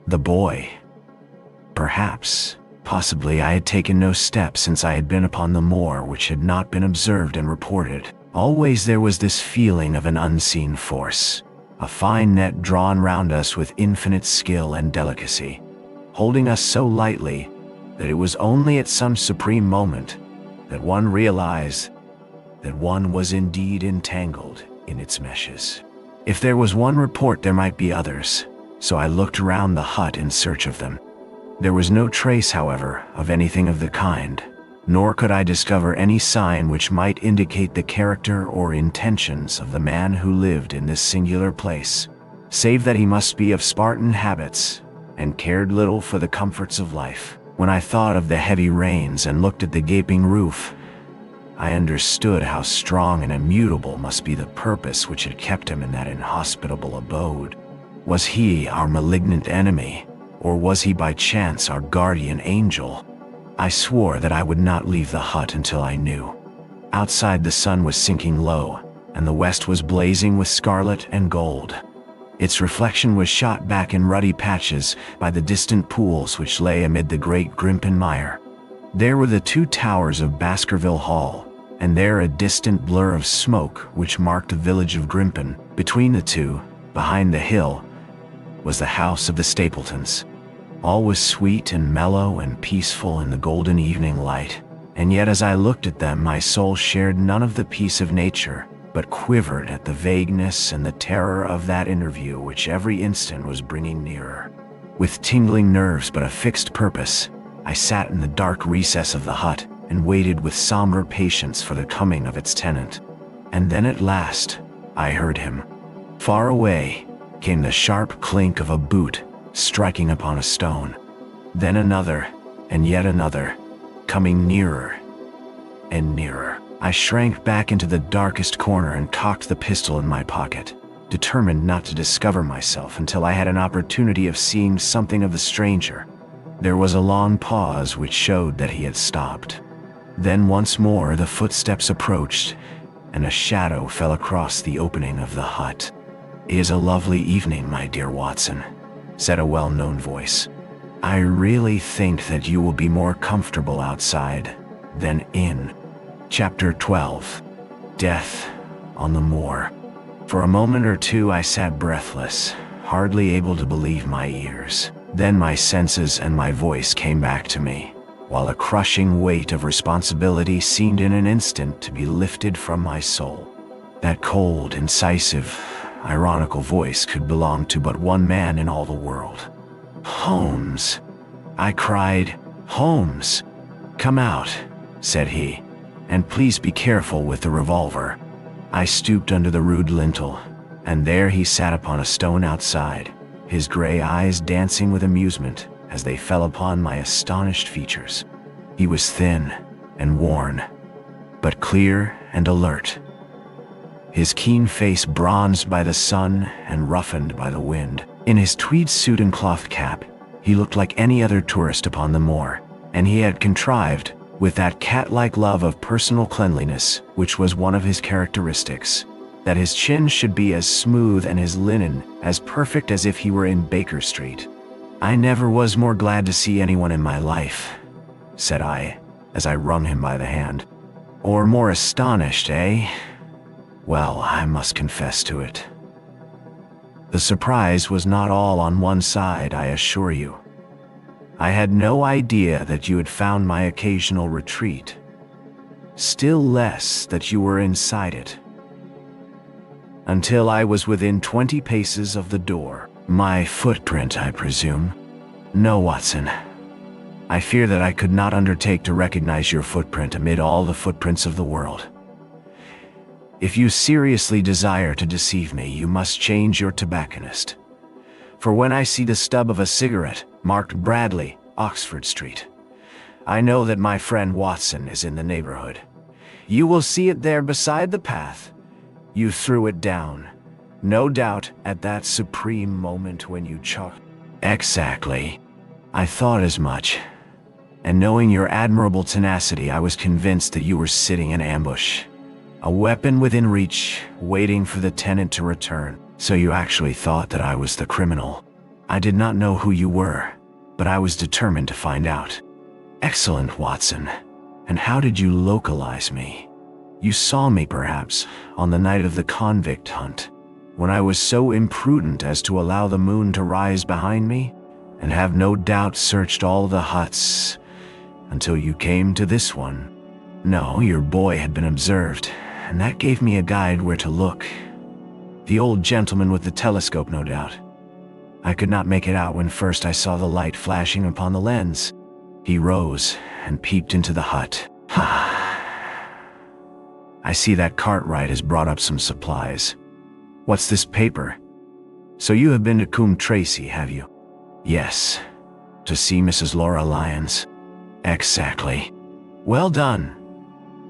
[SPEAKER 1] The boy. Perhaps, possibly I had taken no steps since I had been upon the moor which had not been observed and reported. Always there was this feeling of an unseen force, a fine net drawn round us with infinite skill and delicacy, holding us so lightly that it was only at some supreme moment that one realized that one was indeed entangled in its meshes. If there was one report, there might be others, so I looked around the hut in search of them. There was no trace, however, of anything of the kind, nor could I discover any sign which might indicate the character or intentions of the man who lived in this singular place, save that he must be of Spartan habits and cared little for the comforts of life. When I thought of the heavy rains and looked at the gaping roof, I understood how strong and immutable must be the purpose which had kept him in that inhospitable abode. Was he our malignant enemy, or was he by chance our guardian angel? I swore that I would not leave the hut until I knew. Outside the sun was sinking low, and the west was blazing with scarlet and gold. Its reflection was shot back in ruddy patches by the distant pools which lay amid the great Grimpen mire. There were the two towers of Baskerville Hall, and there a distant blur of smoke which marked the village of Grimpen. Between the two, behind the hill, was the house of the Stapletons. All was sweet and mellow and peaceful in the golden evening light, and yet as I looked at them my soul shared none of the peace of nature, but quivered at the vagueness and the terror of that interview which every instant was bringing nearer. With tingling nerves but a fixed purpose, I sat in the dark recess of the hut and waited with somber patience for the coming of its tenant. And then at last, I heard him. Far away came the sharp clink of a boot striking upon a stone. Then another, and yet another, coming nearer and nearer. I shrank back into the darkest corner and cocked the pistol in my pocket, determined not to discover myself until I had an opportunity of seeing something of the stranger. There was a long pause which showed that he had stopped. Then once more the footsteps approached, and a shadow fell across the opening of the hut. "It is a lovely evening, my dear Watson," said a well-known voice. "I really think that you will be more comfortable outside than in." Chapter 12. Death on the Moor. For a moment or two I sat breathless, hardly able to believe my ears. Then my senses and my voice came back to me, while a crushing weight of responsibility seemed in an instant to be lifted from my soul. That cold, incisive, ironical voice could belong to but one man in all the world. "Holmes!" I cried. "Holmes! Come out," said he, "and please be careful with the revolver." I stooped under the rude lintel, and there he sat upon a stone outside, his gray eyes dancing with amusement as they fell upon my astonished features. He was thin and worn, but clear and alert. His keen face bronzed by the sun and roughened by the wind. In his tweed suit and cloth cap, he looked like any other tourist upon the moor, and he had contrived, with that cat-like love of personal cleanliness which was one of his characteristics, that his chin should be as smooth and his linen as perfect as if he were in Baker Street. "I never was more glad to see anyone in my life," said I, as I wrung him by the hand. "Or more astonished, eh? Well, I must confess to it. The surprise was not all on one side, I assure you. I had no idea that you had found my occasional retreat, still less that you were inside it, until I was within 20 paces of the door. My footprint, I presume?" "No, Watson. I fear that I could not undertake to recognize your footprint amid all the footprints of the world. If you seriously desire to deceive me, you must change your tobacconist. For when I see the stub of a cigarette marked Bradley, Oxford Street, I know that my friend Watson is in the neighborhood. You will see it there beside the path. You threw it down, no doubt, at that supreme moment when you Exactly. I thought as much. And knowing your admirable tenacity, I was convinced that you were sitting in ambush. A weapon within reach, waiting for the tenant to return. So you actually thought that I was the criminal. I did not know who you were, but I was determined to find out. Excellent, Watson. And how did you localize me? You saw me, perhaps, on the night of the convict hunt, when I was so imprudent as to allow the moon to rise behind me, and have no doubt searched all the huts, until you came to this one. No, your boy had been observed, and that gave me a guide where to look. The old gentleman with the telescope, no doubt. I could not make it out when first I saw the light flashing upon the lens. He rose and peeped into the hut. I see that Cartwright has brought up some supplies. What's this paper? So you have been to Coombe Tracey, have you? Yes. To see Mrs. Laura Lyons. Exactly. Well done.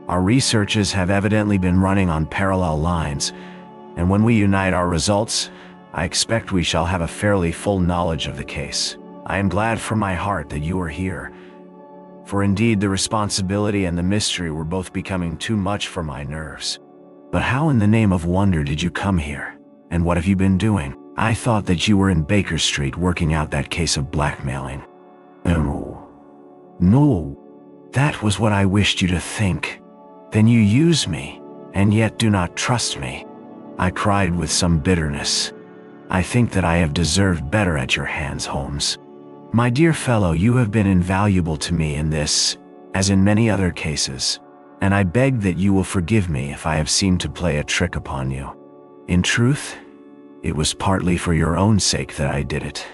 [SPEAKER 1] Our researches have evidently been running on parallel lines, and when we unite our results, I expect we shall have a fairly full knowledge of the case. I am glad from my heart that you are here, for indeed the responsibility and the mystery were both becoming too much for my nerves. But how in the name of wonder did you come here, and what have you been doing? I thought that you were in Baker Street working out that case of blackmailing. No, that was what I wished you to think. Then you use me, and yet do not trust me. I cried with some bitterness. I think that I have deserved better at your hands, Holmes. My dear fellow, you have been invaluable to me in this, as in many other cases, and I beg that you will forgive me if I have seemed to play a trick upon you. In truth, it was partly for your own sake that I did it,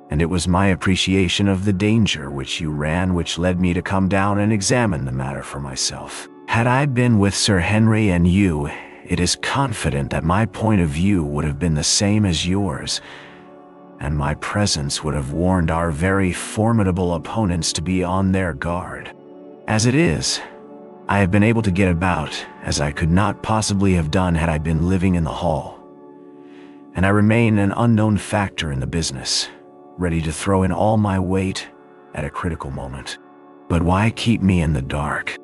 [SPEAKER 1] and it was my appreciation of the danger which you ran which led me to come down and examine the matter for myself. Had I been with Sir Henry and you, it is confident that my point of view would have been the same as yours, and my presence would have warned our very formidable opponents to be on their guard. As it is, I have been able to get about as I could not possibly have done had I been living in the hall, and I remain an unknown factor in the business, ready to throw in all my weight at a critical moment. But why keep me in the dark?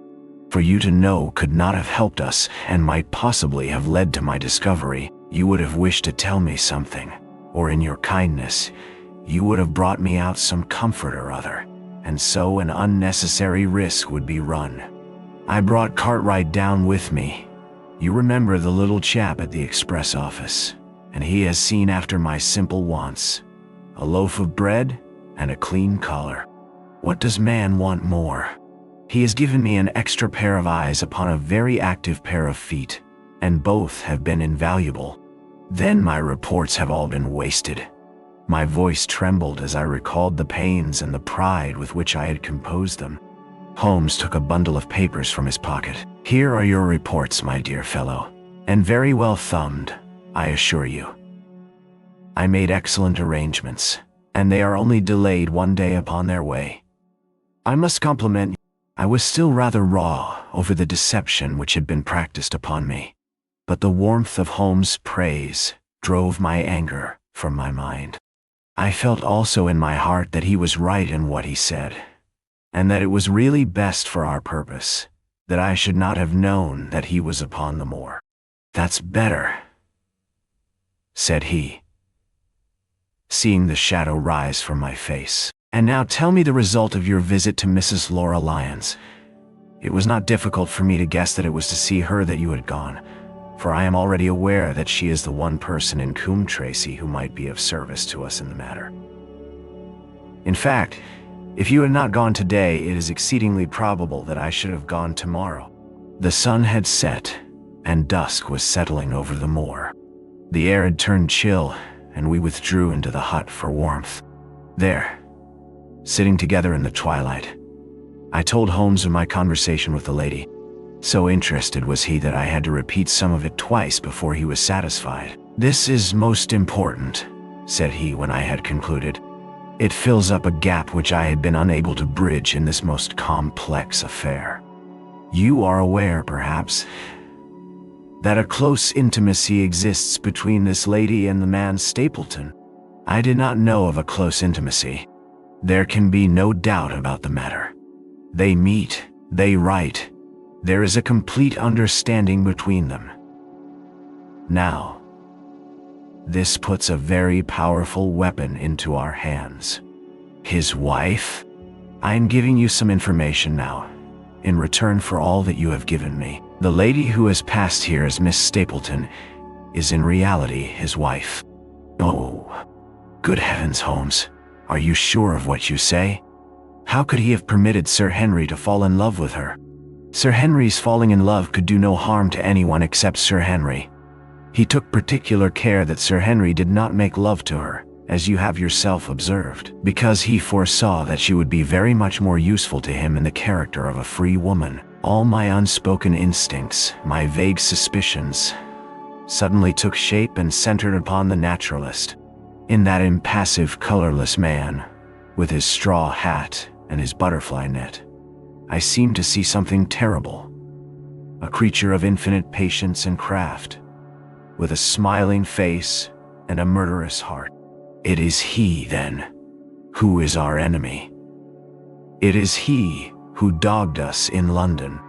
[SPEAKER 1] For you to know could not have helped us and might possibly have led to my discovery. You would have wished to tell me something, or in your kindness, you would have brought me out some comfort or other, and so an unnecessary risk would be run. I brought Cartwright down with me. You remember the little chap at the express office, and he has seen after my simple wants, a loaf of bread and a clean collar. What does man want more? He has given me an extra pair of eyes upon a very active pair of feet, and both have been invaluable. Then my reports have all been wasted. My voice trembled as I recalled the pains and the pride with which I had composed them. Holmes took a bundle of papers from his pocket. Here are your reports, my dear fellow, and very well thumbed, I assure you. I made excellent arrangements, and they are only delayed one day upon their way. I must compliment you. I was still rather raw over the deception which had been practiced upon me, but the warmth of Holmes' praise drove my anger from my mind. I felt also in my heart that he was right in what he said, and that it was really best for our purpose that I should not have known that he was upon the moor. That's better, said he, seeing the shadow rise from my face. And now tell me the result of your visit to Mrs. Laura Lyons. It was not difficult for me to guess that it was to see her that you had gone, for I am already aware that she is the one person in Coombe Tracey who might be of service to us in the matter. In fact, if you had not gone today, it is exceedingly probable that I should have gone tomorrow. The sun had set, and dusk was settling over the moor. The air had turned chill, and we withdrew into the hut for warmth. There, sitting together in the twilight, I told Holmes of my conversation with the lady. So interested was he that I had to repeat some of it twice before he was satisfied. This is most important, said he when I had concluded. "It fills up a gap which I had been unable to bridge in this most complex affair. You are aware, perhaps, that a close intimacy exists between this lady and the man Stapleton." I did not know of a close intimacy. There can be no doubt about the matter. They meet, they write. There is a complete understanding between them. Now, this puts a very powerful weapon into our hands. His wife? I am giving you some information now, in return for all that you have given me. The lady who has passed here as Miss Stapleton is in reality his wife. Oh, good heavens, Holmes. Are you sure of what you say? How could he have permitted Sir Henry to fall in love with her? Sir Henry's falling in love could do no harm to anyone except Sir Henry. He took particular care that Sir Henry did not make love to her, as you have yourself observed, because he foresaw that she would be very much more useful to him in the character of a free woman. All my unspoken instincts, my vague suspicions, suddenly took shape and centered upon the naturalist. In that impassive, colorless man, with his straw hat and his butterfly net, I seemed to see something terrible. A creature of infinite patience and craft, with a smiling face and a murderous heart. It is he, then, who is our enemy. It is he who dogged us in London.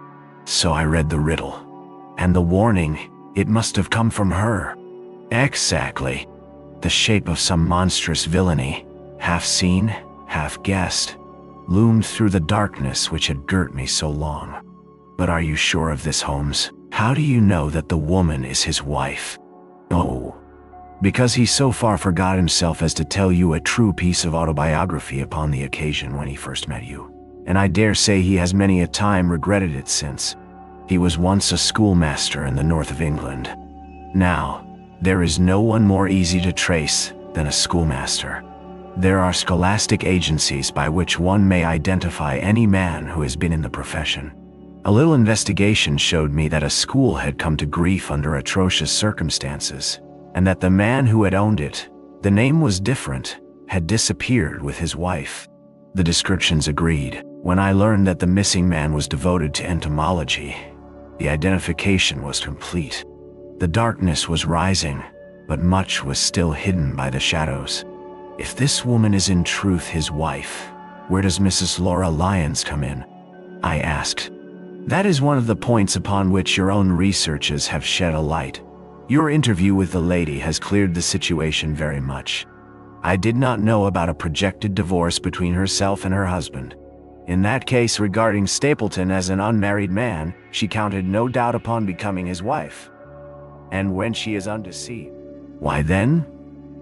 [SPEAKER 1] So I read the riddle, and the warning, it must have come from her. Exactly. The shape of some monstrous villainy, half seen, half guessed, loomed through the darkness which had girt me so long. But are you sure of this, Holmes? How do you know that the woman is his wife? Oh, because he so far forgot himself as to tell you a true piece of autobiography upon the occasion when he first met you. And I dare say he has many a time regretted it since. He was once a schoolmaster in the north of England. Now, there is no one more easy to trace than a schoolmaster. There are scholastic agencies by which one may identify any man who has been in the profession. A little investigation showed me that a school had come to grief under atrocious circumstances, and that the man who had owned it, the name was different, had disappeared with his wife. The descriptions agreed. When I learned that the missing man was devoted to entomology, the identification was complete. The darkness was rising, but much was still hidden by the shadows. If this woman is in truth his wife, where does Mrs. Laura Lyons come in? I asked. That is one of the points upon which your own researches have shed a light. Your interview with the lady has cleared the situation very much. I did not know about a projected divorce between herself and her husband. In that case, regarding Stapleton as an unmarried man, she counted no doubt upon becoming his wife. And when she is undeceived, why then,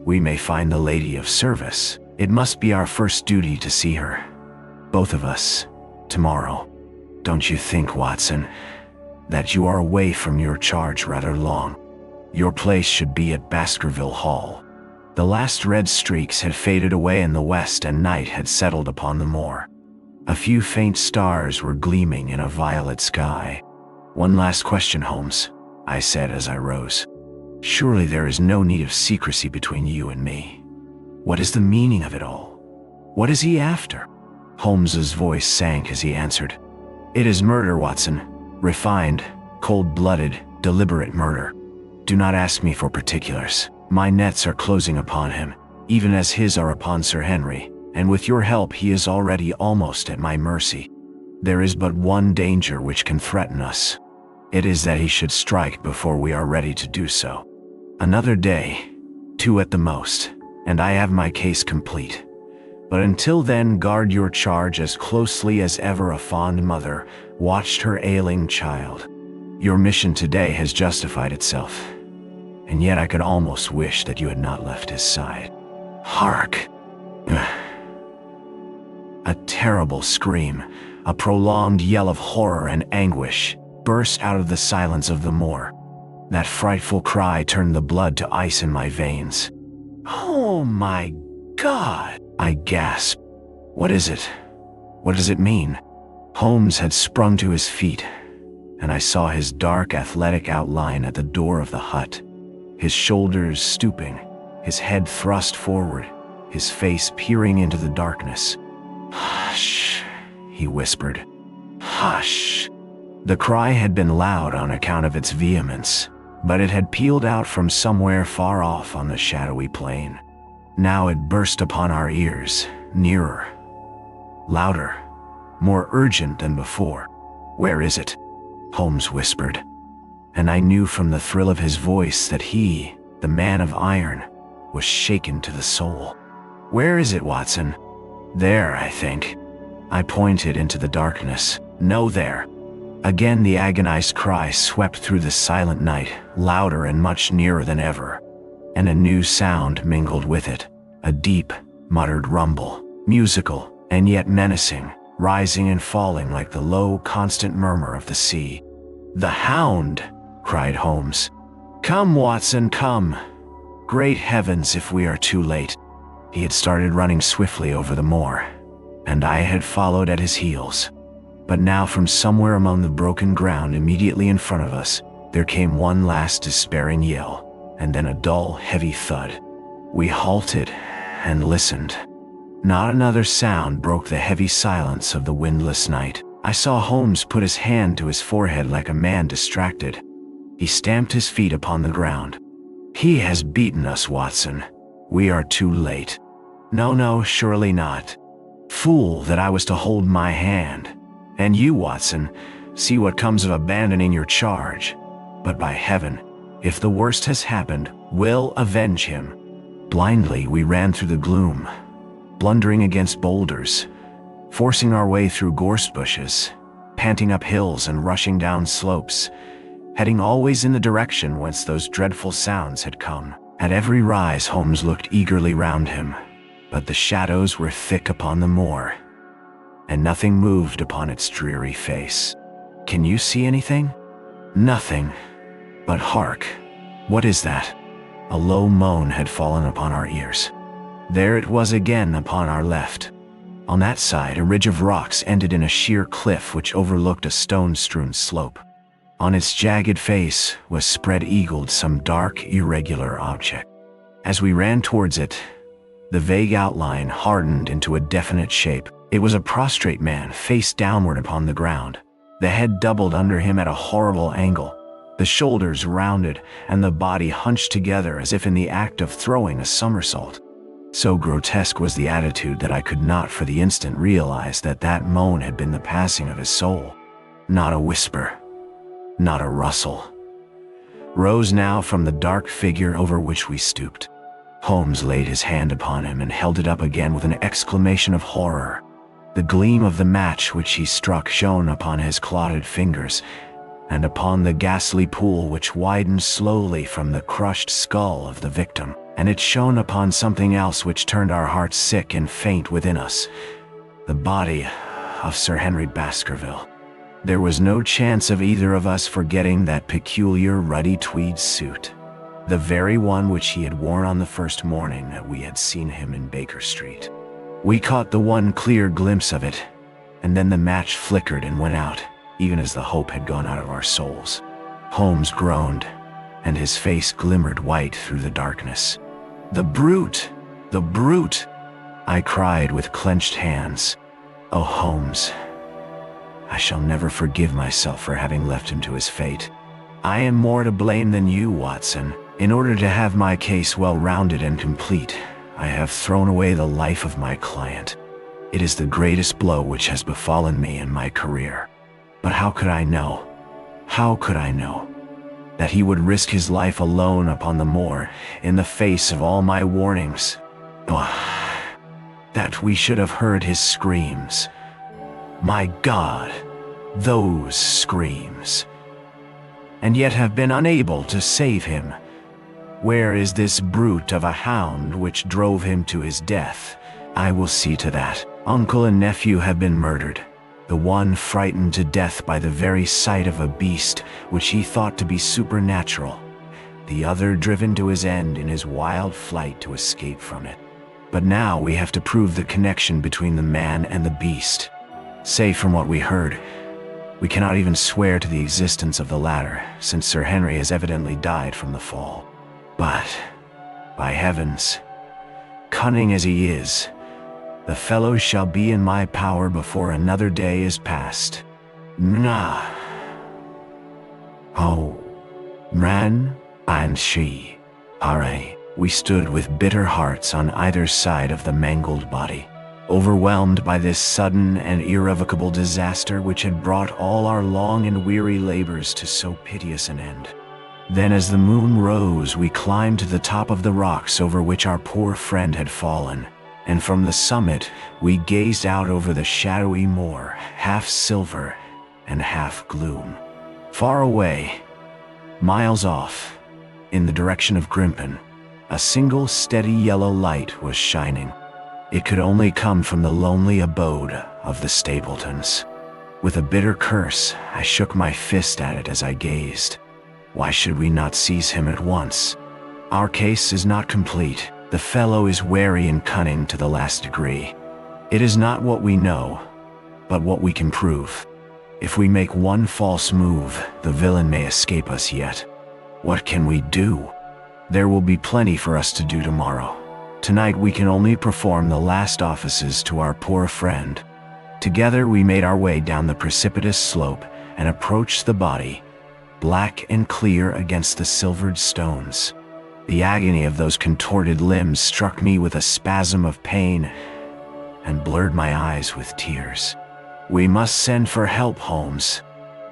[SPEAKER 1] we may find the lady of service. It must be our first duty to see her. Both of us, tomorrow. Don't you think, Watson, that you are away from your charge rather long? Your place should be at Baskerville Hall. The last red streaks had faded away in the west and night had settled upon the moor. A few faint stars were gleaming in a violet sky. One last question, Holmes, I said as I rose. Surely there is no need of secrecy between you and me. What is the meaning of it all? What is he after? Holmes's voice sank as he answered. It is murder, Watson. Refined, cold-blooded, deliberate murder. Do not ask me for particulars. My nets are closing upon him, even as his are upon Sir Henry, and with your help he is already almost at my mercy. There is but one danger which can threaten us. It is that he should strike before we are ready to do so. Another day, 2 at the most, and I have my case complete. But until then, guard your charge as closely as ever a fond mother watched her ailing child. Your mission today has justified itself, and yet I could almost wish that you had not left his side. Hark! A terrible scream, a prolonged yell of horror and anguish, burst out of the silence of the moor. That frightful cry turned the blood to ice in my veins. Oh my God! I gasped. What is it? What does it mean? Holmes had sprung to his feet, and I saw his dark, athletic outline at the door of the hut, his shoulders stooping, his head thrust forward, his face peering into the darkness. "Hush," he whispered. "Hush." The cry had been loud on account of its vehemence, but it had pealed out from somewhere far off on the shadowy plain. Now it burst upon our ears, nearer, louder, more urgent than before. "Where is it?" Holmes whispered, and I knew from the thrill of his voice that he, the man of iron, was shaken to the soul. "Where is it, Watson?" "There, I think." I pointed into the darkness. "No, there." Again the agonized cry swept through the silent night, louder and much nearer than ever. And a new sound mingled with it, a deep, muttered rumble, musical and yet menacing, rising and falling like the low, constant murmur of the sea. "The Hound!" cried Holmes. "Come, Watson, come! Great heavens, if we are too late!" He had started running swiftly over the moor, and I had followed at his heels. But now from somewhere among the broken ground immediately in front of us, there came one last despairing yell, and then a dull, heavy thud. We halted and listened. Not another sound broke the heavy silence of the windless night. I saw Holmes put his hand to his forehead like a man distracted. He stamped his feet upon the ground. "He has beaten us, Watson. We are too late." No, surely not. Fool that I was to hold my hand. And you, Watson, see what comes of abandoning your charge. But by heaven, if the worst has happened, we'll avenge him. Blindly we ran through the gloom, blundering against boulders, forcing our way through gorse bushes, panting up hills and rushing down slopes, heading always in the direction whence those dreadful sounds had come. At every rise Holmes looked eagerly round him, but the shadows were thick upon the moor, and nothing moved upon its dreary face. "Can you see anything?" "Nothing. But hark! What is that?" A low moan had fallen upon our ears. There it was again upon our left. On that side, a ridge of rocks ended in a sheer cliff which overlooked a stone-strewn slope. On its jagged face was spread-eagled some dark, irregular object. As we ran towards it, the vague outline hardened into a definite shape. It was a prostrate man, face downward upon the ground, the head doubled under him at a horrible angle, the shoulders rounded, and the body hunched together as if in the act of throwing a somersault. So grotesque was the attitude that I could not for the instant realize that that moan had been the passing of his soul. Not a whisper, not a rustle, rose now from the dark figure over which we stooped. Holmes laid his hand upon him and held it up again with an exclamation of horror. The gleam of the match which he struck shone upon his clotted fingers, and upon the ghastly pool which widened slowly from the crushed skull of the victim, and it shone upon something else which turned our hearts sick and faint within us, the body of Sir Henry Baskerville. There was no chance of either of us forgetting that peculiar ruddy tweed suit, the very one which he had worn on the first morning that we had seen him in Baker Street. We caught the one clear glimpse of it, and then the match flickered and went out, even as the hope had gone out of our souls. Holmes groaned, and his face glimmered white through the darkness. "The brute! The brute!" I cried with clenched hands. "Oh, Holmes, I shall never forgive myself for having left him to his fate. I am more to blame than you, Watson. In order to have my case well rounded and complete, I have thrown away the life of my client. It is the greatest blow which has befallen me in my career. But how could I know that he would risk his life alone upon the moor in the face of all my warnings? Oh, that we should have heard his screams. My God, those screams! And yet have been unable to save him. Where is this brute of a hound which drove him to his death? I will see to that. Uncle and nephew have been murdered, the one frightened to death by the very sight of a beast which he thought to be supernatural, the other driven to his end in his wild flight to escape from it. But now we have to prove the connection between the man and the beast. Save from what we heard, we cannot even swear to the existence of the latter, since Sir Henry has evidently died from the fall. But By heavens, cunning as he is, the fellow shall be in my power before another day is past. Nah. Oh, man and she. Alright. We stood with bitter hearts on either side of the mangled body, overwhelmed by this sudden and irrevocable disaster which had brought all our long and weary labors to so piteous an end. Then as the moon rose, we climbed to the top of the rocks over which our poor friend had fallen, and from the summit we gazed out over the shadowy moor, half silver and half gloom. Far away, miles off, in the direction of Grimpen, a single steady yellow light was shining. It could only come from the lonely abode of the Stapletons. With a bitter curse, I shook my fist at it as I gazed. Why should we not seize him at once? Our case is not complete. The fellow is wary and cunning to the last degree. It is not what we know, but what we can prove. If we make one false move, the villain may escape us yet. What can we do? There will be plenty for us to do tomorrow. Tonight we can only perform the last offices to our poor friend. Together we made our way down the precipitous slope and approached the body, black and clear against the silvered stones. The agony of those contorted limbs struck me with a spasm of pain and blurred my eyes with tears. We must send for help, Holmes.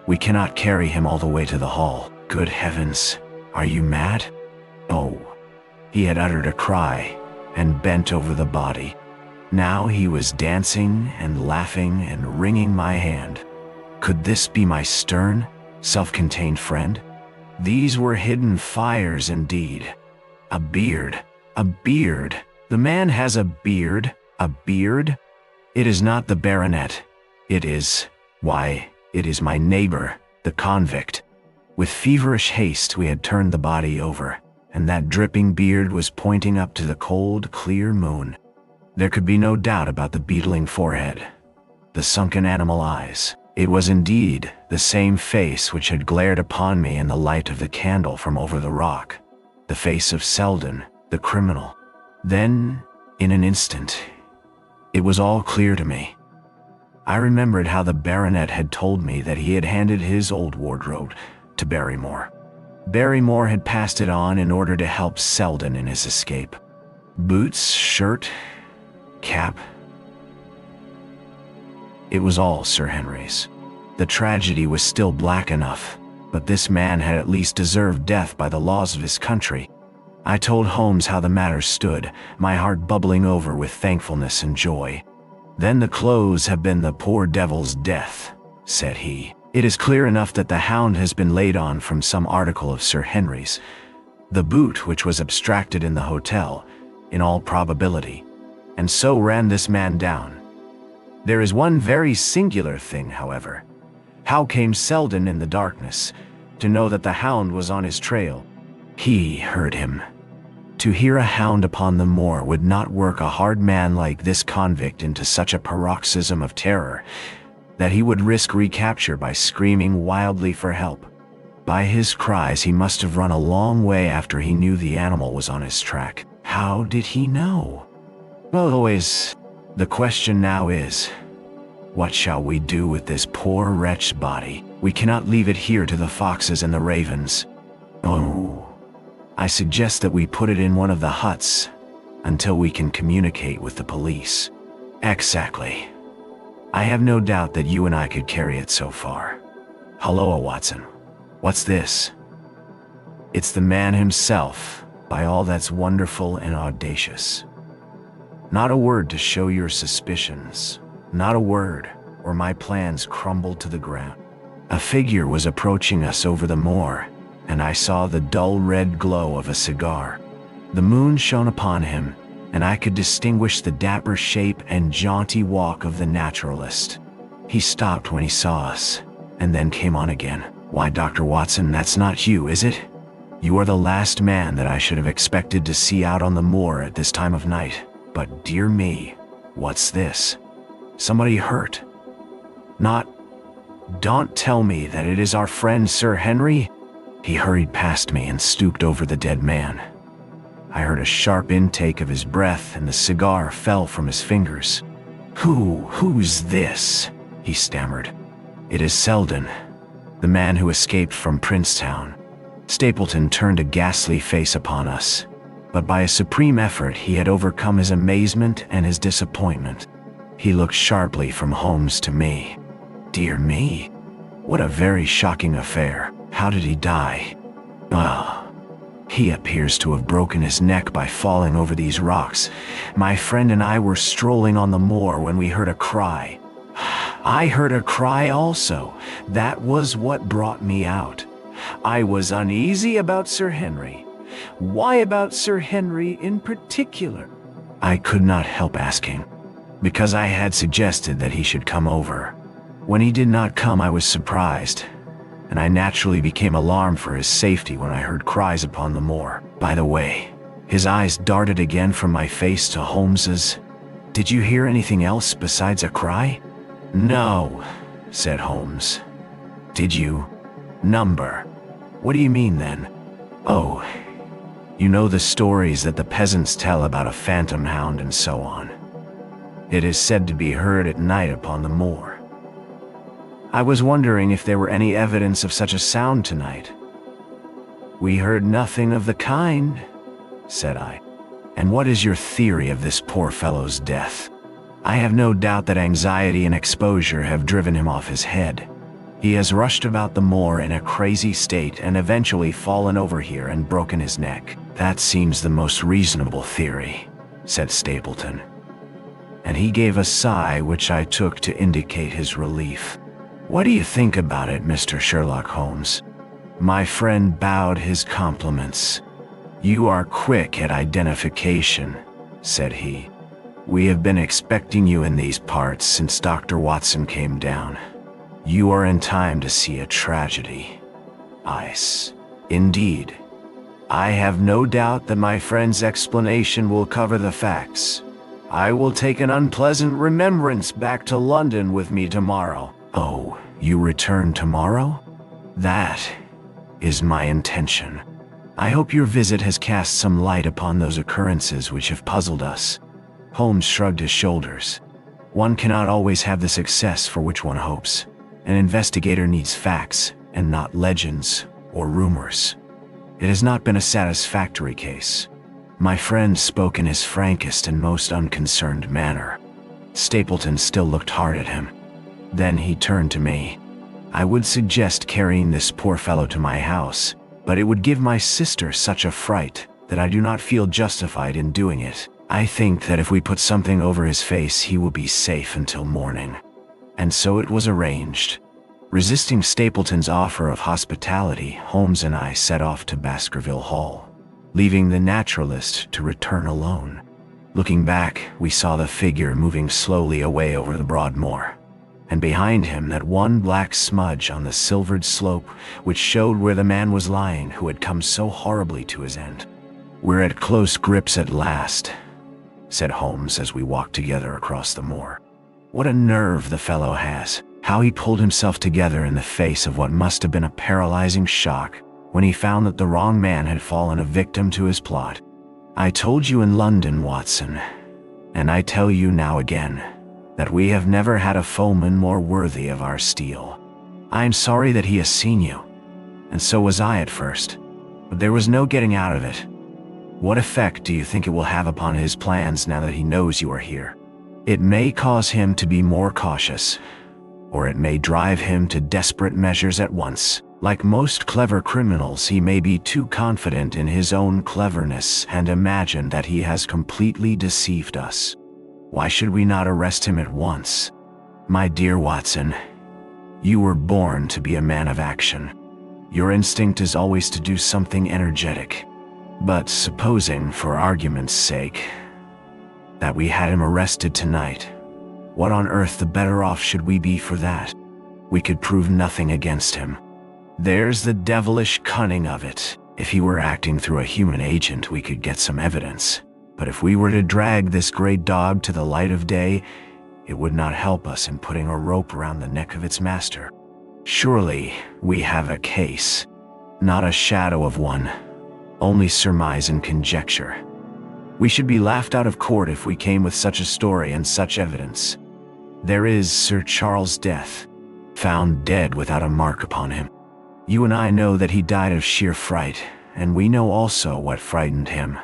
[SPEAKER 1] We cannot carry him all the way to the hall. Good heavens, are you mad? Oh, he had uttered a cry and bent over the body. Now he was dancing and laughing and wringing my hand. Could this be my stern, self-contained friend? These were hidden fires indeed. A beard, a beard. The man has a beard, a beard. It is not the baronet. It is, why, it is my neighbor, the convict. With feverish haste we had turned the body over, and that dripping beard was pointing up to the cold, clear moon. There could be no doubt about the beetling forehead, the sunken animal eyes. It was indeed the same face which had glared upon me in the light of the candle from over the rock, the face of Selden, the criminal. Then, in an instant, it was all clear to me. I remembered how the baronet had told me that he had handed his old wardrobe to Barrymore. Barrymore had passed it on in order to help Selden in his escape. Boots, shirt, cap. It was all Sir Henry's. The tragedy was still black enough, but this man had at least deserved death by the laws of his country. I told Holmes how the matter stood, my heart bubbling over with thankfulness and joy. Then the clothes have been the poor devil's death, said he. It is clear enough that the hound has been laid on from some article of Sir Henry's. The boot which was abstracted in the hotel, in all probability. And so ran this man down. There is one very singular thing, however. How came Selden in the darkness to know that the hound was on his trail? He heard him. To hear a hound upon the moor would not work a hard man like this convict into such a paroxysm of terror that he would risk recapture by screaming wildly for help. By his cries he must have run a long way after he knew the animal was on his track. How did he know? Always, the question now is, what shall we do with this poor wretched body? We cannot leave it here to the foxes and the ravens. Oh, I suggest that we put it in one of the huts until we can communicate with the police. Exactly. I have no doubt that you and I could carry it so far. Hello, Watson. What's this? It's the man himself, by all that's wonderful and audacious. Not a word to show your suspicions. Not a word, or my plans crumbled to the ground. A figure was approaching us over the moor, and I saw the dull red glow of a cigar. The moon shone upon him, and I could distinguish the dapper shape and jaunty walk of the naturalist. He stopped when he saw us, and then came on again. Why, Dr. Watson, that's not you, is it? You are the last man that I should have expected to see out on the moor at this time of night. But dear me, what's this? Somebody hurt? Don't tell me that it is our friend Sir Henry? He hurried past me and stooped over the dead man. I heard a sharp intake of his breath and the cigar fell from his fingers. Who's this?" he stammered. "It is Selden, the man who escaped from Princetown." Stapleton turned a ghastly face upon us, but by a supreme effort he had overcome his amazement and his disappointment. He looked sharply from Holmes to me. "Dear me, what a very shocking affair. How did he die?" He appears to have broken his neck by falling over these rocks. My friend and I were strolling on the moor when we heard a cry. I heard a cry also. That was what brought me out. I was uneasy about Sir Henry. Why about Sir Henry in particular? I could not help asking, because I had suggested that he should come over. When he did not come, I was surprised, and I naturally became alarmed for his safety when I heard cries upon the moor. By the way, his eyes darted again from my face to Holmes's. "Did you hear anything else besides a cry?" "No," said Holmes. "Did you? Number? What do you mean then?" "Oh, you know the stories that the peasants tell about a phantom hound and so on. It is said to be heard at night upon the moor. I was wondering if there were any evidence of such a sound tonight." "We heard nothing of the kind," said I. "And what is your theory of this poor fellow's death?" "I have no doubt that anxiety and exposure have driven him off his head. He has rushed about the moor in a crazy state and eventually fallen over here and broken his neck." "That seems the most reasonable theory," said Stapleton. And he gave a sigh which I took to indicate his relief. "What do you think about it, Mr. Sherlock Holmes?" My friend bowed his compliments. "You are quick at identification," said he. "We have been expecting you in these parts since Dr. Watson came down. You are in time to see a tragedy." "Ice. Indeed. I have no doubt that my friend's explanation will cover the facts. I will take an unpleasant remembrance back to London with me tomorrow." "Oh, you return tomorrow?" "That is my intention. I hope your visit has cast some light upon those occurrences which have puzzled us." Holmes shrugged his shoulders. "One cannot always have the success for which one hopes. An investigator needs facts, and not legends or rumors. It has not been a satisfactory case." My friend spoke in his frankest and most unconcerned manner. Stapleton still looked hard at him. Then he turned to me. "I would suggest carrying this poor fellow to my house, but it would give my sister such a fright that I do not feel justified in doing it. I think that if we put something over his face, he will be safe until morning." And so it was arranged. Resisting Stapleton's offer of hospitality, Holmes and I set off to Baskerville Hall, leaving the naturalist to return alone. Looking back, we saw the figure moving slowly away over the broad moor, and behind him that one black smudge on the silvered slope which showed where the man was lying who had come so horribly to his end. "We're at close grips at last," said Holmes as we walked together across the moor. "What a nerve the fellow has. How he pulled himself together in the face of what must have been a paralyzing shock when he found that the wrong man had fallen a victim to his plot. I told you in London, Watson, and I tell you now again, that we have never had a foeman more worthy of our steel. I am sorry that he has seen you, and so was I at first, but there was no getting out of it. What effect do you think it will have upon his plans now that he knows you are here? It may cause him to be more cautious, or it may drive him to desperate measures at once. Like most clever criminals, he may be too confident in his own cleverness and imagine that he has completely deceived us. Why should we not arrest him at once? My dear Watson, you were born to be a man of action. Your instinct is always to do something energetic. But supposing, for argument's sake, that we had him arrested tonight, what on earth the better off should we be for that? We could prove nothing against him. There's the devilish cunning of it. If he were acting through a human agent, we could get some evidence. But if we were to drag this great dog to the light of day, it would not help us in putting a rope around the neck of its master. Surely we have a case. Not a shadow of one. only surmise and conjecture. We should be laughed out of court if we came with such a story and such evidence. There is Sir Charles' death, found dead without a mark upon him. You and I know that he died of sheer fright, and we know also what frightened him.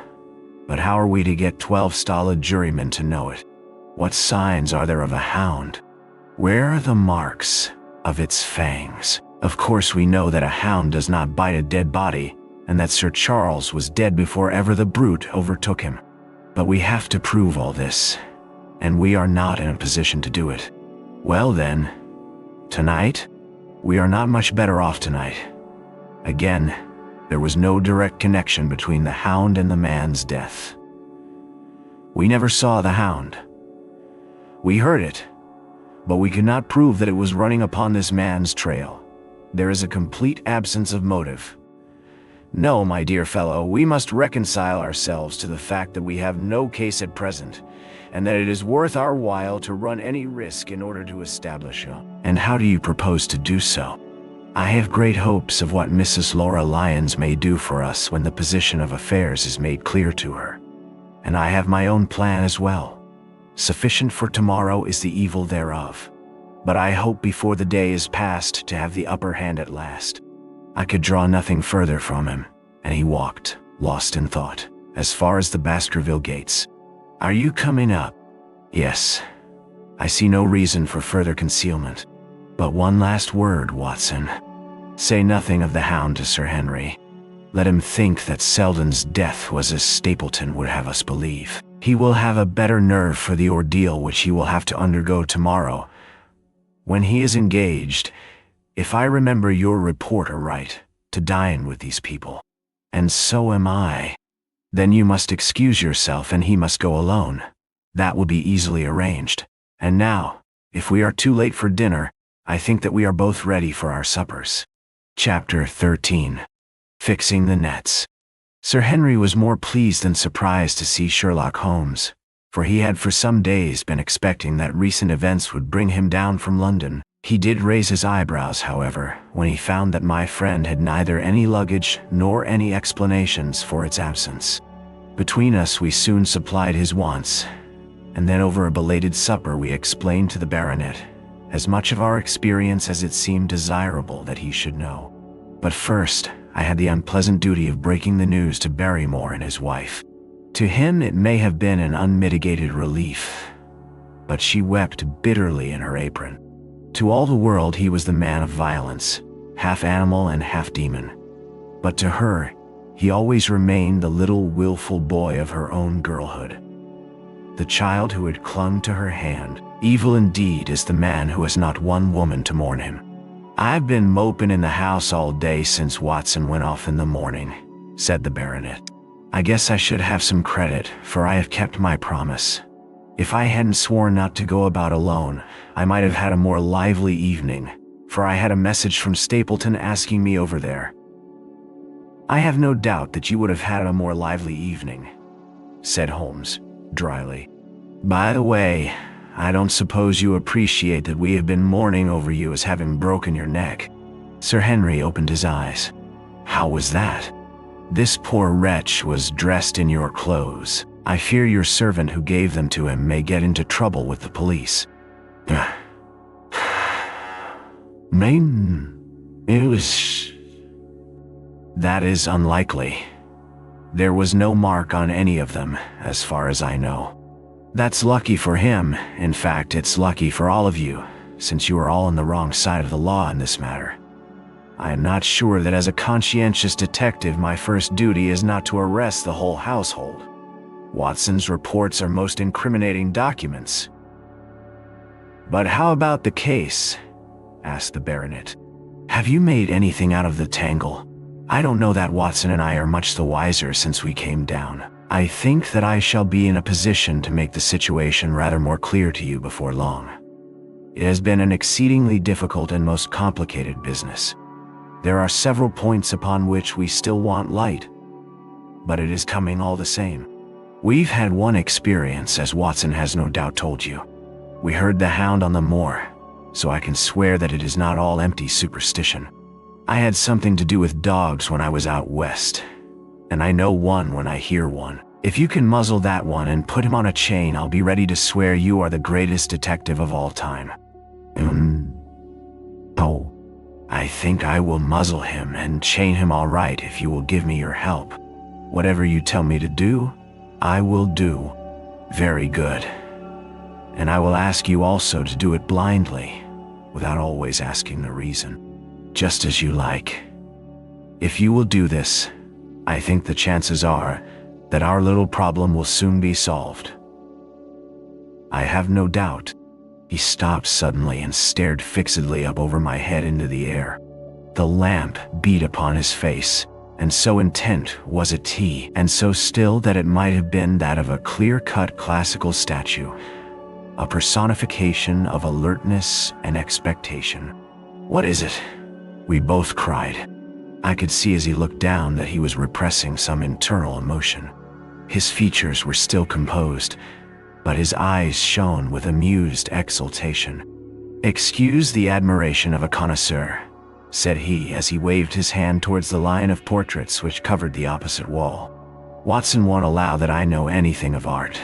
[SPEAKER 1] But how are we to get 12 stolid jurymen to know it? What signs are there of a hound? Where are the marks of its fangs? Of course we know that a hound does not bite a dead body, and that Sir Charles was dead before ever the brute overtook him. But we have to prove all this, and we are not in a position to do it. Well then, tonight? We are not much better off tonight. Again, there was no direct connection between the hound and the man's death. We never saw the hound. We heard it, but we could not prove that it was running upon this man's trail. There is a complete absence of motive. No, my dear fellow, we must reconcile ourselves to the fact that we have no case at present, and that it is worth our while to run any risk in order to establish it. And how do you propose to do so? I have great hopes of what Mrs. Laura Lyons may do for us when the position of affairs is made clear to her. And I have my own plan as well. Sufficient for tomorrow is the evil thereof. But I hope before the day is past to have the upper hand at last. I could draw nothing further from him, and he walked, lost in thought, as far as the Baskerville gates. Are you coming up? Yes. I see no reason for further concealment. But one last word, Watson. Say nothing of the hound to Sir Henry. Let him think that Selden's death was as Stapleton would have us believe. He will have a better nerve for the ordeal which he will have to undergo tomorrow. When he is engaged, if I remember your report aright, to dine with these people. And so am I. Then you must excuse yourself and he must go alone. That will be easily arranged. And now, if we are too late for dinner, I think that we are both ready for our suppers. Chapter 13. Fixing the nets. Sir Henry was more pleased than surprised to see Sherlock Holmes, for he had for some days been expecting that recent events would bring him down from London. He did raise his eyebrows, however, when he found that my friend had neither any luggage nor any explanations for its absence. Between us we soon supplied his wants, and then over a belated supper we explained to the baronet as much of our experience as it seemed desirable that he should know. But first, I had the unpleasant duty of breaking the news to Barrymore and his wife. To him it may have been an unmitigated relief, but she wept bitterly in her apron. To all the world he was the man of violence, half animal and half demon. But to her, he always remained the little willful boy of her own girlhood. The child who had clung to her hand. Evil indeed is the man who has not one woman to mourn him. I've been moping in the house all day since Watson went off in the morning, said the baronet. I guess I should have some credit, for I have kept my promise. If I hadn't sworn not to go about alone, I might have had a more lively evening, for I had a message from Stapleton asking me over there. I have no doubt that you would have had a more lively evening, said Holmes, dryly. By the way, I don't suppose you appreciate that we have been mourning over you as having broken your neck. Sir Henry opened his eyes. How was that? This poor wretch was dressed in your clothes. I fear your servant who gave them to him may get into trouble with the police. It was... That is unlikely. There was no mark on any of them, as far as I know. That's lucky for him. In fact, it's lucky for all of you, since you are all on the wrong side of the law in this matter. I am not sure that as a conscientious detective my first duty is not to arrest the whole household. Watson's reports are most incriminating documents. But how about the case? Asked the baronet. Have you made anything out of the tangle? I don't know that Watson and I are much the wiser since we came down. I think that I shall be in a position to make the situation rather more clear to you before long. It has been an exceedingly difficult and most complicated business. There are several points upon which we still want light, but it is coming all the same. We've had one experience, as Watson has no doubt told you. We heard the hound on the moor, so I can swear that it is not all empty superstition. I had something to do with dogs when I was out west, and I know one when I hear one. If you can muzzle that one and put him on a chain, I'll be ready to swear you are the greatest detective of all time." "Oh, I think I will muzzle him and chain him all right if you will give me your help. Whatever you tell me to do, I will do." "Very good. And I will ask you also to do it blindly, without always asking the reason. Just as you like. If you will do this, I think the chances are that our little problem will soon be solved." "I have no doubt." He stopped suddenly and stared fixedly up over my head into the air. The lamp beat upon his face, and so intent was it and so still that it might have been that of a clear-cut classical statue, a personification of alertness and expectation. "What is it?" we both cried. I could see as he looked down that he was repressing some internal emotion. His features were still composed, but his eyes shone with amused exultation. "Excuse the admiration of a connoisseur," said he as he waved his hand towards the line of portraits which covered the opposite wall. "Watson won't allow that I know anything of art.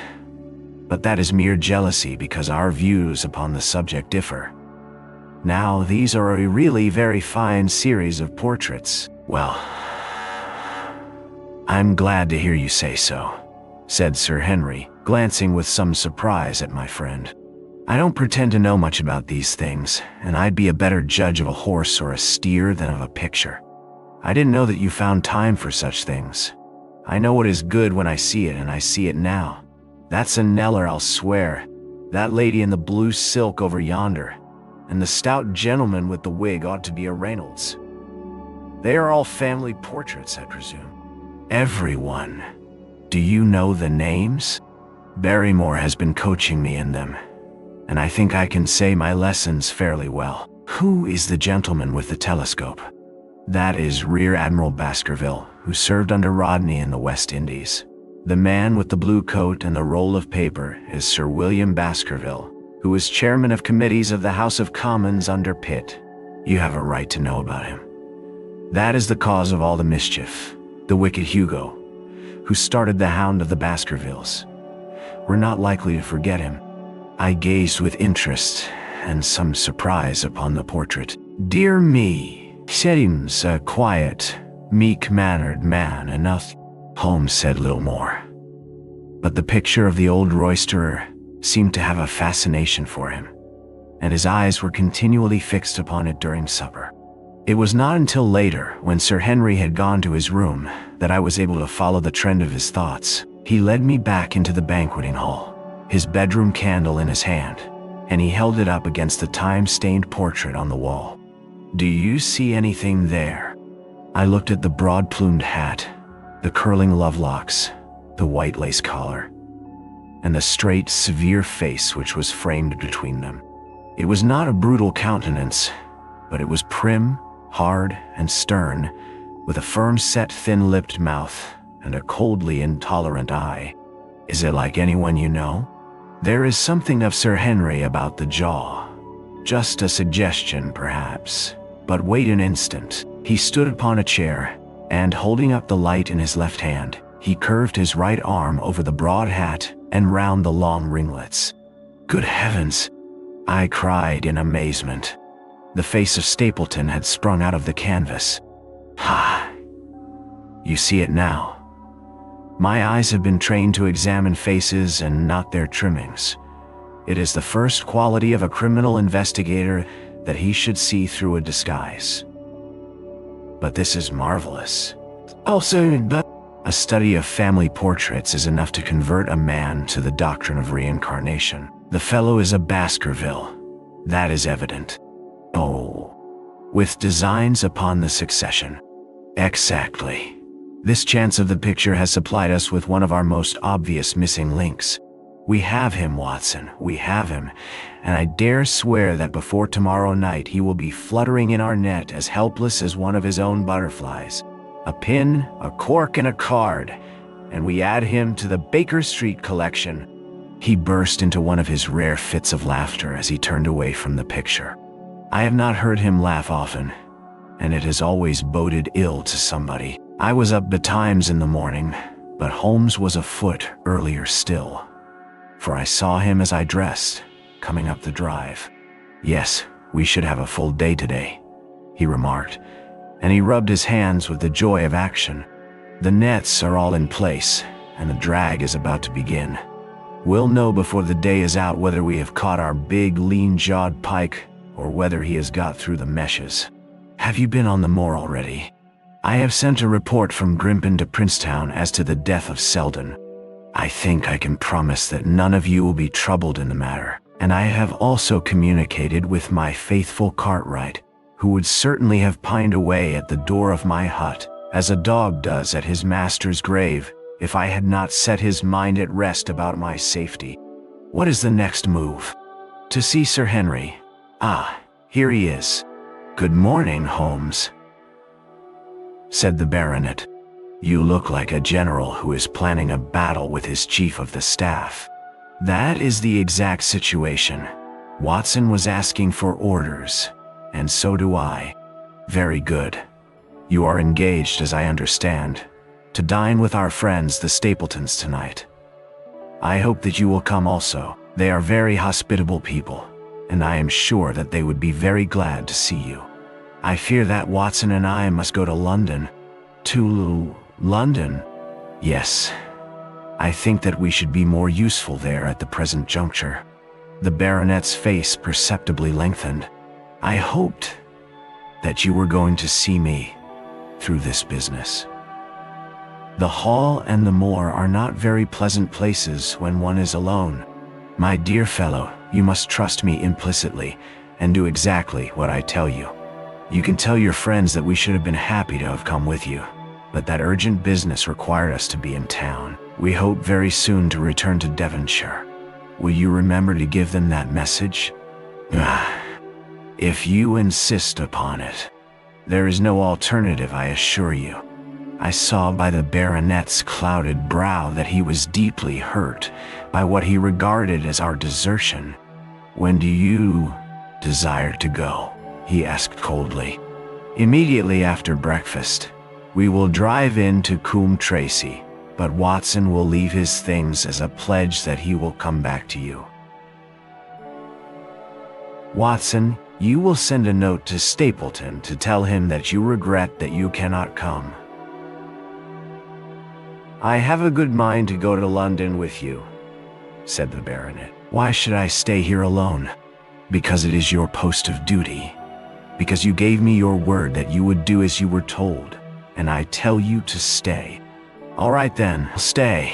[SPEAKER 1] But that is mere jealousy because our views upon the subject differ. Now, these are a really very fine series of portraits." "Well, I'm glad to hear you say so," said Sir Henry, glancing with some surprise at my friend. "I don't pretend to know much about these things, and I'd be a better judge of a horse or a steer than of a picture. I didn't know that you found time for such things. I know what is good when I see it, and I see it now. That's a Kneller, I'll swear. That lady in the blue silk over yonder, and the stout gentleman with the wig ought to be a Reynolds. They are all family portraits, I presume." "Everyone. Do you know the names?" "Barrymore has been coaching me in them, and I think I can say my lessons fairly well." "Who is the gentleman with the telescope?" "That is Rear Admiral Baskerville, who served under Rodney in the West Indies. The man with the blue coat and the roll of paper is Sir William Baskerville, who was chairman of committees of the House of Commons under Pitt. You have a right to know about him. That is the cause of all the mischief. The wicked Hugo, who started the Hound of the Baskervilles. We're not likely to forget him." I gazed with interest and some surprise upon the portrait. "Dear me, seems a quiet, meek-mannered man enough." Holmes said little more, but the picture of the old roisterer seemed to have a fascination for him, and his eyes were continually fixed upon it during supper. It was not until later, when Sir Henry had gone to his room, that I was able to follow the trend of his thoughts. He led me back into the banqueting hall, his bedroom candle in his hand, and he held it up against the time-stained portrait on the wall. "Do you see anything there?" I looked at the broad-plumed hat, the curling lovelocks, the white lace collar, and the straight, severe face which was framed between them. It was not a brutal countenance, but it was prim, hard, and stern, with a firm-set, thin-lipped mouth and a coldly intolerant eye. "Is it like anyone you know?" "There is something of Sir Henry about the jaw. Just a suggestion, perhaps. But wait an instant." He stood upon a chair, and holding up the light in his left hand, he curved his right arm over the broad hat and round the long ringlets. "Good heavens!" I cried in amazement. The face of Stapleton had sprung out of the canvas. "Ha! You see it now. My eyes have been trained to examine faces and not their trimmings. It is the first quality of a criminal investigator that he should see through a disguise. But this is marvelous. Also, a study of family portraits is enough to convert a man to the doctrine of reincarnation. The fellow is a Baskerville. That is evident. Oh, with designs upon the succession." "Exactly. This chance of the picture has supplied us with one of our most obvious missing links. We have him, Watson, we have him, and I dare swear that before tomorrow night he will be fluttering in our net as helpless as one of his own butterflies. A pin, a cork, and a card, and we add him to the Baker Street collection." He burst into one of his rare fits of laughter as he turned away from the picture. I have not heard him laugh often, and it has always boded ill to somebody. I was up betimes in the morning, but Holmes was afoot earlier still, for I saw him as I dressed, coming up the drive. "Yes, we should have a full day today," he remarked, and he rubbed his hands with the joy of action. "The nets are all in place, and the drag is about to begin. We'll know before the day is out whether we have caught our big, lean-jawed pike or whether he has got through the meshes. Have you been on the moor already? I have sent a report from Grimpen to Princetown as to the death of Selden. I think I can promise that none of you will be troubled in the matter, and I have also communicated with my faithful Cartwright, who would certainly have pined away at the door of my hut, as a dog does at his master's grave, if I had not set his mind at rest about my safety. What is the next move?" "To see Sir Henry. Ah, here he is." "Good morning, Holmes," said the baronet. "You look like a general who is planning a battle with his chief of the staff." "That is the exact situation. Watson was asking for orders, and so do I." "Very good. You are engaged, as I understand, to dine with our friends the Stapletons tonight. I hope that you will come also. They are very hospitable people, and I am sure that they would be very glad to see you. I fear that Watson and I must go to London." "To London?" "Yes. I think that we should be more useful there at the present juncture." The baronet's face perceptibly lengthened. "I hoped that you were going to see me through this business. The hall and the moor are not very pleasant places when one is alone. My dear fellow, you must trust me implicitly and do exactly what I tell you. You can tell your friends that we should have been happy to have come with you, but that urgent business required us to be in town. We hope very soon to return to Devonshire. Will you remember to give them that message?" "If you insist upon it. There is no alternative, I assure you." I saw by the baronet's clouded brow that he was deeply hurt by what he regarded as our desertion. "When do you desire to go?" he asked coldly. "Immediately after breakfast. We will drive in to Coombe Tracy, but Watson will leave his things as a pledge that he will come back to you. Watson, you will send a note to Stapleton to tell him that you regret that you cannot come." "I have a good mind to go to London with you," said the baronet. "Why should I stay here alone?" "Because it is your post of duty. Because you gave me your word that you would do as you were told, and I tell you to stay." "All right then, stay.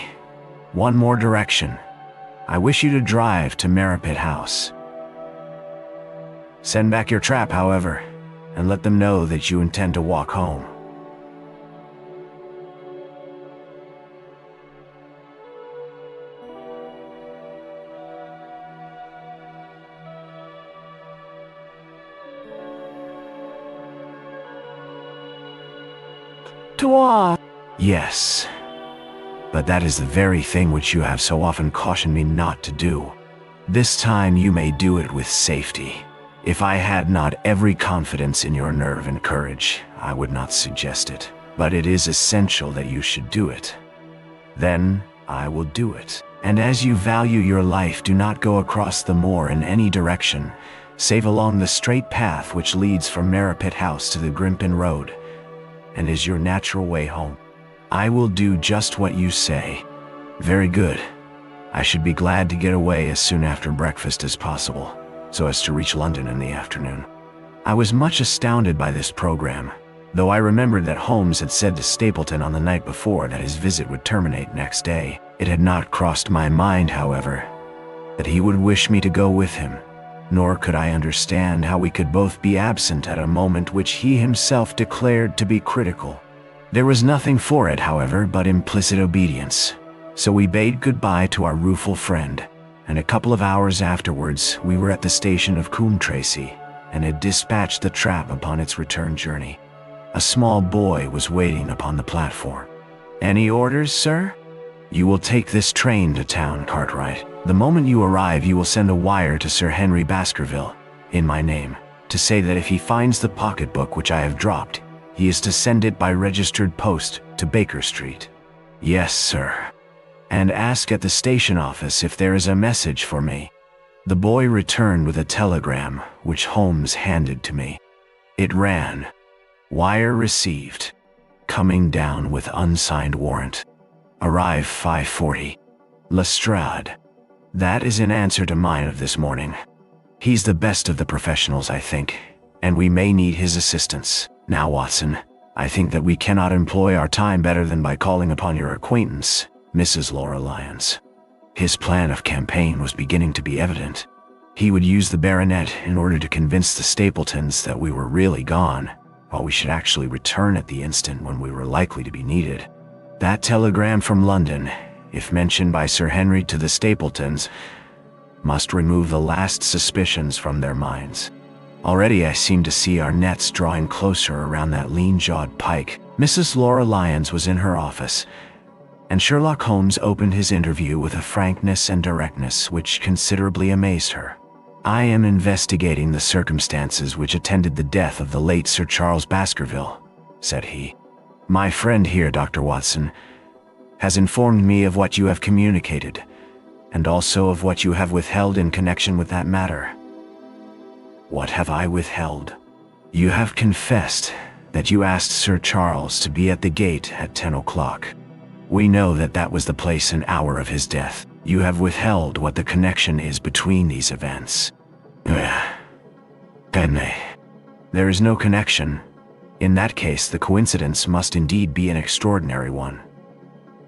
[SPEAKER 1] One more direction. I wish you to drive to Merripit House. Send back your trap, however, and let them know that you intend to walk home." "Toi!" "Yes, but that is the very thing which you have so often cautioned me not to do. This time you may do it with safety. If I had not every confidence in your nerve and courage, I would not suggest it, but it is essential that you should do it. Then I will do it. And as you value your life, do not go across the moor in any direction, save along the straight path which leads from Merripit House to the Grimpen Road, and is your natural way home. I will do just what you say." "Very good. I should be glad to get away as soon after breakfast as possible, so as to reach London in the afternoon." I was much astounded by this program, though I remembered that Holmes had said to Stapleton on the night before that his visit would terminate next day. It had not crossed my mind, however, that he would wish me to go with him, nor could I understand how we could both be absent at a moment which he himself declared to be critical. There was nothing for it, however, but implicit obedience, so we bade goodbye to our rueful friend, and a couple of hours afterwards we were at the station of Coombe Tracy, and had dispatched the trap upon its return journey. A small boy was waiting upon the platform. "Any orders, sir?" "You will take this train to town, Cartwright. The moment you arrive you will send a wire to Sir Henry Baskerville, in my name, to say that if he finds the pocketbook which I have dropped, He is to send it by registered post to Baker Street. Yes, sir. And ask at the station office if there is a message for me. The boy returned with a telegram, which Holmes handed to me. It ran, "Wire received. Coming down with unsigned warrant. Arrive 5:40. Lestrade." That is in answer to mine of this morning. He's the best of the professionals, I think, and we may need his assistance. Now, Watson, I think that we cannot employ our time better than by calling upon your acquaintance, Mrs. Laura Lyons. His plan of campaign was beginning to be evident. He would use the baronet in order to convince the Stapletons that we were really gone, while we should actually return at the instant when we were likely to be needed. That telegram from London, if mentioned by Sir Henry to the Stapletons, must remove the last suspicions from their minds. Already I seem to see our nets drawing closer around that lean-jawed pike. Mrs. Laura Lyons was in her office, and Sherlock Holmes opened his interview with a frankness and directness which considerably amazed her. "I am investigating the circumstances which attended the death of the late Sir Charles Baskerville," said he. "My friend here, Dr. Watson, has informed me of what you have communicated, and also of what you have withheld in connection with that matter." "What have I withheld?" "You have confessed that you asked Sir Charles to be at the gate at 10 o'clock. We know that that was the place and hour of his death. You have withheld what the connection is between these events." "There is no connection. In that case, the coincidence must indeed be an extraordinary one.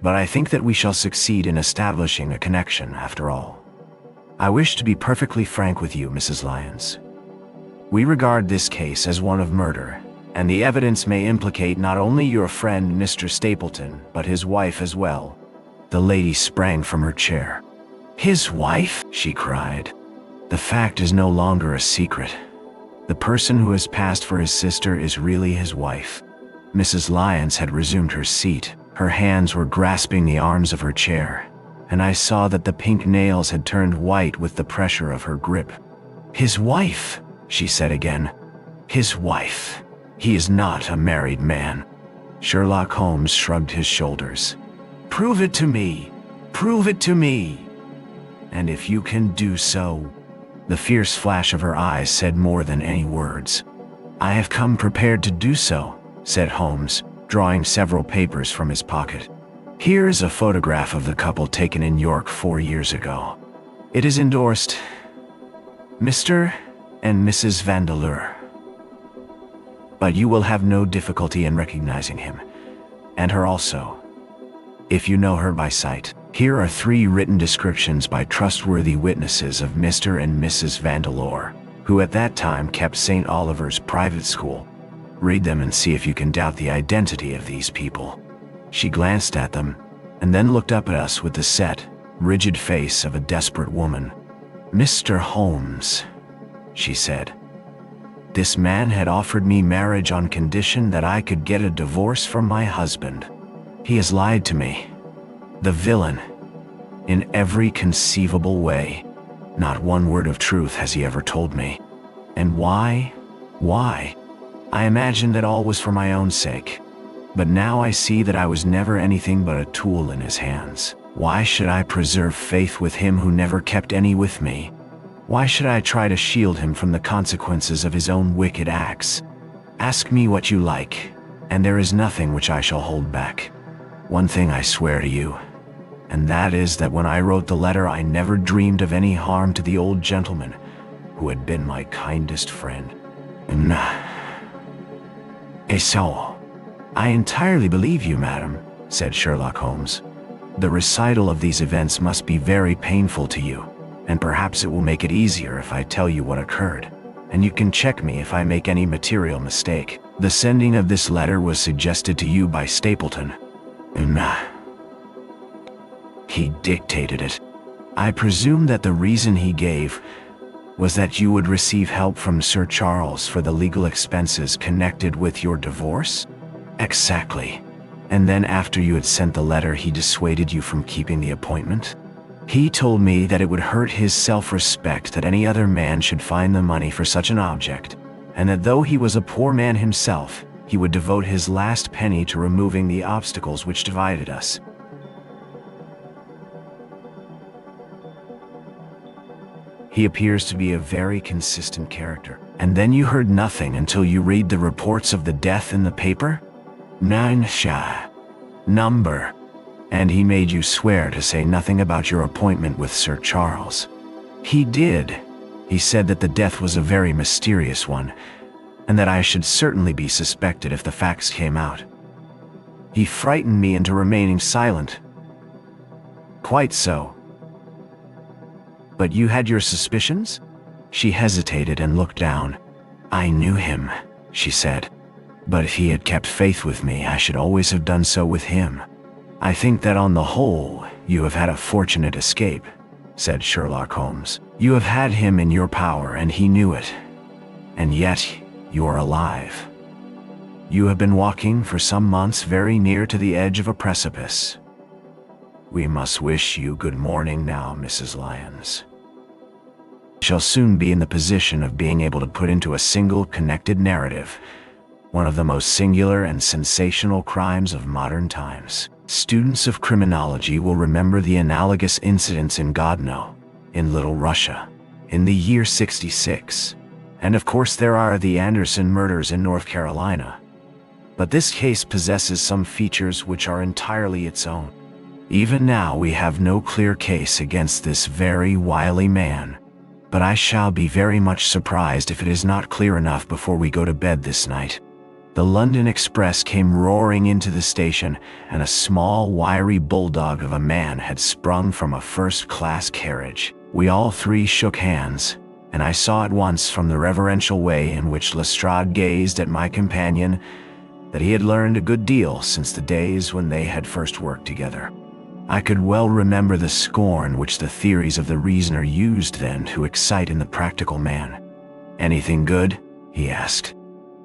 [SPEAKER 1] But I think that we shall succeed in establishing a connection after all. I wish to be perfectly frank with you, Mrs. Lyons. We regard this case as one of murder, and the evidence may implicate not only your friend Mr. Stapleton, but his wife as well." The lady sprang from her chair. "His wife?" she cried. "The fact is no longer a secret. The person who has passed for his sister is really his wife." Mrs. Lyons had resumed her seat. Her hands were grasping the arms of her chair, and I saw that the pink nails had turned white with the pressure of her grip. "His wife," she said again. "His wife. He is not a married man." Sherlock Holmes shrugged his shoulders. "Prove it to me. Prove it to me. And if you can do so..." The fierce flash of her eyes said more than any words. "I have come prepared to do so," said Holmes, drawing several papers from his pocket. "Here is a photograph of the couple taken in York 4 years ago. It is endorsed Mr. and Mrs. Vandeleur. But you will have no difficulty in recognizing him, and her also, if you know her by sight. Here are 3 written descriptions by trustworthy witnesses of Mr. and Mrs. Vandeleur, who at that time kept St. Oliver's private school. Read them and see if you can doubt the identity of these people." She glanced at them, and then looked up at us with the set, rigid face of a desperate woman. "Mr. Holmes," she said, "this man had offered me marriage on condition that I could get a divorce from my husband. He has lied to me. The villain. In every conceivable way. Not one word of truth has he ever told me. And why? Why? I imagined that all was for my own sake. But now I see that I was never anything but a tool in his hands. Why should I preserve faith with him who never kept any with me? Why should I try to shield him from the consequences of his own wicked acts? Ask me what you like, and there is nothing which I shall hold back. One thing I swear to you, and that is that when I wrote the letter I never dreamed of any harm to the old gentleman who had been my kindest friend. So, I entirely believe you, madam," said Sherlock Holmes. "The recital of these events must be very painful to you, and perhaps it will make it easier if I tell you what occurred, and you can check me if I make any material mistake. The sending of this letter was suggested to you by Stapleton. He dictated it. I presume that the reason he gave was that you would receive help from Sir Charles for the legal expenses connected with your divorce?" "Exactly. And then after you had sent the letter, he dissuaded you from keeping the appointment? He told me that it would hurt his self-respect that any other man should find the money for such an object, and that though he was a poor man himself, he would devote his last penny to removing the obstacles which divided us. He appears to be a very consistent character. And then you heard nothing until you read the reports of the death in the paper? Number. And he made you swear to say nothing about your appointment with Sir Charles. He did. He said that the death was a very mysterious one, and that I should certainly be suspected if the facts came out. He frightened me into remaining silent. Quite so. But you had your suspicions? She hesitated and looked down. I knew him, she said. But if he had kept faith with me, I should always have done so with him. I think that on the whole, you have had a fortunate escape, said Sherlock Holmes. You have had him in your power, and he knew it. And yet, you are alive. You have been walking for some months very near to the edge of a precipice. We must wish you good morning now, Mrs. Lyons. Shall soon be in the position of being able to put into a single connected narrative one of the most singular and sensational crimes of modern times. Students of criminology will remember the analogous incidents in Godno, in Little Russia, in the year 66. And of course there are the Anderson murders in North Carolina. But this case possesses some features which are entirely its own. Even now we have no clear case against this very wily man, but I shall be very much surprised if it is not clear enough before we go to bed this night. The London Express came roaring into the station, and a small, wiry bulldog of a man had sprung from a first-class carriage. We all three shook hands, and I saw at once from the reverential way in which Lestrade gazed at my companion that he had learned a good deal since the days when they had first worked together. I could well remember the scorn which the theories of the reasoner used then to excite in the practical man. "Anything good?" he asked.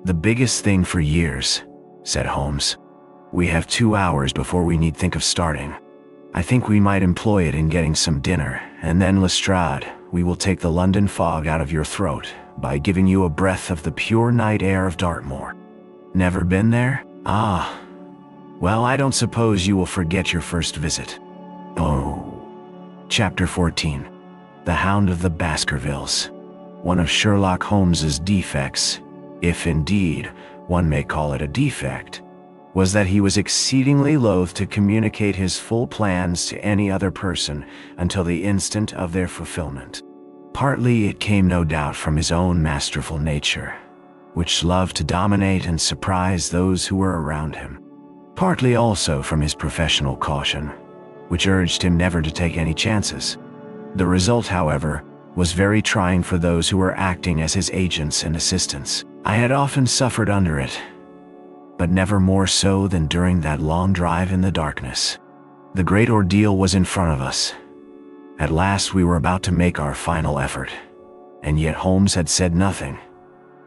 [SPEAKER 1] "The biggest thing for years," said Holmes. "We have 2 hours before we need think of starting. I think we might employ it in getting some dinner, and then, Lestrade, we will take the London fog out of your throat by giving you a breath of the pure night air of Dartmoor. Never been there? Ah. Well, I don't suppose you will forget your first visit." Oh. Chapter 14. The Hound of the Baskervilles. One of Sherlock Holmes's defects, if indeed one may call it a defect, was that he was exceedingly loath to communicate his full plans to any other person until the instant of their fulfillment. Partly it came no doubt from his own masterful nature, which loved to dominate and surprise those who were around him. Partly also from his professional caution, which urged him never to take any chances. The result, however, was very trying for those who were acting as his agents and assistants. I had often suffered under it, but never more so than during that long drive in the darkness. The great ordeal was in front of us. At last we were about to make our final effort, and yet Holmes had said nothing,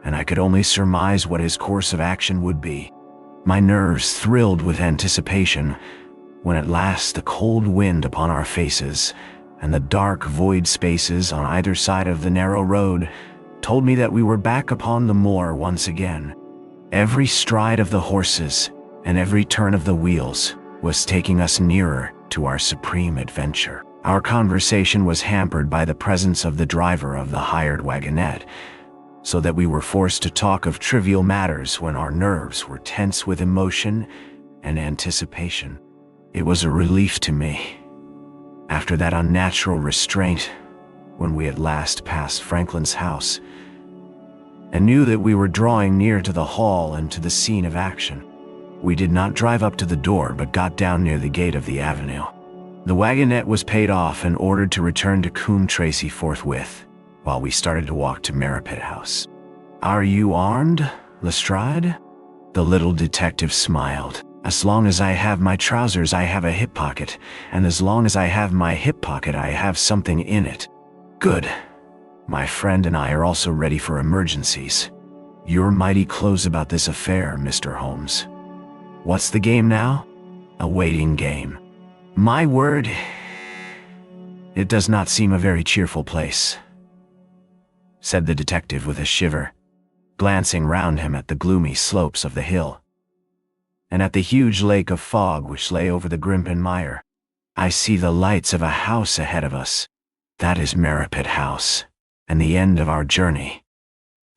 [SPEAKER 1] and I could only surmise what his course of action would be. My nerves thrilled with anticipation when at last the cold wind upon our faces and the dark void spaces on either side of the narrow road told me that we were back upon the moor once again. Every stride of the horses and every turn of the wheels was taking us nearer to our supreme adventure. Our conversation was hampered by the presence of the driver of the hired wagonette, so that we were forced to talk of trivial matters when our nerves were tense with emotion and anticipation. It was a relief to me, after that unnatural restraint, when we at last passed Franklin's house, and knew that we were drawing near to the hall and to the scene of action. We did not drive up to the door, but got down near the gate of the avenue. The wagonette was paid off and ordered to return to Coombe Tracy forthwith, while we started to walk to Merripit House. "Are you armed, Lestrade?" The little detective smiled. "As long as I have my trousers, I have a hip pocket, and as long as I have my hip pocket, I have something in it." "Good. My friend and I are also ready for emergencies. You're mighty close about this affair, Mr. Holmes. What's the game now?" "A waiting game." "My word, it does not seem a very cheerful place," said the detective with a shiver. glancing round him at the gloomy slopes of the hill, and at the huge lake of fog which lay over the Grimpen Mire. "I see the lights of a house ahead of us. That is Merripit House, and the end of our journey.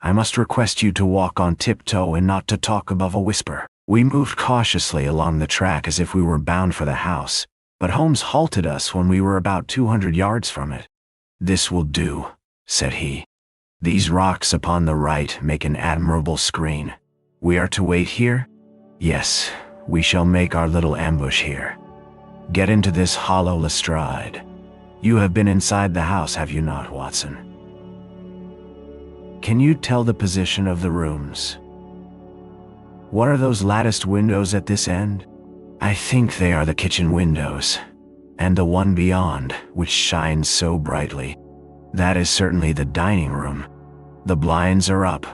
[SPEAKER 1] I must request you to walk on tiptoe and not to talk above a whisper." We moved cautiously along the track as if we were bound for the house, but Holmes halted us when we were about 200 yards from it. "This will do," said he. "These rocks upon the right make an admirable screen. We are to wait here? Yes, we shall make our little ambush here. Get into this hollow Lestrade. You have been inside the house, have you not, Watson? Can you tell the position of the rooms? What are those latticed windows at this end? I think they are the kitchen windows, and the one beyond, which shines so brightly. That is certainly the dining room. The blinds are up.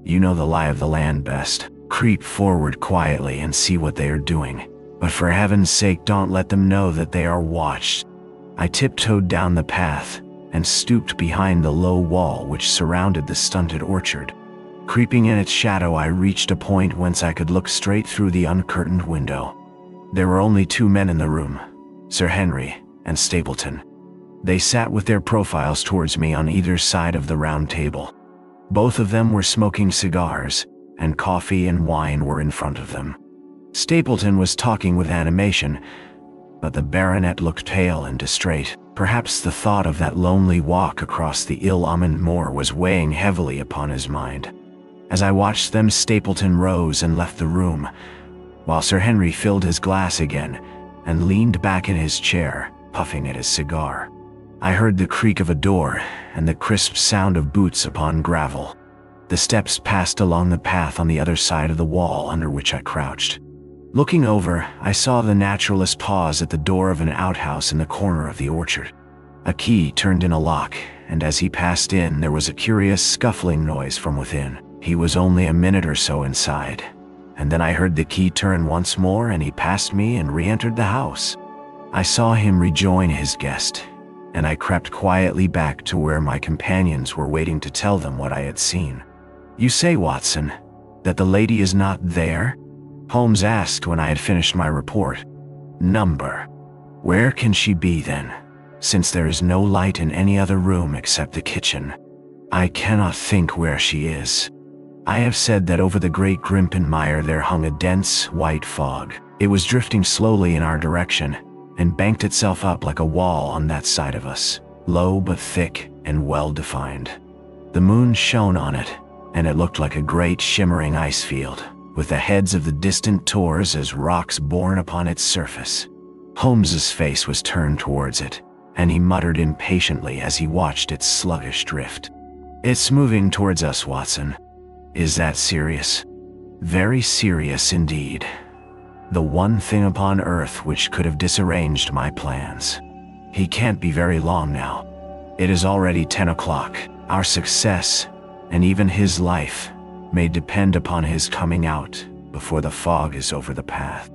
[SPEAKER 1] You know the lie of the land best. Creep forward quietly and see what they are doing, but for heaven's sake don't let them know that they are watched." I tiptoed down the path and stooped behind the low wall which surrounded the stunted orchard. Creeping in its shadow, I reached a point whence I could look straight through the uncurtained window. There were only 2 men in the room, Sir Henry and Stapleton. They sat with their profiles towards me on either side of the round table. Both of them were smoking cigars, and coffee and wine were in front of them. Stapleton was talking with animation, but the baronet looked pale and distrait. Perhaps the thought of that lonely walk across the ill-omened moor was weighing heavily upon his mind. As I watched them, Stapleton rose and left the room, while Sir Henry filled his glass again and leaned back in his chair, puffing at his cigar. I heard the creak of a door and the crisp sound of boots upon gravel. The steps passed along the path on the other side of the wall under which I crouched. Looking over, I saw the naturalist pause at the door of an outhouse in the corner of the orchard. A key turned in a lock, and as he passed in, there was a curious scuffling noise from within. He was only a minute or so inside, and then I heard the key turn once more and he passed me and re-entered the house. I saw him rejoin his guest, and I crept quietly back to where my companions were waiting to tell them what I had seen. "You say, Watson, that the lady is not there?" Holmes asked when I had finished my report. "Number. Where can she be then, since there is no light in any other room except the kitchen? I cannot think where she is. I have said that over the great Grimpen Mire there hung a dense, white fog. It was drifting slowly in our direction, and banked itself up like a wall on that side of us, low but thick and well-defined. The moon shone on it, and it looked like a great shimmering ice field, with the heads of the distant tors as rocks borne upon its surface. Holmes's face was turned towards it, and he muttered impatiently as he watched its sluggish drift. "It's moving towards us, Watson. Is that serious?" "Very serious indeed. The one thing upon earth which could have disarranged my plans. He can't be very long now. It is already 10 o'clock. Our success, and even his life, may depend upon his coming out before the fog is over the path."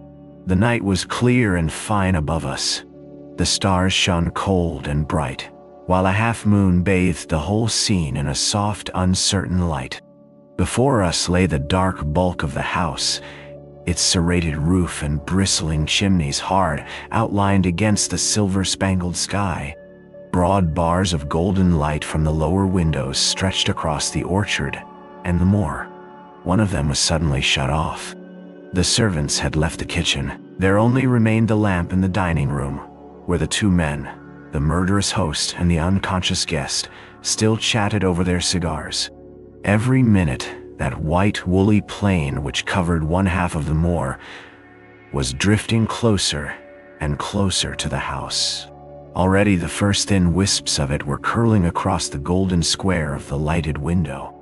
[SPEAKER 1] The night was clear and fine above us. The stars shone cold and bright, while a half-moon bathed the whole scene in a soft, uncertain light. Before us lay the dark bulk of the house, its serrated roof and bristling chimneys hard outlined against the silver-spangled sky. Broad bars of golden light from the lower windows stretched across the orchard and the moor. One of them was suddenly shut off. The servants had left the kitchen. There only remained the lamp in the dining room, where the 2 men, the murderous host and the unconscious guest, still chatted over their cigars. Every minute, that white woolly plain which covered one half of the moor was drifting closer and closer to the house. Already the first thin wisps of it were curling across the golden square of the lighted window.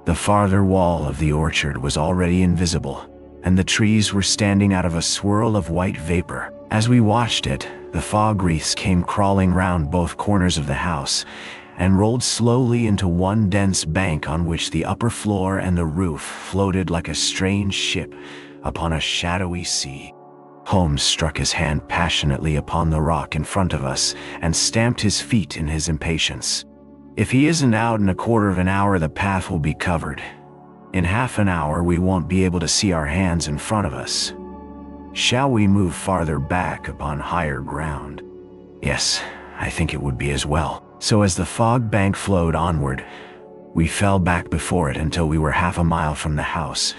[SPEAKER 1] The farther wall of the orchard was already invisible, and the trees were standing out of a swirl of white vapor. As we watched it, the fog wreaths came crawling round both corners of the house, and rolled slowly into one dense bank on which the upper floor and the roof floated like a strange ship upon a shadowy sea. Holmes struck his hand passionately upon the rock in front of us and stamped his feet in his impatience. "If he isn't out in a quarter of an hour, the path will be covered. In half an hour we won't be able to see our hands in front of us. Shall we move farther back upon higher ground? Yes, I think it would be as well. So as the fog bank flowed onward, we fell back before it until we were half a mile from the house,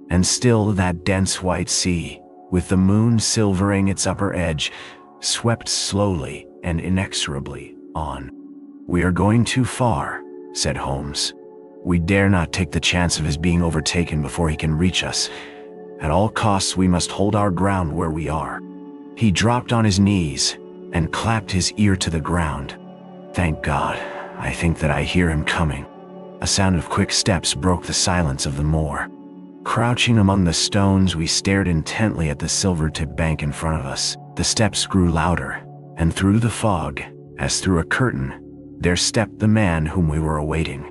[SPEAKER 1] and still that dense white sea, with the moon silvering its upper edge, swept slowly and inexorably on. "We are going too far," said Holmes. "We dare not take the chance of his being overtaken before he can reach us. At all costs we must hold our ground where we are." He dropped on his knees and clapped his ear to the ground. "Thank God, I think that I hear him coming." A sound of quick steps broke the silence of the moor. Crouching among the stones, we stared intently at the silver-tipped bank in front of us. The steps grew louder, and through the fog, as through a curtain, there stepped the man whom we were awaiting.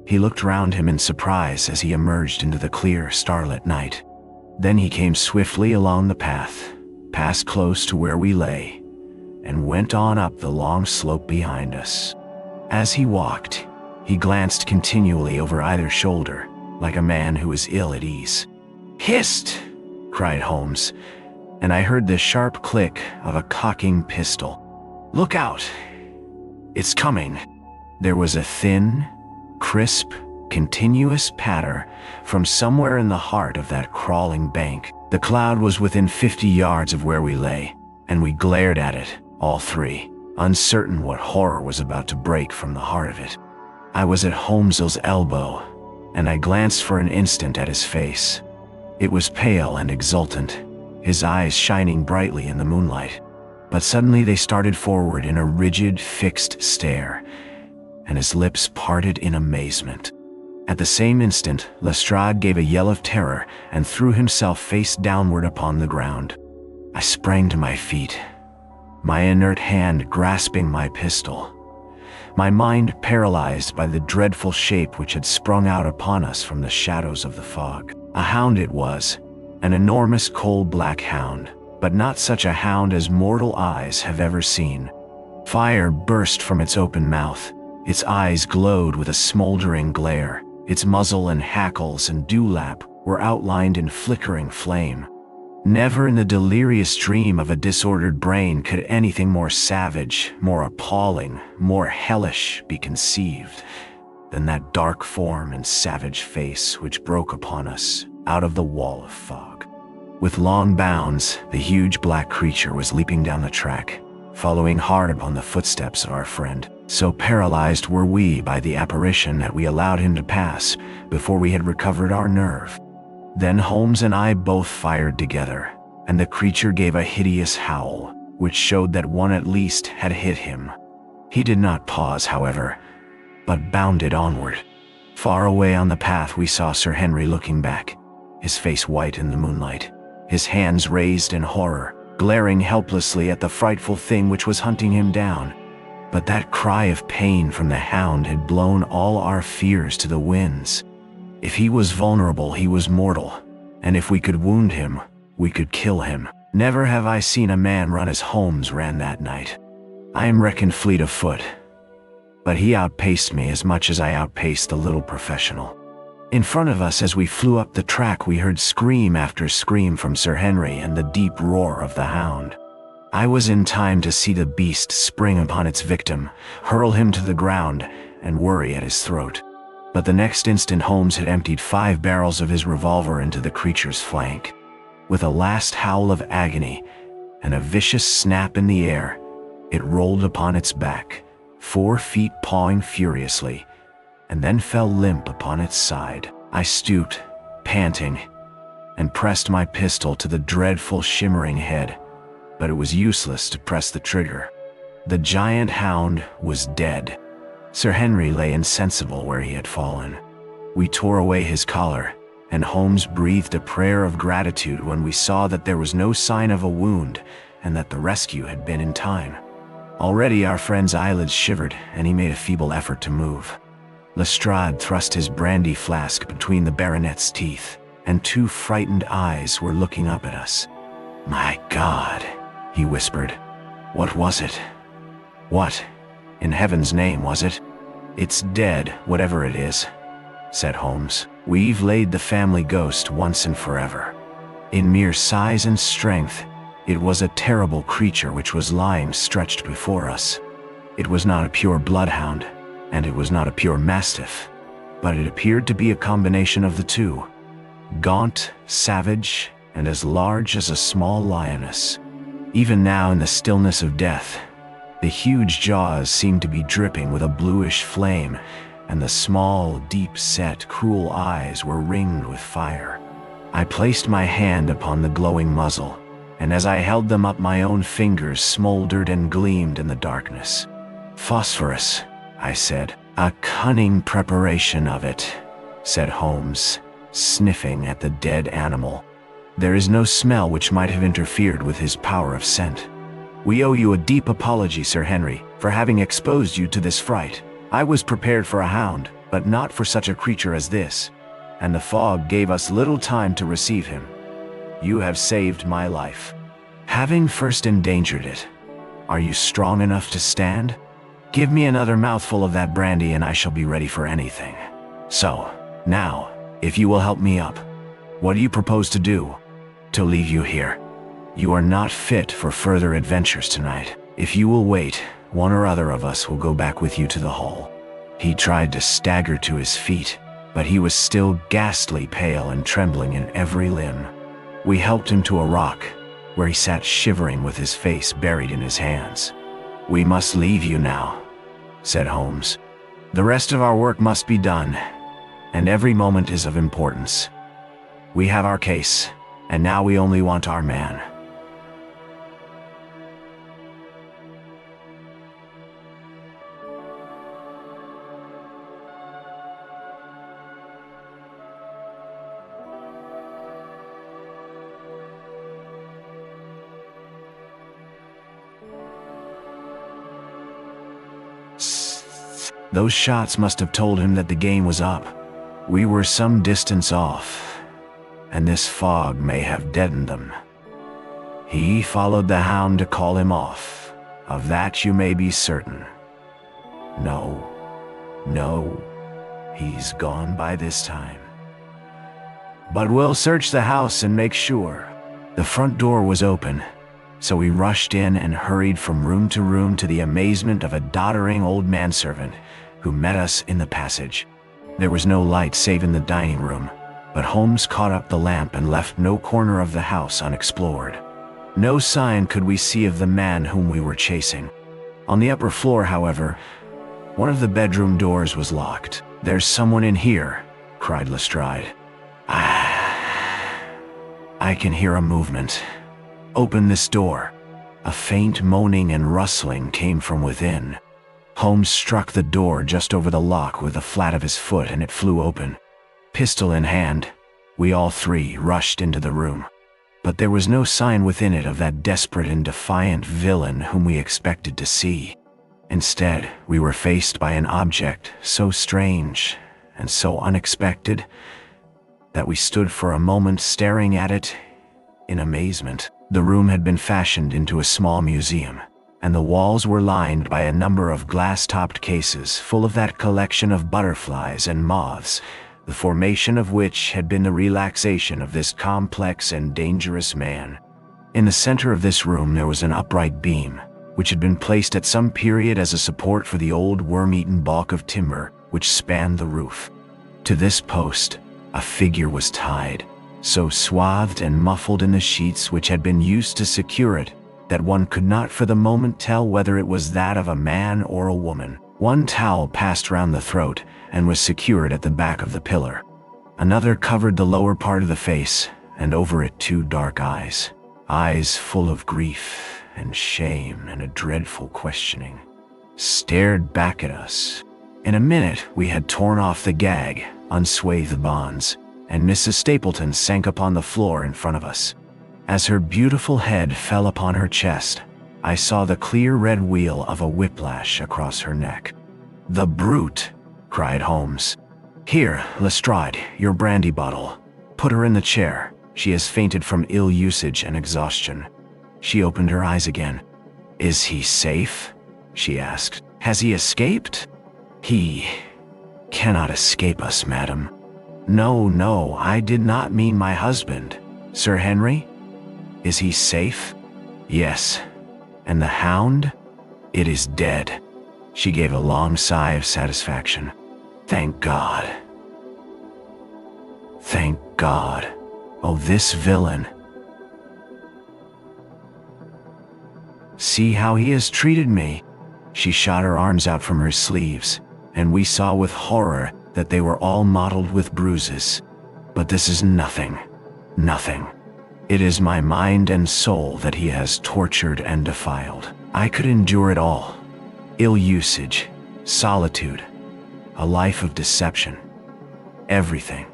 [SPEAKER 1] He looked round him in surprise as he emerged into the clear, starlit night. Then he came swiftly along the path, passed close to where we lay, and went on up the long slope behind us. As he walked, he glanced continually over either shoulder, like a man who is ill at ease. "Hist!" cried Holmes, and I heard the sharp click of a cocking pistol. "Look out! It's coming!" There was a thin, crisp, continuous patter from somewhere in the heart of that crawling bank. The cloud was within 50 yards of where we lay, and we glared at it, all three, uncertain what horror was about to break from the heart of it. I was at Holmes's elbow, and I glanced for an instant at his face. It was pale and exultant, his eyes shining brightly in the moonlight. But suddenly they started forward in a rigid, fixed stare, and his lips parted in amazement. At the same instant, Lestrade gave a yell of terror and threw himself face downward upon the ground. I sprang to my feet, my inert hand grasping my pistol, my mind paralyzed by the dreadful shape which had sprung out upon us from the shadows of the fog. A hound it was, an enormous coal-black hound, but not such a hound as mortal eyes have ever seen. Fire burst from its open mouth, its eyes glowed with a smoldering glare, its muzzle and hackles and dewlap were outlined in flickering flame. Never in the delirious dream of a disordered brain could anything more savage, more appalling, more hellish be conceived than that dark form and savage face which broke upon us out of the wall of fog. With long bounds, the huge black creature was leaping down the track, following hard upon the footsteps of our friend. So paralyzed were we by the apparition that we allowed him to pass before we had recovered our nerve. Then Holmes and I both fired together, and the creature gave a hideous howl, which showed that one at least had hit him. He did not pause, however, but bounded onward. Far away on the path we saw Sir Henry looking back, his face white in the moonlight, his hands raised in horror, glaring helplessly at the frightful thing which was hunting him down. But that cry of pain from the hound had blown all our fears to the winds. If he was vulnerable, he was mortal, and if we could wound him, we could kill him. Never have I seen a man run as Holmes ran that night. I am reckoned fleet of foot, but he outpaced me as much as I outpaced the little professional. In front of us as we flew up the track, we heard scream after scream from Sir Henry and the deep roar of the hound. I was in time to see the beast spring upon its victim, hurl him to the ground, and worry at his throat. But the next instant Holmes had emptied 5 barrels of his revolver into the creature's flank. With a last howl of agony and a vicious snap in the air, it rolled upon its back, 4 feet pawing furiously, and then fell limp upon its side. I stooped, panting, and pressed my pistol to the dreadful shimmering head, but it was useless to press the trigger. The giant hound was dead. Sir Henry lay insensible where he had fallen. We tore away his collar, and Holmes breathed a prayer of gratitude when we saw that there was no sign of a wound and that the rescue had been in time. Already our friend's eyelids shivered, and he made a feeble effort to move. Lestrade thrust his brandy flask between the baronet's teeth, and 2 frightened eyes were looking up at us. "My God," he whispered. "What was it? What, in heaven's name, was it?" "It's dead, whatever it is," said Holmes. We've laid the family ghost once and forever. In mere size and strength, it was a terrible creature which was lying stretched before us. It was not a pure bloodhound, and it was not a pure mastiff, but it appeared to be a combination of the two. Gaunt, savage, and as large as a small lioness. Even now in the stillness of death, the huge jaws seemed to be dripping with a bluish flame, and the small, deep-set, cruel eyes were ringed with fire. I placed my hand upon the glowing muzzle, and as I held them up, my own fingers smoldered and gleamed in the darkness. "Phosphorus," I said. "A cunning preparation of it," said Holmes, sniffing at the dead animal. "There is no smell which might have interfered with his power of scent. We owe you a deep apology, Sir Henry, for having exposed you to this fright. I was prepared for a hound, but not for such a creature as this, and the fog gave us little time to receive him. You have saved my life, having first endangered it. Are you strong enough to stand? Give me another mouthful of that brandy and I shall be ready for anything. So, now, if you will help me up, what do you propose to do?" "To leave you here. You are not fit for further adventures tonight. If you will wait, one or other of us will go back with you to the hall." He tried to stagger to his feet, but he was still ghastly pale and trembling in every limb. We helped him to a rock, where he sat shivering with his face buried in his hands. "We must leave you now," said Holmes. "The rest of our work must be done, and every moment is of importance. We have our case, and now we only want our man." Those shots must have told him that the game was up. We were some distance off, and this fog may have deadened them. He followed the hound to call him off. Of that you may be certain. No, he's gone by this time. But we'll search the house and make sure. The front door was open, so we rushed in and hurried from room to room to the amazement of a doddering old manservant who met us in the passage. There was no light save in the dining room, but Holmes caught up the lamp and left no corner of the house unexplored. No sign could we see of the man whom we were chasing. On the upper floor, however, one of the bedroom doors was locked. "There's someone in here," cried Lestrade. I can hear a movement. Open this door." A faint moaning and rustling came from within. Holmes struck the door just over the lock with the flat of his foot and it flew open. Pistol in hand, we all three rushed into the room. But there was no sign within it of that desperate and defiant villain whom we expected to see. Instead, we were faced by an object so strange and so unexpected that we stood for a moment staring at it in amazement. The room had been fashioned into a small museum, and the walls were lined by a number of glass-topped cases full of that collection of butterflies and moths, the formation of which had been the relaxation of this complex and dangerous man. In the center of this room there was an upright beam, which had been placed at some period as a support for the old worm-eaten balk of timber which spanned the roof. To this post, a figure was tied, so swathed and muffled in the sheets which had been used to secure it, that one could not for the moment tell whether it was that of a man or a woman. One towel passed round the throat and was secured at the back of the pillar. Another covered the lower part of the face, and over it 2 dark eyes. Eyes full of grief and shame and a dreadful questioning, stared back at us. In a minute we had torn off the gag, unswathed the bonds, and Mrs. Stapleton sank upon the floor in front of us. As her beautiful head fell upon her chest, I saw the clear red wheal of a whiplash across her neck. "The brute!" cried Holmes. "Here, Lestrade, your brandy bottle. Put her in the chair. She has fainted from ill usage and exhaustion." She opened her eyes again. "Is he safe?" she asked. "Has he escaped?" "He cannot escape us, madam. No, no, I did not mean my husband. Sir Henry? Is he safe? Yes. And the hound? It is dead. She gave a long sigh of satisfaction. Thank God. Thank God. Oh, this villain. See how he has treated me. She shot her arms out from her sleeves, and we saw with horror that they were all mottled with bruises. But this is nothing. Nothing. It is my mind and soul that he has tortured and defiled. I could endure it all. Ill usage, solitude, a life of deception. Everything.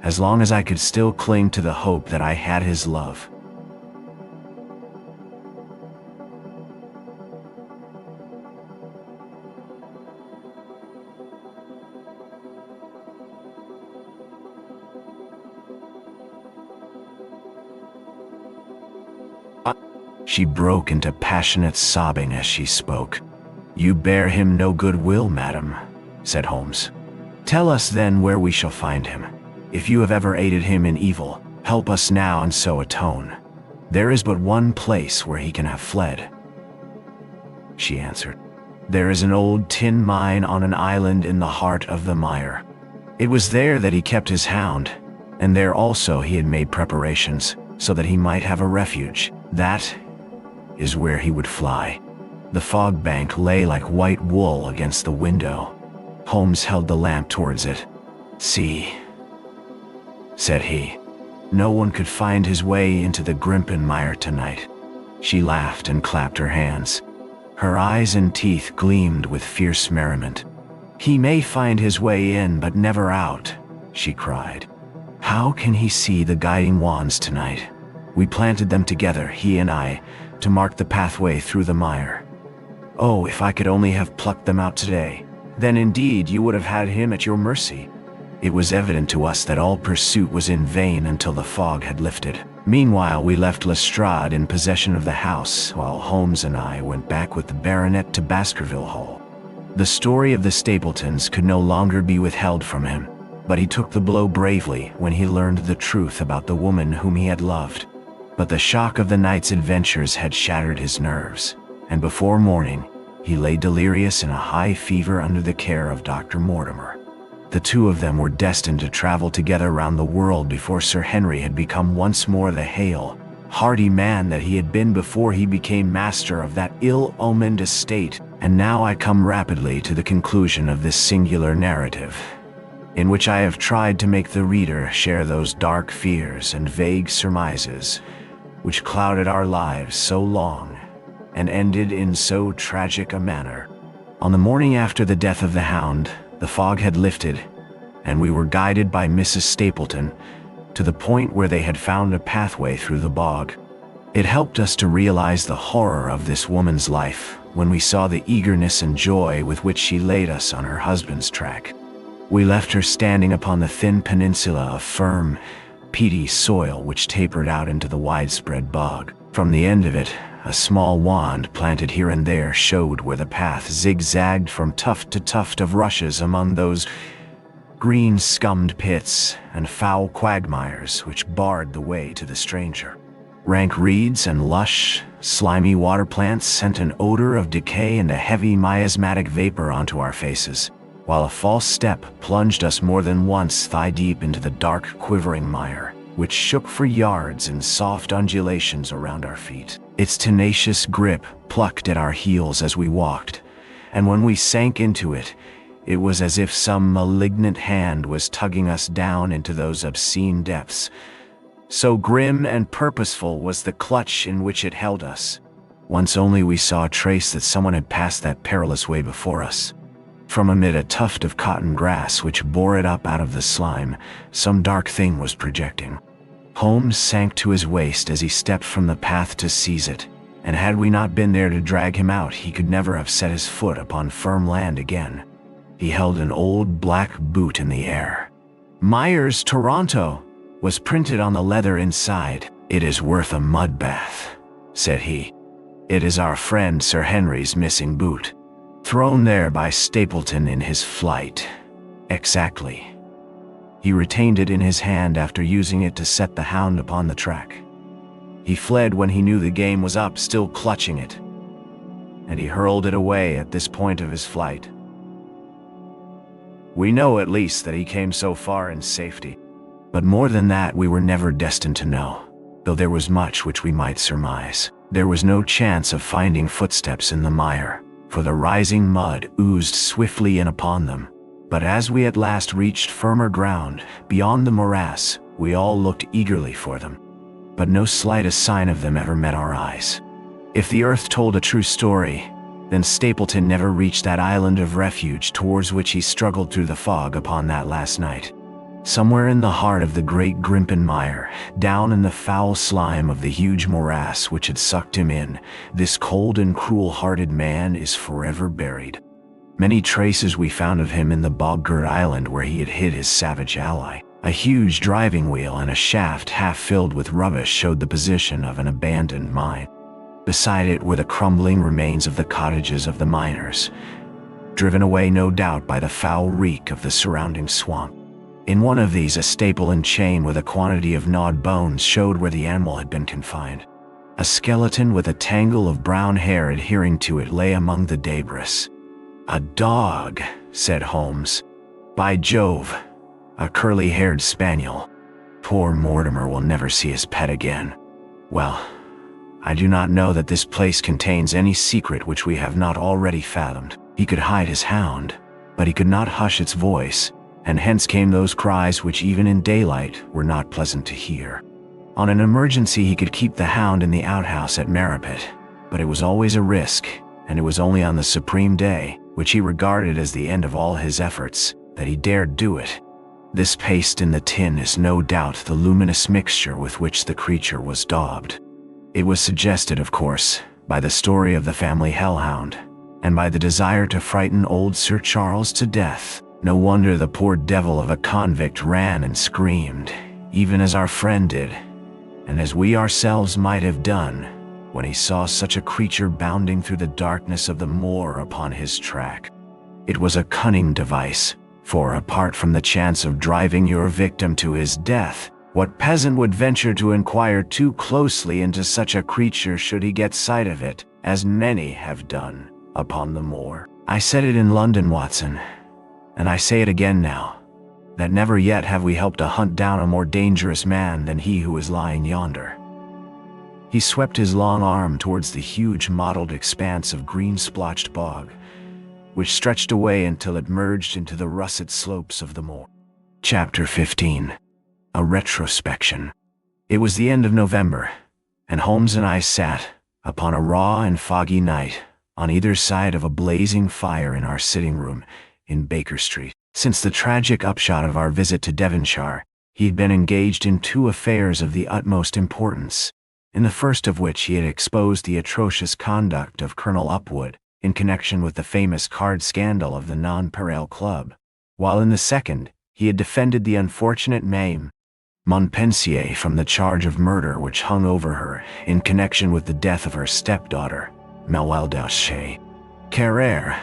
[SPEAKER 1] As long as I could still cling to the hope that I had his love. She broke into passionate sobbing as she spoke. You bear him no good will, madam, said Holmes. Tell us then where we shall find him. If you have ever aided him in evil, help us now and so atone. There is but one place where he can have fled. She answered. There is an old tin mine on an island in the heart of the mire. It was there that he kept his hound, and there also he had made preparations so that he might have a refuge. That is where he would fly. The fog bank lay like white wool against the window. Holmes held the lamp towards it. See, said he. No one could find his way into the Grimpen mire tonight. She laughed and clapped her hands. Her eyes and teeth gleamed with fierce merriment. He may find his way in, but never out, she cried. How can he see the guiding wands tonight? We planted them together, he and I, to mark the pathway through the mire. Oh, if I could only have plucked them out today, then indeed you would have had him at your mercy. It was evident to us that all pursuit was in vain until the fog had lifted. Meanwhile, we left Lestrade in possession of the house, while Holmes and I went back with the baronet to Baskerville Hall. The story of the Stapletons could no longer be withheld from him, but he took the blow bravely when he learned the truth about the woman whom he had loved. But the shock of the night's adventures had shattered his nerves, and before morning, he lay delirious in a high fever under the care of Dr. Mortimer. The two of them were destined to travel together round the world before Sir Henry had become once more the hale, hearty man that he had been before he became master of that ill-omened estate. And now I come rapidly to the conclusion of this singular narrative, in which I have tried to make the reader share those dark fears and vague surmises which clouded our lives so long and ended in so tragic a manner. On the morning after the death of the hound, the fog had lifted, and we were guided by Mrs. Stapleton to the point where they had found a pathway through the bog. It helped us to realize the horror of this woman's life when we saw the eagerness and joy with which she laid us on her husband's track. We left her standing upon the thin peninsula of firm, peaty soil which tapered out into the widespread bog. From the end of it, a small wand planted here and there showed where the path zigzagged from tuft to tuft of rushes among those green scummed pits and foul quagmires which barred the way to the stranger. Rank reeds and lush, slimy water plants sent an odor of decay and a heavy miasmatic vapor onto our faces, while a false step plunged us more than once thigh-deep into the dark, quivering mire, which shook for yards in soft undulations around our feet. Its tenacious grip plucked at our heels as we walked, and when we sank into it, it was as if some malignant hand was tugging us down into those obscene depths. So grim and purposeful was the clutch in which it held us. Once only we saw a trace that someone had passed that perilous way before us. From amid a tuft of cotton grass which bore it up out of the slime, some dark thing was projecting. Holmes sank to his waist as he stepped from the path to seize it, and had we not been there to drag him out, he could never have set his foot upon firm land again. He held an old black boot in the air. Myers, Toronto, was printed on the leather inside. It is worth a mud bath, said he. It is our friend Sir Henry's missing boot, thrown there by Stapleton in his flight. Exactly. He retained it in his hand after using it to set the hound upon the track. He fled when he knew the game was up, still clutching it, and he hurled it away at this point of his flight. We know at least that he came so far in safety. But more than that we were never destined to know, though there was much which we might surmise. There was no chance of finding footsteps in the mire, for the rising mud oozed swiftly in upon them. But as we at last reached firmer ground, beyond the morass, we all looked eagerly for them. But no slightest sign of them ever met our eyes. If the earth told a true story, then Stapleton never reached that island of refuge towards which he struggled through the fog upon that last night. Somewhere in the heart of the great Grimpen mire, down in the foul slime of the huge morass which had sucked him in, this cold and cruel-hearted man is forever buried. Many traces we found of him in the bog-girt island where he had hid his savage ally. A huge driving wheel and a shaft half filled with rubbish showed the position of an abandoned mine. Beside it were the crumbling remains of the cottages of the miners, driven away no doubt by the foul reek of the surrounding swamp. In one of these, a staple and chain with a quantity of gnawed bones showed where the animal had been confined. A skeleton with a tangle of brown hair adhering to it lay among the debris. "A dog," said Holmes. "By Jove, a curly-haired spaniel. Poor Mortimer will never see his pet again. Well, I do not know that this place contains any secret which we have not already fathomed. He could hide his hound, but he could not hush its voice, and hence came those cries which even in daylight were not pleasant to hear. On an emergency he could keep the hound in the outhouse at Merripit, but it was always a risk, and it was only on the supreme day, which he regarded as the end of all his efforts, that he dared do it. This paste in the tin is no doubt the luminous mixture with which the creature was daubed. It was suggested, of course, by the story of the family hellhound, and by the desire to frighten old Sir Charles to death. No wonder the poor devil of a convict ran and screamed, even as our friend did, and as we ourselves might have done, when he saw such a creature bounding through the darkness of the moor upon his track. It was a cunning device, for apart from the chance of driving your victim to his death, what peasant would venture to inquire too closely into such a creature should he get sight of it, as many have done, upon the moor? I said it in London, Watson, and I say it again now, that never yet have we helped to hunt down a more dangerous man than he who is lying yonder. He swept his long arm towards the huge mottled expanse of green-splotched bog, which stretched away until it merged into the russet slopes of the moor. Chapter 15. A Retrospection. It was the end of November, and Holmes and I sat, upon a raw and foggy night, on either side of a blazing fire in our sitting room in Baker Street. Since the tragic upshot of our visit to Devonshire, he had been engaged in two affairs of the utmost importance, in the first of which he had exposed the atrocious conduct of Colonel Upwood in connection with the famous card scandal of the Nonpareil Club, while in the second he had defended the unfortunate Mame Montpensier from the charge of murder which hung over her in connection with the death of her stepdaughter, Mademoiselle Carrère,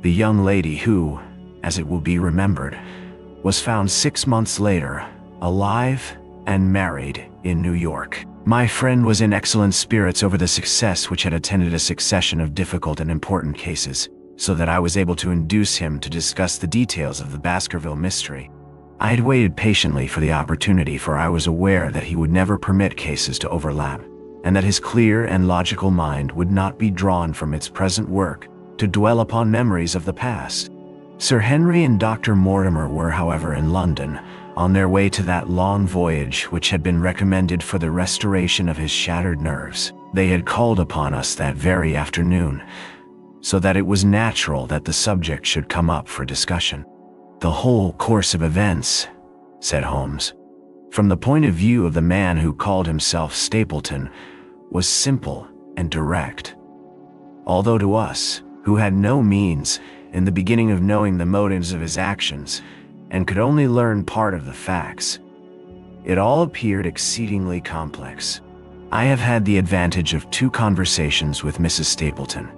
[SPEAKER 1] the young lady who, as it will be remembered, was found 6 months later, alive and married in New York. My friend was in excellent spirits over the success which had attended a succession of difficult and important cases, so that I was able to induce him to discuss the details of the Baskerville mystery. I had waited patiently for the opportunity, for I was aware that he would never permit cases to overlap, and that his clear and logical mind would not be drawn from its present work to dwell upon memories of the past. Sir Henry and Dr. Mortimer were, however, in London, on their way to that long voyage which had been recommended for the restoration of his shattered nerves. They had called upon us that very afternoon, so that it was natural that the subject should come up for discussion. "The whole course of events," said Holmes, "from the point of view of the man who called himself Stapleton, was simple and direct. Although to us, who had no means, in the beginning, of knowing the motives of his actions, and could only learn part of the facts, it all appeared exceedingly complex. I have had the advantage of 2 conversations with Mrs. Stapleton,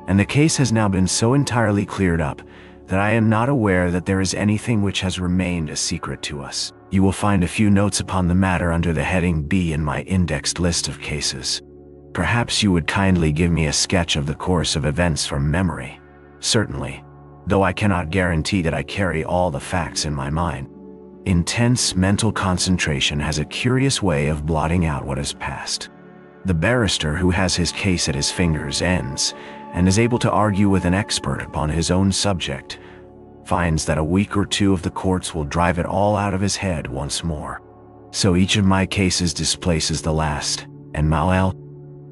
[SPEAKER 1] and the case has now been so entirely cleared up that I am not aware that there is anything which has remained a secret to us. You will find a few notes upon the matter under the heading B in my indexed list of cases. Perhaps you would kindly give me a sketch of the course of events from memory. Certainly, though I cannot guarantee that I carry all the facts in my mind. Intense mental concentration has a curious way of blotting out what has passed. The barrister who has his case at his fingers' ends and is able to argue with an expert upon his own subject finds that a week or two of the courts will drive it all out of his head once more. So each of my cases displaces the last, and mal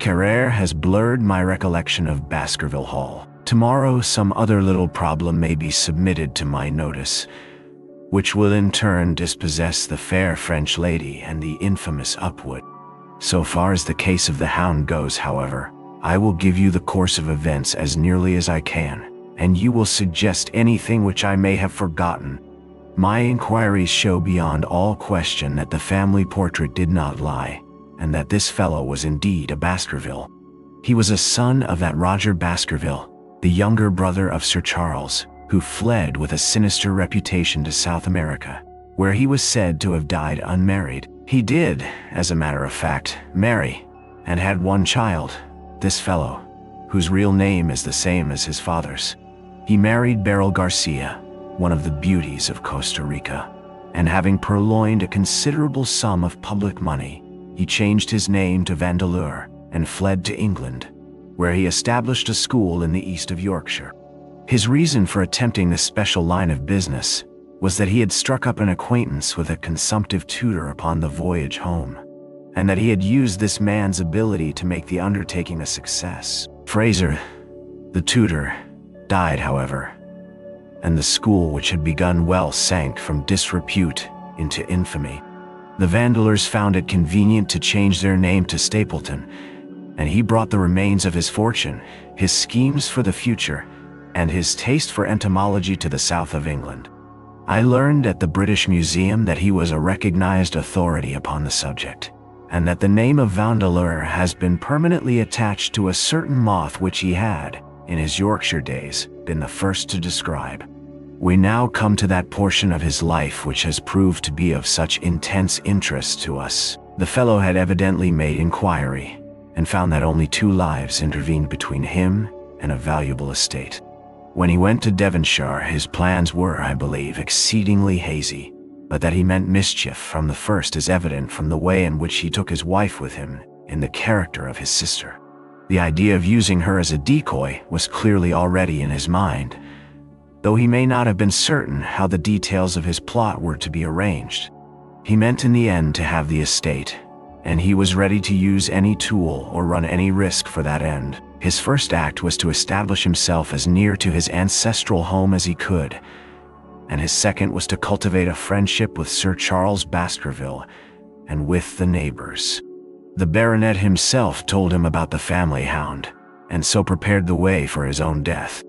[SPEAKER 1] carrere has blurred my recollection of Baskerville Hall. Tomorrow some other little problem may be submitted to my notice, which will in turn dispossess the fair French lady and the infamous Upwood. So far as the case of the Hound goes, however, I will give you the course of events as nearly as I can, and you will suggest anything which I may have forgotten. My inquiries show beyond all question that the family portrait did not lie, and that this fellow was indeed a Baskerville. He was a son of that Roger Baskerville, the younger brother of Sir Charles, who fled with a sinister reputation to South America, where he was said to have died unmarried. He did, as a matter of fact, marry, and had one child, this fellow, whose real name is the same as his father's. He married Beryl Garcia, one of the beauties of Costa Rica, and having purloined a considerable sum of public money, he changed his name to Vandeleur and fled to England, where he established a school in the east of Yorkshire. His reason for attempting this special line of business was that he had struck up an acquaintance with a consumptive tutor upon the voyage home, and that he had used this man's ability to make the undertaking a success. Fraser, the tutor, died, however, and the school which had begun well sank from disrepute into infamy. The Vandeleurs found it convenient to change their name to Stapleton, and he brought the remains of his fortune, his schemes for the future, and his taste for entomology to the south of England. I learned at the British Museum that he was a recognized authority upon the subject, and that the name of Vandeleur has been permanently attached to a certain moth which he had, in his Yorkshire days, been the first to describe. We now come to that portion of his life which has proved to be of such intense interest to us. The fellow had evidently made inquiry, and found that only 2 lives intervened between him and a valuable estate. When he went to Devonshire, his plans were, I believe, exceedingly hazy, but that he meant mischief from the first is evident from the way in which he took his wife with him in the character of his sister. The idea of using her as a decoy was clearly already in his mind, though he may not have been certain how the details of his plot were to be arranged. He meant in the end to have the estate, and he was ready to use any tool or run any risk for that end. His first act was to establish himself as near to his ancestral home as he could, and his second was to cultivate a friendship with Sir Charles Baskerville and with the neighbors. The baronet himself told him about the family hound, and so prepared the way for his own death.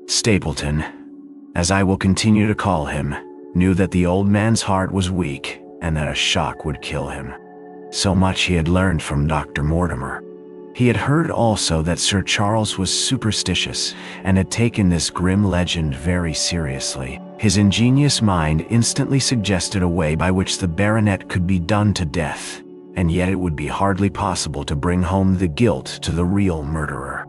[SPEAKER 1] Stapleton, as I will continue to call him, knew that the old man's heart was weak and that a shock would kill him. So much he had learned from Dr. Mortimer. He had heard also that Sir Charles was superstitious and had taken this grim legend very seriously. His ingenious mind instantly suggested a way by which the baronet could be done to death, and yet it would be hardly possible to bring home the guilt to the real murderer.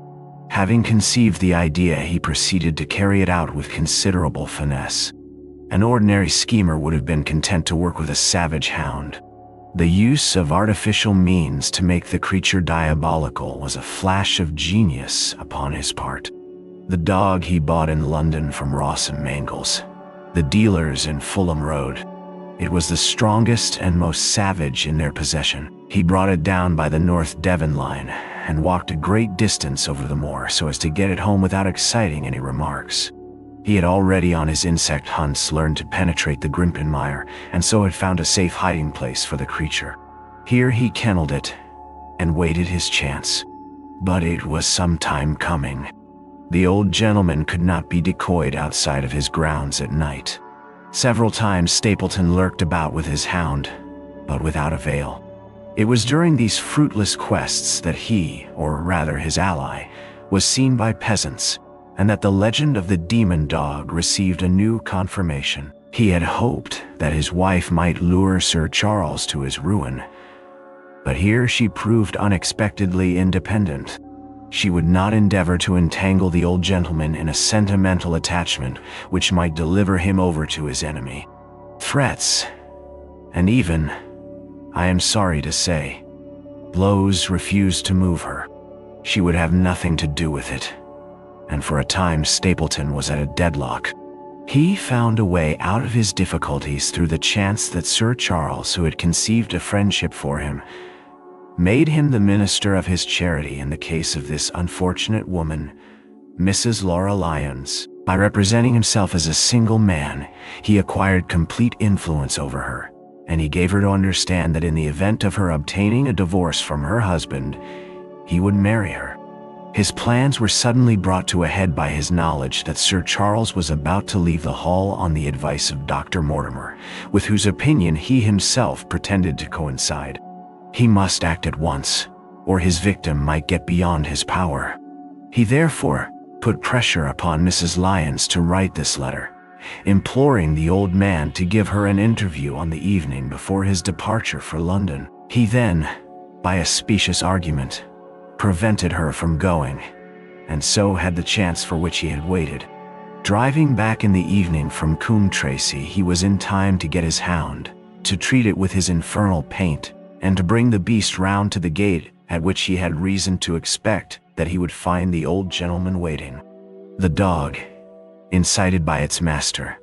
[SPEAKER 1] Having conceived the idea, he proceeded to carry it out with considerable finesse. An ordinary schemer would have been content to work with a savage hound. The use of artificial means to make the creature diabolical was a flash of genius upon his part. The dog he bought in London from Ross and Mangles, the dealers in Fulham Road. It was the strongest and most savage in their possession. He brought it down by the North Devon line and walked a great distance over the moor so as to get it home without exciting any remarks. He had already on his insect hunts learned to penetrate the Grimpenmire, and so had found a safe hiding place for the creature. Here he kennelled it and waited his chance. But it was some time coming. The old gentleman could not be decoyed outside of his grounds at night. Several times Stapleton lurked about with his hound, but without avail. It was during these fruitless quests that he, or rather his ally, was seen by peasants, and that the legend of the demon dog received a new confirmation. He had hoped that his wife might lure Sir Charles to his ruin, but here she proved unexpectedly independent. She would not endeavor to entangle the old gentleman in a sentimental attachment which might deliver him over to his enemy. Threats, and even, I am sorry to say, blows refused to move her. She would have nothing to do with it, and for a time Stapleton was at a deadlock. He found a way out of his difficulties through the chance that Sir Charles, who had conceived a friendship for him, made him the minister of his charity in the case of this unfortunate woman, Mrs. Laura Lyons. By representing himself as a single man, he acquired complete influence over her, and he gave her to understand that in the event of her obtaining a divorce from her husband, he would marry her. His plans were suddenly brought to a head by his knowledge that Sir Charles was about to leave the hall on the advice of Dr. Mortimer, with whose opinion he himself pretended to coincide. He must act at once, or his victim might get beyond his power. He therefore put pressure upon Mrs. Lyons to write this letter, imploring the old man to give her an interview on the evening before his departure for London. He then, by a specious argument, prevented her from going, and so had the chance for which he had waited. Driving back in the evening from Coombe Tracey, he was in time to get his hound, to treat it with his infernal paint, and to bring the beast round to the gate, at which he had reason to expect that he would find the old gentleman waiting. The dog, incited by its master,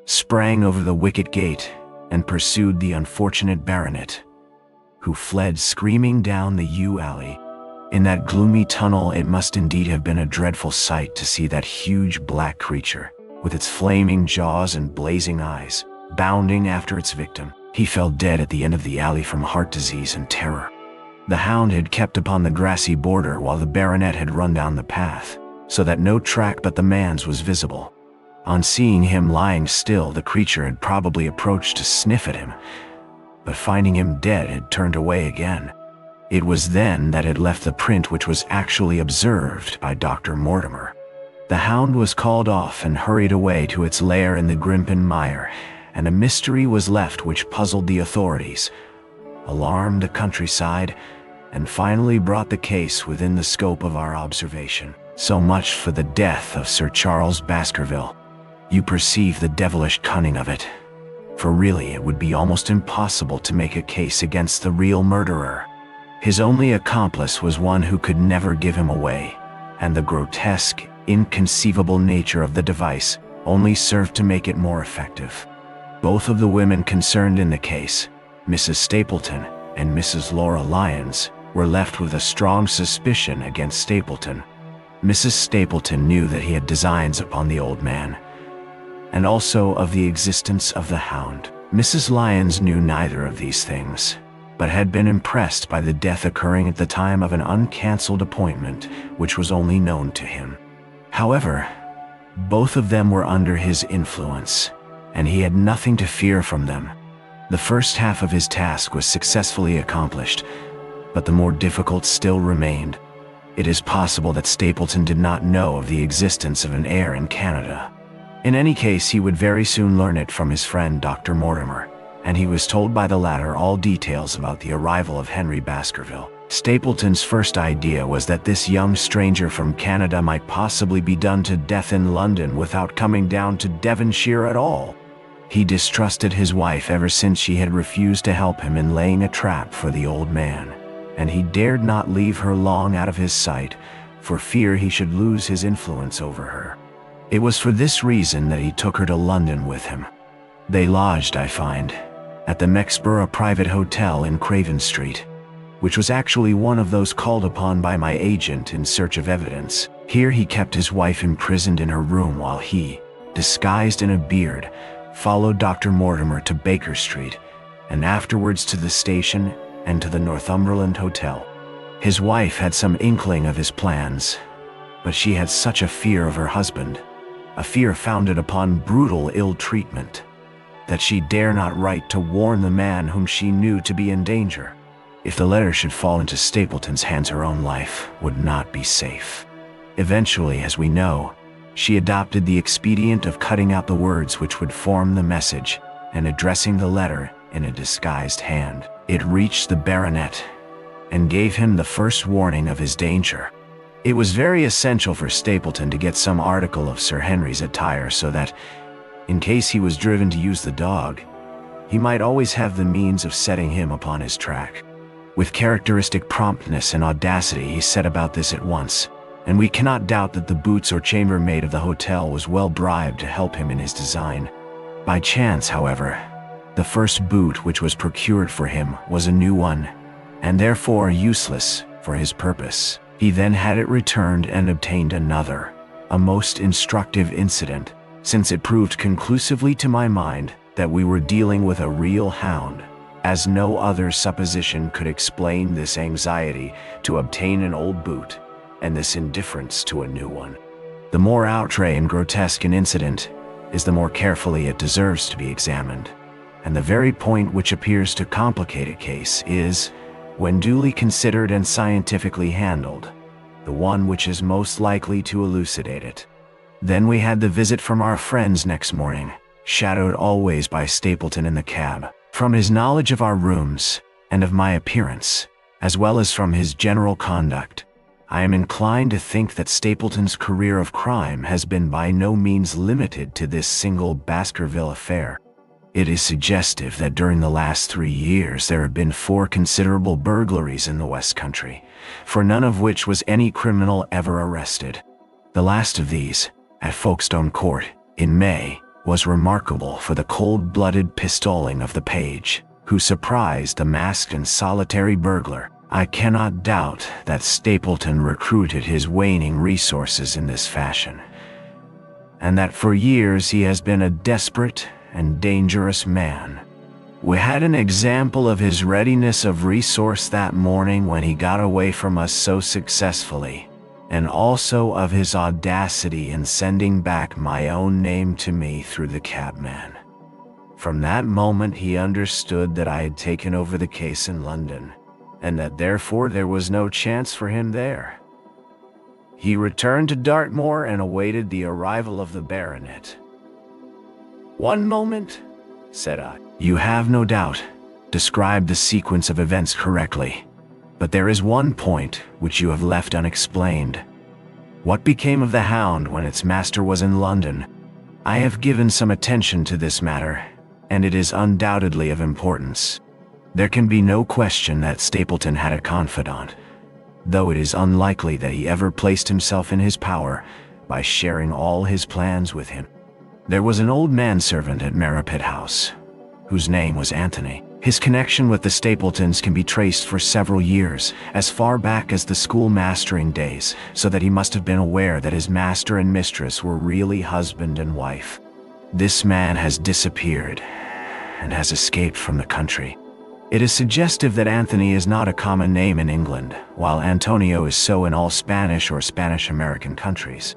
[SPEAKER 1] sprang over the wicket gate and pursued the unfortunate baronet, who fled screaming down the yew alley. In that gloomy tunnel, it must indeed have been a dreadful sight to see that huge black creature, with its flaming jaws and blazing eyes, bounding after its victim. He fell dead at the end of the alley from heart disease and terror. The hound had kept upon the grassy border while the baronet had run down the path, so that no track but the man's was visible. On seeing him lying still, the creature had probably approached to sniff at him, but finding him dead had turned away again. It was then that it left the print which was actually observed by Dr. Mortimer. The hound was called off and hurried away to its lair in the Grimpen Mire, and a mystery was left which puzzled the authorities, alarmed the countryside, and finally brought the case within the scope of our observation. So much for the death of Sir Charles Baskerville. You perceive the devilish cunning of it, for really it would be almost impossible to make a case against the real murderer. His only accomplice was one who could never give him away, and the grotesque, inconceivable nature of the device only served to make it more effective. Both of the women concerned in the case, Mrs. Stapleton and Mrs. Laura Lyons, were left with a strong suspicion against Stapleton. Mrs. Stapleton knew that he had designs upon the old man, and also of the existence of the hound. Mrs. Lyons knew neither of these things, but had been impressed by the death occurring at the time of an uncancelled appointment which was only known to him. However, both of them were under his influence, and he had nothing to fear from them. The first half of his task was successfully accomplished, but the more difficult still remained. It is possible that Stapleton did not know of the existence of an heir in Canada. In any case, he would very soon learn it from his friend Dr. Mortimer, and he was told by the latter all details about the arrival of Henry Baskerville. Stapleton's first idea was that this young stranger from Canada might possibly be done to death in London without coming down to Devonshire at all. He distrusted his wife ever since she had refused to help him in laying a trap for the old man, and he dared not leave her long out of his sight for fear he should lose his influence over her. It was for this reason that he took her to London with him. They lodged, I find, at the Mexborough Private Hotel in Craven Street, which was actually one of those called upon by my agent in search of evidence. Here he kept his wife imprisoned in her room while he, disguised in a beard, followed Dr. Mortimer to Baker Street, and afterwards to the station and to the Northumberland Hotel. His wife had some inkling of his plans, but she had such a fear of her husband, a fear founded upon brutal ill-treatment, that she dare not write to warn the man whom she knew to be in danger. If the letter should fall into Stapleton's hands, her own life would not be safe. Eventually, as we know, She adopted the expedient of cutting out the words which would form the message and addressing the letter in a disguised hand. It reached the baronet and gave him the first warning of his danger. It was very essential for Stapleton to get some article of Sir Henry's attire so that, in case he was driven to use the dog, he might always have the means of setting him upon his track. With characteristic promptness and audacity, he set about this at once, and we cannot doubt that the boots or chambermaid of the hotel was well bribed to help him in his design. By chance, however, the first boot which was procured for him was a new one, and therefore useless for his purpose. He then had it returned and obtained another, a most instructive incident, since it proved conclusively to my mind that we were dealing with a real hound, as no other supposition could explain this anxiety to obtain an old boot and this indifference to a new one. The more outre and grotesque an incident is, the more carefully it deserves to be examined, and the very point which appears to complicate a case is, when duly considered and scientifically handled, the one which is most likely to elucidate it. Then we had the visit from our friends next morning, shadowed always by Stapleton in the cab. From his knowledge of our rooms and of my appearance, as well as from his general conduct, I am inclined to think that Stapleton's career of crime has been by no means limited to this single Baskerville affair. It is suggestive that during the last 3 years there have been 4 considerable burglaries in the West Country, for none of which was any criminal ever arrested. The last of these, at Folkestone Court, in May, was remarkable for the cold-blooded pistoling of the page, who surprised the masked and solitary burglar. I cannot doubt that Stapleton recruited his waning resources in this fashion, and that for years he has been a desperate and dangerous man. We had an example of his readiness of resource that morning when he got away from us so successfully, and also of his audacity in sending back my own name to me through the cabman. From that moment he understood that I had taken over the case in London, and that therefore there was no chance for him there. He returned to Dartmoor and awaited the arrival of the baronet. "One moment," said I. "You have no doubt described the sequence of events correctly, but there is one point which you have left unexplained. What became of the hound when its master was in London? I have given some attention to this matter, and it is undoubtedly of importance. There can be no question that Stapleton had a confidant, though it is unlikely that he ever placed himself in his power by sharing all his plans with him. There was an old manservant at Merripit House, whose name was Anthony. His connection with the Stapletons can be traced for several years, as far back as the schoolmastering days, so that he must have been aware that his master and mistress were really husband and wife. This man has disappeared and has escaped from the country. It is suggestive that Anthony is not a common name in England, while Antonio is so in all Spanish or Spanish-American countries.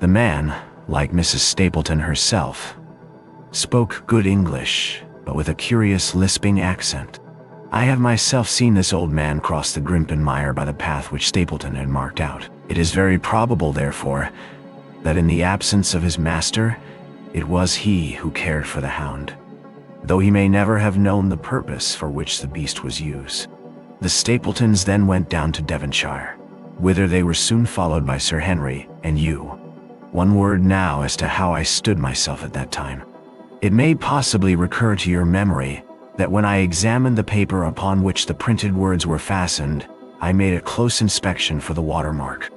[SPEAKER 1] The man, like Mrs. Stapleton herself, spoke good English, but with a curious lisping accent. I have myself seen this old man cross the Grimpen Mire by the path which Stapleton had marked out. It is very probable, therefore, that in the absence of his master, it was he who cared for the hound, though he may never have known the purpose for which the beast was used. The Stapletons then went down to Devonshire, whither they were soon followed by Sir Henry and you. One word now as to how I stood myself at that time. It may possibly recur to your memory that when I examined the paper upon which the printed words were fastened, I made a close inspection for the watermark.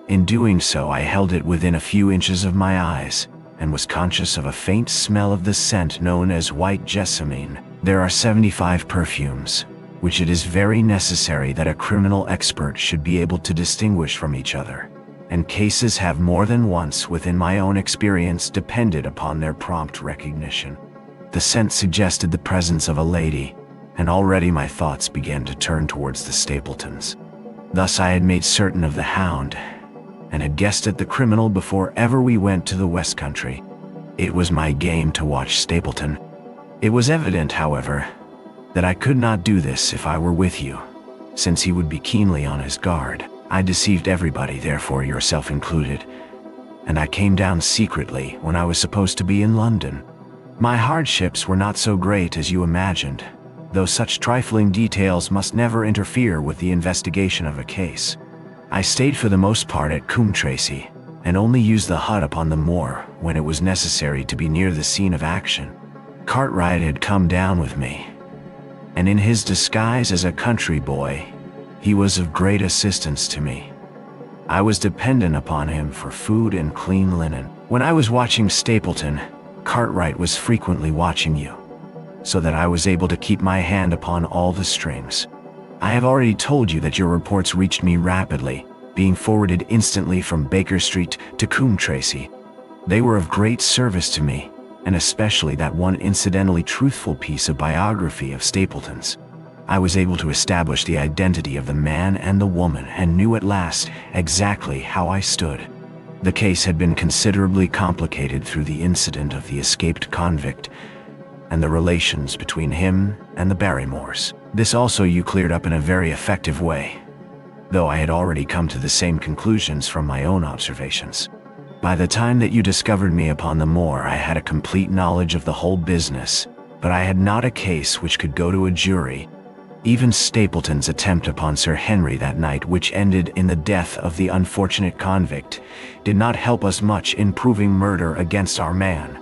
[SPEAKER 1] In doing so, I held it within a few inches of my eyes, and was conscious of a faint smell of the scent known as white jessamine. There are 75 perfumes, which it is very necessary that a criminal expert should be able to distinguish from each other, and cases have more than once within my own experience depended upon their prompt recognition. The scent suggested the presence of a lady, and already my thoughts began to turn towards the Stapletons. Thus I had made certain of the hound, and had guessed at the criminal before ever we went to the West Country. It was my game to watch Stapleton. It was evident, however, that I could not do this if I were with you, since he would be keenly on his guard. I deceived everybody, therefore yourself included, and I came down secretly when I was supposed to be in London. My hardships were not so great as you imagined, though such trifling details must never interfere with the investigation of a case. I stayed for the most part at Coombe and only used the hut upon the moor when it was necessary to be near the scene of action. Cartwright had come down with me, and in his disguise as a country boy, he was of great assistance to me. I was dependent upon him for food and clean linen. When I was watching Stapleton, Cartwright was frequently watching you, so that I was able to keep my hand upon all the strings. I have already told you that your reports reached me rapidly, being forwarded instantly from Baker Street to Coombe. They were of great service to me, and especially that one incidentally truthful piece of biography of Stapleton's. I was able to establish the identity of the man and the woman and knew at last exactly how I stood. The case had been considerably complicated through the incident of the escaped convict and the relations between him and the Barrymores. This also you cleared up in a very effective way, though I had already come to the same conclusions from my own observations. By the time that you discovered me upon the moor, I had a complete knowledge of the whole business, but I had not a case which could go to a jury. Even Stapleton's attempt upon Sir Henry that night, which ended in the death of the unfortunate convict, did not help us much in proving murder against our man.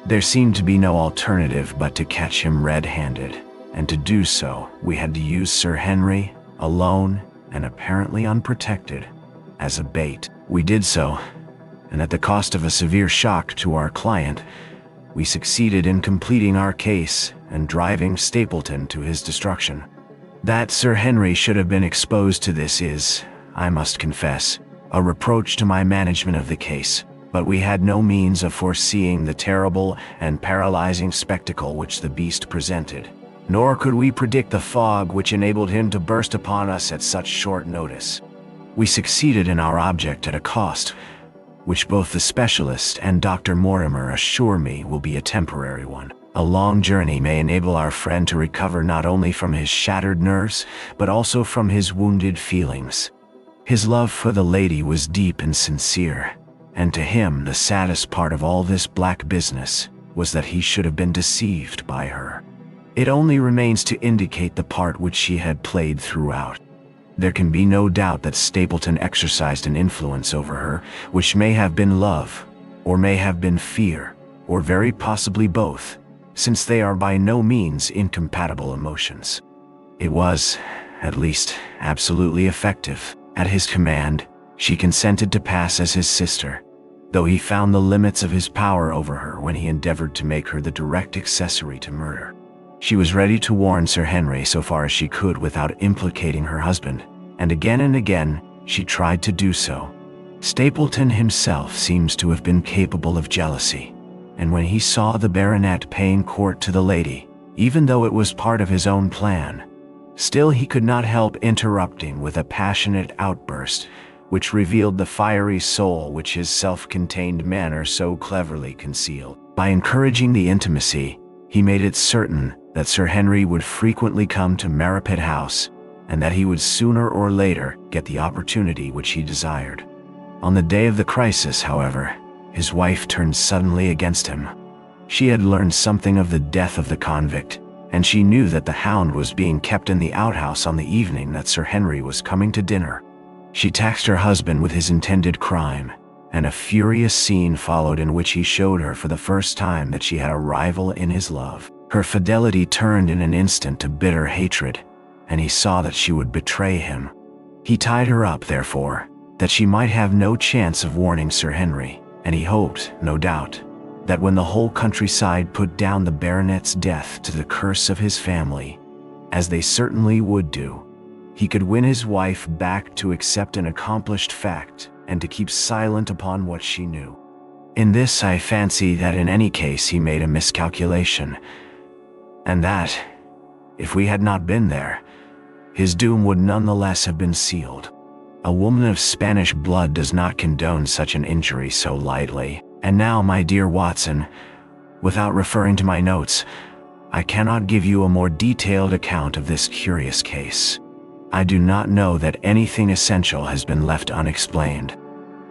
[SPEAKER 1] There seemed to be no alternative but to catch him red-handed, and to do so, we had to use Sir Henry, alone and apparently unprotected, as a bait. We did so, and at the cost of a severe shock to our client, we succeeded in completing our case and driving Stapleton to his destruction. That Sir Henry should have been exposed to this is, I must confess, a reproach to my management of the case, but we had no means of foreseeing the terrible and paralyzing spectacle which the beast presented, nor could we predict the fog which enabled him to burst upon us at such short notice. We succeeded in our object at a cost, which both the specialist and Dr. Mortimer assure me will be a temporary one. A long journey may enable our friend to recover not only from his shattered nerves, but also from his wounded feelings. His love for the lady was deep and sincere, and to him the saddest part of all this black business was that he should have been deceived by her. It only remains to indicate the part which she had played throughout. There can be no doubt that Stapleton exercised an influence over her, which may have been love, or may have been fear, or very possibly both, since they are by no means incompatible emotions. It was, at least, absolutely effective. At his command, she consented to pass as his sister, though he found the limits of his power over her when he endeavored to make her the direct accessory to murder. She was ready to warn Sir Henry so far as she could without implicating her husband, and again she tried to do so. Stapleton himself seems to have been capable of jealousy, and when he saw the baronet paying court to the lady, even though it was part of his own plan, still he could not help interrupting with a passionate outburst which revealed the fiery soul which his self-contained manner so cleverly concealed. By encouraging the intimacy, he made it certain that Sir Henry would frequently come to Merripit House, and that he would sooner or later get the opportunity which he desired. On the day of the crisis, however, his wife turned suddenly against him. She had learned something of the death of the convict, and she knew that the Hound was being kept in the outhouse on the evening that Sir Henry was coming to dinner. She taxed her husband with his intended crime, and a furious scene followed in which he showed her for the first time that she had a rival in his love. Her fidelity turned in an instant to bitter hatred, and he saw that she would betray him. He tied her up, therefore, that she might have no chance of warning Sir Henry, and he hoped, no doubt, that when the whole countryside put down the baronet's death to the curse of his family, as they certainly would do, he could win his wife back to accept an accomplished fact and to keep silent upon what she knew. In this I fancy that in any case he made a miscalculation, and that, if we had not been there, his doom would nonetheless have been sealed. A woman of Spanish blood does not condone such an injury so lightly. And now, my dear Watson, without referring to my notes, I cannot give you a more detailed account of this curious case. I do not know that anything essential has been left unexplained.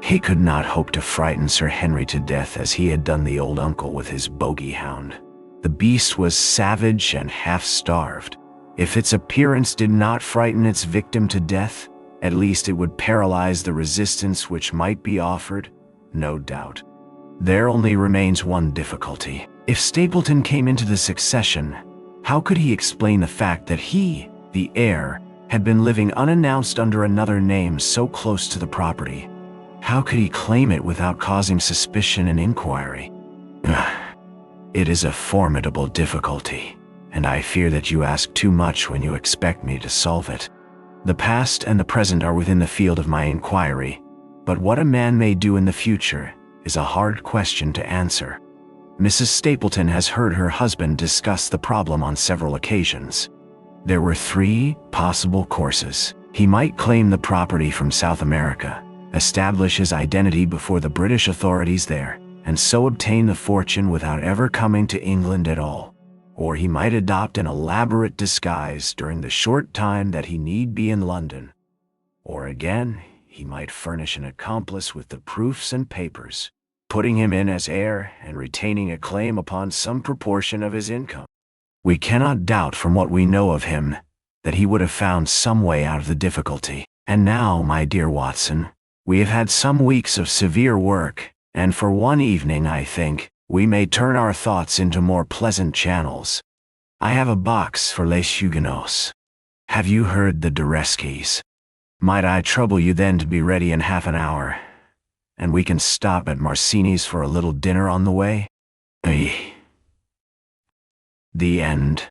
[SPEAKER 1] He could not hope to frighten Sir Henry to death as he had done the old uncle with his bogey hound. The beast was savage and half-starved. If its appearance did not frighten its victim to death, at least it would paralyze the resistance which might be offered, no doubt. There only remains one difficulty. If Stapleton came into the succession, how could he explain the fact that he, the heir, had been living unannounced under another name so close to the property? How could he claim it without causing suspicion and inquiry? It is a formidable difficulty, and I fear that you ask too much when you expect me to solve it. The past and the present are within the field of my inquiry, but what a man may do in the future is a hard question to answer. Mrs. Stapleton has heard her husband discuss the problem on several occasions. There were 3 possible courses. He might claim the property from South America, establish his identity before the British authorities there, and so obtain the fortune without ever coming to England at all. Or he might adopt an elaborate disguise during the short time that he need be in London. Or again, he might furnish an accomplice with the proofs and papers, putting him in as heir and retaining a claim upon some proportion of his income. We cannot doubt from what we know of him that he would have found some way out of the difficulty. And now, my dear Watson, we have had some weeks of severe work, and for one evening, I think, we may turn our thoughts into more pleasant channels. I have a box for Les Huguenots. Have you heard the Dureskis? Might I trouble you then to be ready in half an hour, and we can stop at Marcini's for a little dinner on the way? The end.